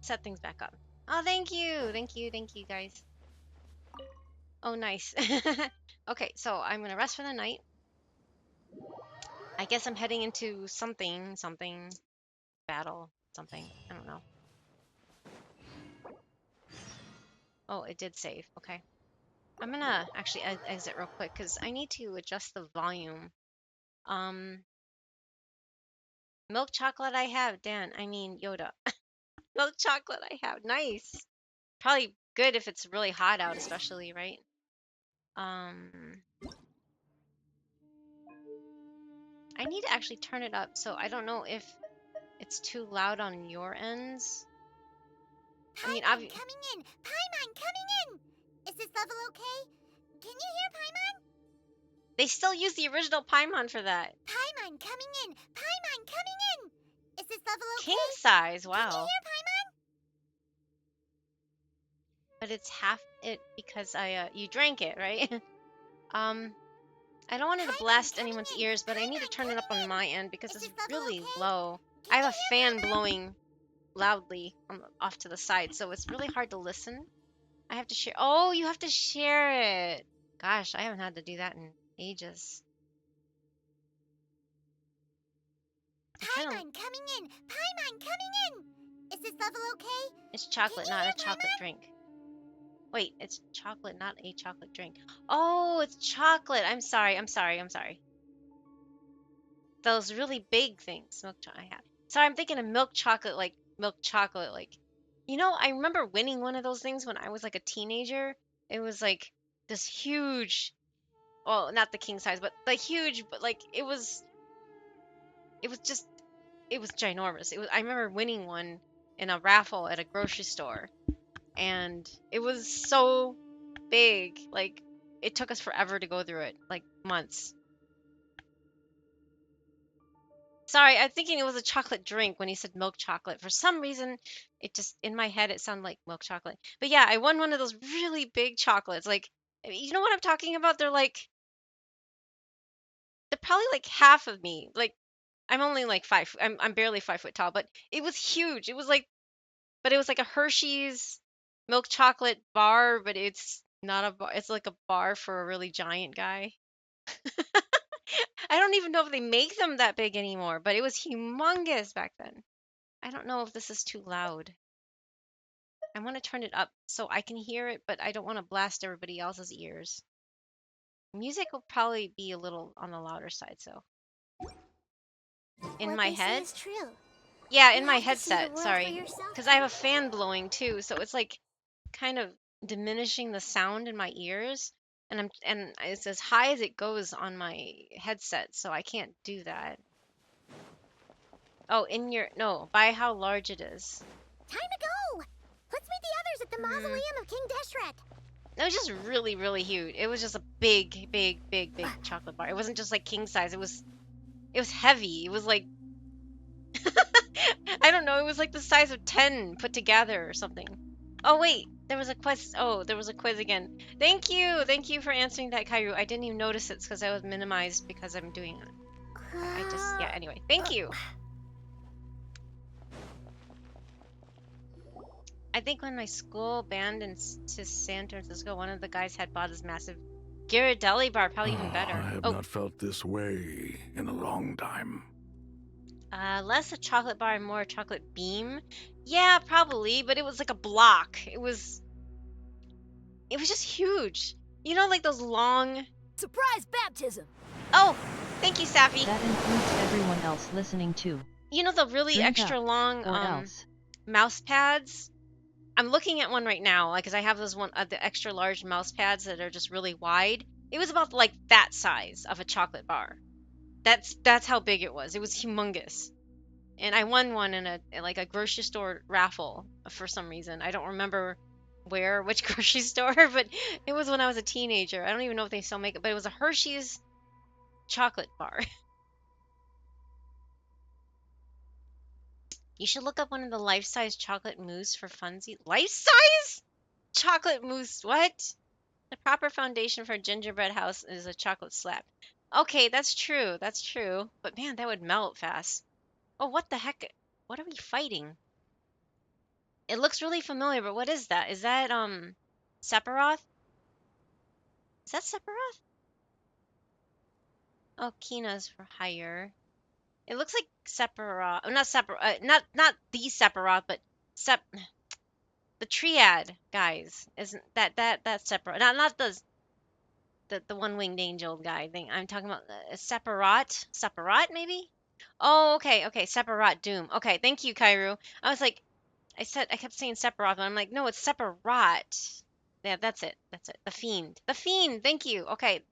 set things back up. Oh, thank you, guys. Oh, nice. Okay, so I'm gonna rest for the night. I guess I'm heading into something, battle, something. I don't know. Oh, it did save. Okay. I'm gonna actually exit real quick because I need to adjust the volume. Um, Milk chocolate I have, Dan. I mean Yoda. Milk chocolate I have. Nice. Probably good if it's really hot out, especially, right? Um, I need to actually turn it up, so I don't know if it's too loud on your ends. I mean, Paimon coming in! Paimon coming in! Is this level okay? Can you hear Paimon? They still use the original Paimon for that. Paimon coming in! Paimon coming in! Is this level okay? King size, Can you wow. hear Paimon? But it's half it because you drank it, right? I don't want it to blast anyone's ears, but I need to turn it up on my end because it's really low. I have a fan blowing loudly off to the side, so it's really hard to listen. I have to share. Oh, you have to share it. Gosh, I haven't had to do that in ages. Paimon coming in! Paimon coming in! Is this level okay? It's chocolate, not a chocolate drink. Wait, it's chocolate, not a chocolate drink. Oh, it's chocolate. I'm sorry. Those really big things, milk chocolate I have. Sorry, I'm thinking of milk chocolate, like milk chocolate, like. You know, I remember winning one of those things when I was like a teenager. It was like this huge, well, not the king size, but the huge, but like it was just, it was ginormous. It was. I remember winning one in a raffle at a grocery store, and it was so big. Like it took us forever to go through it, like months. Sorry, I'm thinking it was a chocolate drink when he said milk chocolate. For some reason, it just in my head it sounded like milk chocolate. But yeah, I won one of those really big chocolates. Like, you know what I'm talking about? They're probably like half of me. Like, I'm only like five. I'm barely 5 foot tall, but it was huge. It was like, but it was like a Hershey's milk chocolate bar, but it's not a bar. It's like a bar for a really giant guy. I don't even know if they make them that big anymore, but it was humongous back then. I don't know if this is too loud. I want to turn it up so I can hear it, but I don't want to blast everybody else's ears. Music will probably be a little on the louder side, so. In my head? Is true. Yeah, in You my have to see the headset, world sorry. for yourself. Because I have a fan blowing too, so it's like kind of diminishing the sound in my ears. And it's as high as it goes on my headset, so I can't do that. Oh, no, by how large it is. Time to go! Let's meet the others at the mausoleum of King Deshret. It was just really, really huge. It was just a big, big, big, big chocolate bar. It wasn't just like king size. It was heavy. It was like I don't know. It was like the size of 10 put together or something. Oh wait, there was a quiz. Oh, there was a quiz again. Thank you for answering that, Kairu. I didn't even notice it because I was minimized because I'm doing it. Yeah. Anyway, thank you. I think when my school banned to San Francisco, one of the guys had bought his massive Ghirardelli bar, probably even better. I have not felt this way in a long time. Less a chocolate bar and more a chocolate beam. Yeah, probably, but it was like a block. It was just huge. You know, like those long... Surprise baptism! Oh, thank you, Safi. That includes everyone else listening too. You know the really Drink extra up, long mouse pads? I'm looking at one right now, because I have those the extra large mouse pads that are just really wide. It was about like that size of a chocolate bar. That's how big it was. It was humongous. And I won one in a grocery store raffle for some reason. I don't remember which grocery store, but it was when I was a teenager. I don't even know if they still make it, but it was a Hershey's chocolate bar. You should look up one of the life-size chocolate mousse for funsies. Life-size? Chocolate mousse, what? The proper foundation for a gingerbread house is a chocolate slab. Okay, that's true. But man, that would melt fast. Oh, what the heck? What are we fighting? It looks really familiar, but what is that? Is that, Sephiroth? Is that Sephiroth? Oh, Kina's for hire. It looks like Sephiroth. Oh, not Sephiroth. Not the Sephiroth, but the Triad guys. Isn't that's Sephiroth? Not the one-winged angel guy thing. I'm talking about Sephiroth. Sephiroth, maybe? Oh, okay, okay. Sephiroth Doom. Okay, thank you, Kairu. I was like, I kept saying Sephiroth, and I'm like, no, it's Sephiroth. Yeah, that's it. That's it. The Fiend. The Fiend. Thank you. Okay.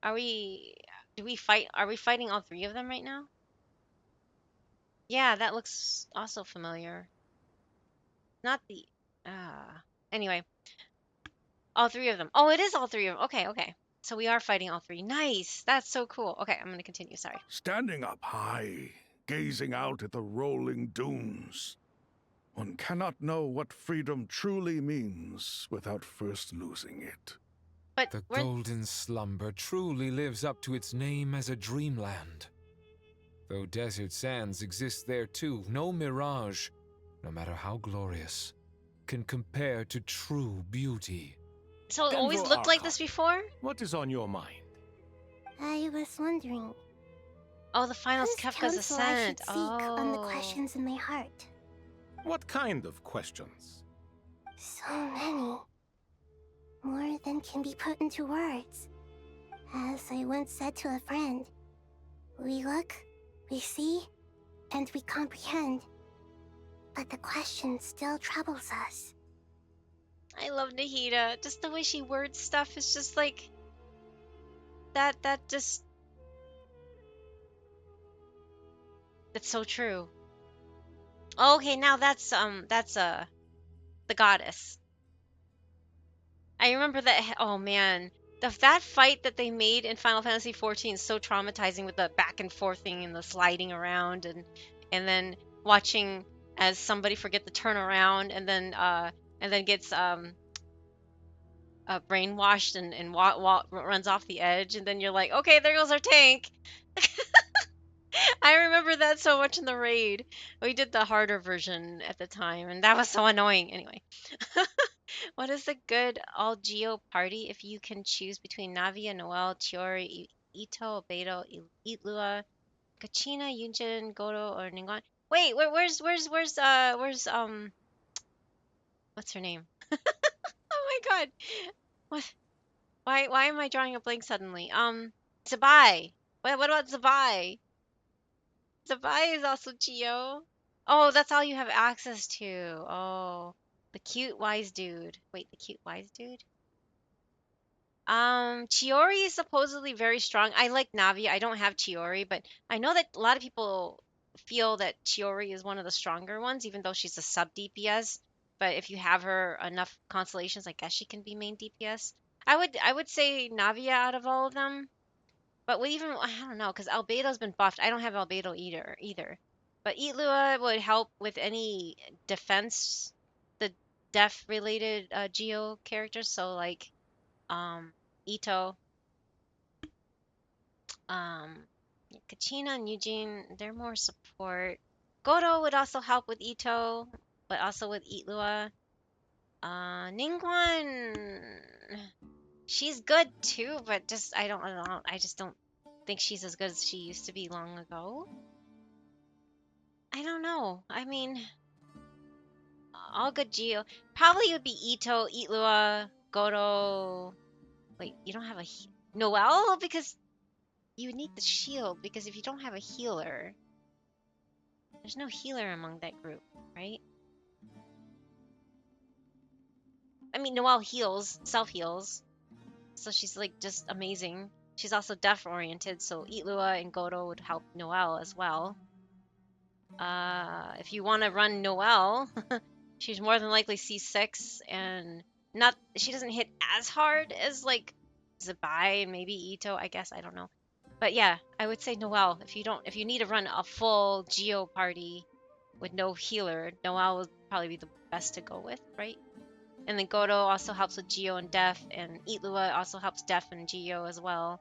Are we? Do we fight? Are we fighting all three of them right now? Yeah, that looks also familiar. Not the. Anyway, all three of them. Oh, it is all three of them. Okay, okay. So we are fighting all three. Nice. That's so cool. Okay, I'm gonna continue. Sorry. Standing up high, gazing out at the rolling dunes, one cannot know what freedom truly means without first losing it. But the golden slumber truly lives up to its name as a dreamland. Though desert sands exist there too, no mirage, no matter how glorious, can compare to true beauty. So it always looked like this before? What is on your mind? I was wondering. Oh, the finals Kefka's Ascent. I should seek on the Oh. questions in my heart. What kind of questions? So many. More than can be put into words. As I once said to a friend, we look, we see, and we comprehend. But the question still troubles us. I love Nahida. Just the way she words stuff is just like that just that's so true. Okay, now that's the goddess. I remember that. Oh man, that fight that they made in Final Fantasy XIV is so traumatizing with the back and forth thing and the sliding around and then watching as somebody forget to turn around and then gets brainwashed and runs off the edge, and then you're like, okay, there goes our tank. I remember that so much in the raid. We did the harder version at the time, and that was so annoying. Anyway, what is the good all Geo party if you can choose between Navia, Noelle, Chiori, Ito, Beto, Itlua, Kachina, Yunjin, Goto, or Ningguang? Wait, where's what's her name? Oh my god. What? Why am I drawing a blank suddenly? Zabai. What about Zabai? Zabai is also Geo. Oh, that's all you have access to. Oh, the cute wise dude. Wait, the cute wise dude? Chiori is supposedly very strong. I like Navi. I don't have Chiori, but I know that a lot of people feel that Chiori is one of the stronger ones, even though she's a sub DPS. But if you have her enough constellations, I guess she can be main DPS. I would say Navia out of all of them. But even I don't know, because Albedo's been buffed. I don't have Albedo either. But Itlua would help with any defense, the def related Geo characters. So like Ito, Kachina and Eugene, they're more support. Goto would also help with Ito, but also with Itlua. Ningguang, she's good too, but just I just don't think she's as good as she used to be long ago. I don't know. I mean, all good Geo. Probably would be Ito, Itlua, Goto. Wait, you don't have a Noelle because you need the shield, because if you don't have a healer, there's no healer among that group, right? I mean, Noelle heals, self-heals, so she's like just amazing. She's also death-oriented, so Itlua and Goto would help Noelle as well. If you want to run Noelle, she's more than likely C6, and she doesn't hit as hard as like Zabai and maybe Ito, I guess, I don't know. But yeah, I would say Noelle. If you need to run a full Geo party with no healer, Noelle would probably be the best to go with, right? And then Goto also helps with Geo and Def, and Itlua also helps Def and Geo as well.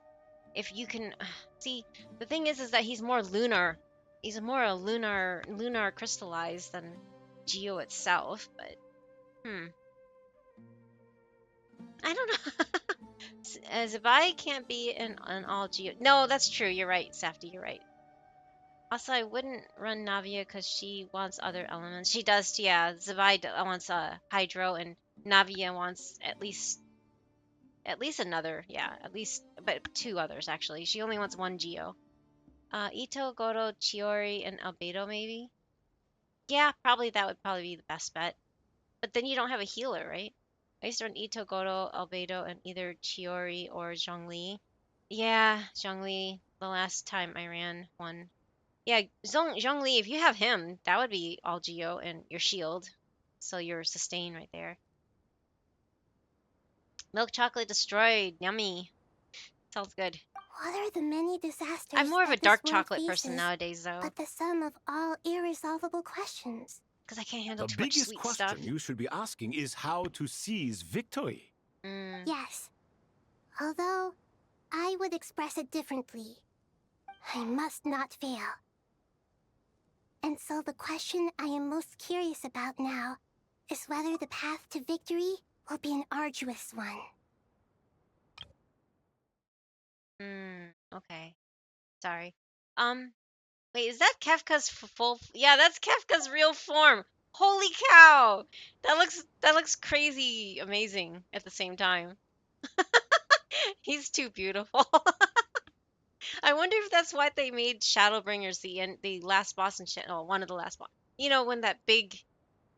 If you can see, the thing is that he's more lunar. He's more a lunar crystallized than Geo itself, but I don't know. Zabai can't be an all Geo. No, that's true. You're right, Safty. You're right. Also, I wouldn't run Navia because she wants other elements. She does, yeah. Zabai wants Hydro, and Navia wants at least another, yeah, at least, but 2 others actually. She only wants 1 Geo. Ito, Goro, Chiori, and Albedo maybe. Yeah, probably that would probably be the best bet. But then you don't have a healer, right? I used to run Ito, Goro, Albedo, and either Chiori or Zhongli. Yeah, Zhongli. The last time I ran one. Yeah, Zhongli, if you have him, that would be all Geo and your shield. So you're sustain right there. Milk chocolate destroyed. Yummy. Sounds good. What are the many disasters I'm more of a that dark this world chocolate person faces, nowadays, though. but the sum of all irresolvable questions? Because I can't handle The too much biggest sweet question stuff. you should be asking is how to seize victory. Yes. Although, I would express it differently. I must not fail. And so the question I am most curious about now is whether the path to victory will be an arduous one. Okay. Sorry. Wait, is that Kefka's full? Yeah, that's Kefka's real form. Holy cow! That looks crazy amazing at the same time. He's too beautiful. I wonder if that's why they made Shadowbringers the last boss in shit. Oh, one of the last boss. You know, when that big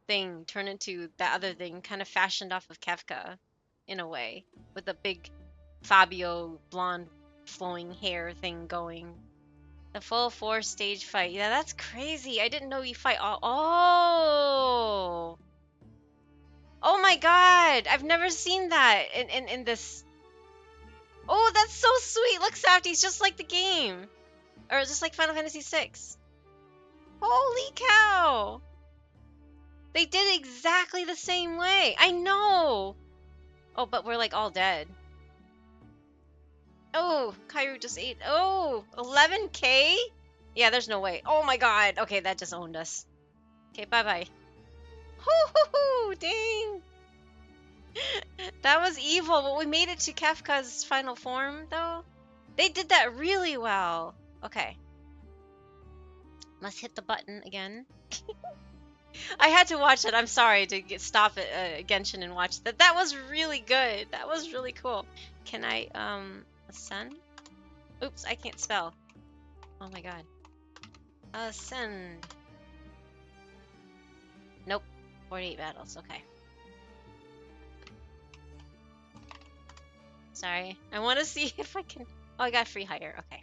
thing turned into that other thing, kind of fashioned off of Kefka, in a way, with the big Fabio blonde flowing hair thing going. The full 4-stage fight. Yeah, that's crazy. I didn't know you fight all. Oh. Oh my god. I've never seen that in this. Oh, that's so sweet. Look, Safty, he's just like the game. Or just like Final Fantasy VI. Holy cow. They did exactly the same way. I know. Oh, but we're like all dead. Oh, Kairu just ate. Oh, 11K? Yeah, there's no way. Oh my god. Okay, that just owned us. Okay, bye-bye. Hoo-hoo-hoo! Dang! That was evil, but we made it to Kefka's final form, though. They did that really well. Okay. Must hit the button again. I had to watch it. I'm sorry to stop at Genshin and watch that. That was really good. That was really cool. Can I, ascend? Oops, I can't spell. Oh my god. Ascend. Nope. 48 battles. Okay. Sorry. I want to see if I can... Oh, I got free hire. Okay.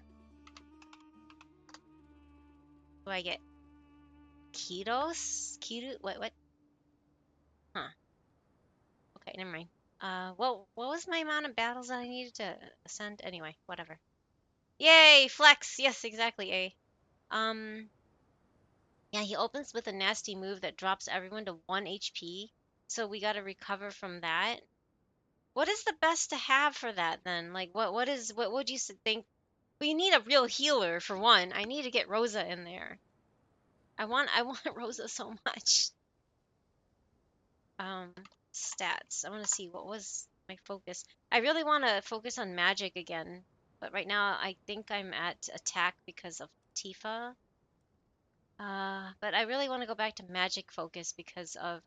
What do I get? Kiros? Kiru? What? Huh. Okay, never mind. What was my amount of battles that I needed to ascend? Anyway, whatever. Yay! Flex! Yes, exactly, A. Yeah, he opens with a nasty move that drops everyone to 1 HP. So we gotta recover from that. What is the best to have for that then? Like, what would you think? We need a real healer for one. I need to get Rosa in there. I want Rosa so much. Stats. I want to see what was my focus. I really want to focus on magic again, but right now I think I'm at attack because of Tifa. But I really want to go back to magic focus because of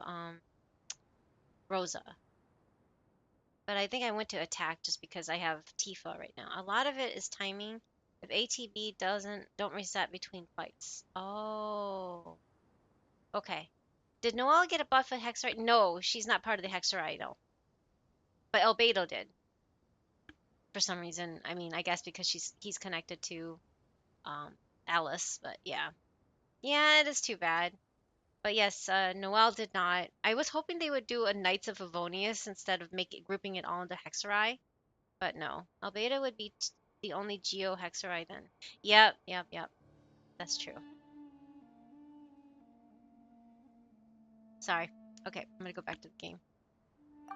Rosa. But I think I went to attack just because I have Tifa right now. A lot of it is timing. If ATB don't reset between fights. Oh. Okay. Did Noelle get a buff at Hexerite? No, she's not part of the Hexerite, though. But Albedo did. For some reason. I mean, I guess because he's connected to Alice, but yeah. Yeah, it is too bad. But yes, Noelle did not. I was hoping they would do a Knights of Favonius instead of grouping it all into Hexerai. But no. Albedo would be the only Geo Hexerai then. Yep. That's true. Sorry. Okay, I'm gonna go back to the game.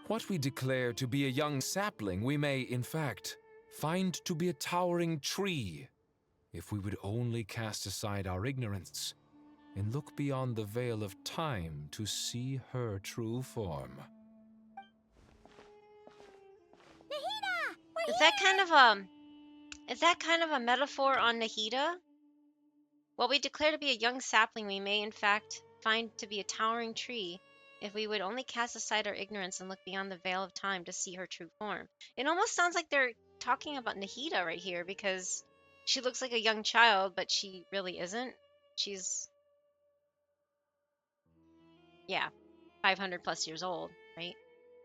What we declare to be a young sapling, we may, in fact, find to be a towering tree, if we would only cast aside our ignorance and look beyond the veil of time to see her true form. Nahida! Is that kind of a metaphor on Nahida? What we declare to be a young sapling, we may in fact find to be a towering tree, if we would only cast aside our ignorance and look beyond the veil of time to see her true form. It almost sounds like they're talking about Nahida right here, because she looks like a young child, but she really isn't. She's, yeah, 500 plus years old, right?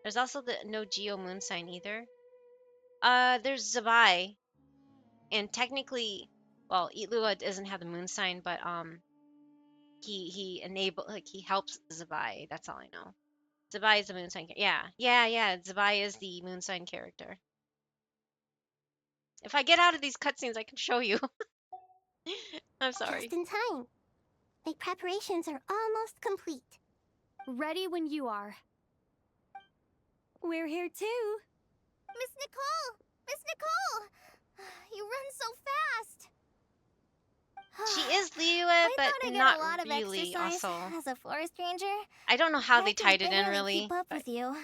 There's also no Geo moon sign either. There's Zabai, and technically, well, Itlua doesn't have the moon sign, but he helps Zabai. That's all I know. Zabai is the moon sign. Yeah. Zabai is the moon sign character. If I get out of these cutscenes, I can show you. I'm sorry. Just in time. My preparations are almost complete. Ready when you are. We're here too. Miss Nicole! Miss Nicole! You run so fast! She is Liyue, but I not a lot of really. exercise Also, as a forest ranger. I don't know how I they can tied it in barely really. Keep up with you.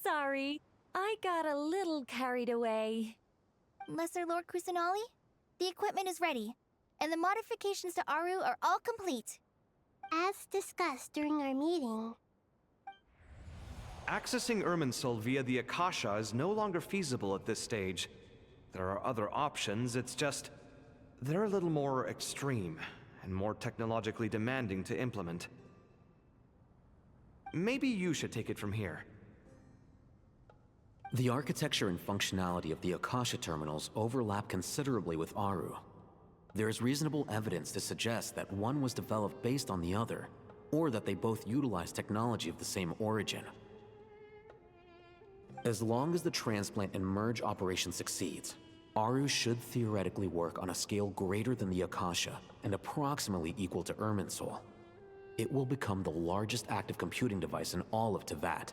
Sorry, I got a little carried away. Lesser Lord Kusanali, the equipment is ready, and the modifications to Aru are all complete. As discussed during our meeting, accessing Irminsul via the Akasha is no longer feasible at this stage. There are other options, it's just they're a little more extreme and more technologically demanding to implement. Maybe you should take it from here. The architecture and functionality of the Akasha terminals overlap considerably with Aru. There is reasonable evidence to suggest that one was developed based on the other, or that they both utilize technology of the same origin. As long as the transplant and merge operation succeeds, Aru should theoretically work on a scale greater than the Akasha and approximately equal to Irminsul. It will become the largest active computing device in all of Teyvat.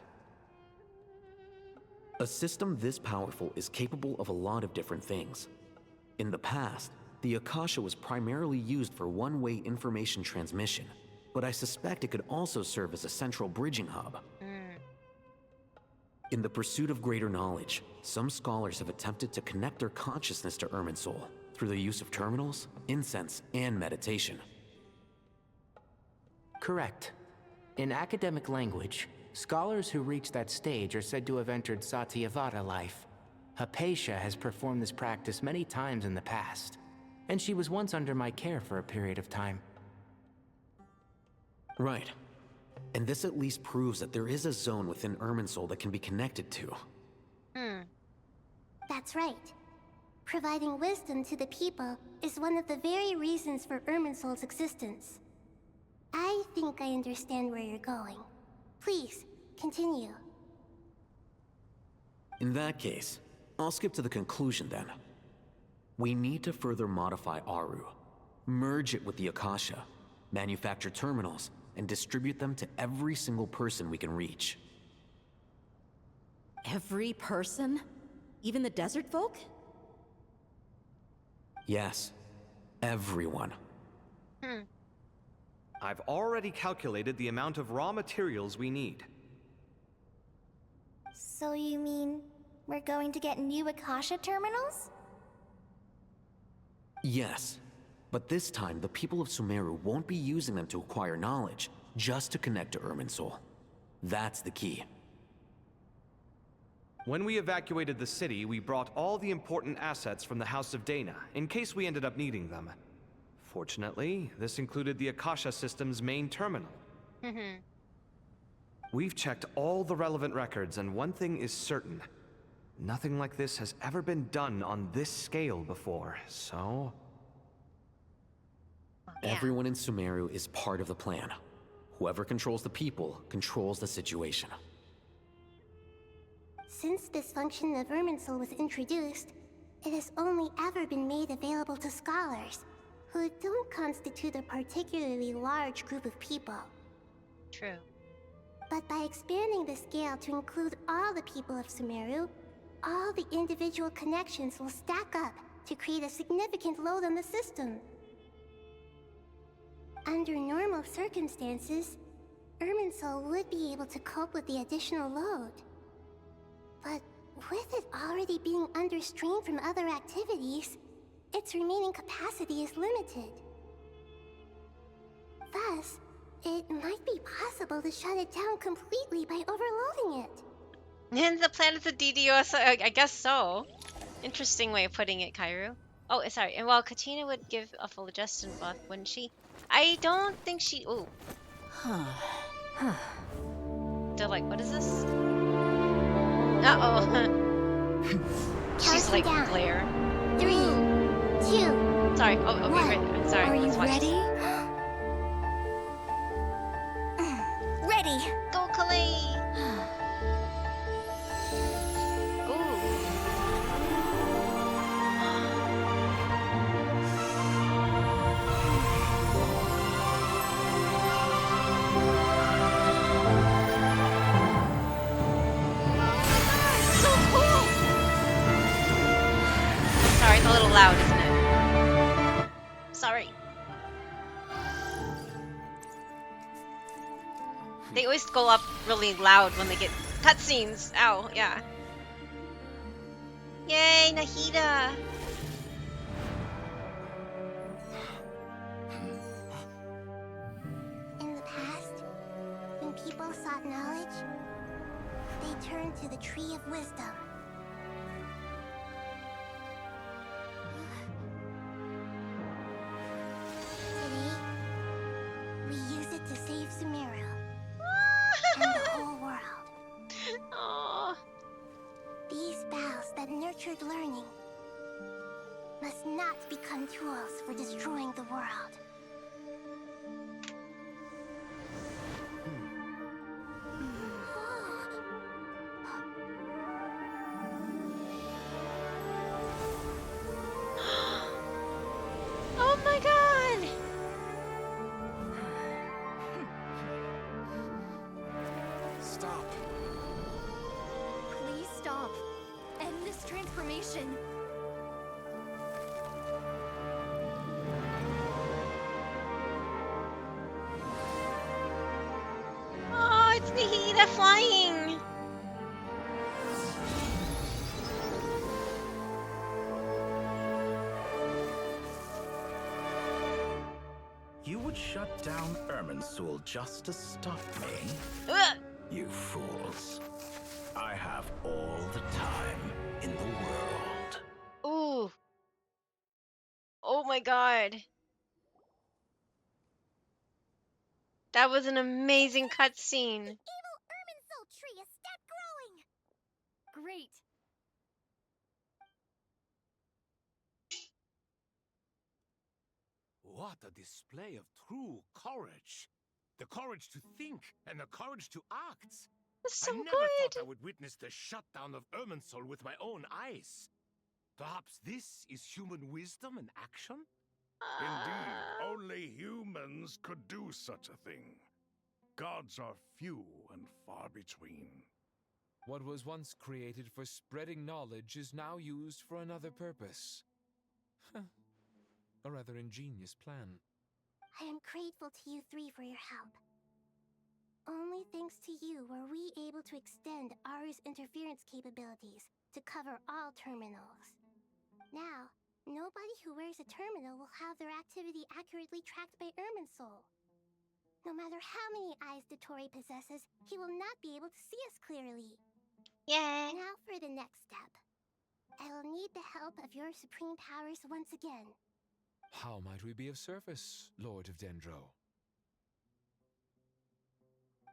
A system this powerful is capable of a lot of different things. In the past, the Akasha was primarily used for one-way information transmission, but I suspect it could also serve as a central bridging hub. In the pursuit of greater knowledge, some scholars have attempted to connect their consciousness to Irminsul through the use of terminals, incense, and meditation. Correct. In academic language, scholars who reach that stage are said to have entered Satyavada life. Hypatia has performed this practice many times in the past, and she was once under my care for a period of time. Right. And this at least proves that there is a zone within Irminsul that can be connected to. That's right. Providing wisdom to the people is one of the very reasons for Irminsul's existence. I think I understand where you're going. Please, continue. In that case, I'll skip to the conclusion then. We need to further modify Aru, merge it with the Akasha, manufacture terminals, and distribute them to every single person we can reach. Every person? Even the desert folk? Yes, everyone. I've already calculated the amount of raw materials we need. So you mean we're going to get new Akasha terminals? Yes, but this time the people of Sumeru won't be using them to acquire knowledge, just to connect to Irminsul. That's the key. When we evacuated the city, we brought all the important assets from the House of Dana, in case we ended up needing them. Fortunately, this included the Akasha system's main terminal. We've checked all the relevant records, and one thing is certain. Nothing like this has ever been done on this scale before, so... Everyone in Sumeru is part of the plan. Whoever controls the people controls the situation. Since this function of Irminsul was introduced, it has only ever been made available to scholars, who don't constitute a particularly large group of people. True. But by expanding the scale to include all the people of Sumeru, all the individual connections will stack up to create a significant load on the system. Under normal circumstances, Irminsul would be able to cope with the additional load. But With it already being under strain from other activities, its remaining capacity is limited. Thus, it might be possible to shut it down completely by overloading it. And the planet's a DDoS, I guess so. Interesting way of putting it, Kairu. Oh, sorry. And well, Katina would give a full adjustment buff, wouldn't she? I don't think she. Ooh. They're like, what is this? She's like down. glare. 3, 2. Sorry. Oh, okay, One. right. Sorry. Are you let's watch ready? Ready. Go, Kalei. Sorry, it's a little loud, isn't it? Sorry. They always go up really loud when they get cutscenes. Ow, yeah. Yay, Nahida! In the past, when people sought knowledge, they turned to the Tree of Wisdom. Today, we use it to save Sumeru and the whole world. Aww. These boughs that nurtured learning must not become tools for destroying the world. Oh my god! Stop. Please stop. End this transformation. Oh, it's Nahida flying! You would shut down Irminsul just to stop me? You fools. I have all the time in the world. Ooh. Oh my god. That was an amazing cutscene. Evil Irminsul tree is stop growing! Great. What a display of true courage. The courage to think and the courage to act. That's so I never good. thought I would witness the shutdown of Irminsul with my own eyes. Perhaps this is human wisdom in action? Indeed, only humans could do such a thing. Gods are few and far between. What was once created for spreading knowledge is now used for another purpose. A rather ingenious plan. I am grateful to you three for your help. Only thanks to you were we able to extend Aru's interference capabilities to cover all terminals. Now, nobody who wears a terminal will have their activity accurately tracked by Irminsul. No matter how many eyes Dotori possesses, he will not be able to see us clearly. Yeah. Now for the next step. I will need the help of your supreme powers once again. How might we be of service, Lord of Dendro?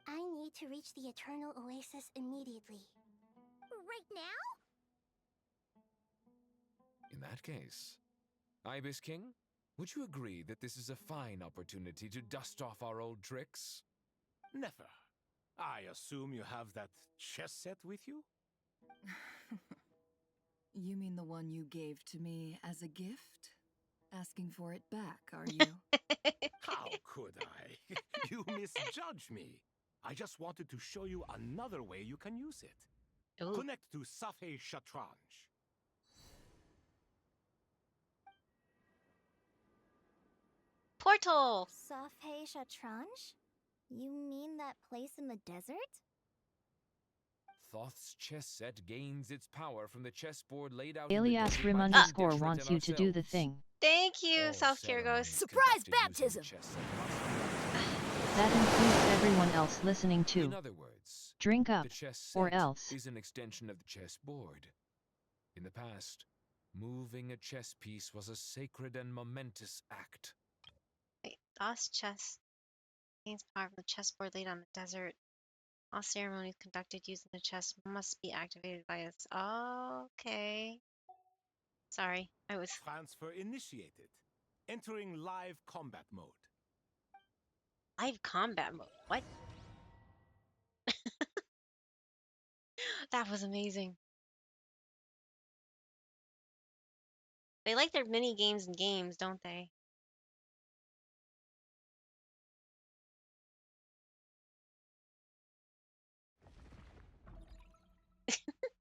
I need to reach the Eternal Oasis immediately. Right now? In that case, Ibis King, would you agree that this is a fine opportunity to dust off our old tricks? Never. I assume you have that chess set with you? You mean the one you gave to me as a gift? Asking for it back, are you? How could I? You misjudge me. I just wanted to show you another way you can use it. Ooh. Connect to Safei Shatranj. Portal! Safei Shatranj? You mean that place in the desert? Thoth's chess set gains its power from the chessboard laid out Alias in the Rim desert by _ Dishret wants and you to do the ourselves. thing. Thank you, All Self-Care Ghost. ceremonies Surprise conducted using the baptism! chess set. That includes everyone else listening In too. other words, Drink up, the chess or set else. is an extension of the chessboard. In the past, moving a chess piece was a sacred and momentous act. Wait, DOS chess gains power from the chessboard laid on the desert. All ceremonies conducted using the chess must be activated by us. Okay. Sorry, I was. Transfer initiated. Entering live combat mode. Live combat mode. What? That was amazing. They like their mini games and games, don't they?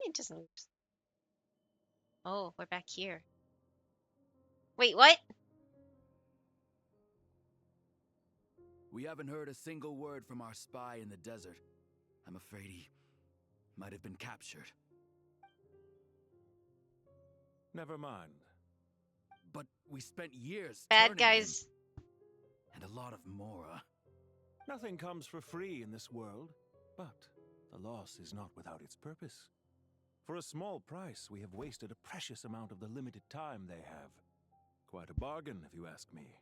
It just moves. Oh, we're back here. Wait, what? We haven't heard a single word from our spy in the desert. I'm afraid he might have been captured. Never mind. But we spent years Bad turning guys. him. And a lot of Mora. Nothing comes for free in this world, but the loss is not without its purpose. For a small price, we have wasted a precious amount of the limited time they have. Quite a bargain, if you ask me.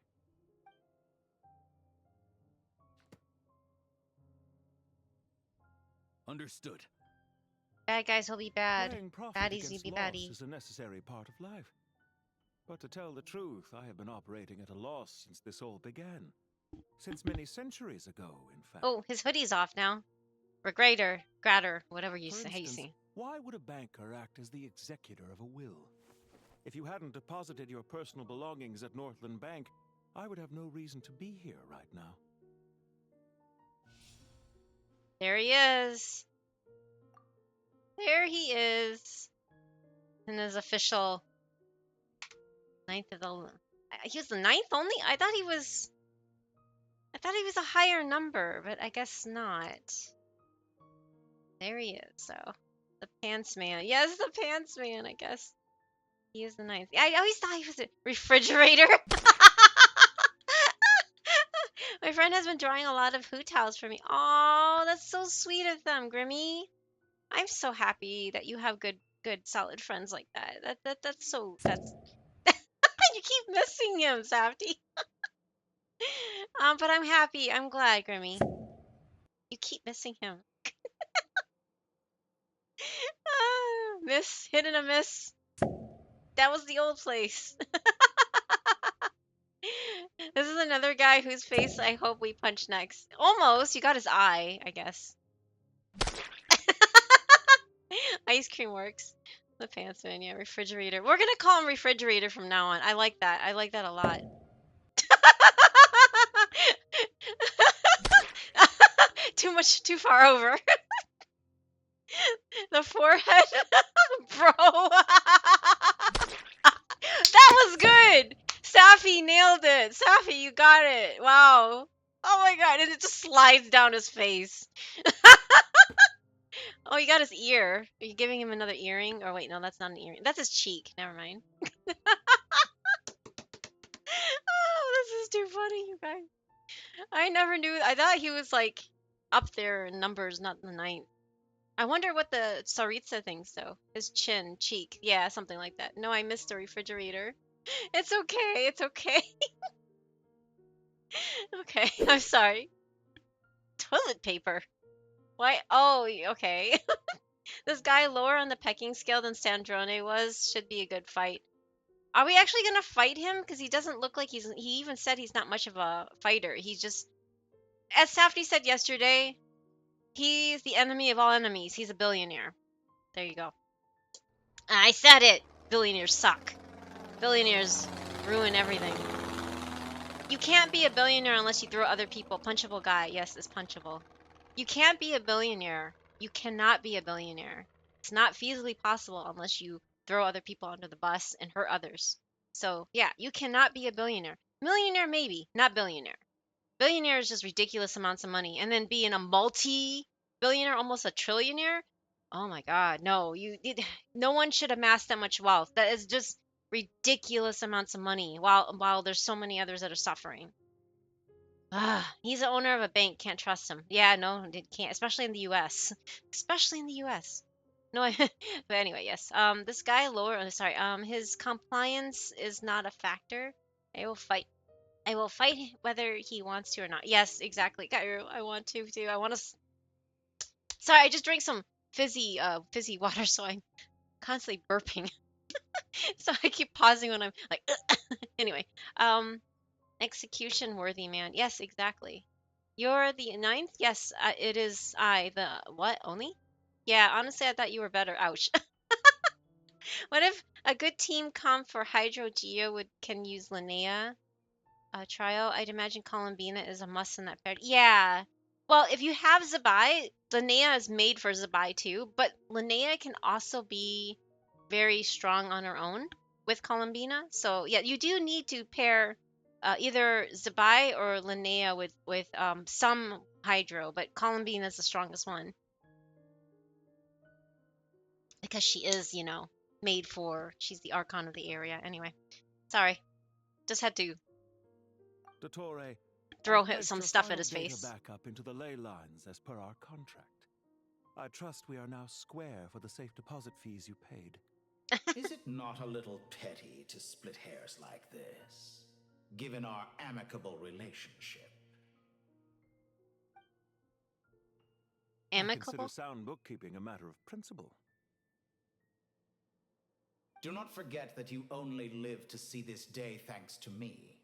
Understood. Bad guys will be bad. Playing profit Baddies will against be loss baddies. is a necessary part of life. But to tell the truth, I have been operating at a loss since this all began. Since many centuries ago, in fact. Oh, his hoodie's off now. Or gratter, whatever you For say. How you instance, say. why would a banker act as the executor of a will? If you hadn't deposited your personal belongings at Northland Bank, I would have no reason to be here right now. There he is. There he is. In his official ninth of the. He was the ninth only? I thought he was a higher number, but I guess not. There he is, so. The Pants Man. Yes, the Pants Man, I guess. He is the ninth. I always thought he was a refrigerator. My friend has been drawing a lot of Hoot Towels for me. Oh, that's so sweet of them, Grimmy. I'm so happy that you have good, solid friends like that. That's you keep missing him, Safty. But I'm happy. I'm glad, Grimmy. You keep missing him. Miss, hit and a miss. That was the old place. This is another guy whose face I hope we punch next. Almost. You got his eye, I guess. Ice cream works. The Pants Man, yeah. Refrigerator. We're gonna call him Refrigerator from now on. I like that. I like that a lot. Too far over. The forehead. Bro. That was good. Safi nailed it. Safi, you got it. Wow. Oh my god. And it just slides down his face. Oh, you got his ear. Are you giving him another earring? Or wait, no, that's not an earring. That's his cheek. Never mind. Oh, this is too funny, you guys. I never knew. I thought he was like up there in numbers, not in the ninth. I wonder what the Saritsa thinks though. His chin, cheek. Yeah, something like that. No, I missed the refrigerator. It's okay. It's okay. Okay, I'm sorry. Toilet paper. Why? Oh, okay. This guy lower on the pecking scale than Sandrone was should be a good fight. Are we actually gonna fight him? Because he doesn't look like he even said he's not much of a fighter. He's just, as Safdie said yesterday, he's the enemy of all enemies. He's a billionaire. There you go. I said it! Billionaires suck. Billionaires ruin everything. You can't be a billionaire unless you throw other people. Punchable guy. Yes, it's punchable. You can't be a billionaire. You cannot be a billionaire. It's not feasibly possible unless you throw other people under the bus and hurt others. So, yeah, you cannot be a billionaire. Millionaire, maybe. Not billionaire. Billionaire is just ridiculous amounts of money. And then being a multi-billionaire, almost a trillionaire, Oh my God, no! No one should amass that much wealth. That is just ridiculous amounts of money. While there's so many others that are suffering. He's the owner of a bank. Can't trust him. Yeah, no, it can't. Especially in the U.S. Especially in the U.S. No, but anyway, yes. This guy sorry. His compliance is not a factor. I will fight. I will fight whether he wants to or not. Yes, exactly, Kairu. I want to too. I want to. Sorry, I just drank some fizzy water, so I'm constantly burping. So I keep pausing when I'm like. Anyway, execution worthy man. Yes, exactly. You're the ninth? Yes, it is I. The what? Only? Yeah, honestly, I thought you were better. Ouch. What if a good team comp for Hydro Geo can use Linnea trial? I'd imagine Columbina is a must in that pair. Yeah. Well, if you have Zabai, Linnea is made for Zabai too, but Linnea can also be very strong on her own with Columbina. So yeah, you do need to pair either Zabai or Linnea with some Hydro, but Columbina is the strongest one because she is, made for. She's the Archon of the area. Anyway, sorry, just had to Dottore, throw I've some your stuff at final his data face. back up into the ley lines as per our contract. I trust we are now square for the safe deposit fees you paid. Is it not a little petty to split hairs like this, given our amicable relationship? I consider sound bookkeeping a matter of principle. Do not forget that you only live to see this day thanks to me.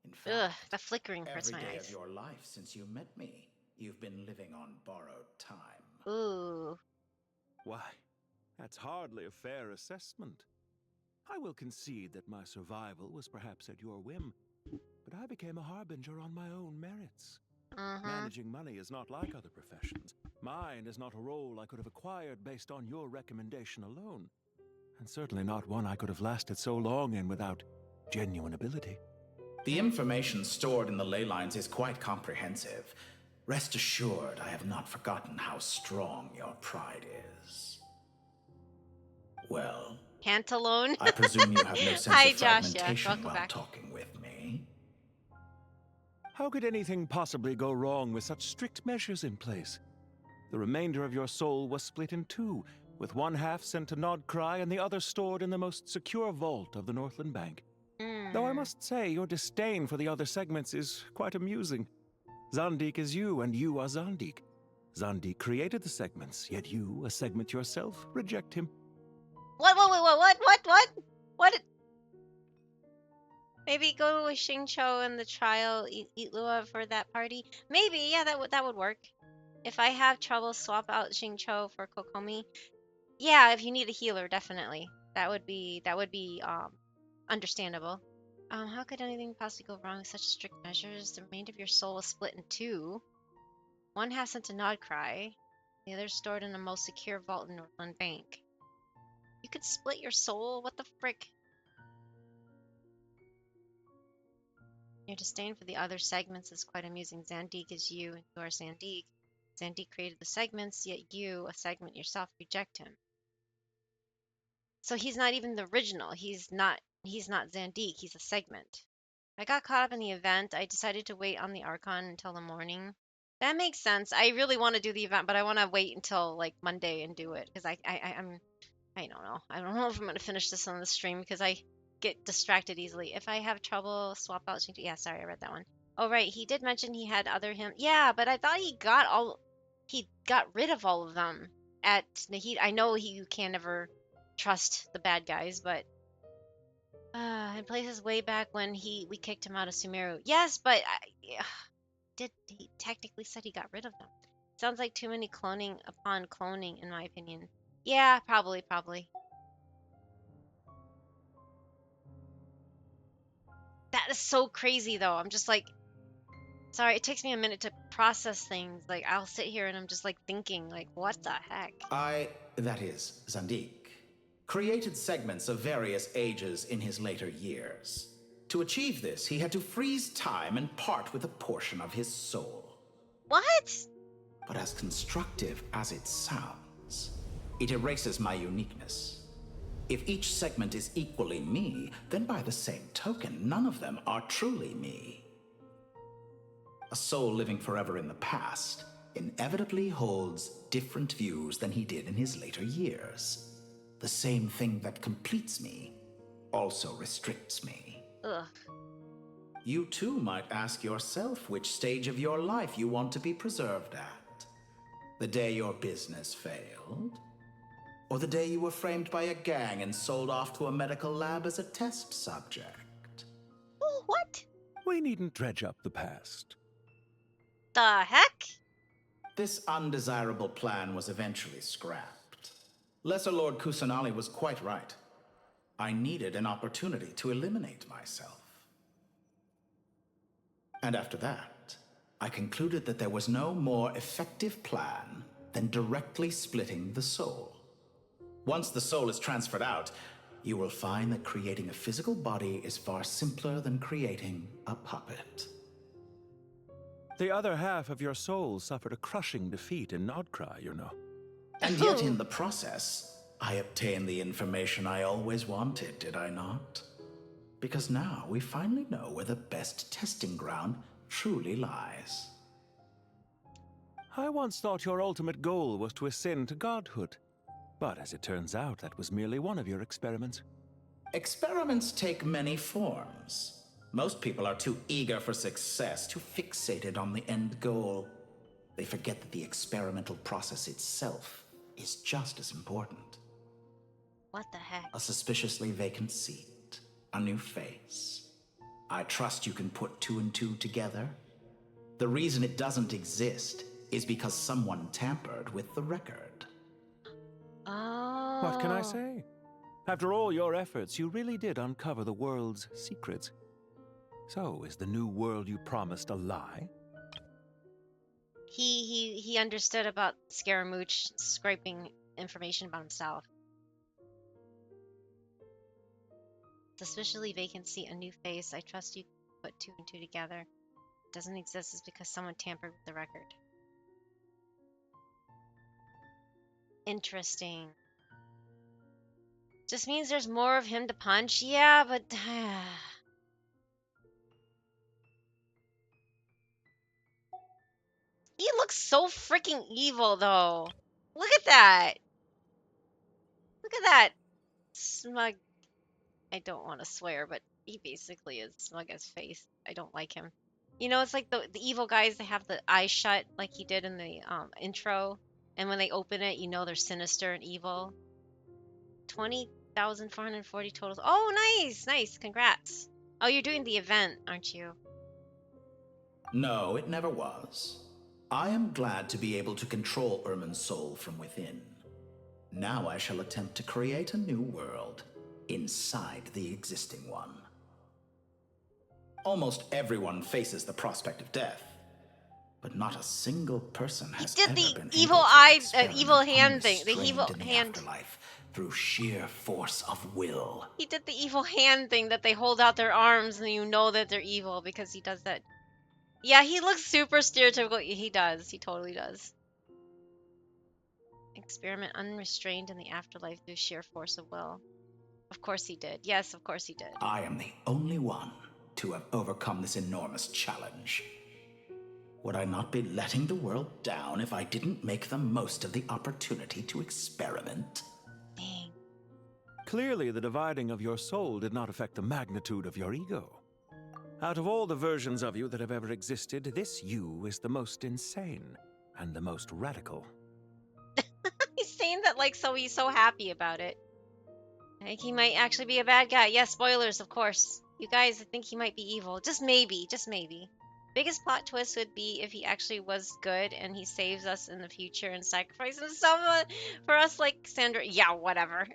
In fact, Ugh, the flickering hurts my every day eyes. of your life since you met me, you've been living on borrowed time. Ooh. Why, that's hardly a fair assessment. I will concede that my survival was perhaps at your whim, but I became a harbinger on my own merits. Managing money is not like other professions. Mine is not a role I could have acquired based on your recommendation alone, and certainly not one I could have lasted so long in without genuine ability. The information stored in the ley lines is quite comprehensive. Rest assured, I have not forgotten how strong your pride is. Well, Pantalone. I presume you have no sense Hi, of Josh. fragmentation Welcome while back. talking with me. How could anything possibly go wrong with such strict measures in place? The remainder of your soul was split in two, with one half sent to Nodcry and the other stored in the most secure vault of the Northland Bank. Though I must say, your disdain for the other segments is quite amusing. Zandik is you, and you are Zandik. Zandik created the segments, yet you, a segment yourself, reject him. What? What? Maybe go with Xingqiu and the trial, eat Lua for that party. Maybe, yeah, that would work. If I have trouble, swap out Xingqiu for Kokomi. Yeah, if you need a healer, definitely. That would be understandable. How could anything possibly go wrong with such strict measures? The remainder of your soul is split in two. One half sent to Nodcry, the other stored in the most secure vault in Northland Bank. You could split your soul? What the frick? Your disdain for the other segments is quite amusing. Zandik is you, and you are Zandik. Zandik created the segments, yet you, a segment yourself, reject him. So he's not even the original. He's not Zandik, he's a segment. I got caught up in the event. I decided to wait on the Archon until the morning. That makes sense. I really want to do the event, but I want to wait until like Monday and do it because I don't know. I don't know if I'm going to finish this on the stream because I get distracted easily. If I have trouble, swap out Xingqiu. Yeah, sorry, I read that one. Oh, right. He did mention he had other him. Yeah, but I thought he got rid of all of them at Nahid. I know you can never trust the bad guys, but in places way back when we kicked him out of Sumeru. Yes, but he technically said he got rid of them. Sounds like too many cloning upon cloning, in my opinion. Yeah, probably. That is so crazy, though. I'm just like, sorry, it takes me a minute to process things. Like, I'll sit here and I'm just like thinking, like, what the heck? That is, Zandik, created segments of various ages in his later years. To achieve this, he had to freeze time and part with a portion of his soul. What? But as constructive as it sounds, It erases my uniqueness. If each segment is equally me, then by the same token, none of them are truly me. A soul living forever in the past inevitably holds different views than he did in his later years. The same thing that completes me also restricts me. Ugh. You too might ask yourself which stage of your life you want to be preserved at. The day your business failed? Or the day you were framed by a gang and sold off to a medical lab as a test subject? Oh, what? We needn't dredge up the past. The heck? This undesirable plan was eventually scrapped. Lesser Lord Kusanali was quite right. I needed an opportunity to eliminate myself. And after that, I concluded that there was no more effective plan than directly splitting the soul. Once the soul is transferred out, you will find that creating a physical body is far simpler than creating a puppet. The other half of your soul suffered a crushing defeat in Nodcry, you know. And yet in the process, I obtained the information I always wanted, did I not? Because now we finally know where the best testing ground truly lies. I once thought your ultimate goal was to ascend to godhood. But as it turns out, that was merely one of your experiments. Experiments take many forms. Most people are too eager for success, too fixated on the end goal. They forget that the experimental process itself is just as important. What the heck? A suspiciously vacant seat, a new face. I trust you can put two and two together. The reason it doesn't exist is because someone tampered with the record. Oh. What can I say? After all your efforts, you really did uncover the world's secrets. So, is the new world you promised a lie? He understood about Scaramouche scraping information about himself. Suspiciously vacancy, a new face. I trust you put two and two together. Doesn't exist is because someone tampered with the record. Interesting. Just means there's more of him to punch? Yeah, but... He looks so freaking evil, though. Look at that. Look at that. Smug. I don't want to swear, but he basically is smug as face. I don't like him. You know, it's like the evil guys that have the eyes shut, like he did in the intro. And when they open it, you know they're sinister and evil. 20,440 totals. Oh, nice. Nice. Congrats. Oh, you're doing the event, aren't you? No, it never was. I am glad to be able to control Ermin's soul from within. Now I shall attempt to create a new world inside the existing one. Almost everyone faces the prospect of death, but not a single person has ever been evil eye, evil hand thing. The evil hand. Afterlife through sheer force of will. He did the evil hand thing that they hold out their arms and you know that they're evil because he does that. Yeah, he looks super stereotypical. He does. He totally does. Experiment unrestrained in the afterlife through sheer force of will. Of course he did. Yes, of course he did. I am the only one to have overcome this enormous challenge. Would I not be letting the world down if I didn't make the most of the opportunity to experiment? Dang. Clearly, the dividing of your soul did not affect the magnitude of your ego. Out of all the versions of you that have ever existed, this you is the most insane and the most radical. He's saying that like so he's so happy about it. I think he might actually be a bad guy. Yes, spoilers, of course. You guys, I think he might be evil. Just maybe, just maybe. Biggest plot twist would be if he actually was good and he saves us in the future and sacrifices someone for us like Sandra. Yeah, whatever.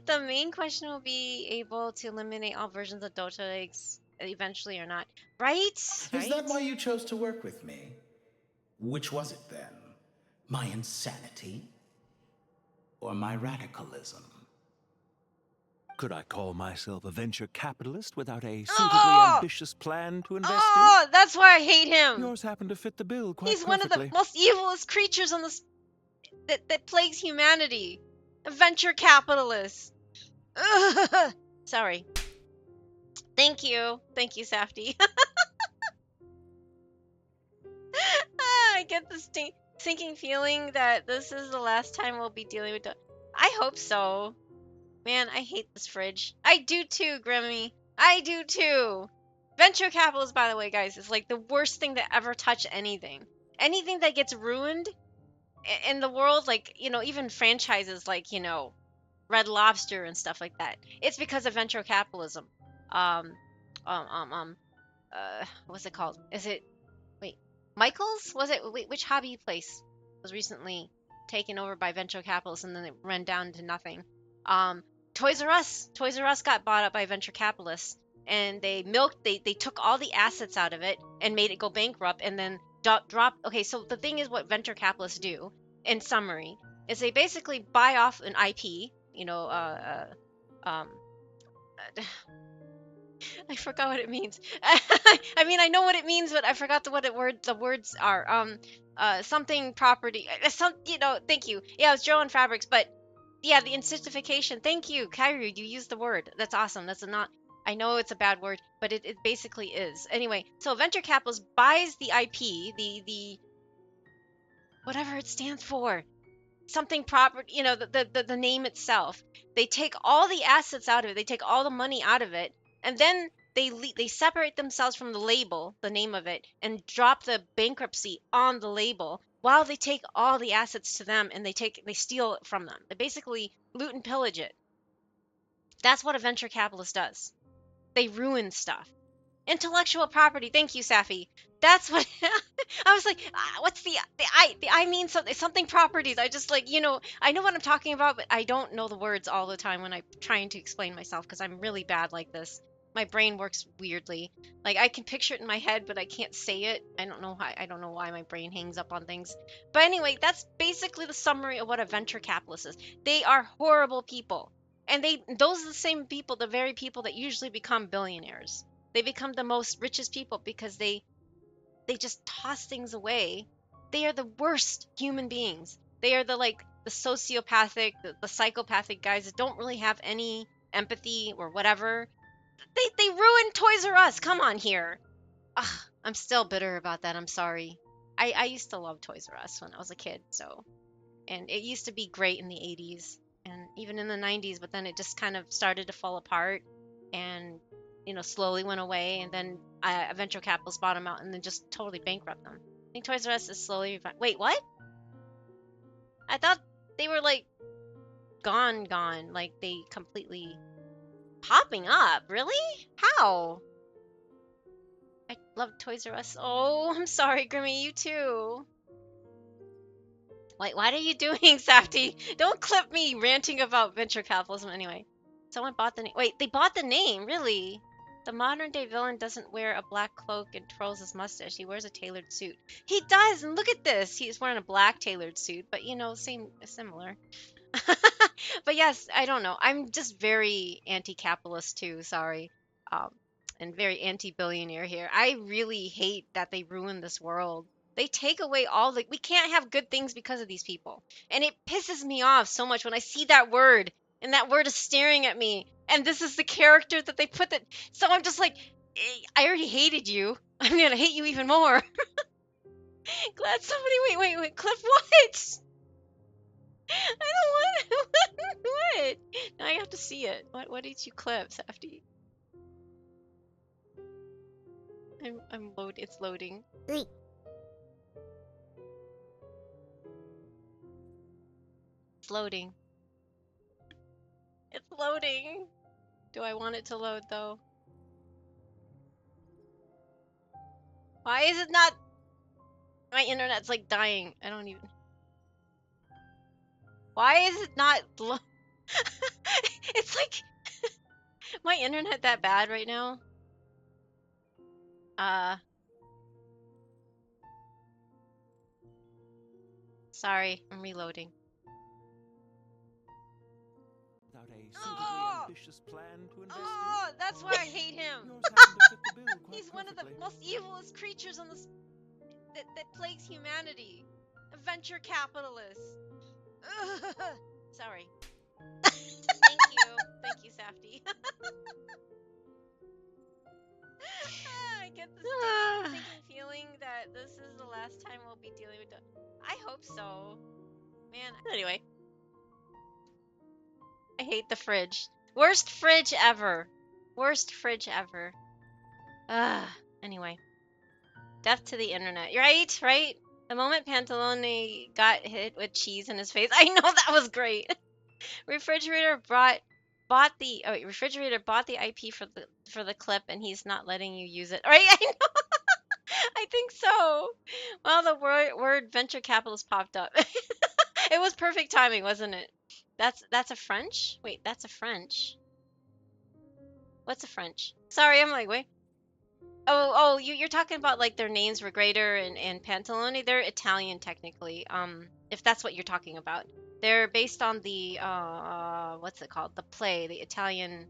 The main question will be able to eliminate all versions of Dota eggs eventually or not. Right? Is that why you chose to work with me? Which was it then? My insanity? Or my radicalism? Could I call myself a venture capitalist without a suitably ambitious plan to invest in? Oh, that's why I hate him. Yours happen to fit the bill quite He's perfectly. one of the most evilest creatures on this that plagues humanity. A venture capitalist. Ugh. Sorry. Thank you, Safty. I get this sinking feeling that this is the last time we'll be dealing with. I hope so. Man, I hate this fridge. I do too, Grimmy. I do too. Venture capitalists, by the way, guys, is like the worst thing to ever touch anything. Anything that gets ruined in the world, like, you know, even franchises like, you know, Red Lobster and stuff like that. It's because of venture capitalism. Um, what's it called? Is it, wait, Michael's? Was it, wait, which hobby place was recently taken over by venture capitalists and then it ran down to nothing? Toys R Us. Toys R Us got bought up by venture capitalists and they took all the assets out of it and made it go bankrupt and then drop. Okay, so the thing is what venture capitalists do, in summary, is they basically buy off an IP, you know, um, I forgot what it means. I mean, I know what it means, but I forgot the words are. Something property. You know. Thank you. Yeah, it was Joe on Fabrics, but yeah, the intensification. Thank you, Kyrie. You used the word. That's awesome. That's not. I know it's a bad word, but it basically is. Anyway, so venture capitalist buys the IP, the whatever it stands for, something proper, you know, the name itself. They take all the assets out of it. They take all the money out of it, and then they separate themselves from the label, the name of it, and drop the bankruptcy on the label while they take all the assets to them and they steal it from them. They basically loot and pillage it. That's what a venture capitalist does. They ruin stuff. Intellectual property. Thank you, Safi. That's what I was like. What's the I mean something properties. I just like, you know, I know what I'm talking about, but I don't know the words all the time when I'm trying to explain myself because I'm really bad like this. My brain works weirdly. Like I can picture it in my head, but I can't say it. I don't know why. I don't know why my brain hangs up on things. But anyway, that's basically the summary of what a venture capitalist is. They are horrible people, and those are the same people, the very people that usually become billionaires. They become the most richest people because they just toss things away. They are the worst human beings. They are the sociopathic, the psychopathic guys that don't really have any empathy or whatever. They ruined Toys R Us. Come on here. Ugh, I'm still bitter about that. I'm sorry. I used to love Toys R Us when I was a kid, so, and it used to be great in the 80s and even in the 90s, but then it just kind of started to fall apart and, you know, slowly went away, and then venture capitalists bought them out and then just totally bankrupt them. I think Toys R Us is slowly wait, what? I thought they were like gone, like they completely popping up. Really? How? I love Toys R Us. Oh, I'm sorry, Grimmy, you too. Wait, what are you doing, Safty? Don't clip me ranting about venture capitalism. Anyway, someone bought the name. Wait, they bought the name, really? The modern day villain doesn't wear a black cloak and twirls his mustache. He wears a tailored suit. He does, and look at this. He's wearing a black tailored suit, but you know, similar. But yes, I don't know. I'm just very anti-capitalist too. Sorry, um, and very anti-billionaire here. I really hate that they ruin this world. They take away all the. We can't have good things because of these people, and it pisses me off so much when I see that word, and that word is staring at me, and this is the character that they put that. So I'm just like, I already hated you. I'm gonna hate you even more. Glad somebody. Wait, Cliff, what? I don't want what? Now I have to see it. What did you clip, Safety? It's loading. Wait. It's loading. It's loading. Do I want it to load though? Why is it not? My internet's like dying. I don't even. Why is it not? It's like my internet that bad right now. Sorry, I'm reloading. Without a suitably ambitious plan to invest in. That's why I hate him. He's one of the most evilest creatures on this that plagues humanity. A venture capitalist. Sorry. Thank you, Safety. I get the stinking feeling that this is the last time we'll be dealing with. I hope so, man. Anyway, I hate the fridge. Worst fridge ever. Worst fridge ever. Anyway, death to the internet. Right, right. The moment Pantalone got hit with cheese in his face, I know that was great. Refrigerator bought the refrigerator bought the IP for the clip, and he's not letting you use it. Right? I know. I think so. Well, the word venture capitalist popped up. It was perfect timing, wasn't it? That's a French? Wait, that's a French. What's a French? Sorry, I'm like, wait. Oh, you're talking about like their names were greater and Pantalone. They're Italian technically. If that's what you're talking about. They're based on the what's it called? The play, the Italian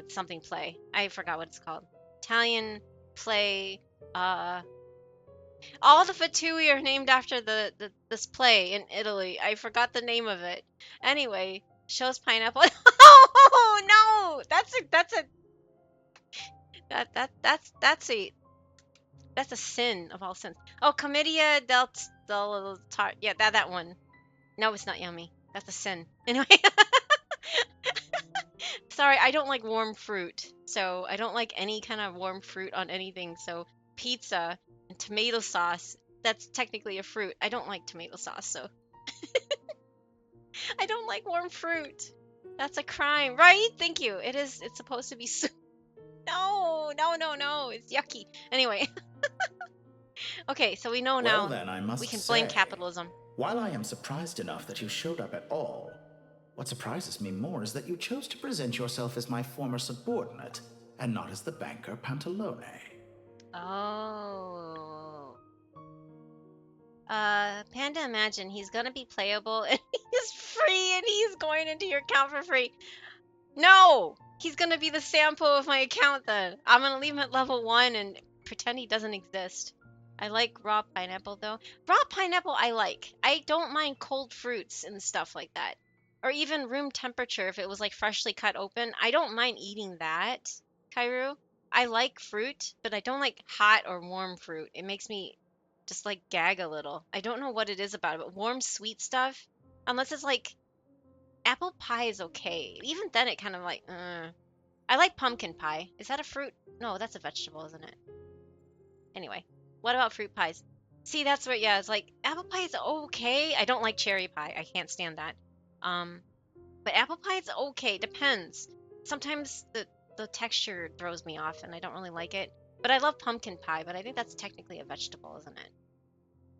something play. I forgot what it's called. Italian play. All the fatui are named after this play in Italy. I forgot the name of it. Anyway, shows pineapple. Oh no, that's a sin of all sins. Oh, Commedia del Tar. Yeah, that one. No, it's not yummy. That's a sin. Anyway. Sorry, I don't like warm fruit. So I don't like any kind of warm fruit on anything. So pizza and tomato sauce, that's technically a fruit. I don't like tomato sauce, so I don't like warm fruit. That's a crime, right? Thank you. It's supposed to be No, it's yucky. Anyway. Okay, so we know now. Well then, I must we can blame say, capitalism. While I am surprised enough that you showed up at all, what surprises me more is that you chose to present yourself as my former subordinate, and not as the banker Pantalone. Oh. Panda, imagine he's gonna be playable and he's free and he's going into your account for free. No! He's gonna be the sample of my account then. I'm gonna leave him at level 1 and pretend he doesn't exist. I like raw pineapple though. Raw pineapple I like. I don't mind cold fruits and stuff like that. Or even room temperature if it was like freshly cut open. I don't mind eating that, Kairu. I like fruit, but I don't like hot or warm fruit. It makes me just like gag a little. I don't know what it is about it, but warm sweet stuff, unless it's like apple pie is okay. Even then it kind of like, I like pumpkin pie. Is that a fruit? No, that's a vegetable, isn't it? Anyway, what about fruit pies? See, that's where, yeah, it's like apple pie is okay. I don't like cherry pie. I can't stand that. But apple pie is okay. Depends. Sometimes the texture throws me off and I don't really like it. But I love pumpkin pie, but I think that's technically a vegetable, isn't it?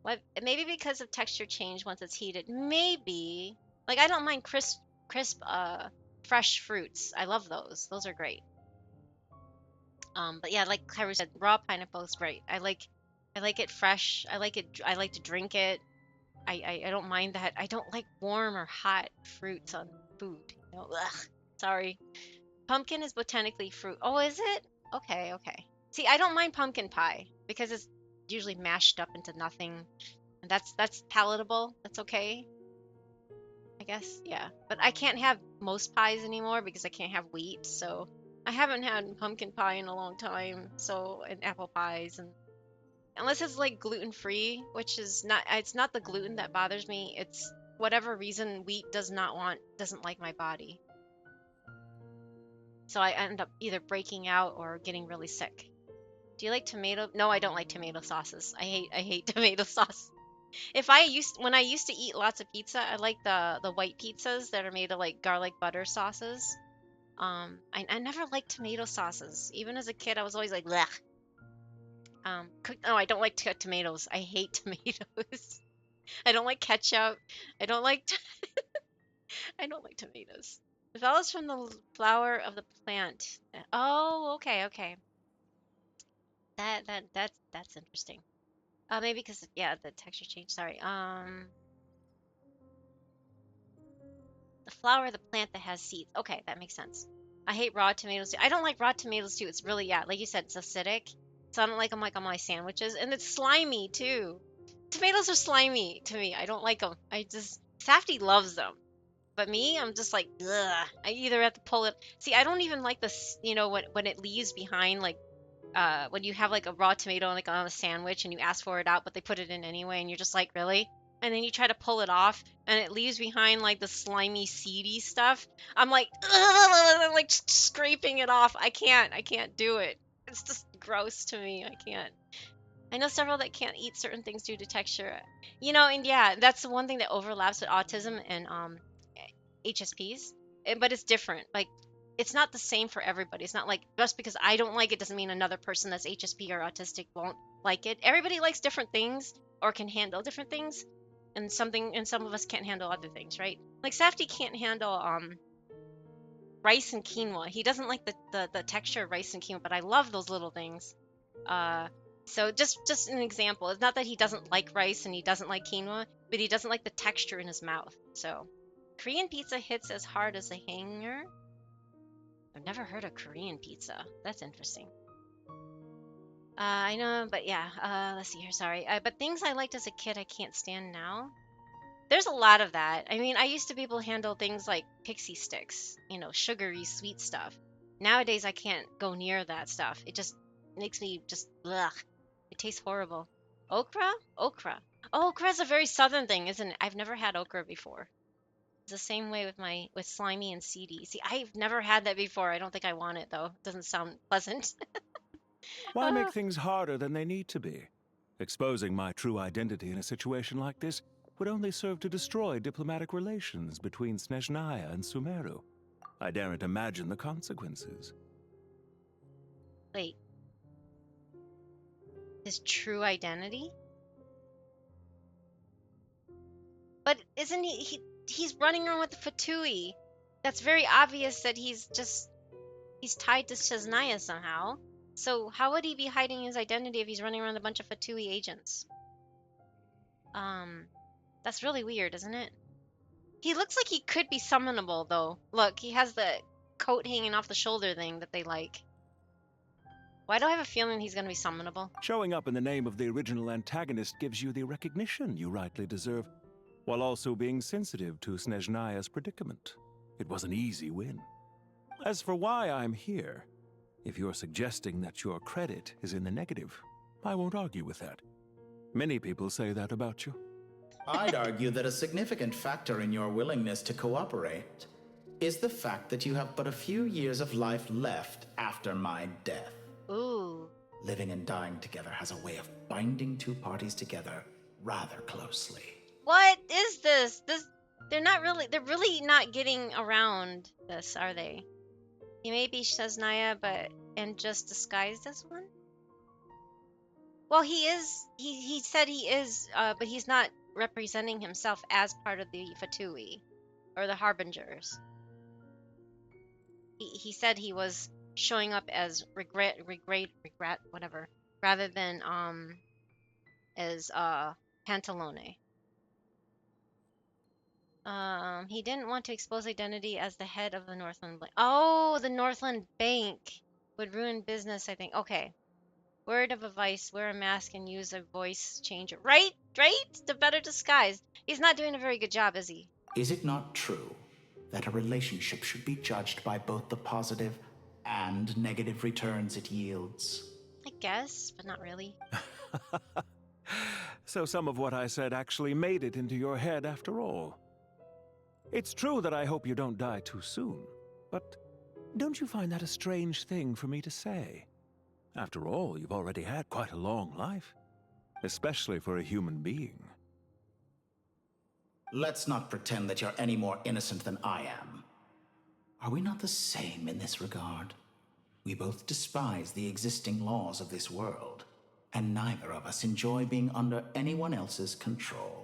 What? Maybe because of texture change once it's heated. Maybe. Like I don't mind crisp fresh fruits. I love those. Those are great. But yeah, like Kyra said, raw pineapple is great. I like it fresh. I like to drink it. I don't mind that. I don't like warm or hot fruits on food. You know? Ugh. Sorry. Pumpkin is botanically fruit. Oh, is it? Okay. See, I don't mind pumpkin pie because it's usually mashed up into nothing. And that's palatable. That's okay. I guess, yeah. But I can't have most pies anymore because I can't have wheat, so I haven't had pumpkin pie in a long time, and apple pies, and unless it's like gluten-free, which is it's not the gluten that bothers me, it's whatever reason wheat doesn't like my body. So I end up either breaking out or getting really sick. Do you like tomato? No, I don't like tomato sauces. I hate tomato sauce. When I used to eat lots of pizza, I like the white pizzas that are made of like garlic butter sauces. I never liked tomato sauces. Even as a kid, I was always like, blech. I don't like tomatoes. I hate tomatoes. I don't like ketchup. I don't like I don't like tomatoes. The fellows from the flower of the plant. Oh, okay. That's interesting. Maybe because yeah, the texture change. Sorry. The flower of the plant that has seeds. Okay, that makes sense. I hate raw tomatoes too. I don't like raw tomatoes too. It's really, yeah, like you said, it's acidic. So I don't like them like on my sandwiches. And it's slimy too. Tomatoes are slimy to me. I don't like them. Safdie loves them. But me, I'm just like, ugh. I either have to pull it. See, I don't even like this, you know, when it leaves behind, like, when you have like a raw tomato like on a sandwich and you ask for it out, but they put it in anyway, and you're just like, really? And then you try to pull it off, and it leaves behind like the slimy, seedy stuff. I'm like, ugh, I'm like scraping it off. I can't do it. It's just gross to me. I can't. I know several that can't eat certain things due to texture. You know, and yeah, that's the one thing that overlaps with autism and HSPs, but it's different. Like, it's not the same for everybody. It's not like just because I don't like it doesn't mean another person that's HSP or autistic won't like it. Everybody likes different things or can handle different things, and some of us can't handle other things, right? Like Safdie can't handle rice and quinoa. He doesn't like the texture of rice and quinoa, but I love those little things. So just an example. It's not that he doesn't like rice and he doesn't like quinoa, but he doesn't like the texture in his mouth. So Korean pizza hits as hard as a hanger. I've never heard of Korean pizza. That's interesting. I know, but yeah. Let's see here. Sorry. But things I liked as a kid, I can't stand now. There's a lot of that. I mean, I used to be able to handle things like pixie sticks, you know, sugary, sweet stuff. Nowadays, I can't go near that stuff. It just makes me just, ugh. It tastes horrible. Okra? Okra. Oh, okra's a very southern thing, isn't it? I've never had okra before. It's the same way with slimy and seedy. See, I've never had that before. I don't think I want it though. It doesn't sound pleasant. Why make things harder than they need to be? Exposing my true identity in a situation like this would only serve to destroy diplomatic relations between Snezhnaya and Sumeru. I daren't imagine the consequences. Wait. His true identity? But isn't he's running around with the Fatui. That's very obvious that he's tied to Snezhnaya somehow. So how would he be hiding his identity if he's running around with a bunch of Fatui agents? That's really weird, isn't it? He looks like he could be summonable, though. Look, he has the coat hanging off the shoulder thing that they like. Why do I have a feeling he's going to be summonable? Showing up in the name of the original antagonist gives you the recognition you rightly deserve, while also being sensitive to Snezhnaya's predicament. It was an easy win. As for why I'm here, if you're suggesting that your credit is in the negative, I won't argue with that. Many people say that about you. I'd argue that a significant factor in your willingness to cooperate is the fact that you have but a few years of life left after my death. Ooh. Living and dying together has a way of binding two parties together rather closely. What is this? They're really not getting around this, are they? He may be Snezhnaya, and just disguised as one? Well, he said he is, but he's not representing himself as part of the Fatui, or the Harbingers. He said he was showing up as regret, whatever, rather than, as, Pantalone. He didn't want to expose identity as the head of the Northland Bank. Oh, the Northland Bank would ruin business, I think. Okay. Word of advice, wear a mask and use a voice changer. Right? The better disguise. He's not doing a very good job, is he? Is it not true that a relationship should be judged by both the positive and negative returns it yields? I guess, but not really. So some of what I said actually made it into your head after all. It's true that I hope you don't die too soon, but don't you find that a strange thing for me to say? After all, you've already had quite a long life, especially for a human being. Let's not pretend that you're any more innocent than I am. Are we not the same in this regard? We both despise the existing laws of this world, and neither of us enjoy being under anyone else's control.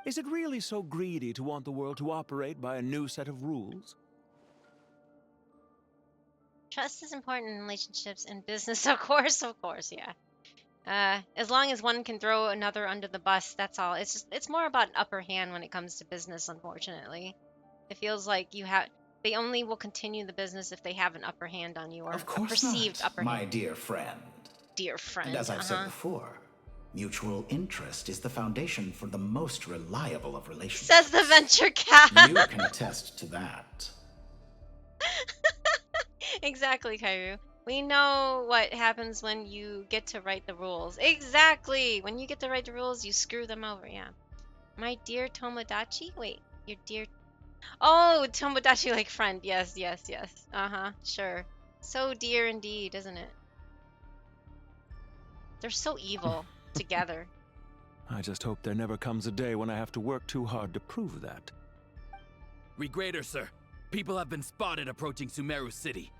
Is it really so greedy to want the world to operate by a new set of rules? Trust is important in relationships and business, of course, yeah. As long as one can throw another under the bus, that's all. It's more about an upper hand when it comes to business, unfortunately. It feels like they only will continue the business if they have an upper hand on you, or of course a perceived not, upper hand. my dear friend. Dear friend. And as I've said before, Mutual interest is the foundation for the most reliable of relationships. Says the venture cap. You can attest to that. Exactly, Kairu. We know what happens when you get to write the rules. Exactly! When you get to write the rules, you screw them over, yeah. My dear Tomodachi? Wait, your dear... Oh, Tomodachi like friend. Yes, yes, yes. Uh-huh, sure. So dear indeed, isn't it? They're so evil together. I just hope there never comes a day when I have to work too hard to prove that. Regrader, sir. People have been spotted approaching Sumeru City.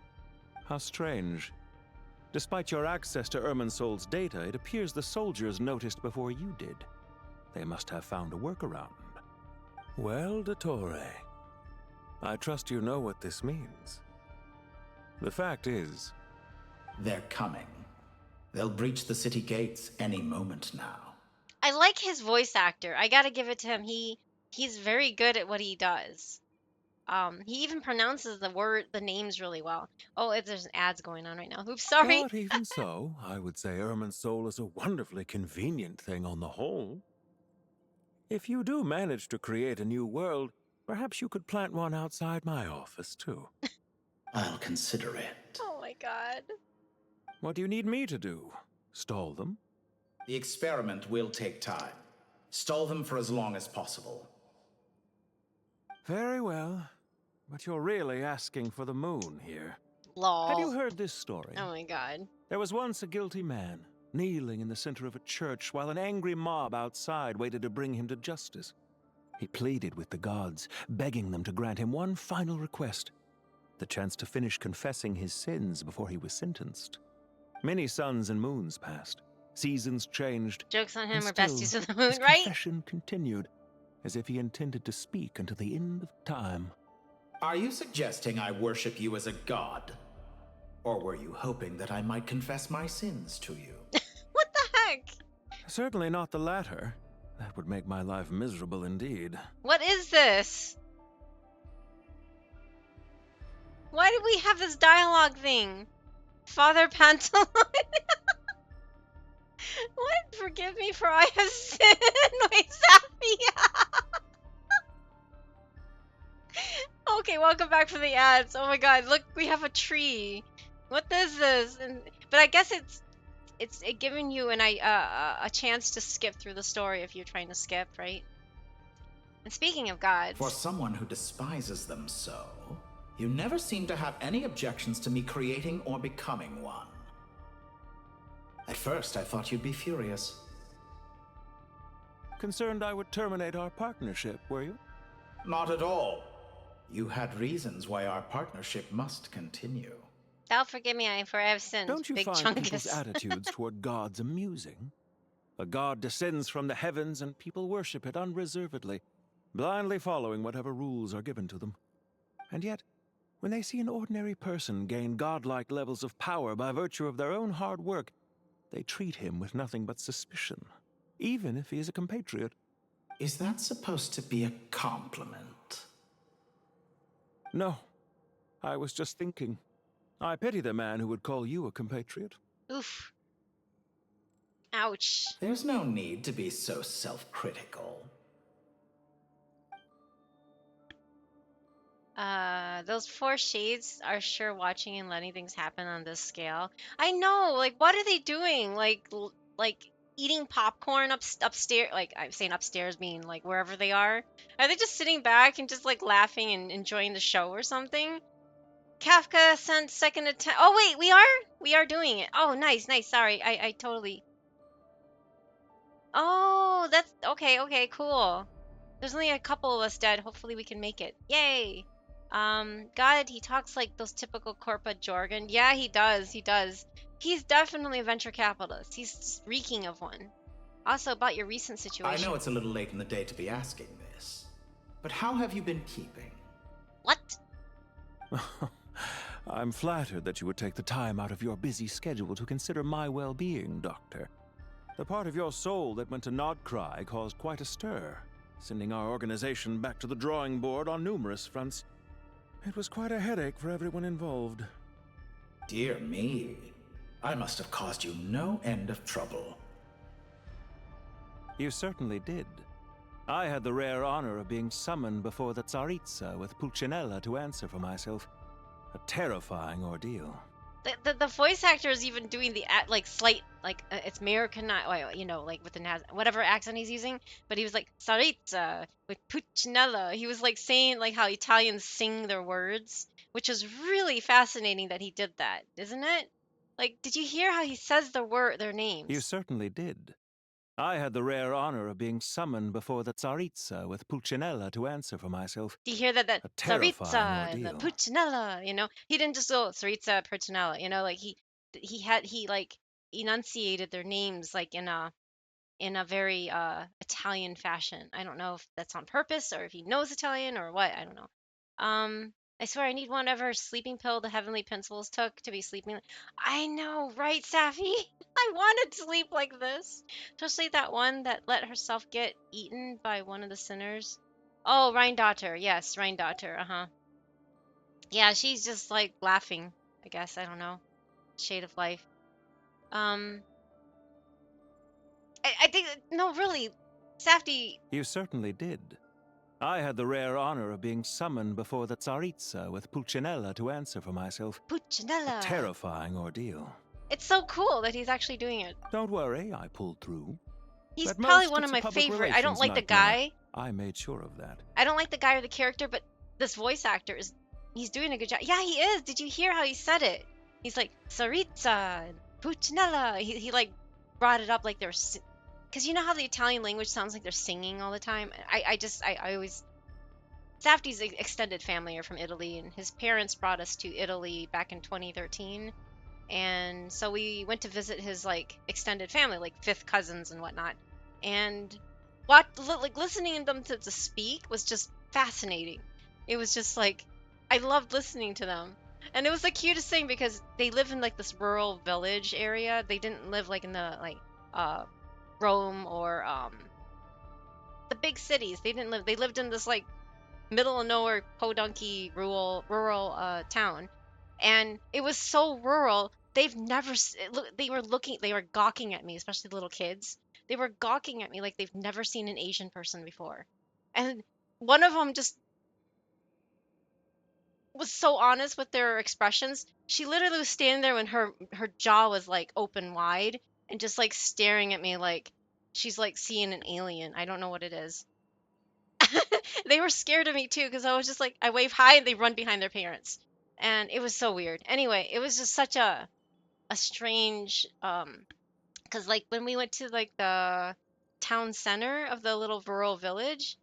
How strange. Despite your access to Irminsol's data, it appears the soldiers noticed before you did. They must have found a workaround. Well, Dottore, I trust you know what this means. The fact is... They're coming. They'll breach the city gates any moment now. I like his voice actor. I gotta give it to him. He's very good at what he does. He even pronounces the names really well. Oh, there's ads going on right now. Oops, sorry. But even so, I would say Irminsol is a wonderfully convenient thing on the whole. If you do manage to create a new world, perhaps you could plant one outside my office, too. I'll consider it. Oh my god. What do you need me to do? Stall them? The experiment will take time. Stall them for as long as possible. Very well. But you're really asking for the moon here. Lol. Have you heard this story? Oh my god. There was once a guilty man, kneeling in the center of a church while an angry mob outside waited to bring him to justice. He pleaded with the gods, begging them to grant him one final request: the chance to finish confessing his sins before he was sentenced. Many suns and moons passed. Seasons changed. Joke's on him, and we're still, besties with the moon, his right? confession continued, as if he intended to speak until the end of time. Are you suggesting I worship you as a god? Or were you hoping that I might confess my sins to you? What the heck? Certainly not the latter. That would make my life miserable indeed. What is this? Why do we have this dialogue thing? Father Pantalon? What? Forgive me for I have sinned. Wait, Zafia. Okay, welcome back for the ads. Oh my god, look, we have a tree. What is this? But I guess it's giving you a chance to skip through the story if you're trying to skip, right? And speaking of gods... For someone who despises them so, you never seem to have any objections to me creating or becoming one. At first, I thought you'd be furious. Concerned I would terminate our partnership, were you? Not at all. You had reasons why our partnership must continue. Thou forgive me, for I have sinned. Don't you Big find people's chungus. attitudes toward gods amusing? A god descends from the heavens and people worship it unreservedly, blindly following whatever rules are given to them. And yet, when they see an ordinary person gain godlike levels of power by virtue of their own hard work, they treat him with nothing but suspicion, even if he is a compatriot. Is that supposed to be a compliment? No. I was just thinking. I pity the man who would call you a compatriot. Oof. Ouch. There's no need to be so self-critical. Those four shades are sure watching and letting things happen on this scale. I know, like, what are they doing? Like eating popcorn upstairs? Like, I'm saying upstairs, mean like wherever they are. Are they just sitting back and just like laughing and enjoying the show or something? Kafka sent second attempt. Oh wait, we are doing it. Oh, nice. Sorry, I totally. Oh, that's okay, cool. There's only a couple of us dead. Hopefully we can make it. Yay! God, he talks like those typical corporate jargon. Yeah, he does. He's definitely a venture capitalist. He's reeking of one. Also, about your recent situation. I know it's a little late in the day to be asking this, but how have you been keeping? What? I'm flattered that you would take the time out of your busy schedule to consider my well-being, Doctor. The part of your soul that went to Nodcry caused quite a stir, sending our organization back to the drawing board on numerous fronts. It was quite a headache for everyone involved. Dear me. I must have caused you no end of trouble. You certainly did. I had the rare honor of being summoned before the Tsaritsa with Pulcinella to answer for myself. A terrifying ordeal. The voice actor is even doing the slight it's American, like with the whatever accent he's using, but he was like Tsaritsa with Pulcinella. He was like saying like how Italians sing their words, which is really fascinating that he did that, isn't it? Like, did you hear how he says their names? You certainly did. I had the rare honor of being summoned before the Tsaritsa with Pulcinella to answer for myself. Do you hear that? A Tsaritsa terrifying and the ordeal. Pulcinella, he didn't just go Tsaritsa, Pulcinella, like he like enunciated their names like in a very Italian fashion. I don't know if that's on purpose or if he knows Italian or what. I don't know. I swear I need one of her sleeping pill the heavenly principles took to be sleeping. I know, right, Safi? I want to sleep like this. Especially that one that let herself get eaten by one of the sinners. Oh, Rhine-Daughter. Yes, Rhine-Daughter. Uh-huh. Yeah, she's just like laughing, I guess. I don't know. Shade of life. I think, no, really, Safdie. You certainly did. I had the rare honor of being summoned before the Tsaritsa with Pulcinella to answer for myself. Pulcinella. A terrifying ordeal. It's so cool that he's actually doing it. Don't worry, I pulled through. He's At probably most, one of it's my a public favorite. I don't relations like the nightmare. guy. I made sure of that. I don't like the guy or the character, but this voice actor he's doing a good job. Yeah, he is. Did you hear how he said it? He's like, Tsaritsa, Pulcinella. He like brought it up like they're, because you know how the Italian language sounds like they're singing all the time? I always, Safdie's extended family are from Italy, and his parents brought us to Italy back in 2013. And so we went to visit his like extended family, like fifth cousins and whatnot. And listening to them to speak was just fascinating. It was just like, I loved listening to them. And it was the cutest thing because they live in like this rural village area. They didn't live like in the Rome or the big cities. They lived in this like middle of nowhere podunky rural town. And it was so rural. They were gawking at me, especially the little kids. They were gawking at me like they've never seen an Asian person before. And one of them just was so honest with their expressions. She literally was standing there when her jaw was like open wide and just like staring at me like she's like seeing an alien. I don't know what it is. They were scared of me too because I was just like, I wave hi and they run behind their parents. And it was so weird. Anyway, it was just such a strange because like when we went to like the town center of the little rural village,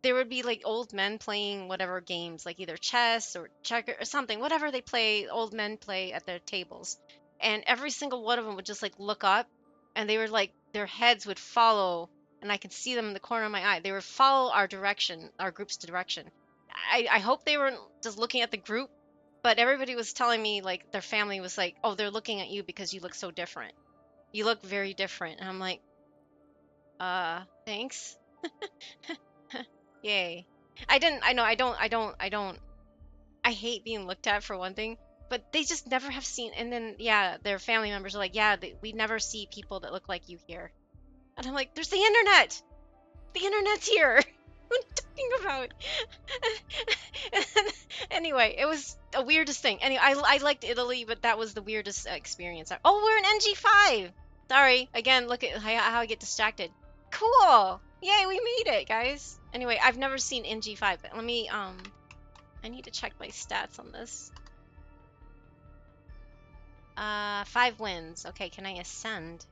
there would be like old men playing whatever games, like either chess or checker or something, whatever they play, old men play at their tables. And every single one of them would just like look up and they were like, their heads would follow, and I could see them in the corner of my eye. They would follow our direction, our group's direction. I hope they weren't just looking at the group, but everybody was telling me like their family was like, oh, they're looking at you because you look so different. You look very different. And I'm like, thanks. Yay. I hate being looked at for one thing, but they just never have seen, and then, yeah, their family members are like, yeah, we never see people that look like you here. And I'm like, there's the internet! The internet's here! What are you talking about? Anyway, it was the weirdest thing. Anyway, I liked Italy, but that was the weirdest experience. Oh, we're in NG5! Sorry, again, look at how I get distracted. Cool! Yay, we made it, guys! Anyway, I've never seen NG5, but let me, I need to check my stats on this. 5 wins. Okay, can I ascend?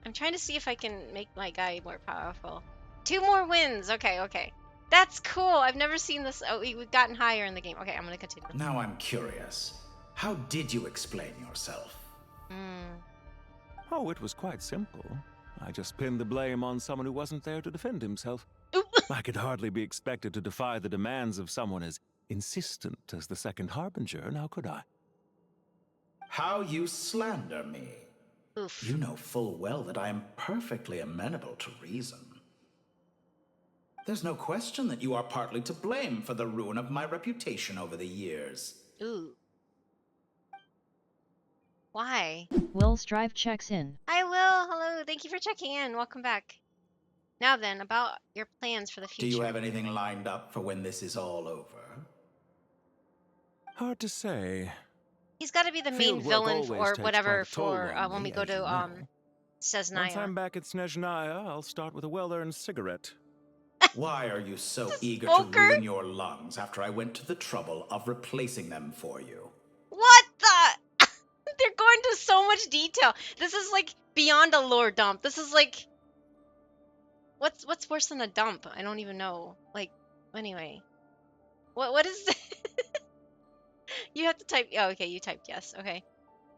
I'm trying to see if I can make my guy more powerful. 2 more wins! Okay. That's cool! I've never seen this. Oh, we've gotten higher in the game. Okay, I'm gonna continue. Now I'm curious. How did you explain yourself? Oh, it was quite simple. I just pinned the blame on someone who wasn't there to defend himself. I could hardly be expected to defy the demands of someone as insistent as the second harbinger, now could I? How you slander me. Oof. You know full well that I am perfectly amenable to reason. There's no question that you are partly to blame for the ruin of my reputation over the years. Ooh. Why? Will Strive checks in. Hi, Will. Hello Thank you for checking in. Welcome back. Now then, about your plans for the future. Do you have anything lined up for when this is all over? Hard to say. He's got to be the main Fieldwork villain always or takes whatever quite a toll for on when me, we go as to you know. Snezhnaya. Once I'm back at Snezhnaya, I'll start with a well-earned cigarette. Why are you so eager to Smoker? ruin your lungs after I went to the trouble of replacing them for you? What the? They're going to so much detail. This is like beyond a lore dump. This is like what's worse than a dump? I don't even know. Like anyway. What is You have to type. Oh, okay, you typed yes. Okay.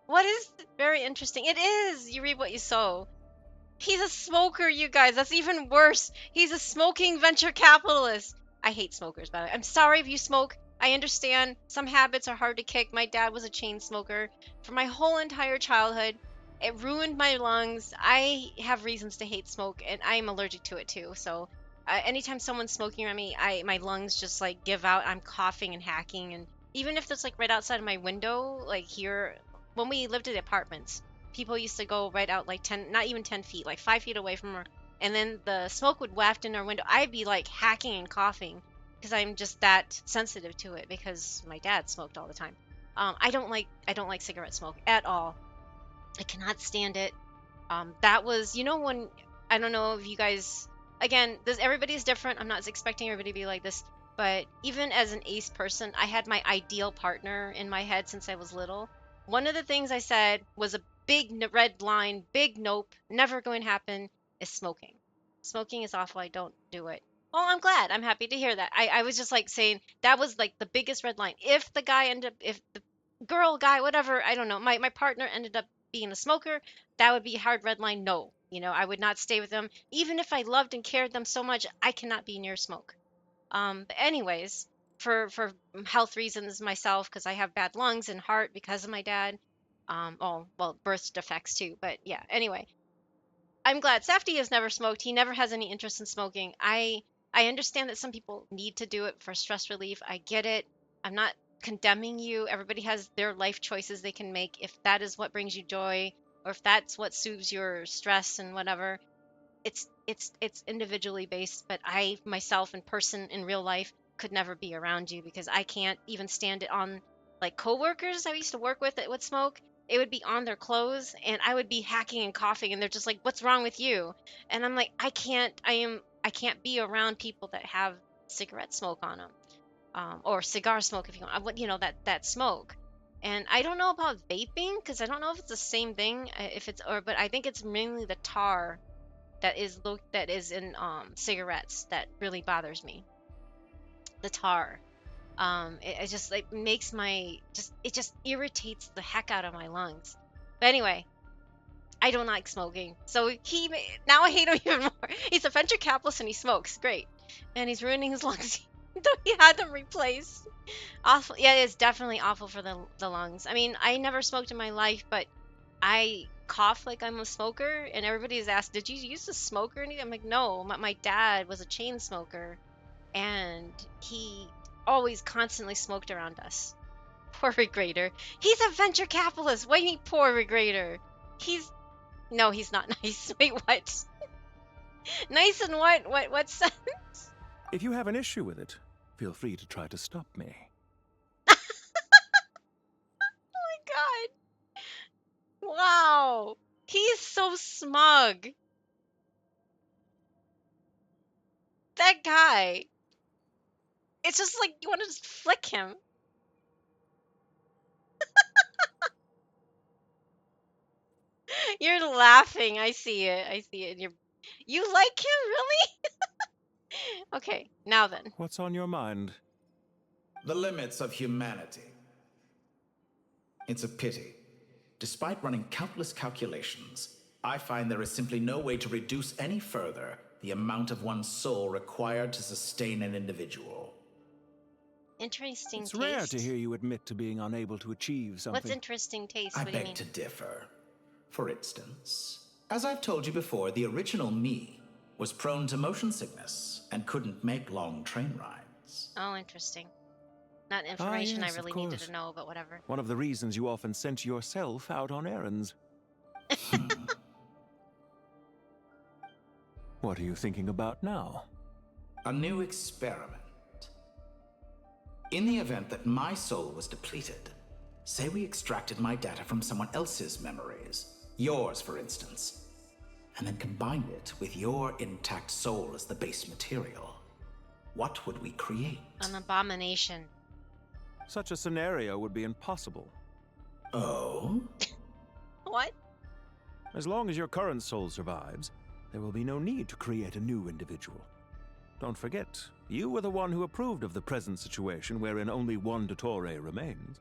What is very interesting? It is. You reap what you sow. He's a smoker, you guys. That's even worse. He's a smoking venture capitalist. I hate smokers, by the way. I'm sorry if you smoke. I understand some habits are hard to kick. My dad was a chain smoker for my whole entire childhood. It ruined my lungs. I have reasons to hate smoke, and I'm allergic to it too. So, anytime someone's smoking around me, my lungs just like give out. I'm coughing and hacking, and even if it's like right outside of my window, like here, when we lived in the apartments, people used to go right out like 10, not even 10 feet, like 5 feet away from her, and then the smoke would waft in our window. I'd be like hacking and coughing because I'm just that sensitive to it because my dad smoked all the time. I don't like cigarette smoke at all. I cannot stand it. That was, when, I don't know if you guys, again, everybody's different. I'm not expecting everybody to be like this, but even as an ace person, I had my ideal partner in my head since I was little. One of the things I said was a big red line, big nope, never going to happen, is smoking. Smoking is awful. I don't do it. Oh, I'm glad. I'm happy to hear that. I was just like saying that was like the biggest red line. If the guy if the girl, guy, whatever, I don't know, my partner ended up being a smoker, that would be a hard red line. No, I would not stay with them. Even if I loved and cared them so much, I cannot be near smoke. But anyways, for health reasons myself, because I have bad lungs and heart because of my dad. Well, birth defects too. But yeah, anyway, I'm glad Safety has never smoked. He never has any interest in smoking. I understand that some people need to do it for stress relief. I get it. I'm not condemning you. Everybody has their life choices they can make. If that is what brings you joy, or if that's what soothes your stress and whatever, it's individually based. But I myself in person in real life could never be around you because I can't even stand it on like coworkers I used to work with that would smoke. It would be on their clothes and I would be hacking and coughing and they're just like, what's wrong with you? And I'm like, I can't be around people that have cigarette smoke on them, or cigar smoke if you want, that smoke. And I don't know about vaping because I don't know if it's the same thing, but I think it's mainly the tar that is in cigarettes that really bothers me. The tar. It just like makes it just irritates the heck out of my lungs. But anyway, I don't like smoking. So now I hate him even more. He's a venture capitalist and he smokes. Great. And he's ruining his lungs. He had them replaced. Awful. Yeah, it's definitely awful for the lungs. I mean, I never smoked in my life, but I cough like I'm a smoker, and everybody's asked, "Did you used to smoke or anything?" I'm like, "No, my dad was a chain smoker, and he always constantly smoked around us." Poor Regrader. He's a venture capitalist. What do you mean, poor Regrader? No, he's not nice. Wait, what? Nice and what? What sense? If you have an issue with it, feel free to try to stop me. Oh my god. Wow. He is so smug. That guy. It's just like you want to just flick him. You're laughing. I see it. I see it. You like him, really? Okay, now then. What's on your mind? The limits of humanity. It's a pity. Despite running countless calculations, I find there is simply no way to reduce any further the amount of one's soul required to sustain an individual. Interesting It's taste. rare to hear you admit to being unable to achieve something. What's interesting taste? I What do you beg mean? to differ. For instance, as I've told you before, the original me was prone to motion sickness and couldn't make long train rides. Oh, interesting. Not information yes, I really needed to know, but whatever. One of the reasons you often sent yourself out on errands. What are you thinking about now? A new experiment. In the event that my soul was depleted, say we extracted my data from someone else's memories, yours for instance, and then combined it with your intact soul as the base material, what would we create? An abomination. Such a scenario would be impossible. Oh? What? As long as your current soul survives, there will be no need to create a new individual. Don't forget, you were the one who approved of the present situation wherein only one Dottore remains.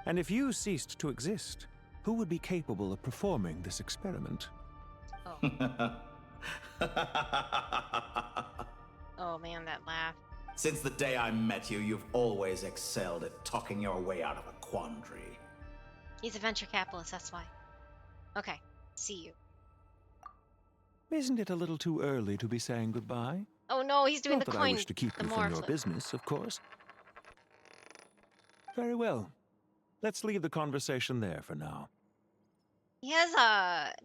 And if you ceased to exist, who would be capable of performing this experiment? Oh. Oh man, that laugh. Since the day I met you, you've always excelled at talking your way out of a quandary. He's a venture capitalist, that's why. Okay, see you. Isn't it a little too early to be saying goodbye? Oh no, he's doing Not the that coin. I wish to keep you from your business, of course. Very well. Let's leave the conversation there for now. He has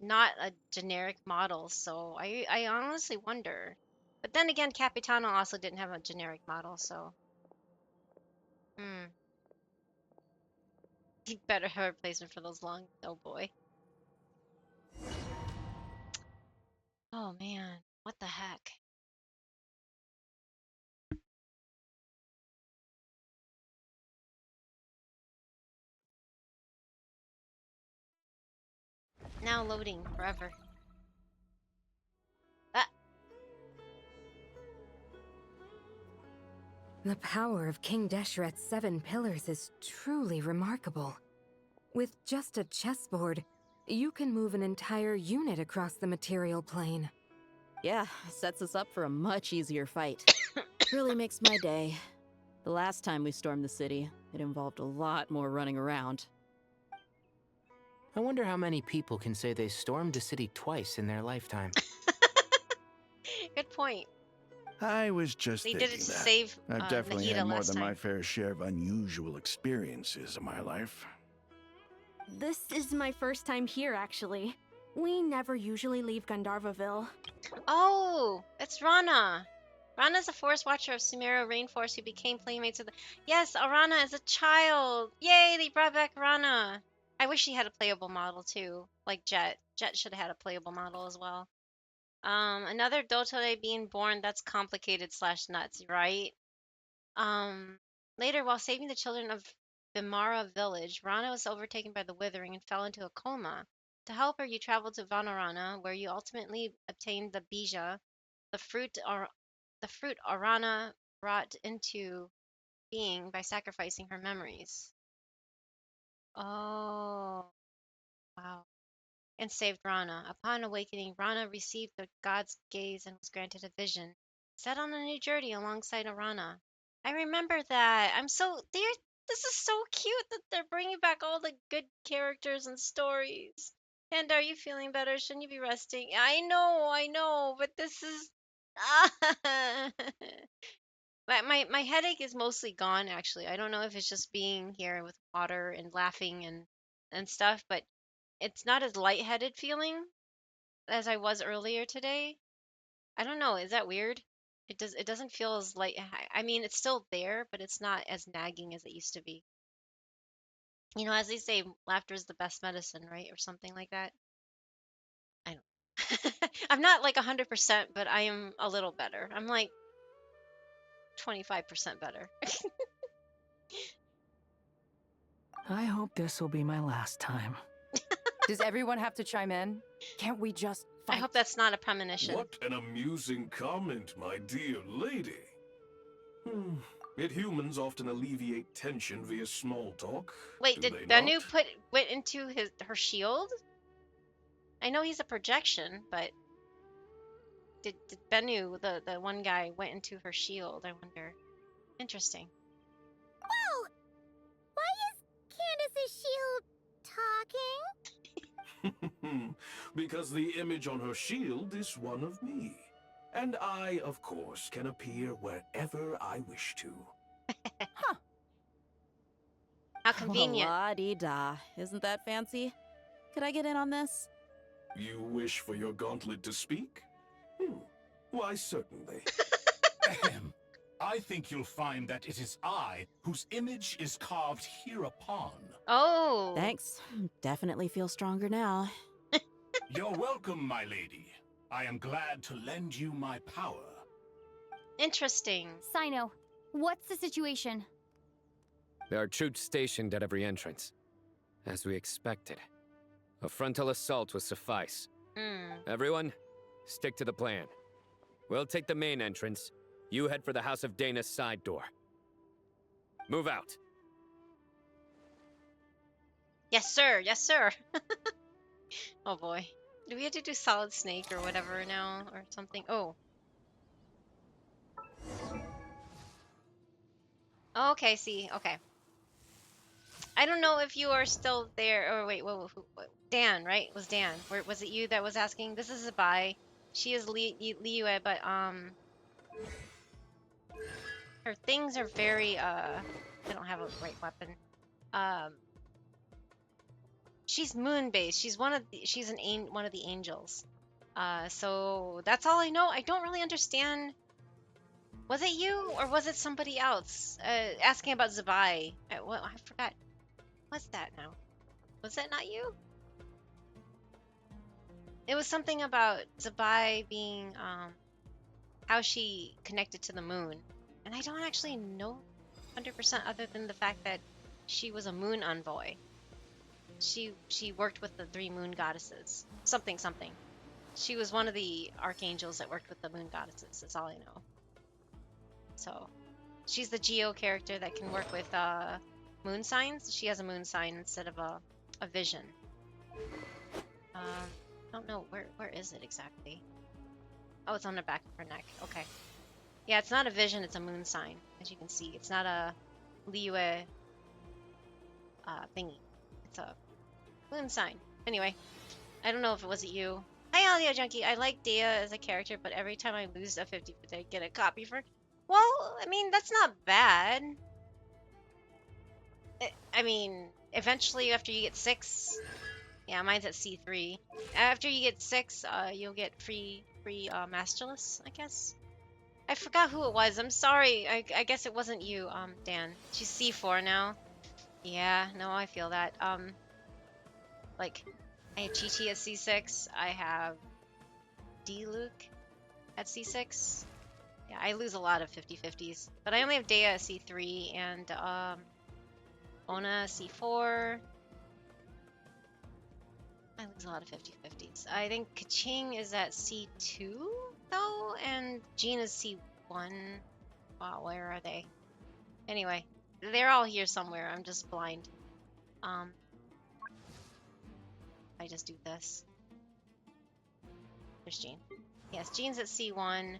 not a generic model, so I honestly wonder. But then again, Capitano also didn't have a generic model, so he better have a replacement for those lungs. Oh boy. Oh man, what the heck? Now loading forever. Ah. The power of King Deshret's 7 pillars is truly remarkable. With just a chessboard, you can move an entire unit across the material plane. Yeah, sets us up for a much easier fight. Really makes my day. The last time we stormed the city, it involved a lot more running around. I wonder how many people can say they stormed a city twice in their lifetime. Good point. I was just They thinking did it to that. save I've definitely Nahida had more last than my time. fair share of unusual experiences in my life. This is my first time here, actually. We never usually leave Gandharvaville. Oh, it's Rana. Rana's a forest watcher of Sumeru Rainforest who became playmates of the... Yes, Arana is a child. Yay, they brought back Rana. I wish she had a playable model too, like Jet. Jet should have had a playable model as well. Another Dotore being born, that's complicated / nuts, right? Later, while saving the children of Bimara village, Rana was overtaken by the withering and fell into a coma. To help her, you traveled to Vanarana, where you ultimately obtained the bija, the fruit Arana brought into being by sacrificing her memories. Oh, wow. And saved Rana. Upon awakening, Rana received the god's gaze and was granted a vision, set on a new journey alongside Arana. I remember that. This is so cute that they're bringing back all the good characters and stories. And are you feeling better? Shouldn't you be resting? I know, but this is my headache is mostly gone actually. I don't know if it's just being here with water and laughing and stuff, but it's not as lightheaded feeling as I was earlier today. I don't know, is that weird? It doesn't feel as light. I mean, it's still there, but it's not as nagging as it used to be. You know, as they say, laughter is the best medicine, right? Or something like that. I don't. I'm not like 100%, but I am a little better. I'm like 25% better. I hope this will be my last time. Does everyone have to chime in? Can't we just fight? I hope that's not a premonition. What an amusing comment, my dear lady. Yet humans often alleviate tension via small talk. Wait, do did they Bennu not? went into her shield? I know he's a projection, but did Bennu, the one guy, went into her shield? I wonder. Interesting. Whoa! Why is Candace's shield talking? Because the image on her shield is one of me. And I, of course, can appear wherever I wish to. Huh. How convenient. La-di-da. Isn't that fancy? Could I get in on this? You wish for your gauntlet to speak? Why, certainly. Ahem. I think you'll find that it is I whose image is carved hereupon. Oh. Thanks. Definitely feel stronger now. You're welcome, my lady. I am glad to lend you my power. Interesting. Sino, what's the situation? There are troops stationed at every entrance. As we expected. A frontal assault will suffice. Everyone, stick to the plan. We'll take the main entrance. You head for the House of Dana's side door. Move out. Yes, sir. Yes, sir. Oh boy. Do we have to do Solid Snake or whatever now or something? Oh. Okay, see. Okay. I don't know if you are still there. Or wait, whoa, Dan, right? It was Dan. Was it you that was asking? This is Bai. She is Liyue, but her things are very they don't have a great weapon. She's moon based. She's one of the angels. So that's all I know. I don't really understand. Was it you or was it somebody else asking about Zabai? I forgot. What's that now? Was that not you? It was something about Zabai being how she connected to the moon, and I don't actually know 100% other than the fact that she was a moon envoy. She worked with the 3 moon goddesses. Something. She was one of the archangels that worked with the moon goddesses. That's all I know. So, she's the Geo character that can work with moon signs. She has a moon sign instead of a vision. I don't know where is it exactly. Oh, it's on the back of her neck. Okay. Yeah, it's not a vision. It's a moon sign, as you can see. It's not a Liyue thingy. It's a moon sign. Anyway, I don't know if it was you. Hi, Audio Junkie. I like Dea as a character, but every time I lose a 50, I get a copy for. Well, I mean, that's not bad. I mean, eventually after you get 6, yeah, mine's at C3. After you get 6, you'll get free Masterless, I guess. I forgot who it was. I'm sorry. I guess it wasn't you, Dan. She's C4 now. Yeah, no, I feel that. Like, I have Chi-Chi at C6. I have D-Luke at C6. Yeah, I lose a lot of 50-50s. But I only have Dea at C3 and Ona C4. I lose a lot of 50-50s. I think Kaching is at C2 though, and Jean is C1. Wow, where are they? Anyway, they're all here somewhere. I'm just blind. I just do this. There's Jean. Yes, Jean's at C1.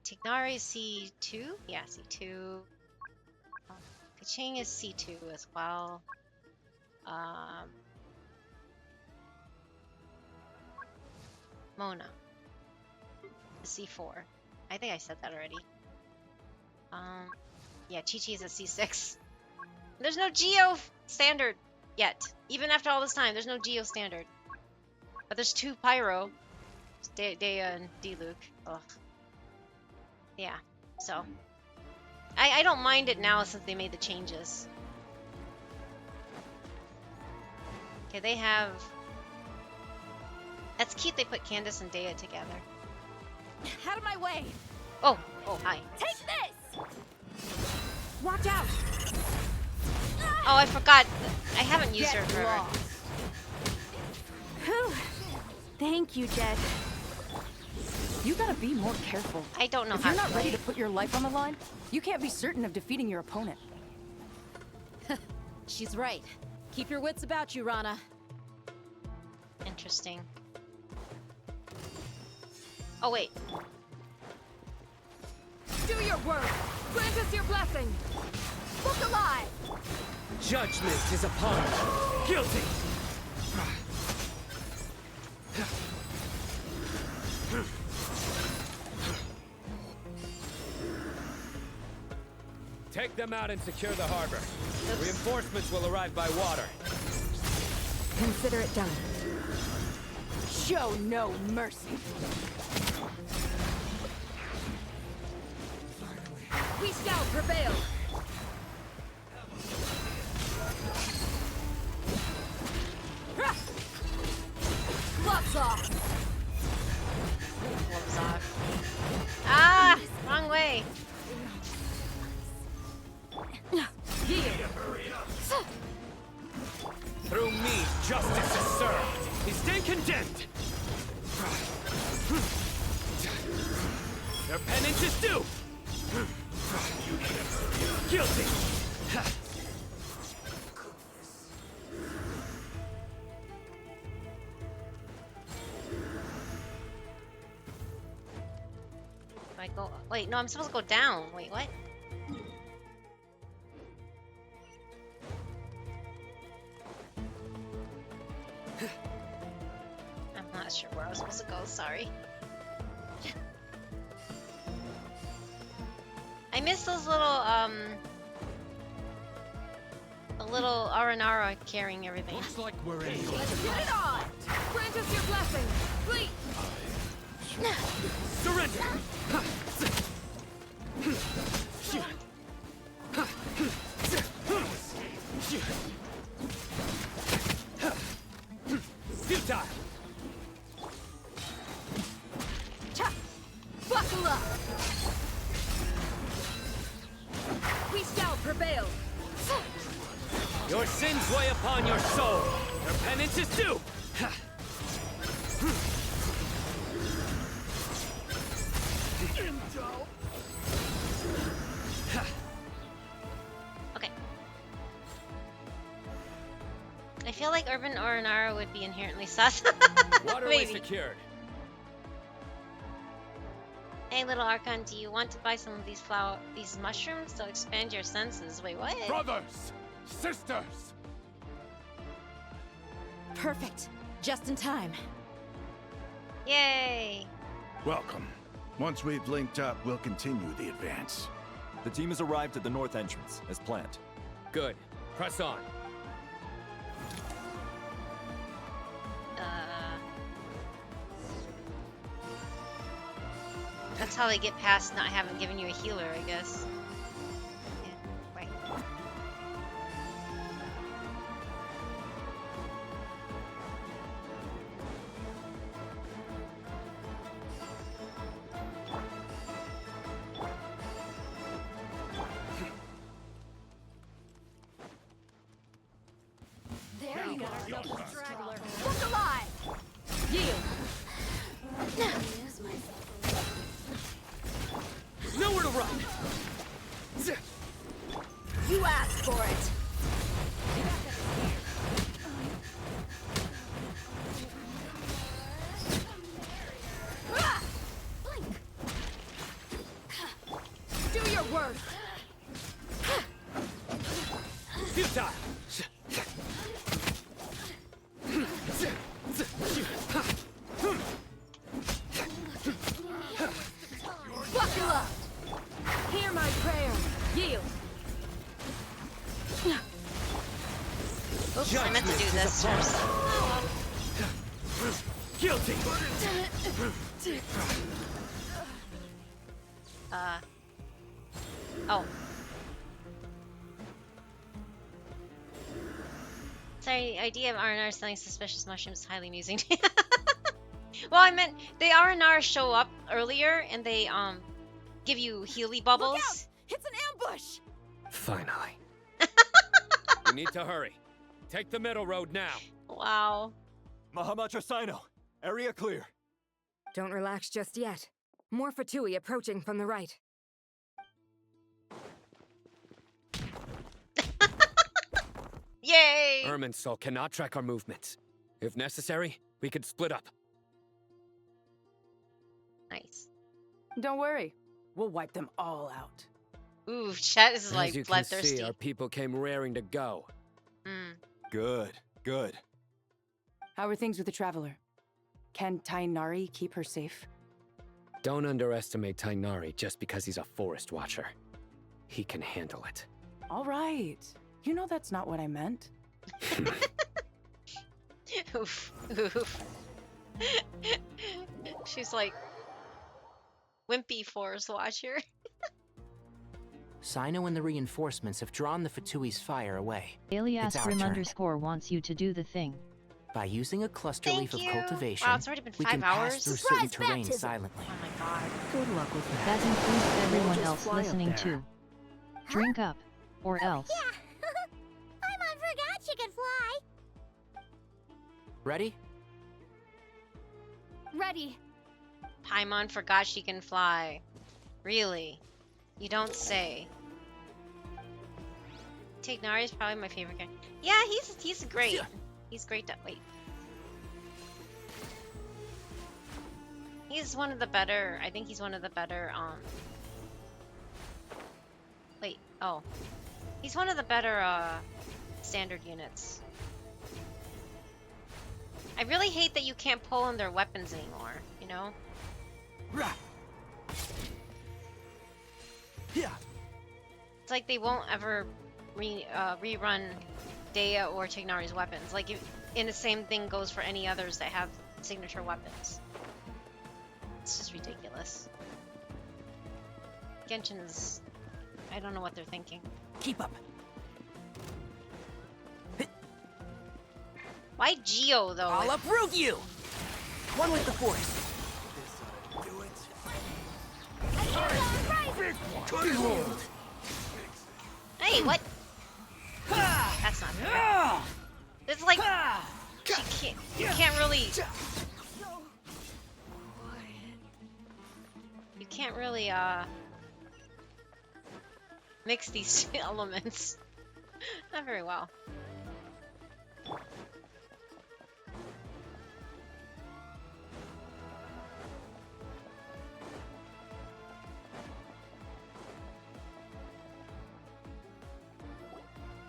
Tignari is C2. Yeah, C2. Kaching is C2 as well. Mona is C4. I think I said that already. Yeah, Chi-Chi is at C6. There's no Geo standard yet. Even after all this time, there's no Geo standard. But there's 2 Pyro. Dea and D-Luke. Ugh. Yeah, so. I don't mind it now since they made the changes. Okay, they have... That's cute they put Candace and Dea together. Out of my way! Oh, hi. Take this! Watch out! Oh, I forgot. I haven't used her forever. Whew. Thank you, Jed. You gotta be more careful. I don't know if how you're to not play. ready to put your life on the line, you can't be certain of defeating your opponent. She's right. Keep your wits about you, Rana. Interesting. Oh, wait. Do your work! Grant us your blessing! Look alive! Judgment is upon us. Guilty! Take them out and secure the harbor. Reinforcements will arrive by water. Consider it done. Show no mercy. We shall prevail. Gloves off. Gloves off. Ah! Wrong way. Through me, justice is served. He stand condemned. Their penance is due. Guilty. Do I go? Wait, no, I'm supposed to go down. Wait, what? I'm not sure where I was supposed to go. Sorry. I missed those little the little Aranara carrying everything. Looks like we're in. Let's get it on. Grant us your blessing, please. Surrender. Futile. Buckle up. We shall prevail. Your sins weigh upon your soul. Your penance is due. Okay. I feel like Urban Orinara would be inherently sus. Waterway Maybe. secured. Hey, little Archon, do you want to buy some of these mushrooms to expand your senses? Wait, what? Brothers, sisters. Perfect. Just in time. Yay! Welcome. Once we've linked up, we'll continue the advance. The team has arrived at the north entrance, as planned. Good. Press on. That's how they get past not having given you a healer, I guess. Yeah, right. There you go, straggler. Look alive. Yield. Nowhere to run. You asked for it. Do your worst. Futile. Buckle up. Hear my prayer. Yield. Oops, I meant to do this first. Guilty. Oh. Sorry, the idea of R&R selling suspicious mushrooms is highly amusing. Well, I meant the R&R show up earlier and they give you Healy bubbles. Look out! It's an ambush. Finally. We need to hurry. Take the middle road now. Wow. Mahamacha Sino, area clear. Don't relax just yet. More Fatui approaching from the right. Yay! Irminsul cannot track our movements. If necessary, we could split up. Nice. Don't worry. We'll wipe them all out. Ooh, chat is As like you can bloodthirsty. see, our people came raring to go. Good, good. How are things with the Traveler? Can Tainari keep her safe? Don't underestimate Tainari just because he's a forest watcher. He can handle it. All right. You know that's not what I meant. Oof. Oof. She's like wimpy Force Watcher. Sino and the reinforcements have drawn the Fatui's fire away. Alias It's our Grim turn. underscore wants you to do the thing. By using a cluster Thank leaf of you. cultivation, Wow, it's already been we 5 can hours. pass through Surprise certain terrain baptism. silently. Oh my god. Good luck with that. That includes everyone just else fly up listening there. too. Drink up, or else. Yeah. Paimon forgot she could fly. Ready? Ready. Paimon forgot she can fly. Really? You don't say. Tignari is probably my favorite guy. Yeah, he's great. He's great to wait. He's one of the better. I think he's one of the better. Wait. Oh, he's one of the better standard units. I really hate that you can't pull on their weapons anymore. You know. Yeah. It's like they won't ever rerun Dea or Tignari's weapons. Like, and the same thing goes for any others that have signature weapons. It's just ridiculous. Genshin's... I don't know what they're thinking. Keep up. Why Geo, though? I'll uproot you! One with the force. Behold! Hey, what? That's not fair. It's like... You can't really... You can't really, mix these elements. Not very well.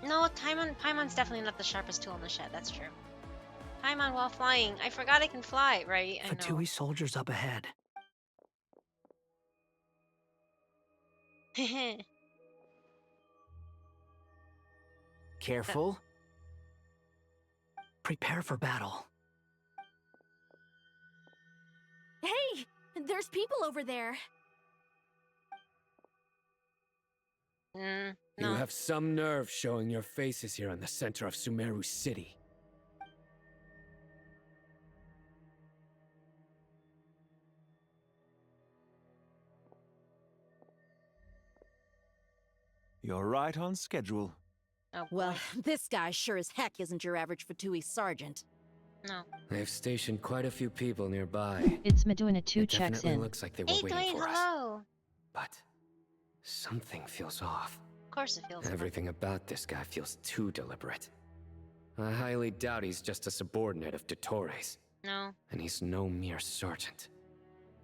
No, Paimon's definitely not the sharpest tool in the shed, that's true. Paimon while flying. I forgot I can fly, right? I know. Fatui soldiers up ahead. Careful. Prepare for battle. Hey, there's people over there. No. You have some nerve showing your faces here in the center of Sumeru City. You're right on schedule. Oh, well, this guy sure as heck isn't your average Fatui sergeant. No. They've stationed quite a few people nearby. It's Meduina 2 It checks definitely in. looks like they were Hey, waiting Dwayne, for us. hello. But something feels off. Of course it feels. Everything about this guy feels too deliberate. I highly doubt he's just a subordinate of Dottores. No. And he's no mere sergeant.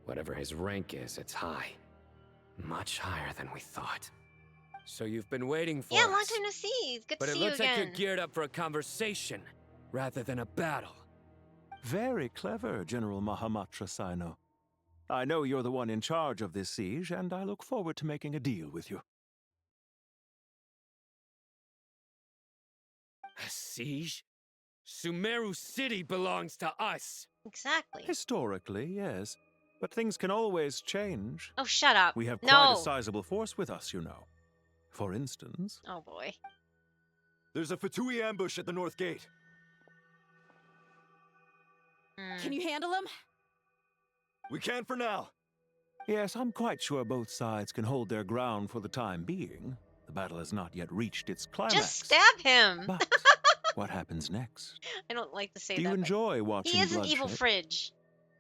Whatever his rank is, it's high. Much higher than we thought. So you've been waiting for Yeah, us. long time no see. It's good But to it see you looks again. like you're geared up for a conversation, rather than a battle. Very clever, General Mahamatra Sino. I know you're the one in charge of this siege, and I look forward to making a deal with you. A siege? Sumeru City belongs to us. Exactly. Historically, yes. But things can always change. Oh, shut up. We have no. quite a sizable force with us, you know. For instance... Oh, boy. There's a Fatui ambush at the north gate. Can you handle him? We can for now. Yes, I'm quite sure both sides can hold their ground for the time being. The battle has not yet reached its climax. Just stab him. But what happens next? I don't like to say Do that. you but enjoy watching He is an bloodshed? evil fridge.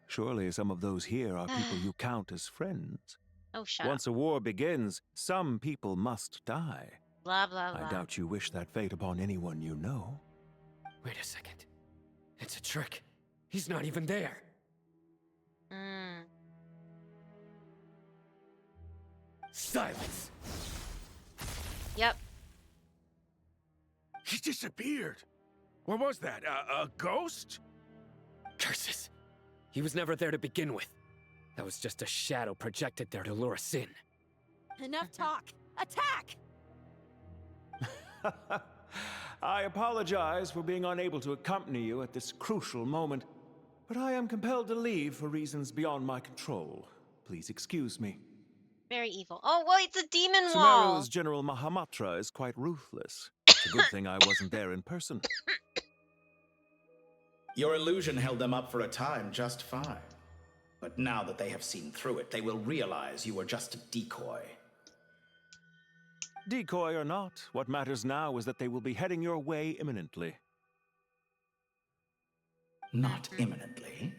Surely some of those here are people you count as friends. Oh, shut Once up. a war begins, some people must die. Blah, blah, blah. I doubt you wish that fate upon anyone you know. Wait a second. It's a trick. He's not even there. Silence! Yep. He disappeared. What was that? A ghost? Curses! He was never there to begin with. That was just a shadow projected there to lure us in. Enough talk. Attack! I apologize for being unable to accompany you at this crucial moment. but I am compelled to leave for reasons beyond my control. Please excuse me. Very evil. Oh, well, it's a demon wall. Sumeru's General Mahamatra is quite ruthless. It's a good thing I wasn't there in person. Your illusion held them up for a time just fine. But now that they have seen through it, they will realize you were just a decoy. Decoy or not, what matters now is that they will be heading your way imminently. Not imminently.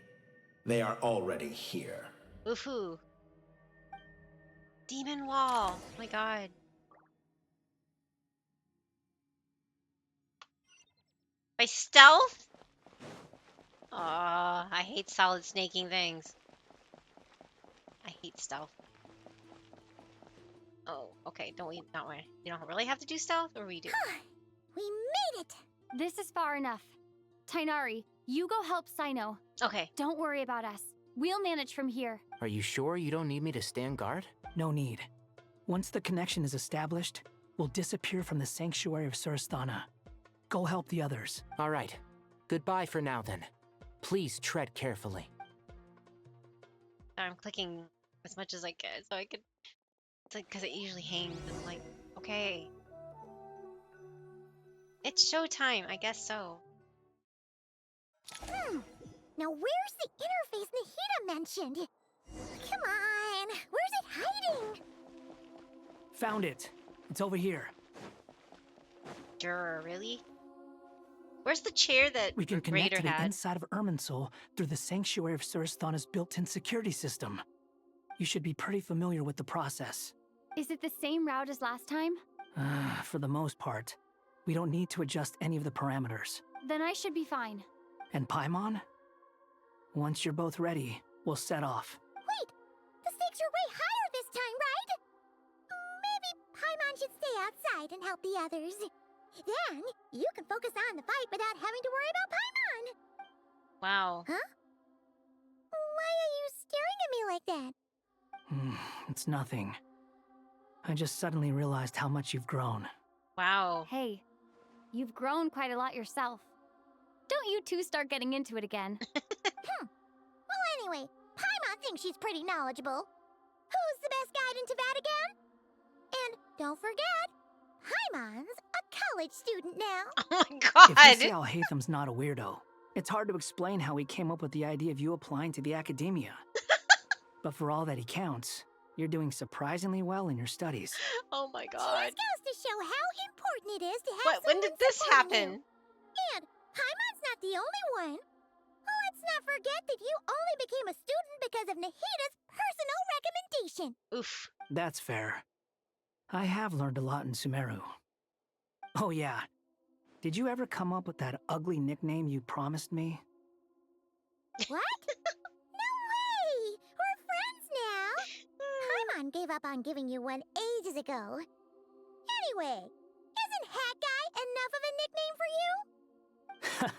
They are already here. Woohoo. Demon wall. Oh my god. By stealth? I hate solid snaking things. I hate stealth. Oh, okay. Don't we? Not way. You don't really have to do stealth, or we do? We made it! This is far enough. Tainari, you go help Sino. Okay. Don't worry about us. We'll manage from here. Are you sure you don't need me to stand guard? No need. Once the connection is established, we'll disappear from the sanctuary of Surasthana. Go help the others. All right. Goodbye for now, then. Please tread carefully. I'm clicking as much as I can, so I could... It's like, because it usually hangs, and I'm like, okay. It's showtime, I guess so. Now where's the interface Nahida mentioned? Come on, where's it hiding? Found it. It's over here. Juror, really? Where's the chair that We can connect Raider to the had? inside of Irminsul through the sanctuary of Surasthana's built-in security system. You should be pretty familiar with the process. Is it the same route as last time? For the most part. We don't need to adjust any of the parameters. Then I should be fine. And Paimon? Once you're both ready, we'll set off. Wait, the stakes are way higher this time, right? Maybe Paimon should stay outside and help the others. Then, you can focus on the fight without having to worry about Paimon. Wow. Huh? Why are you staring at me like that? It's nothing. I just suddenly realized how much you've grown. Wow. Hey, you've grown quite a lot yourself. Don't you two start getting into it again. Well, anyway, Paimon thinks she's pretty knowledgeable. Who's the best guide in Tavatigan? And don't forget, Paimon's a college student now. Oh my god! If you say Alhatham's not a weirdo, it's hard to explain how he came up with the idea of you applying to the academia. But for all that he counts, you're doing surprisingly well in your studies. Oh my She god. just goes to show how important it is to have What? When did someone this supporting happen? you. And Paimon's not the only one. Let's not forget that you only became a student because of Nahida's personal recommendation. Oof. That's fair. I have learned a lot in Sumeru. Oh yeah. Did you ever come up with that ugly nickname you promised me? What? No way! We're friends now! Paimon gave up on giving you one ages ago. Anyway, isn't Hat Guy enough of a nickname for you?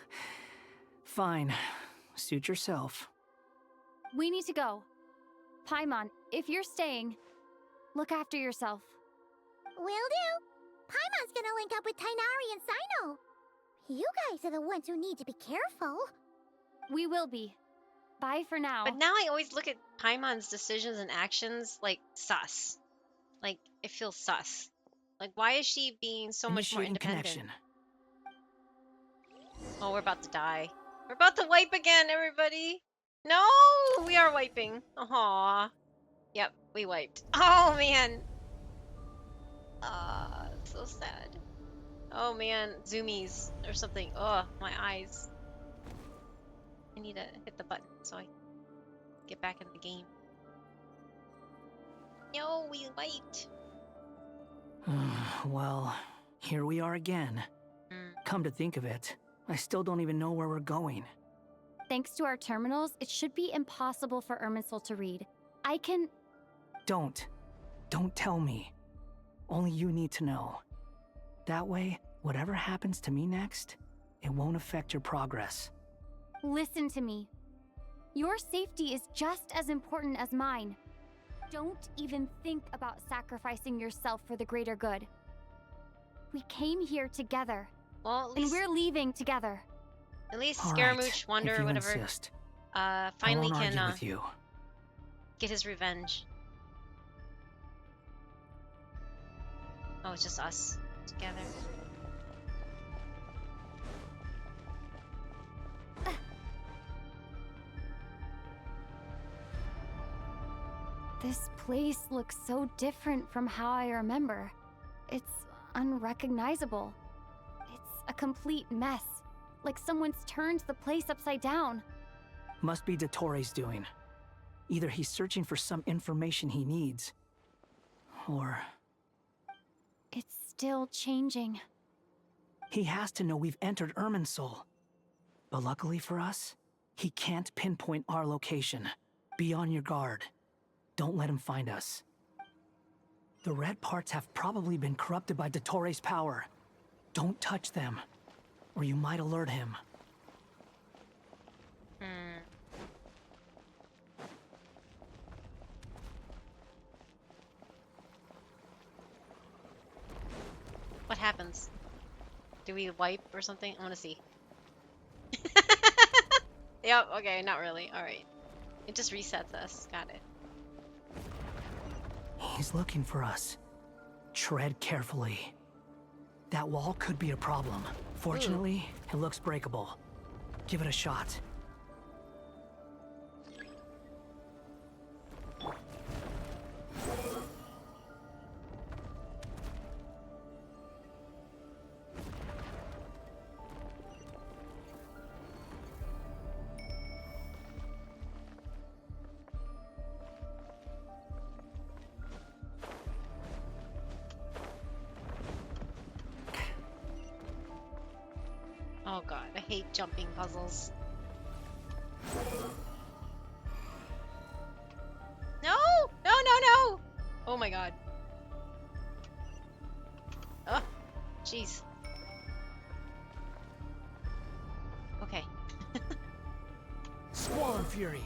Fine. Suit yourself. We need to go. Paimon, if you're staying, look after yourself. Will do. Paimon's gonna link up with Tainari and Sino. You guys are the ones who need to be careful. We will be. Bye for now. But now I always look at Paimon's decisions and actions like sus. Like, it feels sus. Like, why is she being so much more Initiating independent? connection. Oh, we're about to die. We're about to wipe again, everybody. No, we are wiping. Aww. Yep, we wiped. Oh, man. It's so sad. Oh, man. Zoomies or something. Oh, my eyes. I need to hit the button so I get back in the game. No, we wiped. Well, here we are again. Come to think of it, I still don't even know where we're going. Thanks to our terminals, it should be impossible for Irminsul to read. I can... Don't tell me. Only you need to know. That way, whatever happens to me next, it won't affect your progress. Listen to me. Your safety is just as important as mine. Don't even think about sacrificing yourself for the greater good. We came here together. Well, and we're leaving together. At least All Scaramouche, right, Wonder, if you whatever. insist. finally I won't can argue with you. get his revenge. Oh, it's just us together. This place looks so different from how I remember. It's unrecognizable. It's a complete mess. Like someone's turned the place upside down. Must be Dottoro's doing. Either he's searching for some information he needs, or... It's still changing. he has to know we've entered Irminsul. But luckily for us, he can't pinpoint our location. Be on your guard. Don't let him find us. The red parts have probably been corrupted by Dottoro's power. Don't touch them, or you might alert him. What happens? Do we wipe or something? I want to see. Yep, okay, not really. Alright. It just resets us. Got it. He's looking for us. Tread carefully. That wall could be a problem. Fortunately, it looks breakable. Give it a shot. Oh god, I hate jumping puzzles. No! No, no, no! Oh my god. Oh, jeez. Okay. Squall and Fury.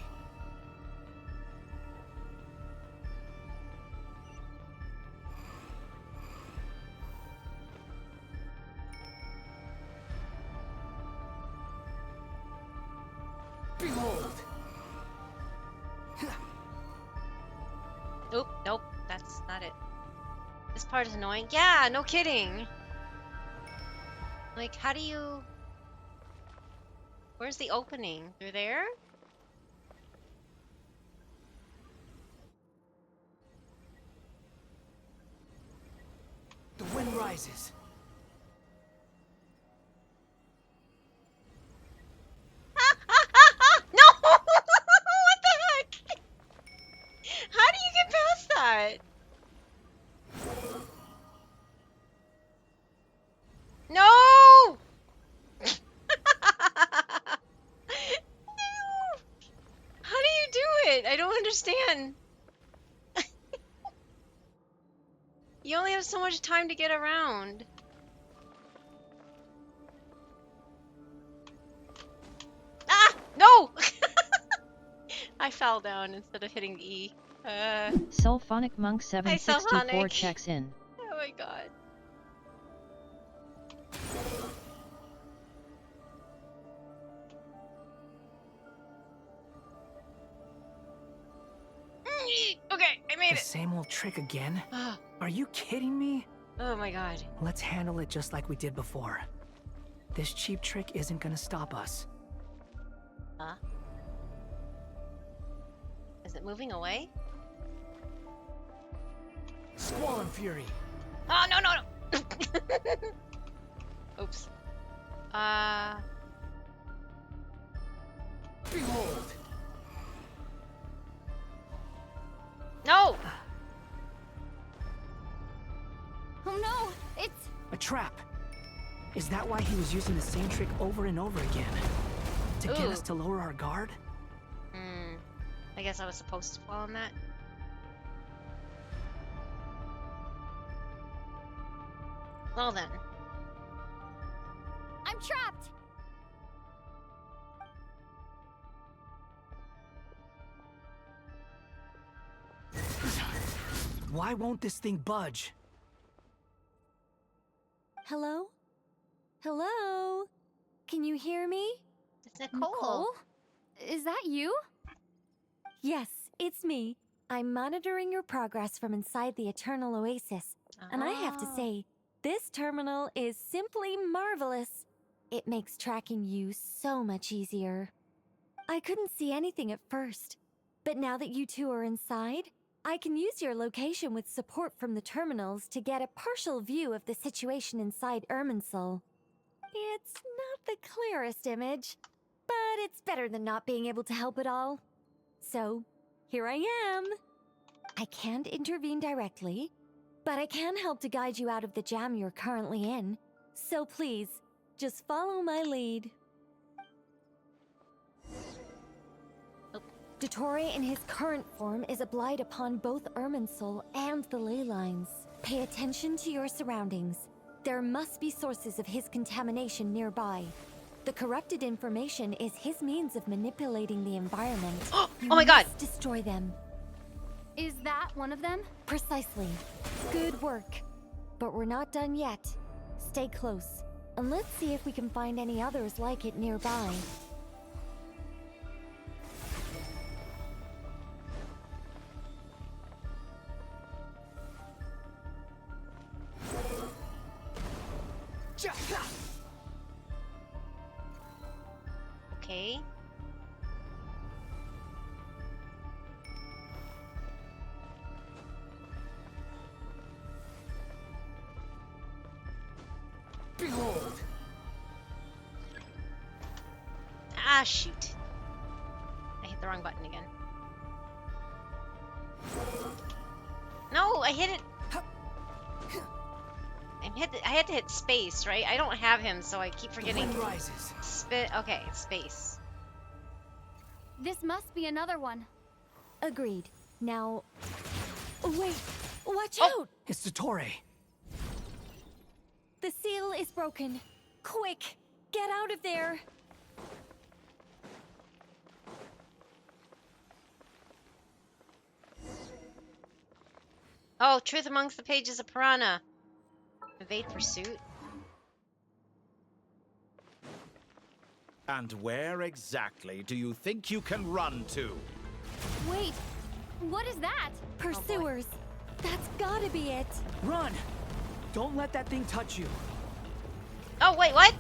Behold! Oop, nope, that's not it. This part is annoying. Yeah, no kidding. Like, how do you... Where's the opening? Through there? The wind rises. No! What the heck? How do you get past that? No! No! How do you do it? I don't understand. You only have so much time to get around. Ah! No! I fell down instead of hitting E. Sulphonic Monk 764 Sulphonic. checks in. Oh my god. Okay, I made The it. same old trick again? Are you kidding me? Oh my god. Let's handle it just like we did before. This cheap trick isn't gonna stop us. Huh? Is it moving away? Squall and Fury. Oh, no, no, no. Oops. Behold! No! Oh no, it's... A trap. Is that why he was using the same trick over and over again? To get us to lower our guard? I guess I was supposed to fall on that. Well then. I'm trapped! Why won't this thing budge? Hello? Hello? Can you hear me? It's Nicole. Is that you? Yes, it's me. I'm monitoring your progress from inside the Eternal Oasis. And I have to say, this terminal is simply marvelous. It makes tracking you so much easier. I couldn't see anything at first, but now that you two are inside, I can use your location with support from the terminals to get a partial view of the situation inside Irminsul. It's not the clearest image, but it's better than not being able to help at all. So, here I am. I can't intervene directly, but I can help to guide you out of the jam you're currently in. So please, just follow my lead. Dottore in his current form is a blight upon both Irminsul and the ley lines. Pay attention to your surroundings. There must be sources of his contamination nearby. The corrupted information is his means of manipulating the environment. Oh my god! Destroy them. Is that one of them? Precisely. Good work. But we're not done yet. Stay close, and let's see if we can find any others like it nearby. Okay. Behold! Ah, shoot. I hit the wrong button again. No, I hit it. I had to hit space, right? I don't have him, so I keep forgetting. The wind rises. Okay, space. This must be another one. Agreed. Now... Wait! Watch out! It's Dottore. The seal is broken. Quick! Get out of there! Oh, truth amongst the pages of Piranha. Evade pursuit. And where exactly do you think you can run to? Wait, what is that? Pursuers. That's gotta be it. Run! Don't let that thing touch you. Oh, wait, what?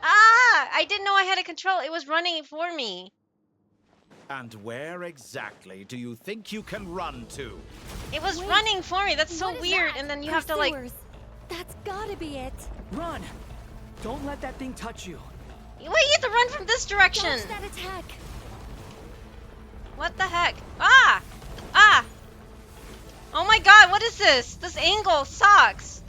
Ah! I didn't know I had a control. It was running for me. And where exactly do you think you can run to? It was running for me. That's so weird. And then you have to like... That's gotta be it. Run! Don't let that thing touch you. Wait, you have to run from this direction. Dodge that attack. What the heck? Ah! Ah! Oh my god, what is this? This angle sucks.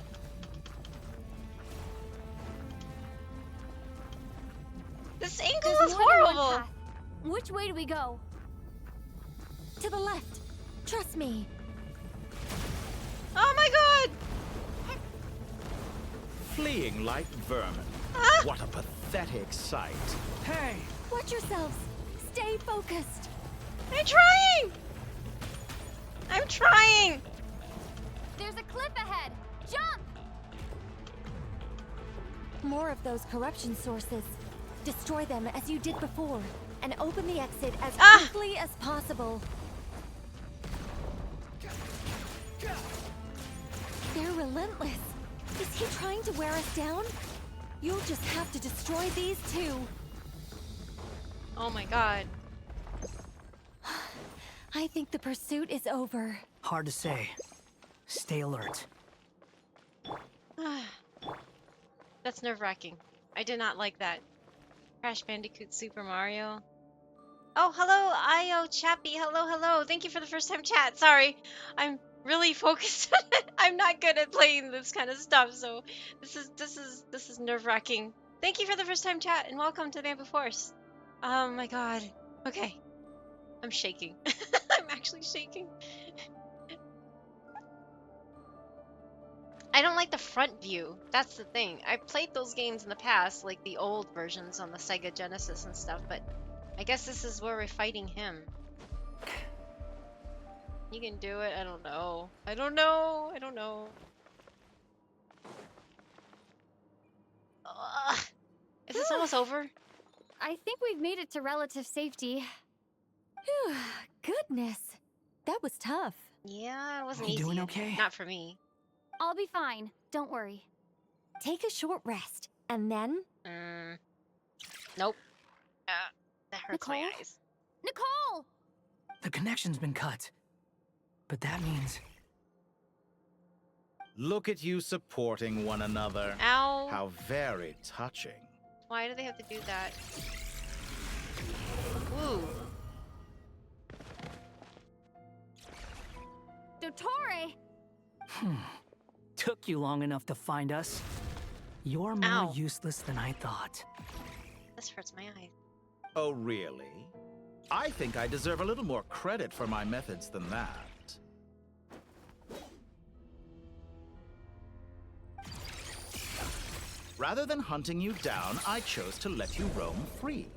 This angle is horrible. Which way do we go? To the left. Trust me. Oh my god! Fleeing like vermin. What a pathetic sight. Hey! Watch yourselves. Stay focused. I'm trying! I'm trying! There's a cliff ahead. Jump! More of those corruption sources. Destroy them as you did before, and open the exit as quickly as possible. They're relentless. Is he trying to wear us down? You'll just have to destroy these too. Oh my god. I think the pursuit is over. Hard to say. Stay alert. That's nerve-wracking. I did not like that. Crash Bandicoot Super Mario. Oh, hello, Io Chappy. Hello, hello. Thank you for the first time chat. Sorry. I'm really focused on it. I'm not good at playing this kind of stuff, so this is nerve-wracking. Thank you for the first time chat and welcome to Bamboo Force. Oh my god. Okay. I'm shaking. I'm actually shaking. I don't like the front view. That's the thing. I played those games in the past, like the old versions on the Sega Genesis and stuff, but I guess this is where we're fighting him. You can do it. I don't know. I don't know. I don't know. Is this almost over? I think we've made it to relative safety. Phew, goodness. That was tough. Yeah, it wasn't You easy. doing okay? Not for me. I'll be fine. Don't worry. Take a short rest, and then... Nope. That hurts my Nicole? eyes. Nicole! The connection's been cut. But that means... Look at you supporting one another. Ow. How very touching. Why do they have to do that? Ooh. Dottore! Took you long enough to find us. You're more Ow. useless than I thought. This hurts my eyes. Oh, really? I think I deserve a little more credit for my methods than that. Rather than hunting you down, I chose to let you roam free.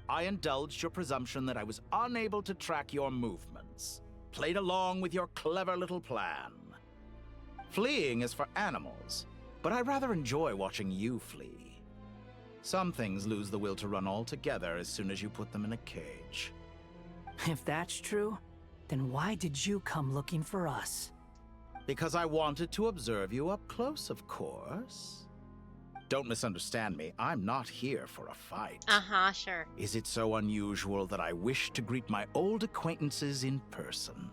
I indulged your presumption that I was unable to track your movements, played along with your clever little plan. Fleeing is for animals, but I rather enjoy watching you flee. Some things lose the will to run altogether as soon as you put them in a cage. If that's true, then why did you come looking for us? Because I wanted to observe you up close, of course. Don't misunderstand me, I'm not here for a fight. Uh-huh, sure. Is it so unusual that I wish to greet my old acquaintances in person?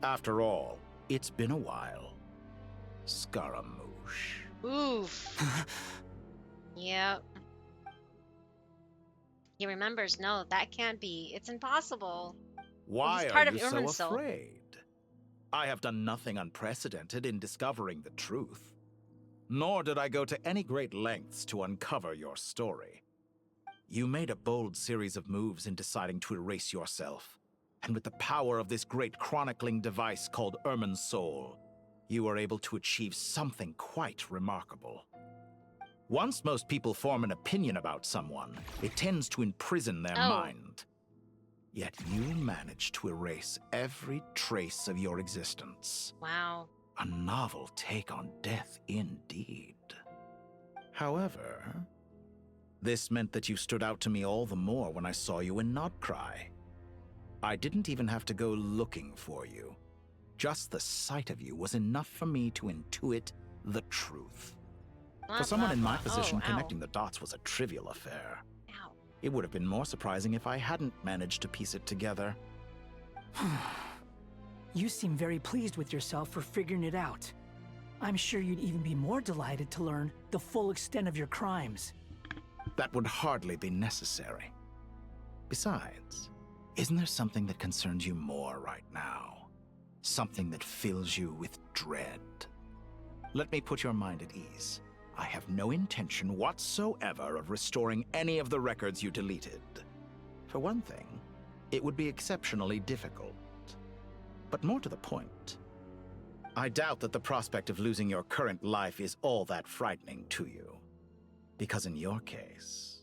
After all, it's been a while. Scaramouche. Oof. Yep. He remembers, no, that can't be. It's impossible. Why He's part are of you so Irminsul. afraid? I have done nothing unprecedented in discovering the truth. Nor did I go to any great lengths to uncover your story. You made a bold series of moves in deciding to erase yourself. And with the power of this great chronicling device called Irminsul, you were able to achieve something quite remarkable. Once most people form an opinion about someone, it tends to imprison their mind. Yet you managed to erase every trace of your existence. Wow. A novel take on death indeed. However, this meant that you stood out to me all the more when I saw you in Nodcry. I didn't even have to go looking for you. Just the sight of you was enough for me to intuit the truth. For someone in my position, connecting the dots was a trivial affair. It would have been more surprising if I hadn't managed to piece it together. You seem very pleased with yourself for figuring it out. I'm sure you'd even be more delighted to learn the full extent of your crimes. That would hardly be necessary. Besides, isn't there something that concerns you more right now? Something that fills you with dread? Let me put your mind at ease. I have no intention whatsoever of restoring any of the records you deleted. For one thing, it would be exceptionally difficult. But more to the point, I doubt that the prospect of losing your current life is all that frightening to you. Because in your case...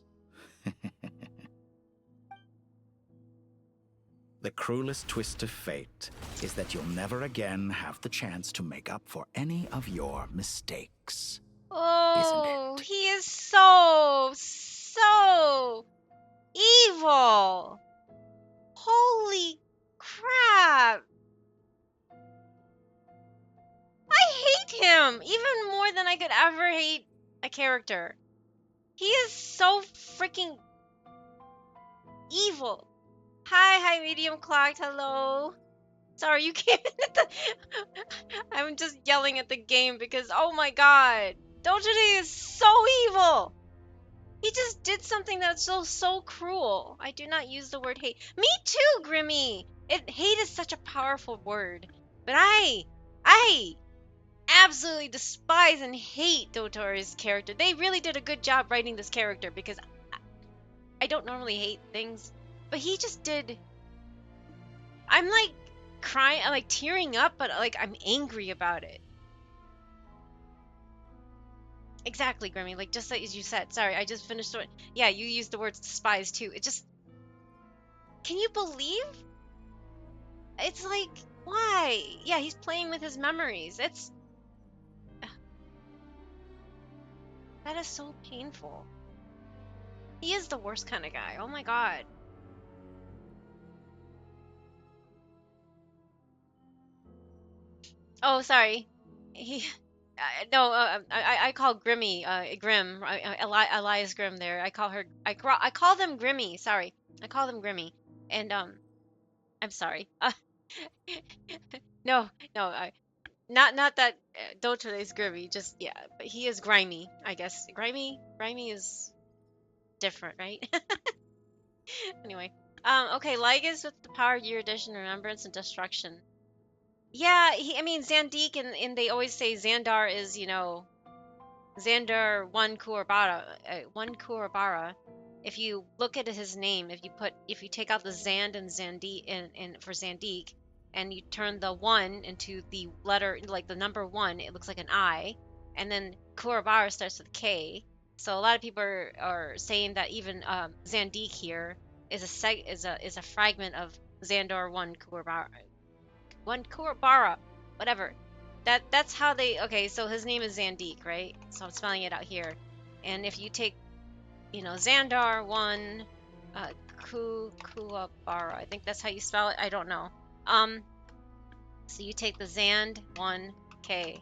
the cruelest twist of fate is that you'll never again have the chance to make up for any of your mistakes. Oh, he is so evil. Holy crap. I hate him even more than I could ever hate a character. He is so freaking evil. Hi, medium clocked. Hello. Sorry, you came in at the... I'm just yelling at the game because, oh my god. Dojiri is so evil. He just did something that's so cruel. I do not use the word hate. Me too, Grimmy. Hate is such a powerful word. But I absolutely despise and hate Dotori's character. They really did a good job writing this character because I don't normally hate things. But he just did... I'm like crying, I'm like tearing up, but like I'm angry about it. Exactly, Grimmy. Like just as you said. Sorry, I just finished it. Yeah, you used the words despise too. It just... Can you believe? It's like, why? Yeah, he's playing with his memories. It's... That is so painful. He is the worst kind of guy. Oh my god. Oh, sorry. He, no, I call Grimmy, Grim, Elias Grim. There, I call her, I call them Grimmy. Sorry, I call them Grimmy, and I'm sorry. No, no, not that Dota is Grimmy. Just yeah, but he is grimy. I guess grimy is different, right? Anyway, okay, Lygus with the power year addition, remembrance, and destruction. Yeah, I mean, Zandik, and they always say Xandar is, Xandar one Kuwabara, one Kuwabara. If you look at his name, if you take out the Zand and Zandik, and for Zandik, and you turn the one into the letter, like the number one, it looks like an I, and then Kuwabara starts with K. So a lot of people are saying that even Zandik here is a fragment of Xandar one Kuwabara, whatever. That's how they. Okay, so his name is Zandik, right? So I'm spelling it out here. And if you take, Xandar one, Kuwabara, I think that's how you spell it. I don't know. So you take the Zand one K.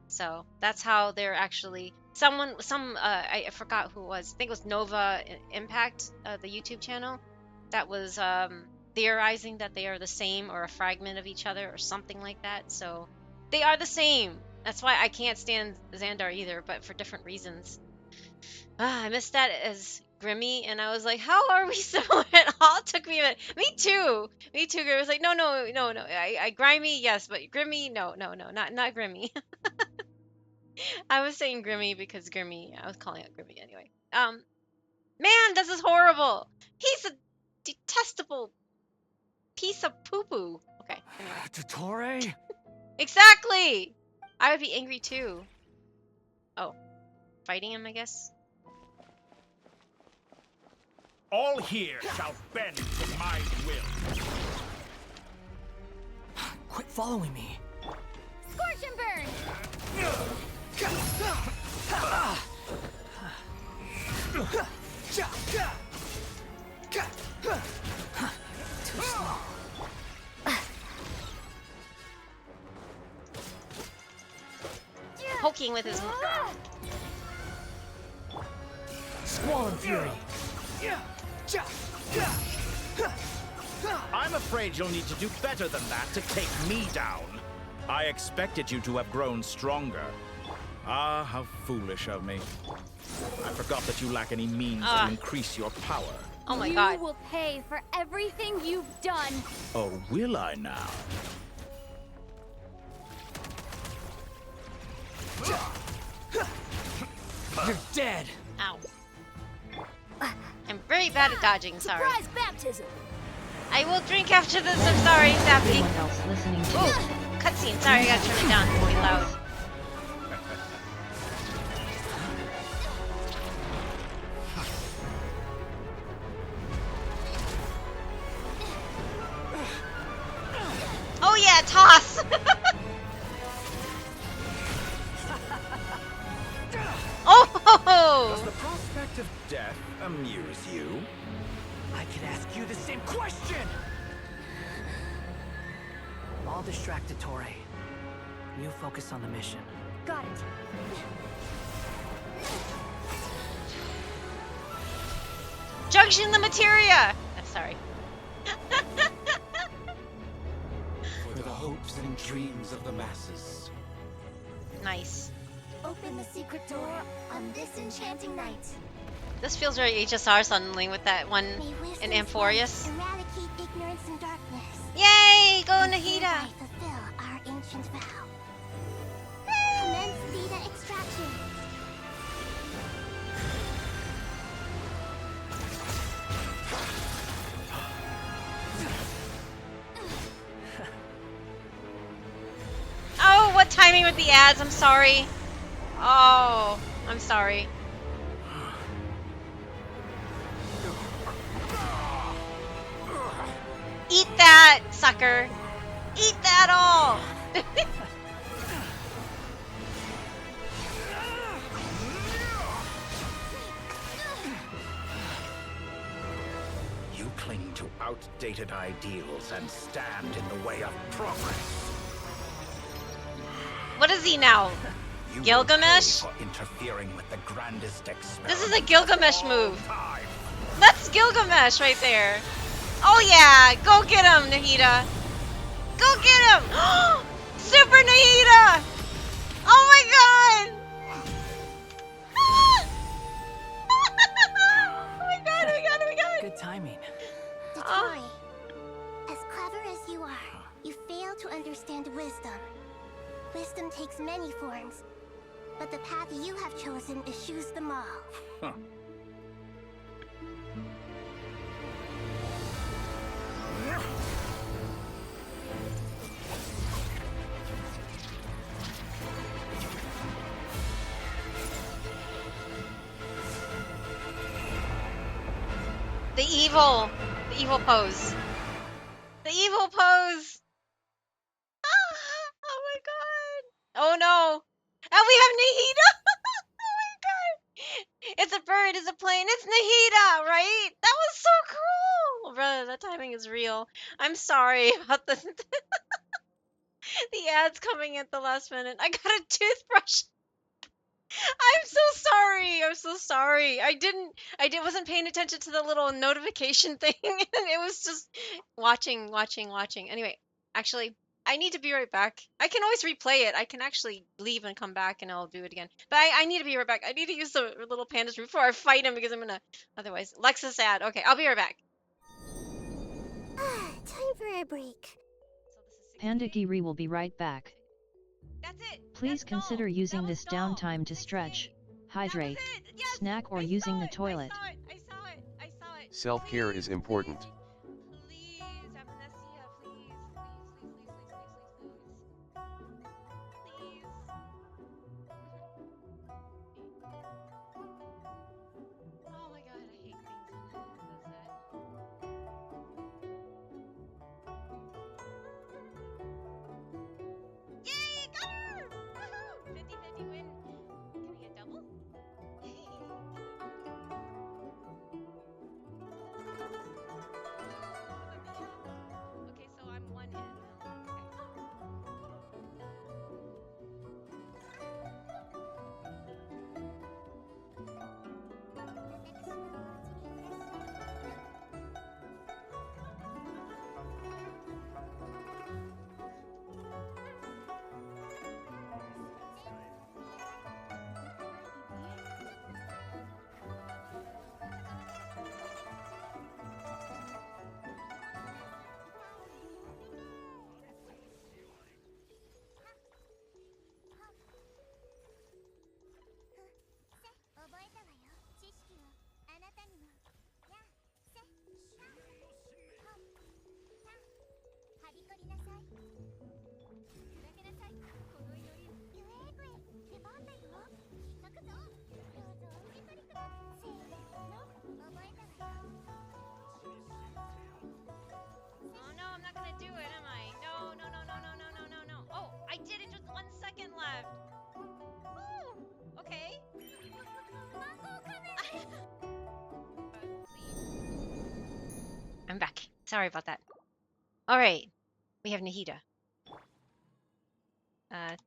So that's how they're actually. I forgot who it was. I think it was Nova Impact, the YouTube channel, that was theorizing that they are the same or a fragment of each other or something like that. So they are the same. That's why I can't stand Xandar either, but for different reasons. I missed that as Grimmy, and I was like, how are we similar? It all took me a minute. Me too. Grimmy was like, no. I grimy, yes, but Grimmy, no, not Grimmy. I was saying Grimmy because Grimmy, I was calling it Grimmy anyway. Man, this is horrible. He's a detestable piece of poo-poo. Okay, anyway. Dottore? Exactly! I would be angry too. Oh, fighting him, I guess? All here shall bend to my will. Quit following me. Scorch and burn! Too slow. Poking with his... Squall Fury. I'm afraid you'll need to do better than that to take me down. I expected you to have grown stronger. Ah, how foolish of me. I forgot that you lack any means to increase your power. Oh my god. You will pay for everything you've done. Oh, will I now? You're dead. Ow. I'm very bad at dodging, sorry. Surprise baptism. I will drink after this, I'm sorry, Sappy. Everyone else listening to Ooh, cutscene, sorry, I gotta turn it down, it's way loud. Oh yeah, toss! Oh! Does the prospect of death amuse you? I could ask you the same question! I'll distract Dottore. You focus on the mission. Got it. Junction the materia! I'm sorry. For the hopes and dreams of the masses. Nice. Open the secret door on this enchanting night. This feels very HSR suddenly with that one in Amphorius. Eradicate ignorance and darkness. Yay! Go Nahida! I fulfill our ancient vow. Commence data extraction. Oh, what timing with the ads? I'm sorry. Oh, I'm sorry. Eat that, sucker. Eat that all. to outdated ideals and stand in the way of progress. What is he now? You will Gilgamesh? pay for interfering with the grandest experiment. This is a Gilgamesh move. That's Gilgamesh right there. Oh yeah, go get him, Nahida. Go get him. Super Nahida. Oh my god. Oh my god, oh my god, oh my god. Good timing. Dotori, as clever as you are, you fail to understand wisdom. Wisdom takes many forms, but the path you have chosen eschews them all. Huh. The evil pose. The evil pose. Oh my god. Oh no. And we have Nahida. Oh my god. It's a bird, it's a plane, it's Nahida, right? That was so cruel. Brother, that timing is real. I'm sorry about the the ads coming at the last minute. I got a toothbrush. I'm so sorry. I'm so sorry. Wasn't paying attention to the little notification thing, and it was just watching. Anyway, actually, I need to be right back. I can always replay it. I can actually leave and come back, and I'll do it again. But I need to be right back. I need to use the little pandas before I fight him because I'm gonna. Otherwise, Lexus ad. Okay, I'll be right back. Time for a break. Pandagiri will be right back. That's it. Please consider using this downtime to stretch, hydrate, snack, or using the toilet. I saw it. Self-care is important. Please, Amnesia, please. Oh my god, I hate things when it does that. Yay, got her! Woohoo! 50-50 win. Can I get double? Okay, so I'm one in. Oh no, I'm not gonna do it, am I? No. Oh, I did it, just 1 second left. Ooh, okay. I'm back. Sorry about that. Alright, we have Nahida.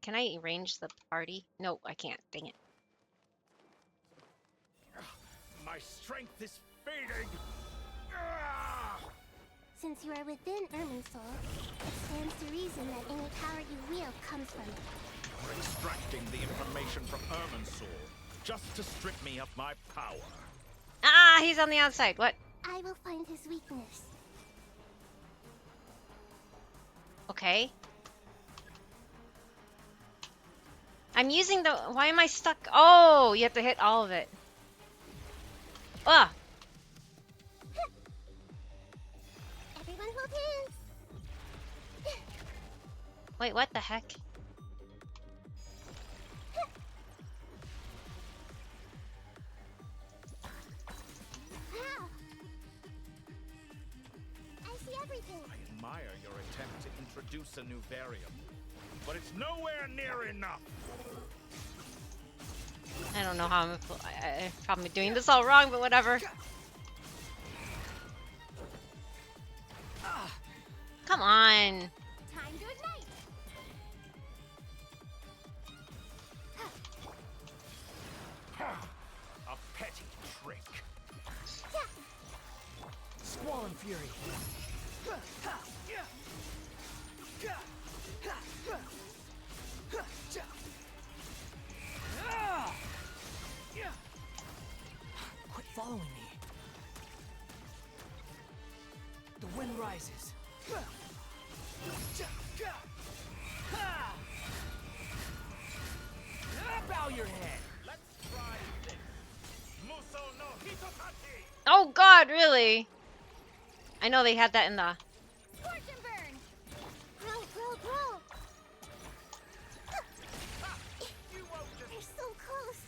Can I arrange the party? No, I can't. Dang it. My strength is fading. Since you are within Irminsul, it stands to reason that any power you wield comes from it. You're extracting the information from Irminsul just to strip me of my power. Ah, he's on the outside. What? I will find his weakness. Okay. I'm using the... Why am I stuck? Oh, you have to hit all of it. Ah! Everyone hold hands. Wait, what the heck? Wow. I see everything. I admire your attempt to introduce a new variable, but it's nowhere near enough. I don't know how I'm probably doing this all wrong, but whatever. Come on. Time to ignite. A petty trick. Squall and Fury. Quit following me. The wind rises. Bow your head. Let's try this. Muso no Hitotaki. Oh God, really? I know they had that in the. Scorch and burn. Grow, grow, grow. They're so close.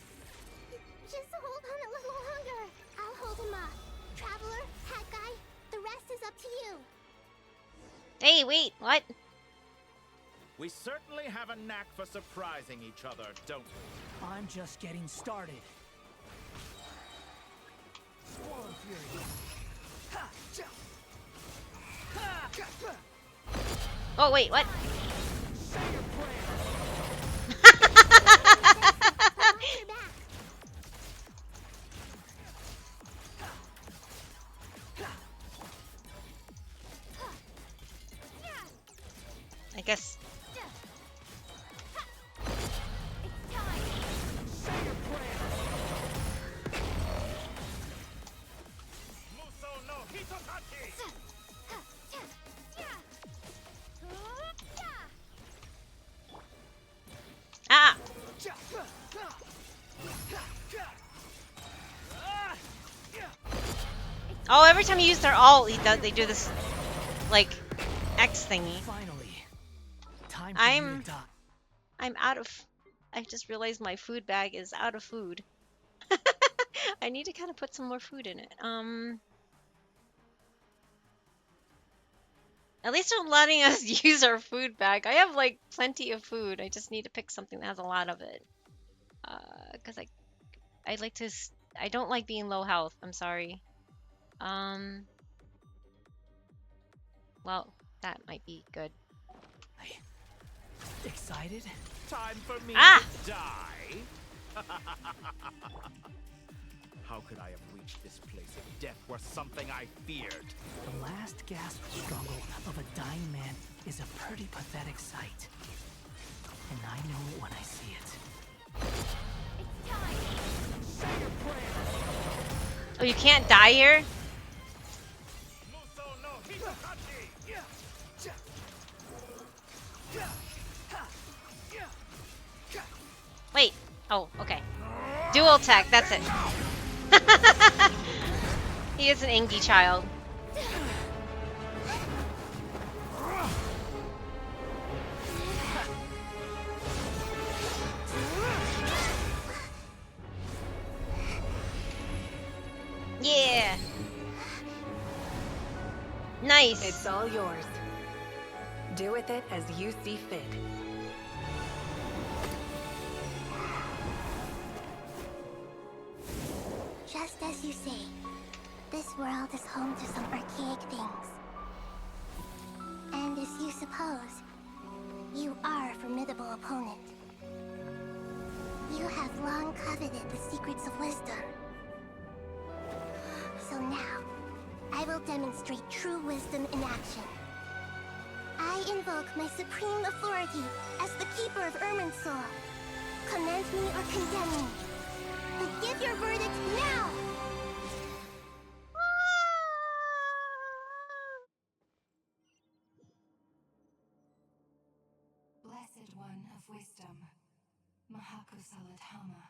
Just hold on a little longer. I'll hold him up. Traveler, hat guy, the rest is up to you. Hey, wait, what? We certainly have a knack for surprising each other, don't we? I'm just getting started. Squall and Fury. Oh wait, what? I guess. Muso no Hitotaki. Ah! Oh, every time you use their ult, they do this, like, X thingy. Finally. Time for you to die. I'm out of. I just realized my food bag is out of food. I need to kind of put some more food in it. At least they're letting us use our food bag. I have like plenty of food. I just need to pick something that has a lot of it. Cause I like to. I don't like being low health. I'm sorry. Well, that might be good. Excited? Time for me Ah! to die. How could I have reached this place if death were something I feared? The last gasp struggle of a dying man is a pretty pathetic sight. And I know it when I see it. Oh, you can't die here? Muso no Hitotaki. Wait. Oh, okay. Dual tech, that's it. He is an Engi child. Yeah. Nice. It's all yours. Do with it as you see fit. Just as you say, this world is home to some archaic things. And as you suppose, you are a formidable opponent. You have long coveted the secrets of wisdom. So now, I will demonstrate true wisdom in action. I invoke my supreme authority as the keeper of Irminsul. Commend me or condemn me. But give your verdict now! Blessed One of Wisdom, Mahakosaladhama,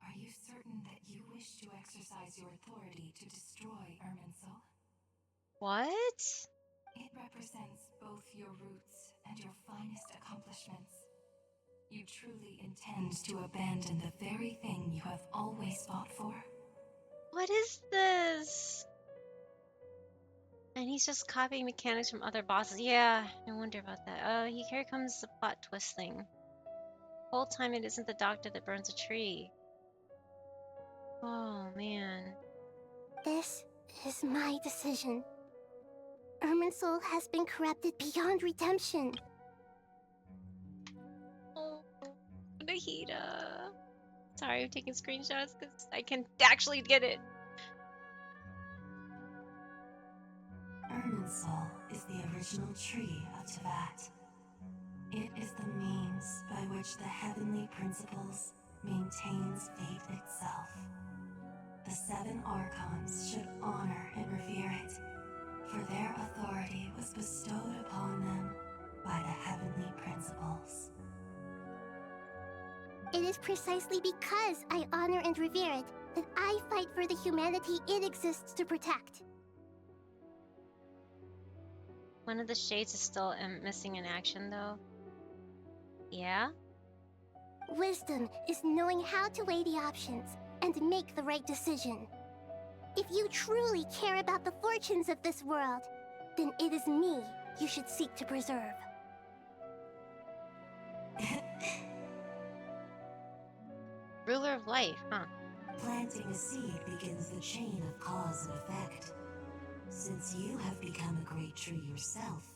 are you certain that you wish to exercise your authority to destroy Irminsul? What? It represents both your roots and your finest accomplishments. You truly intend to abandon the very thing you have always fought for? What is this? And he's just copying mechanics from other bosses. Yeah, no wonder about that. Here comes the plot twist thing. Whole time it isn't the doctor that burns a tree. Oh man. This is my decision. Irminsul has been corrupted beyond redemption. Oh, Nahida. Sorry, I'm taking screenshots because I can actually get it. Irminsul is the original tree of Tevat. It is the means by which the heavenly principles maintains fate itself. The 7 Archons should honor and revere it, for their authority was bestowed upon them by the heavenly principles. It is precisely because I honor and revere it that I fight for the humanity it exists to protect. One of the shades is still missing in action, though. Yeah? Wisdom is knowing how to weigh the options and make the right decision. If you truly care about the fortunes of this world, then it is me you should seek to preserve. Ruler of life, huh? Planting a seed begins the chain of cause and effect. Since you have become a great tree yourself,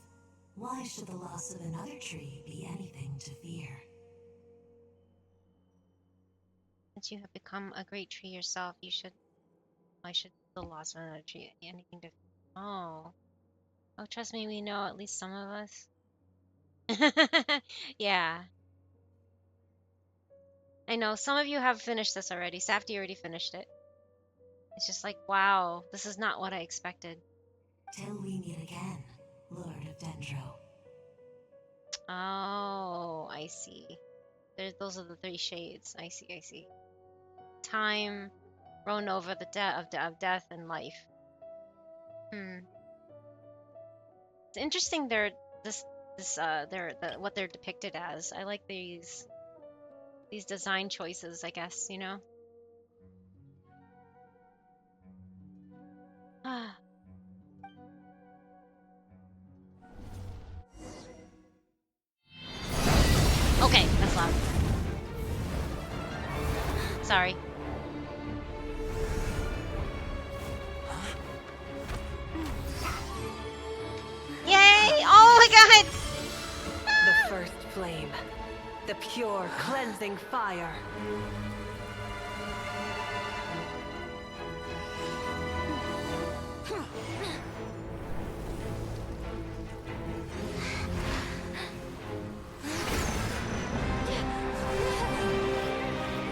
why should the loss of another tree be anything to fear? Since you have become a great tree yourself, why should the loss of another tree be anything to fear? Oh, trust me, we know at least some of us. Yeah. I know, some of you have finished this already. Safty already finished it. It's just like, wow, this is not what I expected. Till we meet again, Lord of Dendro. Oh, I see. Those are the 3 shades. I see. Time, Ronova, the of death and life. It's interesting. What they're depicted as. I like these design choices, I guess, you know. Okay, that's loud. Sorry. Yay! Oh my god! The first flame. The pure, cleansing fire.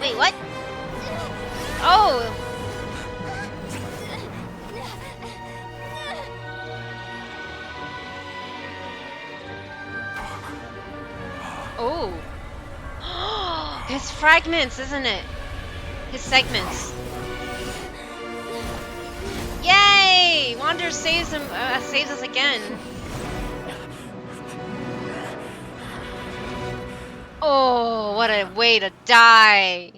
Wait, what? Oh! Oh! His fragments, isn't it? His segments. Yay! Wander saves him. Saves us again. Oh, what a way to die!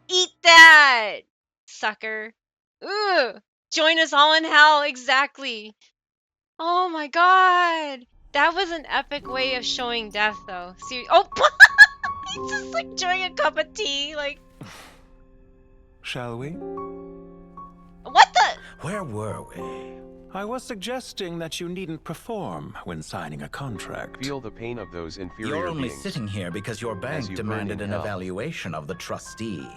Eat that, sucker! Ooh, join us all in hell. Exactly. Oh my god, that was an epic way of showing death, though. Oh, he's just like enjoying a cup of tea, like. Shall we? What the? Where were we? I was suggesting that you needn't perform when signing a contract. Feel the pain of those inferior You're only beings. sitting here because your bank you demanded burn in an hell. evaluation of the trustee.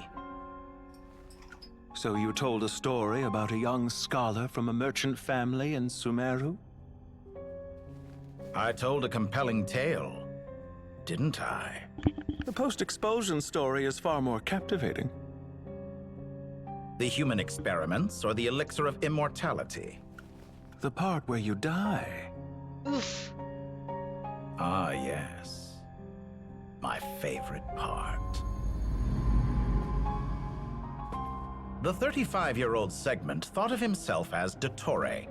So you told a story about a young scholar from a merchant family in Sumeru? I told a compelling tale, didn't I? The post-expulsion story is far more captivating. The human experiments or the elixir of immortality? The part where you die. Oof. Ah, yes. My favorite part. The 35-year-old Segment thought of himself as Dottore,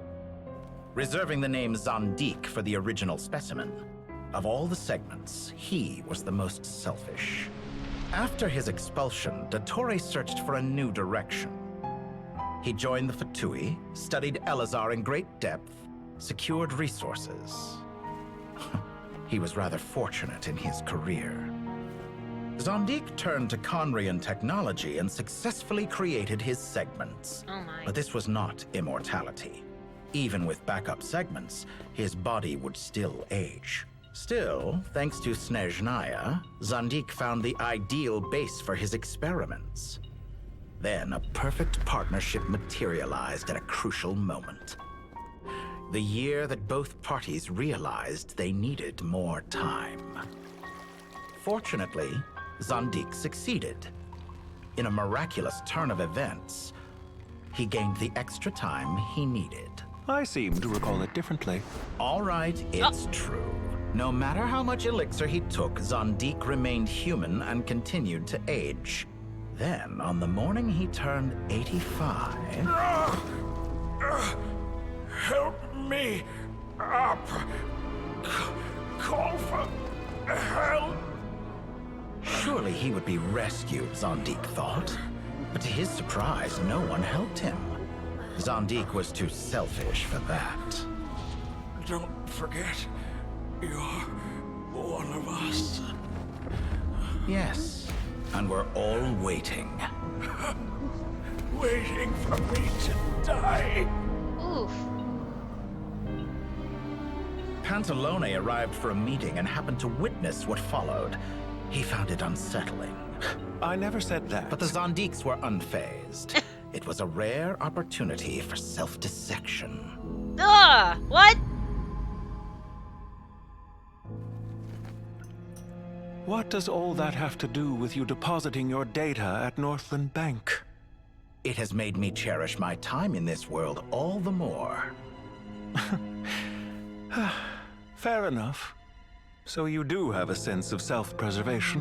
reserving the name Zondique for the original specimen. Of all the Segments, he was the most selfish. After his expulsion, Dottore searched for a new direction. He joined the Fatui, studied Elazar in great depth, secured resources. He was rather fortunate in his career. Zondique turned to Conrian technology and successfully created his segments. Oh my. But this was not immortality. Even with backup segments, his body would still age. Still, thanks to Snezhnaya, Zandik found the ideal base for his experiments. Then a perfect partnership materialized at a crucial moment. The year that both parties realized they needed more time. Fortunately, Zandik succeeded. In a miraculous turn of events, he gained the extra time he needed. I seem to recall it differently. All right, it's true. No matter how much elixir he took, Zandik remained human and continued to age. Then, on the morning he turned 85... Help me up! Call for help! Surely he would be rescued, Zandik thought. But to his surprise, no one helped him. Zandik was too selfish for that. Don't forget, you're one of us. Yes, and we're all waiting. Waiting for me to die. Oof. Pantalone arrived for a meeting and happened to witness what followed. He found it unsettling. I never said that. But the Zandiks were unfazed. It was a rare opportunity for self-dissection. Ugh! What? What does all that have to do with you depositing your data at Northland Bank? It has made me cherish my time in this world all the more. Fair enough. So you do have a sense of self-preservation.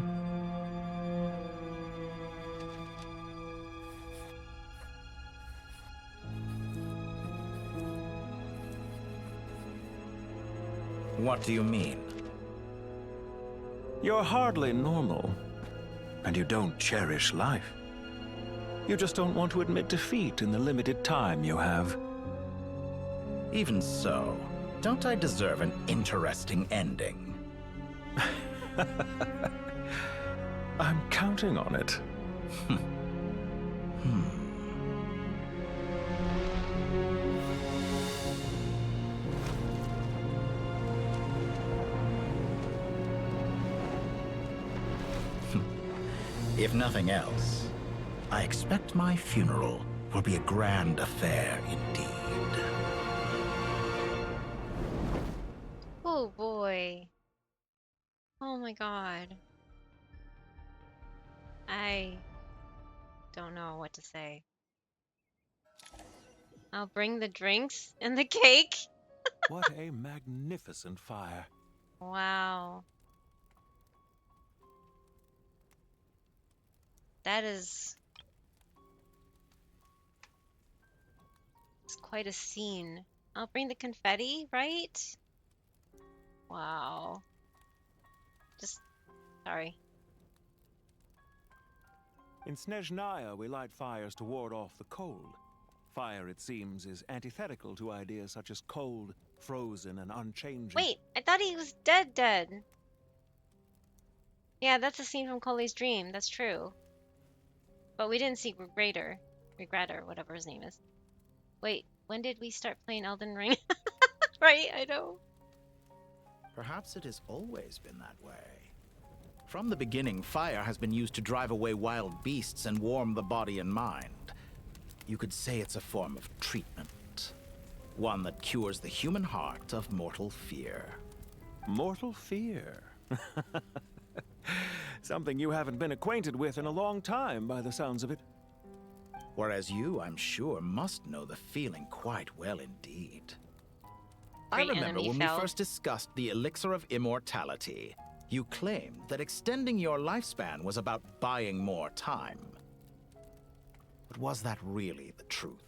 What do you mean? You're hardly normal, and you don't cherish life. You just don't want to admit defeat in the limited time you have. Even so, don't I deserve an interesting ending? I'm counting on it. If nothing else, I expect my funeral will be a grand affair indeed. Oh boy. Oh my god. I don't know what to say. I'll bring the drinks and the cake. What a magnificent fire. Wow. That is... It's quite a scene. I'll bring the confetti, right? Wow. Just... sorry. In Snezhnaya, we light fires to ward off the cold. Fire, it seems, is antithetical to ideas such as cold, frozen, and unchanging. Wait, I thought he was dead. Yeah, that's a scene from Colley's dream. That's true. But we didn't see Regretter, whatever his name is. Wait, when did we start playing Elden Ring? Right, I know. Perhaps it has always been that way. From the beginning, fire has been used to drive away wild beasts and warm the body and mind. You could say it's a form of treatment. One that cures the human heart of mortal fear. Mortal fear? Something you haven't been acquainted with in a long time, by the sounds of it. Whereas you, I'm sure, must know the feeling quite well indeed. I remember when we first discussed the elixir of immortality. You claimed that extending your lifespan was about buying more time. But was that really the truth?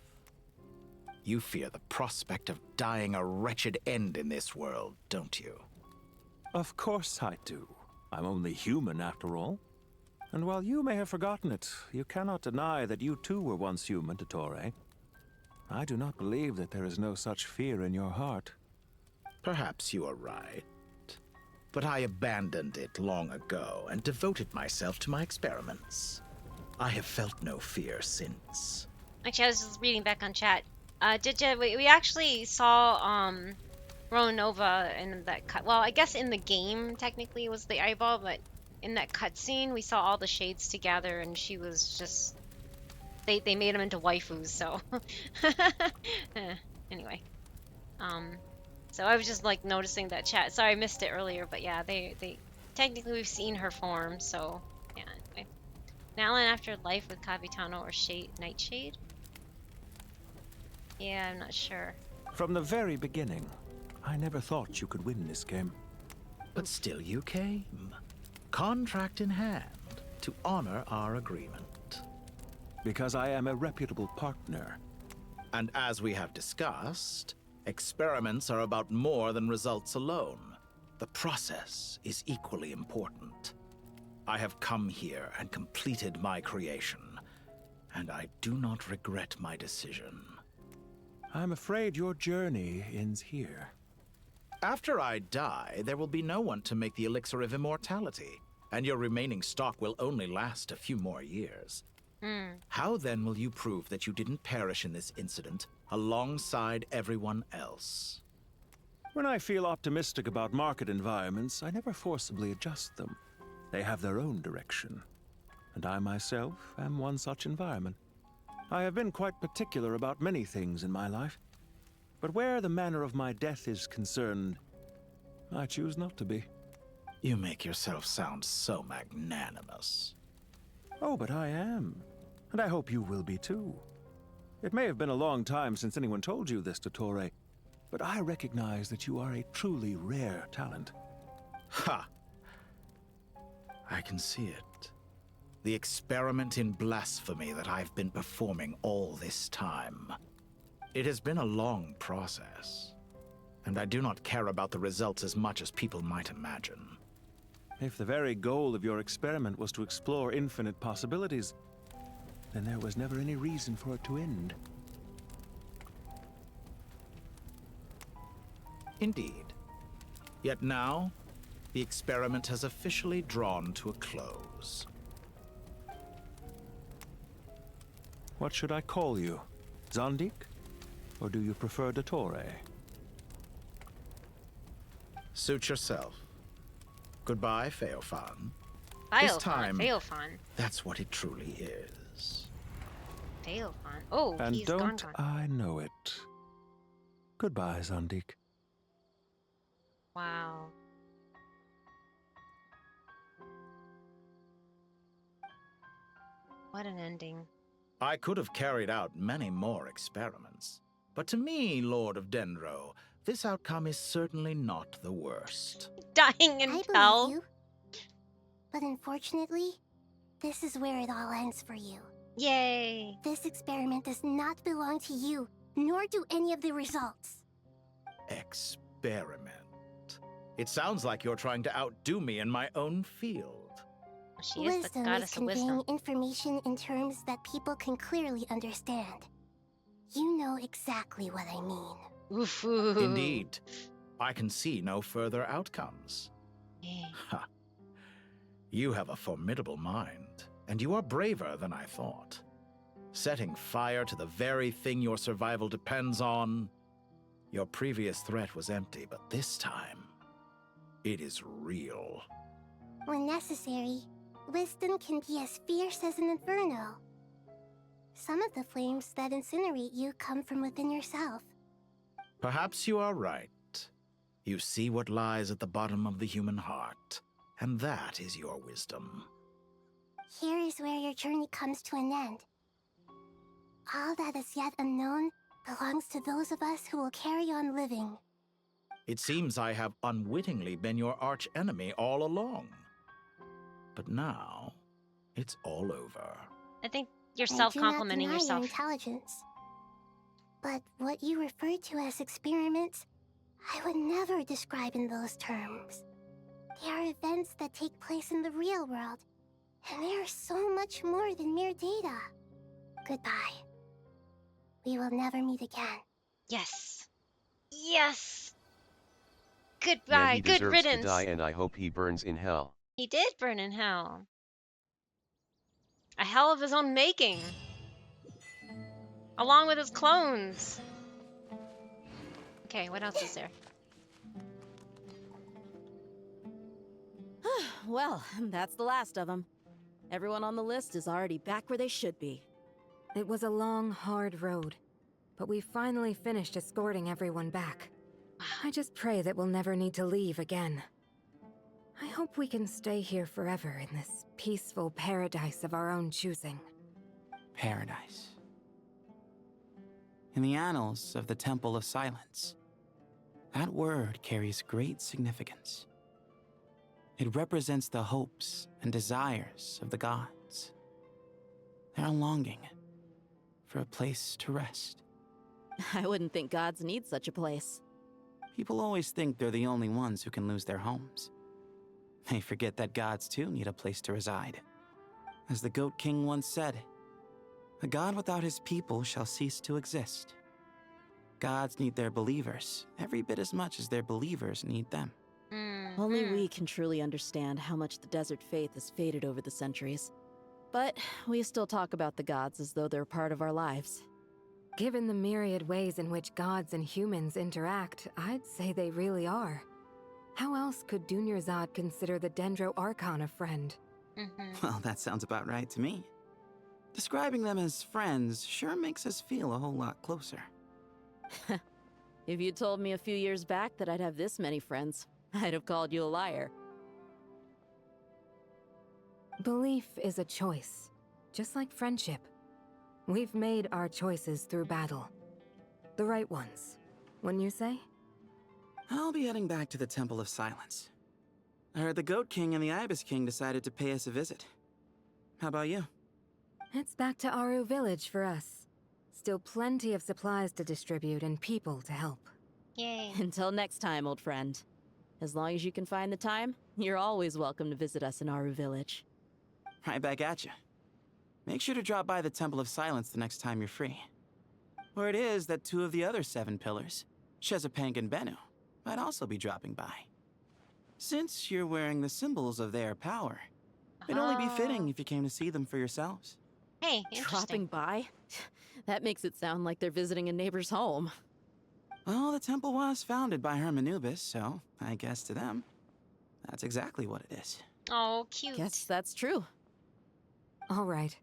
You fear the prospect of dying a wretched end in this world, don't you? Of course I do. I'm only human, after all. And while you may have forgotten it, you cannot deny that you too were once human, Dottore. I do not believe that there is no such fear in your heart. Perhaps you are right. But I abandoned it long ago and devoted myself to my experiments. I have felt no fear since. Actually, I was just reading back on chat. We actually saw Ronova in that cut. Well, I guess in the game technically it was the eyeball, but in that cutscene we saw all the shades together, and she was just they made them into waifus. So anyway, so I was just like noticing that chat. Sorry I missed it earlier, but yeah, they technically we've seen her form. So yeah. Anyway, now and after life with Capitano or Nightshade. Yeah, I'm not sure. From the very beginning, I never thought you could win this game. But still you came. Contract in hand, to honor our agreement. Because I am a reputable partner. And as we have discussed, experiments are about more than results alone. The process is equally important. I have come here and completed my creation, and I do not regret my decision. I'm afraid your journey ends here. After I die, there will be no one to make the elixir of immortality, and your remaining stock will only last a few more years. How then will you prove that you didn't perish in this incident alongside everyone else? When I feel optimistic about market environments, I never forcibly adjust them. They have their own direction, and I myself am one such environment. I have been quite particular about many things in my life, but where the manner of my death is concerned, I choose not to be. You make yourself sound so magnanimous. Oh, but I am, and I hope you will be too. It may have been a long time since anyone told you this, Dottore, but I recognize that you are a truly rare talent. Ha! I can see it. The experiment in blasphemy that I've been performing all this time. It has been a long process, and I do not care about the results as much as people might imagine. If the very goal of your experiment was to explore infinite possibilities, then there was never any reason for it to end. Indeed. Yet now, the experiment has officially drawn to a close. What should I call you? Zondik? Or do you prefer Dottore? Suit yourself. Goodbye, Feofan. This time, Feofan. That's what it truly is. Feofan. Oh, and he's don't gone. I know it. Goodbye, Zondik. Wow. What an ending. I could have carried out many more experiments, but to me, Lord of Dendro, this outcome is certainly not the worst. Dying in hell. Believe you. But unfortunately, this is where it all ends for you. Yay! This experiment does not belong to you, nor do any of the results. Experiment. It sounds like you're trying to outdo me in my own field. She is the goddess of wisdom. Conveying information in terms that people can clearly understand. You know exactly what I mean. Oof. Indeed. I can see no further outcomes. Ha. You have a formidable mind, and you are braver than I thought. Setting fire to the very thing your survival depends on. Your previous threat was empty, but this time, it is real. When necessary, wisdom can be as fierce as an inferno. Some of the flames that incinerate you come from within yourself. Perhaps you are right. You see what lies at the bottom of the human heart, and that is your wisdom. Here is where your journey comes to an end. All that is yet unknown belongs to those of us who will carry on living. It seems I have unwittingly been your arch-enemy all along. But now, it's all over. I think you're self-complimenting yourself. Your intelligence. But what you refer to as experiments, I would never describe in those terms. They are events that take place in the real world, and they are so much more than mere data. Goodbye. We will never meet again. Yes. Yes. Goodbye. He Good deserves riddance. to die, and I hope he burns in hell. He did burn in hell. A hell of his own making. Along with his clones. Okay, what else is there? Well, that's the last of them. Everyone on the list is already back where they should be. It was a long, hard road, but we finally finished escorting everyone back. I just pray that we'll never need to leave again. I hope we can stay here forever in this peaceful paradise of our own choosing. Paradise. In the annals of the Temple of Silence, that word carries great significance. It represents the hopes and desires of the gods. Their longing for a place to rest. I wouldn't think gods need such a place. People always think they're the only ones who can lose their homes. They forget that gods too need a place to reside. As the Goat King once said, "A god without his people shall cease to exist." Gods need their believers every bit as much as their believers need them. Only we can truly understand how much the desert faith has faded over the centuries. But we still talk about the gods as though they're part of our lives. Given the myriad ways in which gods and humans interact, I'd say they really are. How else could Dunyarzad consider the Dendro Archon a friend? Well, that sounds about right to me. Describing them as friends sure makes us feel a whole lot closer. If you told me a few years back that I'd have this many friends, I'd have called you a liar. Belief is a choice, just like friendship. We've made our choices through battle. The right ones, wouldn't you say? I'll be heading back to the Temple of Silence. I heard the Goat King and the Ibis King decided to pay us a visit. How about you? It's back to Aru Village for us. Still plenty of supplies to distribute and people to help. Yay. Until next time, old friend. As long as you can find the time, you're always welcome to visit us in Aru Village. Right back at you. Make sure to drop by the Temple of Silence the next time you're free. Word is that 2 of the other 7 pillars, Shezapang and Bennu, might also be dropping by. Since you're wearing the symbols of their power, it'd only be fitting if you came to see them for yourselves. Hey, interesting. Dropping by? That makes it sound like they're visiting a neighbor's home. Well, the temple was founded by Hermanubis, so I guess to them, that's exactly what it is. Oh, cute. Guess that's true. All right.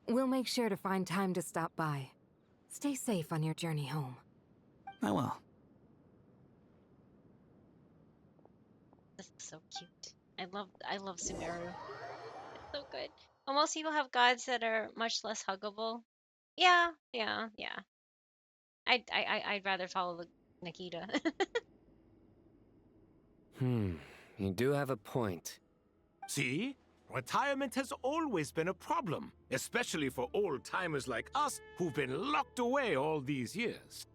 We'll make sure to find time to stop by. Stay safe on your journey home. I will. This is so cute. I love Sumeru. It's so good. Well, most people have gods that are much less huggable. Yeah. I'd rather follow Nikita. You do have a point. See? Retirement has always been a problem, especially for old-timers like us who've been locked away all these years.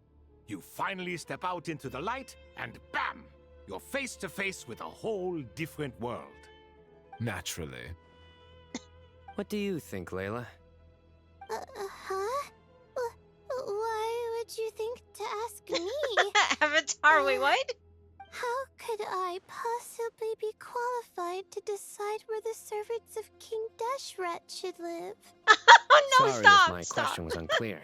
You finally step out into the light, and bam! You're face to face with a whole different world. Naturally. What do you think, Layla? Huh? Why would you think to ask me? Avatar, wait, what? How could I possibly be qualified to decide where the servants of King Dashret should live? No, Sorry stop, if my question was unclear.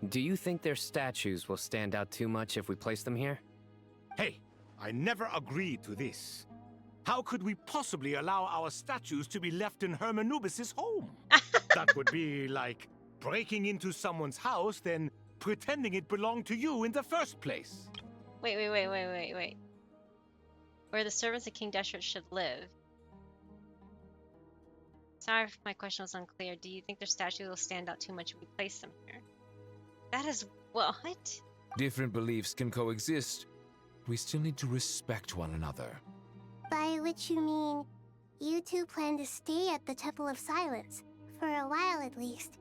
Do you think their statues will stand out too much if we place them here? Hey, I never agreed to this. How could we possibly allow our statues to be left in Hermanubis' home? That would be like breaking into someone's house, then pretending it belonged to you in the first place. Wait. Where the servants of King Dashret should live. Sorry if my question was unclear. Do you think their statues will stand out too much if we place them here? That is what? Different beliefs can coexist. We still need to respect one another. By which you mean, you two plan to stay at the Temple of Silence, for a while at least.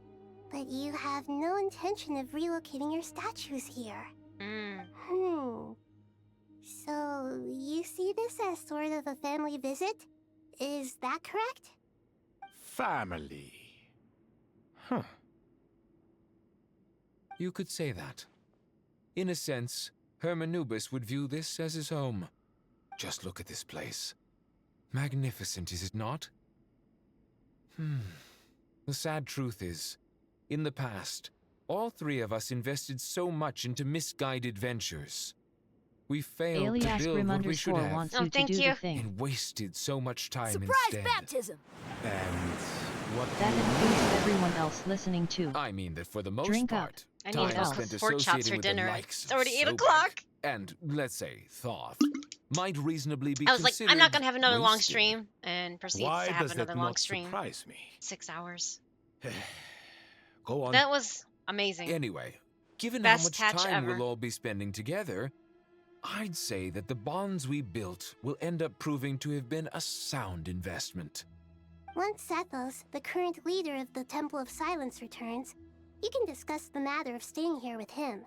But you have no intention of relocating your statues here. So, you see this as sort of a family visit? Is that correct? Family. Huh. You could say that. In a sense, Hermanubis would view this as his home. Just look at this place. Magnificent, is it not? The sad truth is, in the past, all 3 of us invested so much into misguided ventures. We failed to Alias build what we should have. wants you to do the thing. And wasted so much time Surprise instead. baptism! And what That includes everyone else listening too. I mean that for the most Drink up. part, I time need to go spent cook pork chops associated for with the dinner. likes It's already of 8 o'clock. Sobek and, let's say, Thoth might reasonably be I was like, I'm not gonna have another long wasted. stream, and proceeds Why to have does that another long not stream. surprise me? 6 hours. Go on. That was amazing. Anyway, given Best how much catch time ever. we'll all be spending together, I'd say that the bonds we built will end up proving to have been a sound investment. Once Sethos, the current leader of the Temple of Silence, returns, you can discuss the matter of staying here with him.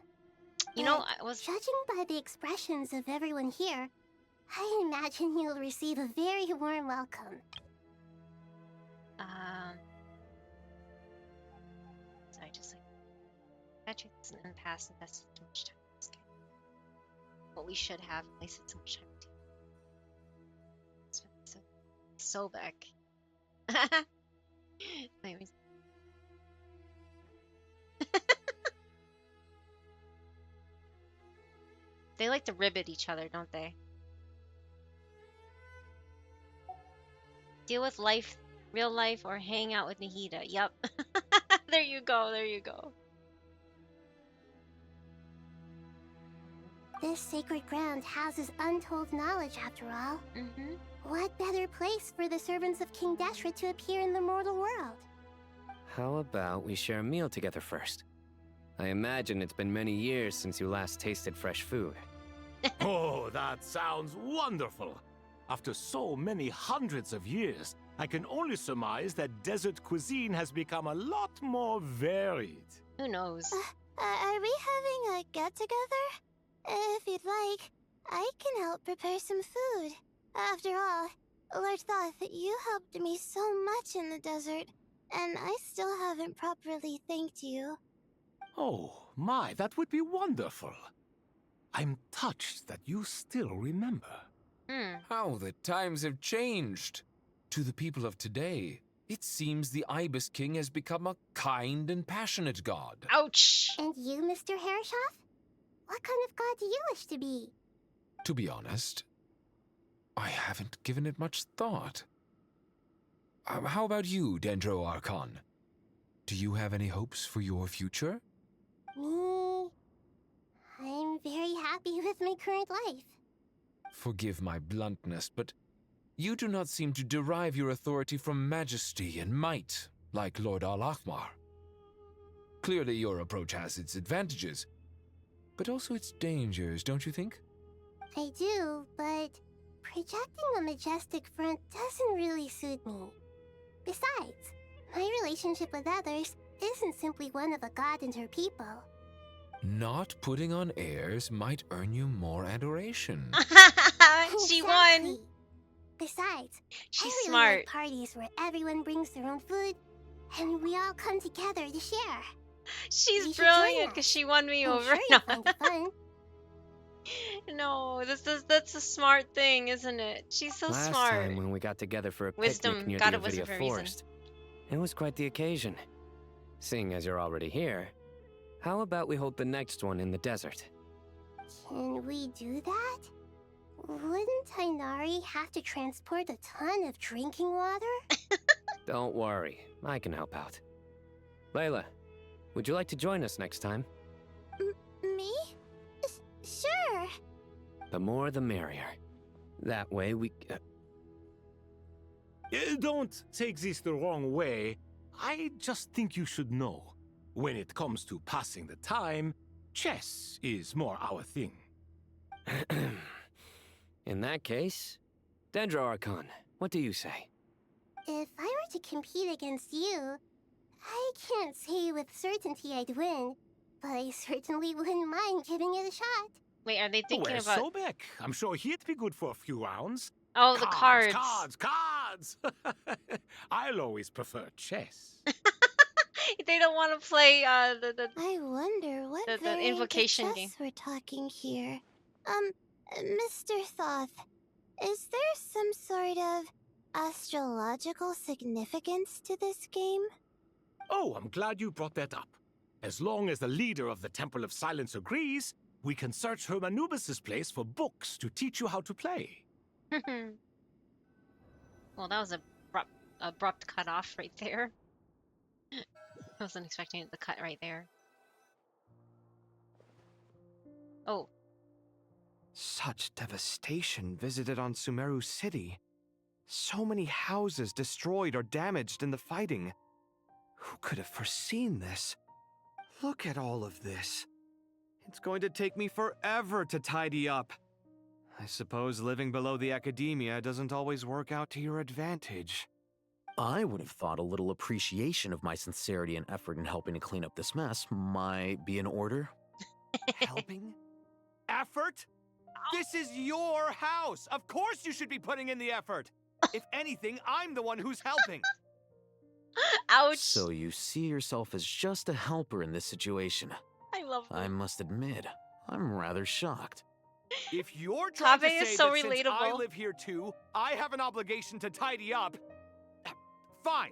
You know, But I was judging by the expressions of everyone here, I imagine you'll receive a very warm welcome. Sorry, just like Patrick doesn't in the past invested too much time in this game. But we should have wasted so much time with you. So back. Anyways. They like to ribbit each other, don't they? Deal with life, real life, or hang out with Nahida. Yep. There you go, there you go. This sacred ground houses untold knowledge, after all. Mm-hmm. What better place for the servants of King Deshret to appear in the mortal world? How about we share a meal together first? I imagine it's been many years since you last tasted fresh food. Oh, that sounds wonderful. After so many hundreds of years, I can only surmise that desert cuisine has become a lot more varied. Who knows? Are we having a get-together? If you'd like, I can help prepare some food. After all, Lord Thoth, you helped me so much in the desert, and I still haven't properly thanked you. Oh, my, that would be wonderful. I'm touched that you still remember. How the times have changed. To the people of today, it seems the Ibis King has become a kind and passionate god. Ouch! And you, Mr. Herreshoff? What kind of god do you wish to be? To be honest, I haven't given it much thought. How about you, Dendro Archon? Do you have any hopes for your future? Me? I'm very happy with my current life. Forgive my bluntness, but you do not seem to derive your authority from majesty and might, like Lord Al-Ahmar. Clearly your approach has its advantages, but also its dangers, don't you think? I do, but projecting a majestic front doesn't really suit me. Besides, my relationship with others isn't simply one of a god and her people. Not putting on airs might earn you more adoration. She won! Besides, She's I really smart. like parties where everyone brings their own food, and we all come together to share. She's You should brilliant join because us. she won me I'm over. sure you'll find it fun. No, that's a smart thing, isn't it? She's so Last smart. time when we got together for a Wisdom, picnic near God the of wisdom Avidia for a reason. Forest, it was quite the occasion. Seeing as you're already here, how about we hold the next one in the desert? Can we do that? Wouldn't Tainari have to transport a ton of drinking water? Don't worry, I can help out. Layla, would you like to join us next time? Me? Sure. The more the merrier. That way we... Don't take this the wrong way. I just think you should know. When it comes to passing the time, chess is more our thing. In that case, Dendro Archon, what do you say? If I were to compete against you, I can't say with certainty I'd win, but I certainly wouldn't mind giving it a shot. Wait, are they thinking Where's about... Sobek? I'm sure he'd be good for a few rounds. Oh, the cards. Cards! I'll always prefer chess. They don't want to play the I wonder what the variant of invocation chess game. we're talking here. Mr. Thoth, is there some sort of astrological significance to this game? Oh, I'm glad you brought that up. As long as the leader of the Temple of Silence agrees, We can search Hermanubis's place for books to teach you how to play. Well, that was a abrupt cut off right there. I wasn't expecting the cut right there. Oh. Such devastation visited on Sumeru City. So many houses destroyed or damaged in the fighting. Who could have foreseen this? Look at all of this. It's going to take me forever to tidy up. I suppose living below the academia doesn't always work out to your advantage. I would have thought a little appreciation of my sincerity and effort in helping to clean up this mess might be in order. Helping? Effort? This is your house! Of course you should be putting in the effort! If anything, I'm the one who's helping! Ouch! So you see yourself as just a helper in this situation. I love I must admit, I'm rather shocked. If you're trying to Kabe is say so that since I relatable. live here too, I have an obligation to tidy up, fine.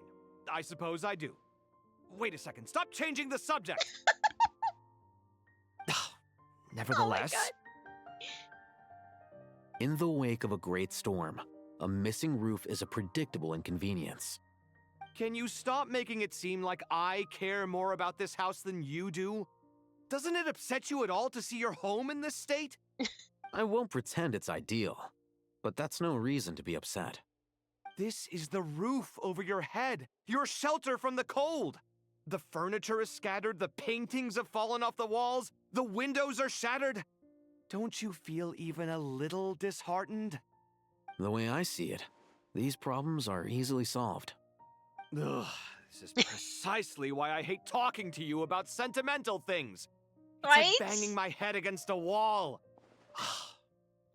I suppose I do. Wait a second, stop changing the subject! Nevertheless, in the wake of a great storm, a missing roof is a predictable inconvenience. Can you stop making it seem like I care more about this house than you do? Doesn't it upset you at all to see your home in this state? I won't pretend it's ideal, but that's no reason to be upset. This is the roof over your head, your shelter from the cold. The furniture is scattered, the paintings have fallen off the walls, the windows are shattered. Don't you feel even a little disheartened? The way I see it, these problems are easily solved. Ugh, this is precisely why I hate talking to you about sentimental things. It's Right? like banging my head against a wall.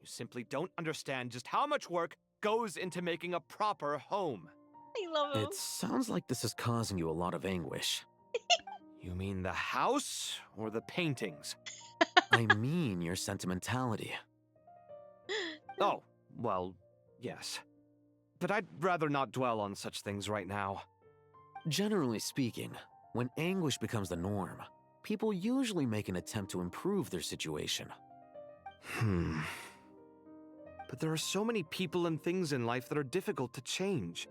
You simply don't understand just how much work goes into making a proper home. I love him. It sounds like this is causing you a lot of anguish. You mean the house or the paintings? I mean your sentimentality. Oh, well, yes. But I'd rather not dwell on such things right now. Generally speaking, when anguish becomes the norm, people usually make an attempt to improve their situation. But there are so many people and things in life that are difficult to change.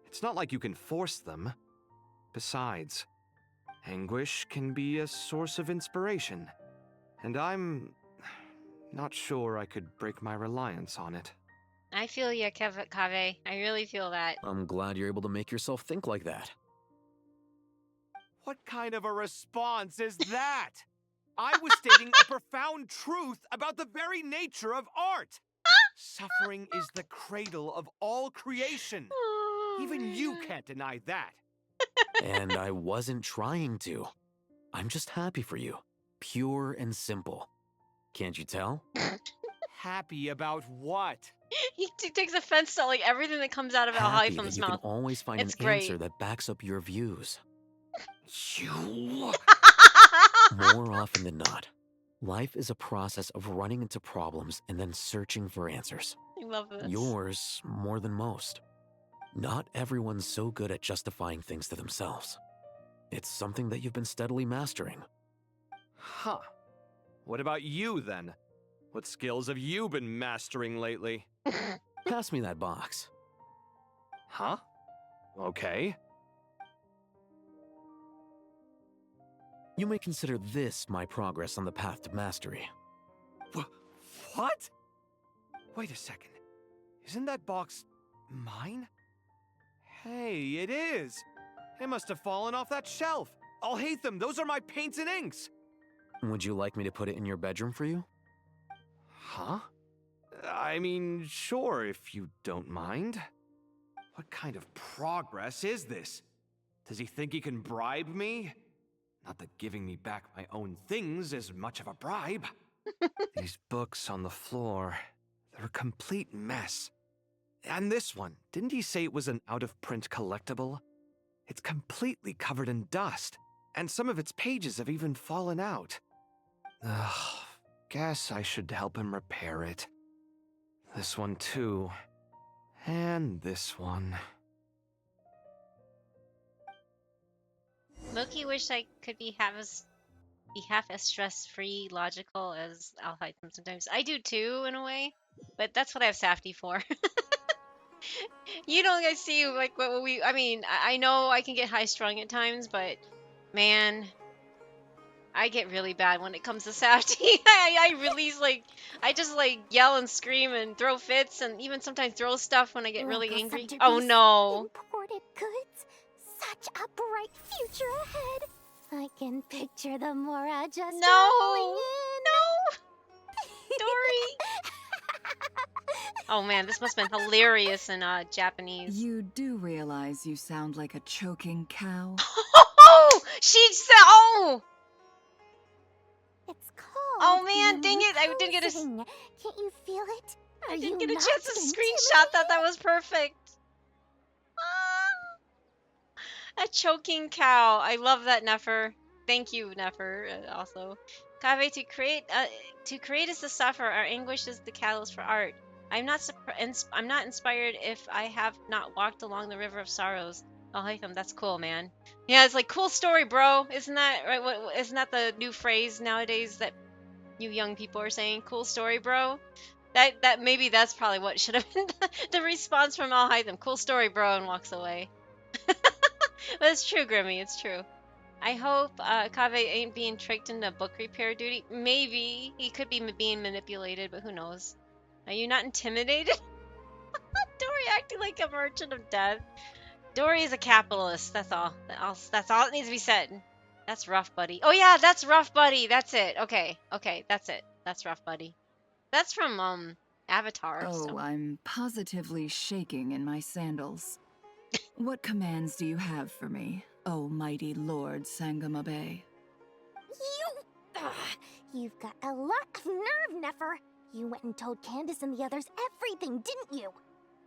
It's not like you can force them. Besides, anguish can be a source of inspiration. And I'm not sure I could break my reliance on it. I feel you, Kave. I really feel that. I'm glad you're able to make yourself think like that. What kind of a response is that? I was stating a profound truth about the very nature of art. Suffering is the cradle of all creation. Even you can't deny that. And I wasn't trying to. I'm just happy for you. Pure and simple. Can't you tell? Happy about what? He takes offense to like everything that comes out of Al Happy that Haifam's you mouth. can always find It's an great. answer that backs up your views. You... More often than not, life is a process of running into problems and then searching for answers. I love this. Yours more than most. Not everyone's so good at justifying things to themselves. It's something that you've been steadily mastering. Huh. What about you, then? What skills have you been mastering lately? Pass me that box. Huh? Okay. You may consider this my progress on the path to mastery. What? Wait a second. Isn't that box mine? Hey, it is. It must have fallen off that shelf. I'll hate them. Those are my paints and inks. Would you like me to put it in your bedroom for you? Huh? I mean, sure, if you don't mind. What kind of progress is this? Does he think he can bribe me? Not that giving me back my own things is much of a bribe. These books on the floor, they're a complete mess. And this one, didn't he say it was an out-of-print collectible? It's completely covered in dust, and some of its pages have even fallen out. Ugh, guess I should help him repair it. This one too. And this one. Loki wish I could have his be half as stress-free, logical as Alhaitham sometimes. I do too, in a way, but that's what I have Safety for. You don't guys see like what we. I mean, I know I can get high-strung at times, but man, I get really bad when it comes to Safety. I release like I just like yell and scream and throw fits and even sometimes throw stuff when I get really Local angry. centerpiece, Oh no. Imported goods. Such a bright future ahead. I can picture the Mora just rolling No. in. No. Dory. Oh man, this must have been hilarious in Japanese. You do realize you sound like a choking cow? Oh, she said, oh. It's cold. Oh man, dang it! I didn't get a. Can't you feel it? I didn't you get a not chance to screenshot that. That was perfect. A choking cow. I love that, Nefer. Thank you, Nefer. Also, Kaveh, to create is to suffer. Our anguish is the catalyst for art. I'm not inspired if I have not walked along the river of sorrows. Oh, Haitham, that's cool, man. Yeah, it's like cool story, bro. Isn't that right? Isn't that the new phrase nowadays that you young people are saying? Cool story, bro. That maybe that's probably what should have been the response from Al Haitham. Cool story, bro, and walks away. But it's true, Grimmy. It's true. I hope Kaveh ain't being tricked into book repair duty. Maybe he could be being manipulated, but who knows? Are you not intimidated? Dory acting like a merchant of death. Dory is a capitalist. That's all. That's all that needs to be said. That's rough, buddy. Oh yeah, that's rough, buddy. That's it. Okay, that's it. That's rough, buddy. That's from Avatar. Oh, So. I'm positively shaking in my sandals. What commands do you have for me, oh mighty Lord Sangamabe? You've got a lot of nerve, Nefer. You went and told Candace and the others everything, didn't you?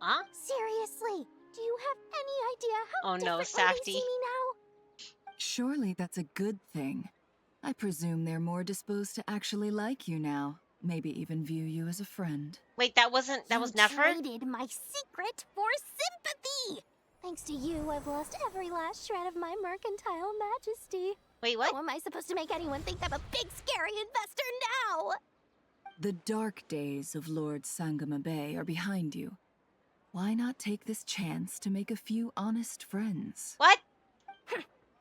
Huh? Seriously, do you have any idea how Oh no, differently they Safty. see me now? Surely that's a good thing. I presume they're more disposed to actually like you now. Maybe even view you as a friend. Wait, that was Nefer? Traded my secret for sympathy! Thanks to you, I've lost every last shred of my mercantile majesty. Wait, what? How am I supposed to make anyone think I'm a big, scary investor now? The dark days of Lord Sangamabe are behind you. Why not take this chance to make a few honest friends? What?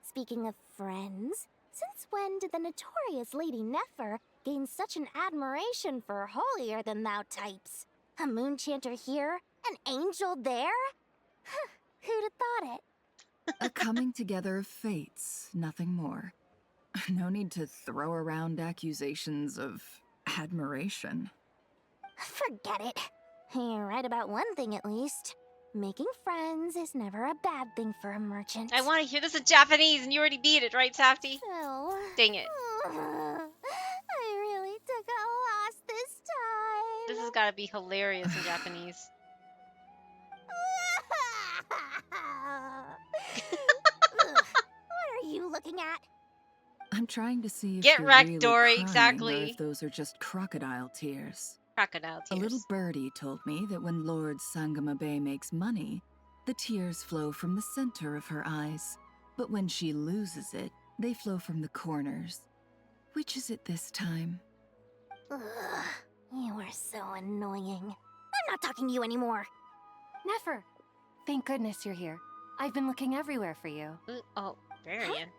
Speaking of friends, since when did the notorious Lady Nefer gain such an admiration for holier-than-thou types? A moon chanter here? An angel there? Who'd have thought it? A coming together of fates, nothing more. No need to throw around accusations of admiration. Forget it. You're right about one thing at least. Making friends is never a bad thing for a merchant. I want to hear this in Japanese, and you already beat it, right, Safty? Oh. Dang it. I really took a loss this time. This has got to be hilarious in Japanese. What are you looking at? I'm trying to see if Get you're wrecked, really Dory, crying, exactly. or if those are just crocodile tears. Crocodile tears. A little birdie told me that when Lord Sangamabe makes money, the tears flow from the center of her eyes. But when she loses it, they flow from the corners. Which is it this time? Ugh, you are so annoying. I'm not talking to you anymore. Nefer, thank goodness you're here. I've been looking everywhere for you. Oh, Varian.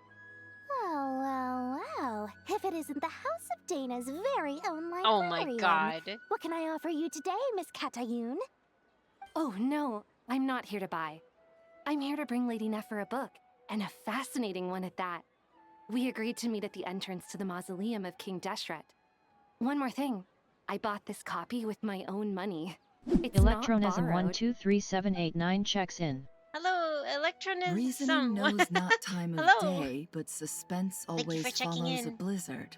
Well. If it isn't the House of Dana's very own librarian. Oh my god. What can I offer you today, Miss Katayun? Oh no, I'm not here to buy. I'm here to bring Lady Nefer a book, and a fascinating one at that. We agreed to meet at the entrance to the mausoleum of King Deshret. One more thing, I bought this copy with my own money. It's Electronism not borrowed. 123789 checks in. Hello, Electronism. Reasoning knows not time of Hello. day, but suspense Thank you always for checking follows a in. blizzard.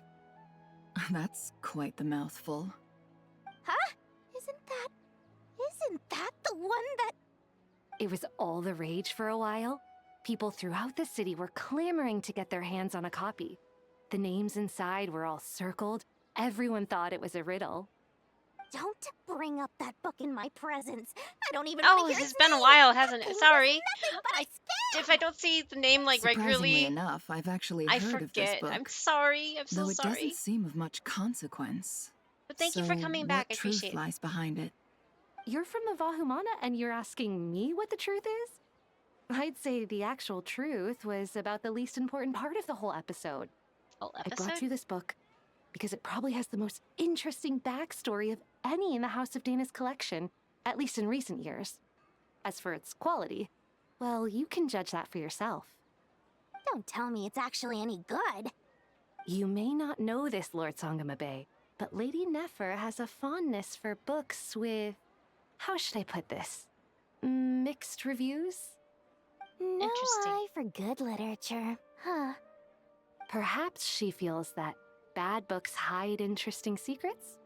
That's quite the mouthful. Huh? Isn't that the one that... It was all the rage for a while. People throughout the city were clamoring to get their hands on a copy. The names inside were all circled. Everyone thought it was a riddle. Don't bring up that book in my presence. I don't even Oh, want to hear it's its been a name. while, hasn't it? It was Sorry. nothing but a if I don't see the name like Surprisingly regularly, enough, I've actually I heard of this forget. book. I'm sorry. I'm so Though it sorry. doesn't seem of much consequence. But thank you for coming back. I What truth appreciate it. lies behind it? You're from the Vahumana and you're asking me what the truth is? I'd say the actual truth was about the least important part of the whole episode. Whole I episode? brought you this book because it probably has the most interesting backstory of any in the House of Dana's collection, at least in recent years. As for its quality, well, you can judge that for yourself. Don't tell me it's actually any good. You may not know this, Lord Sangamabe, but Lady Nefer has a fondness for books with... how should I put this? Mixed reviews? No eye for good literature, huh? Perhaps she feels that bad books hide interesting secrets?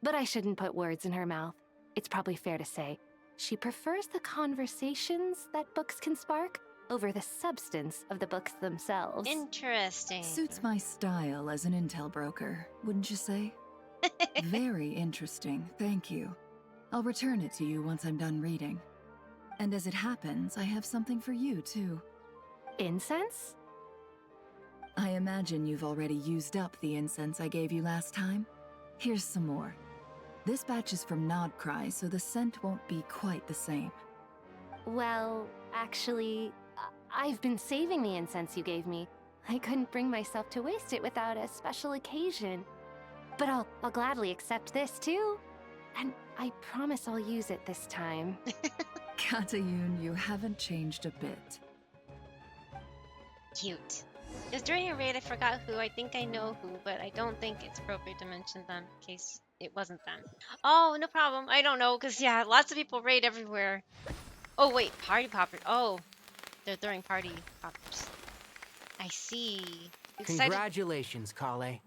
But I shouldn't put words in her mouth. It's probably fair to say she prefers the conversations that books can spark over the substance of the books themselves. Interesting. Suits my style as an intel broker, wouldn't you say? Very interesting, thank you. I'll return it to you once I'm done reading. And as it happens, I have something for you, too. Incense? I imagine you've already used up the incense I gave you last time. Here's some more. This batch is from Nodcry, so the scent won't be quite the same. Well, actually, I've been saving the incense you gave me. I couldn't bring myself to waste it without a special occasion. But I'll gladly accept this, too. And I promise I'll use it this time. Katayun, you haven't changed a bit. Cute. Just during a raid, I forgot who. I think I know who, but I don't think it's appropriate to mention them in case it wasn't them. Oh, no problem. I don't know, because, yeah, lots of people raid everywhere. Oh, wait. Party poppers. Oh, they're throwing party poppers. I see. Excited. Congratulations, Kale.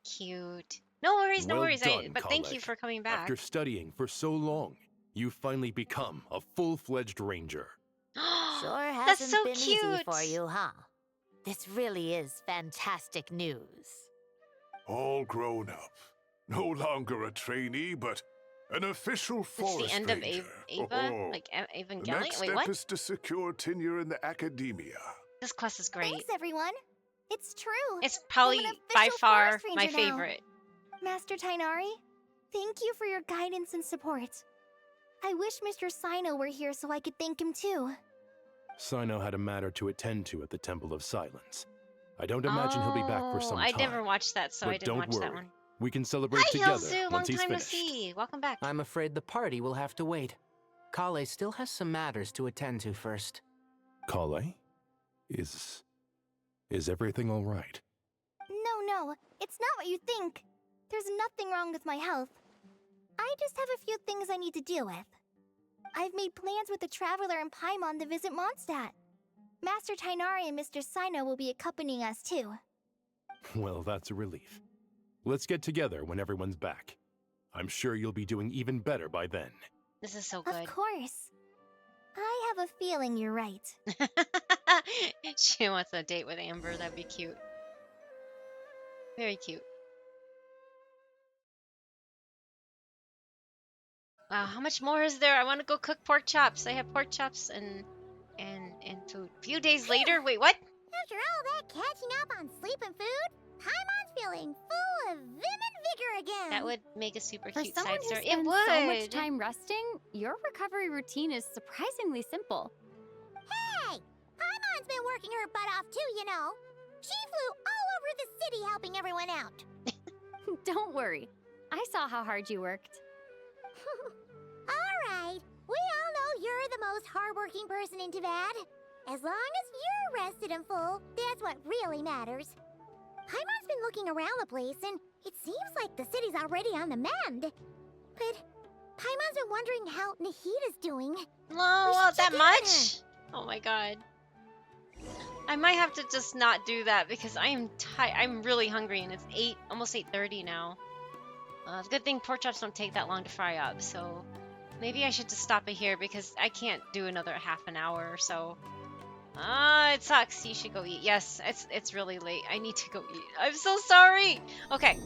Cute. No worries, no Well worries. done, But thank you Kale. for coming back. After studying for so long, you finally become a full-fledged ranger. Sure That's hasn't so been cute. easy for you, huh? This really is fantastic news. All grown up. No longer a trainee, but an official It's forest the end of ranger. Ava? Oh. Like The Evangelion? next Wait, step what? is to secure tenure in the academia. This quest is great. Thanks, everyone. It's true. It's probably I'm an by official far forest my ranger now. favorite. Master Tainari, thank you for your guidance and support. I wish Mr. Sino were here so I could thank him too. Sino had a matter to attend to at the Temple of Silence. I don't imagine he'll be back for some I time. never watched that, so but I didn't don't watch worry. that one. We can celebrate Hi, together Hillzu. Long once he's time no finished. see. Welcome back. I'm afraid the party will have to wait. Kale still has some matters to attend to first. Kale? Is everything all right? No, it's not what you think. There's nothing wrong with my health. I just have a few things I need to deal with. I've made plans with the Traveler and Paimon to visit Mondstadt. Master Tainari and Mr. Sino will be accompanying us too. Well, that's a relief. Let's get together when everyone's back. I'm sure you'll be doing even better by then. This is so good. Of course. I have a feeling you're right. She wants a date with Amber. That'd be cute. Very cute. Wow, how much more is there? I want to go cook pork chops. I have pork chops and food. A few days later, wait, what? After all that catching up on sleep and food, Paimon's feeling full of vim and vigor again. That would make a super For cute someone side who story. It spends would. so much time resting, your recovery routine is surprisingly simple. Hey! Paimon's been working her butt off too, you know. She flew all over the city helping everyone out. Don't worry. I saw how hard you worked. Alright, we all know you're the most hardworking person in Tavad. As long as you're rested and full, that's what really matters. Paimon's been looking around the place, and it seems like the city's already on the mend. But Paimon's been wondering how Nahida's doing. No, that much? Oh my god. I might have to just not do that because I am tired. I'm really hungry, and it's almost 8:30 now. It's a good thing pork chops don't take that long to fry up, so maybe I should just stop it here because I can't do another half an hour or so. It sucks. You should go eat. Yes, it's really late. I need to go eat. I'm so sorry. Okay,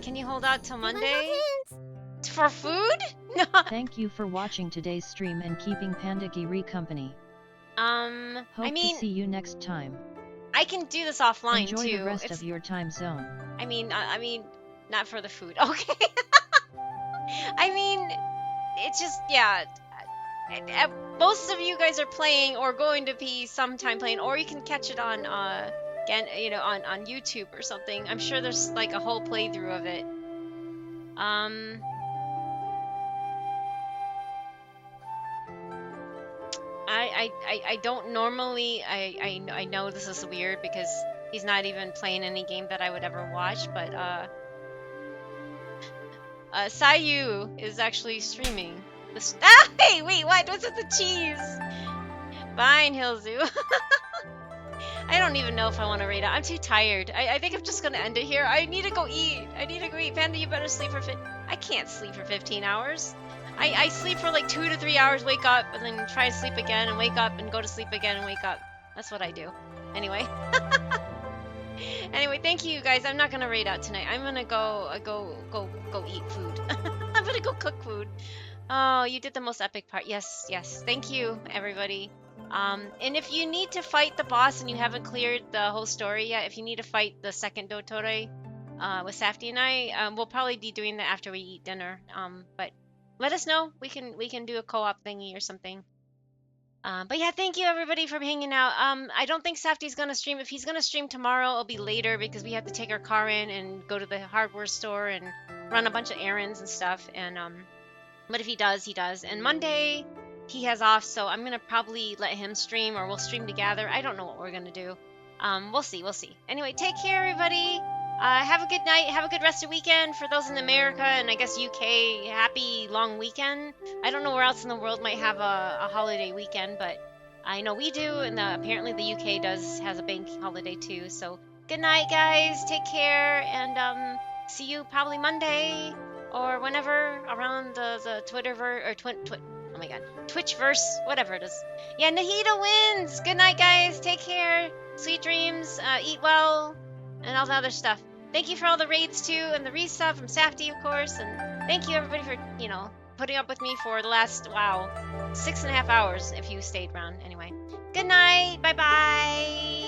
can you hold out till Monday? For food? No. Thank you for watching today's stream and keeping Pandagiri company. Hope I mean, to see you next time. I can do this offline Enjoy too. the rest of your time zone. I mean, not for the food. Okay. I mean, it's just, yeah. Most of you guys are playing or going to be sometime playing, or you can catch it on, again, you know, on YouTube or something. I'm sure there's like a whole playthrough of it. I don't normally, I know this is weird because he's not even playing any game that I would ever watch, but Sayu is actually streaming this. Ah, hey, wait, what? What's with the cheese? Fine, hrilllo. I don't even know if I want to raid out. I'm too tired. I think I'm just gonna end it here. I need to go eat. Panda, you better sleep for I can't sleep for 15 hours. I sleep for like 2 to 3 hours, wake up, and then try to sleep again, and wake up, and go to sleep again, and wake up. That's what I do. Anyway. Anyway, thank you guys. I'm not gonna raid out tonight. I'm gonna go eat food. I'm gonna go cook food. Oh, you did the most epic part. Yes, yes. Thank you, everybody. And if you need to fight the boss and you haven't cleared the whole story yet, if you need to fight the second Dottore, with Safety and I, we'll probably be doing that after we eat dinner. But let us know. We can do a co-op thingy or something. But yeah, thank you everybody for hanging out. I don't think Safty's gonna stream. If he's gonna stream tomorrow, it'll be later because we have to take our car in and go to the hardware store and run a bunch of errands and stuff. And but if he does, he does. And Monday he has off, so I'm gonna probably let him stream or we'll stream together. I don't know what we're gonna do. We'll see. Anyway, take care, everybody. Have a good night. Have a good rest of the weekend for those in America and I guess UK. Happy long weekend. I don't know where else in the world might have a holiday weekend, but I know we do, and apparently the UK has a bank holiday too. So good night, guys. Take care, and see you probably Monday or whenever around the Twitterverse or oh my god, Twitchverse, whatever it is. Yeah, Nahida wins. Good night, guys. Take care. Sweet dreams. Eat well. And all the other stuff. Thank you for all the raids too, and the resub from Safty, of course, and thank you everybody for, you know, putting up with me for the last, wow, 6.5 hours if you stayed around. Anyway, good night, bye-bye.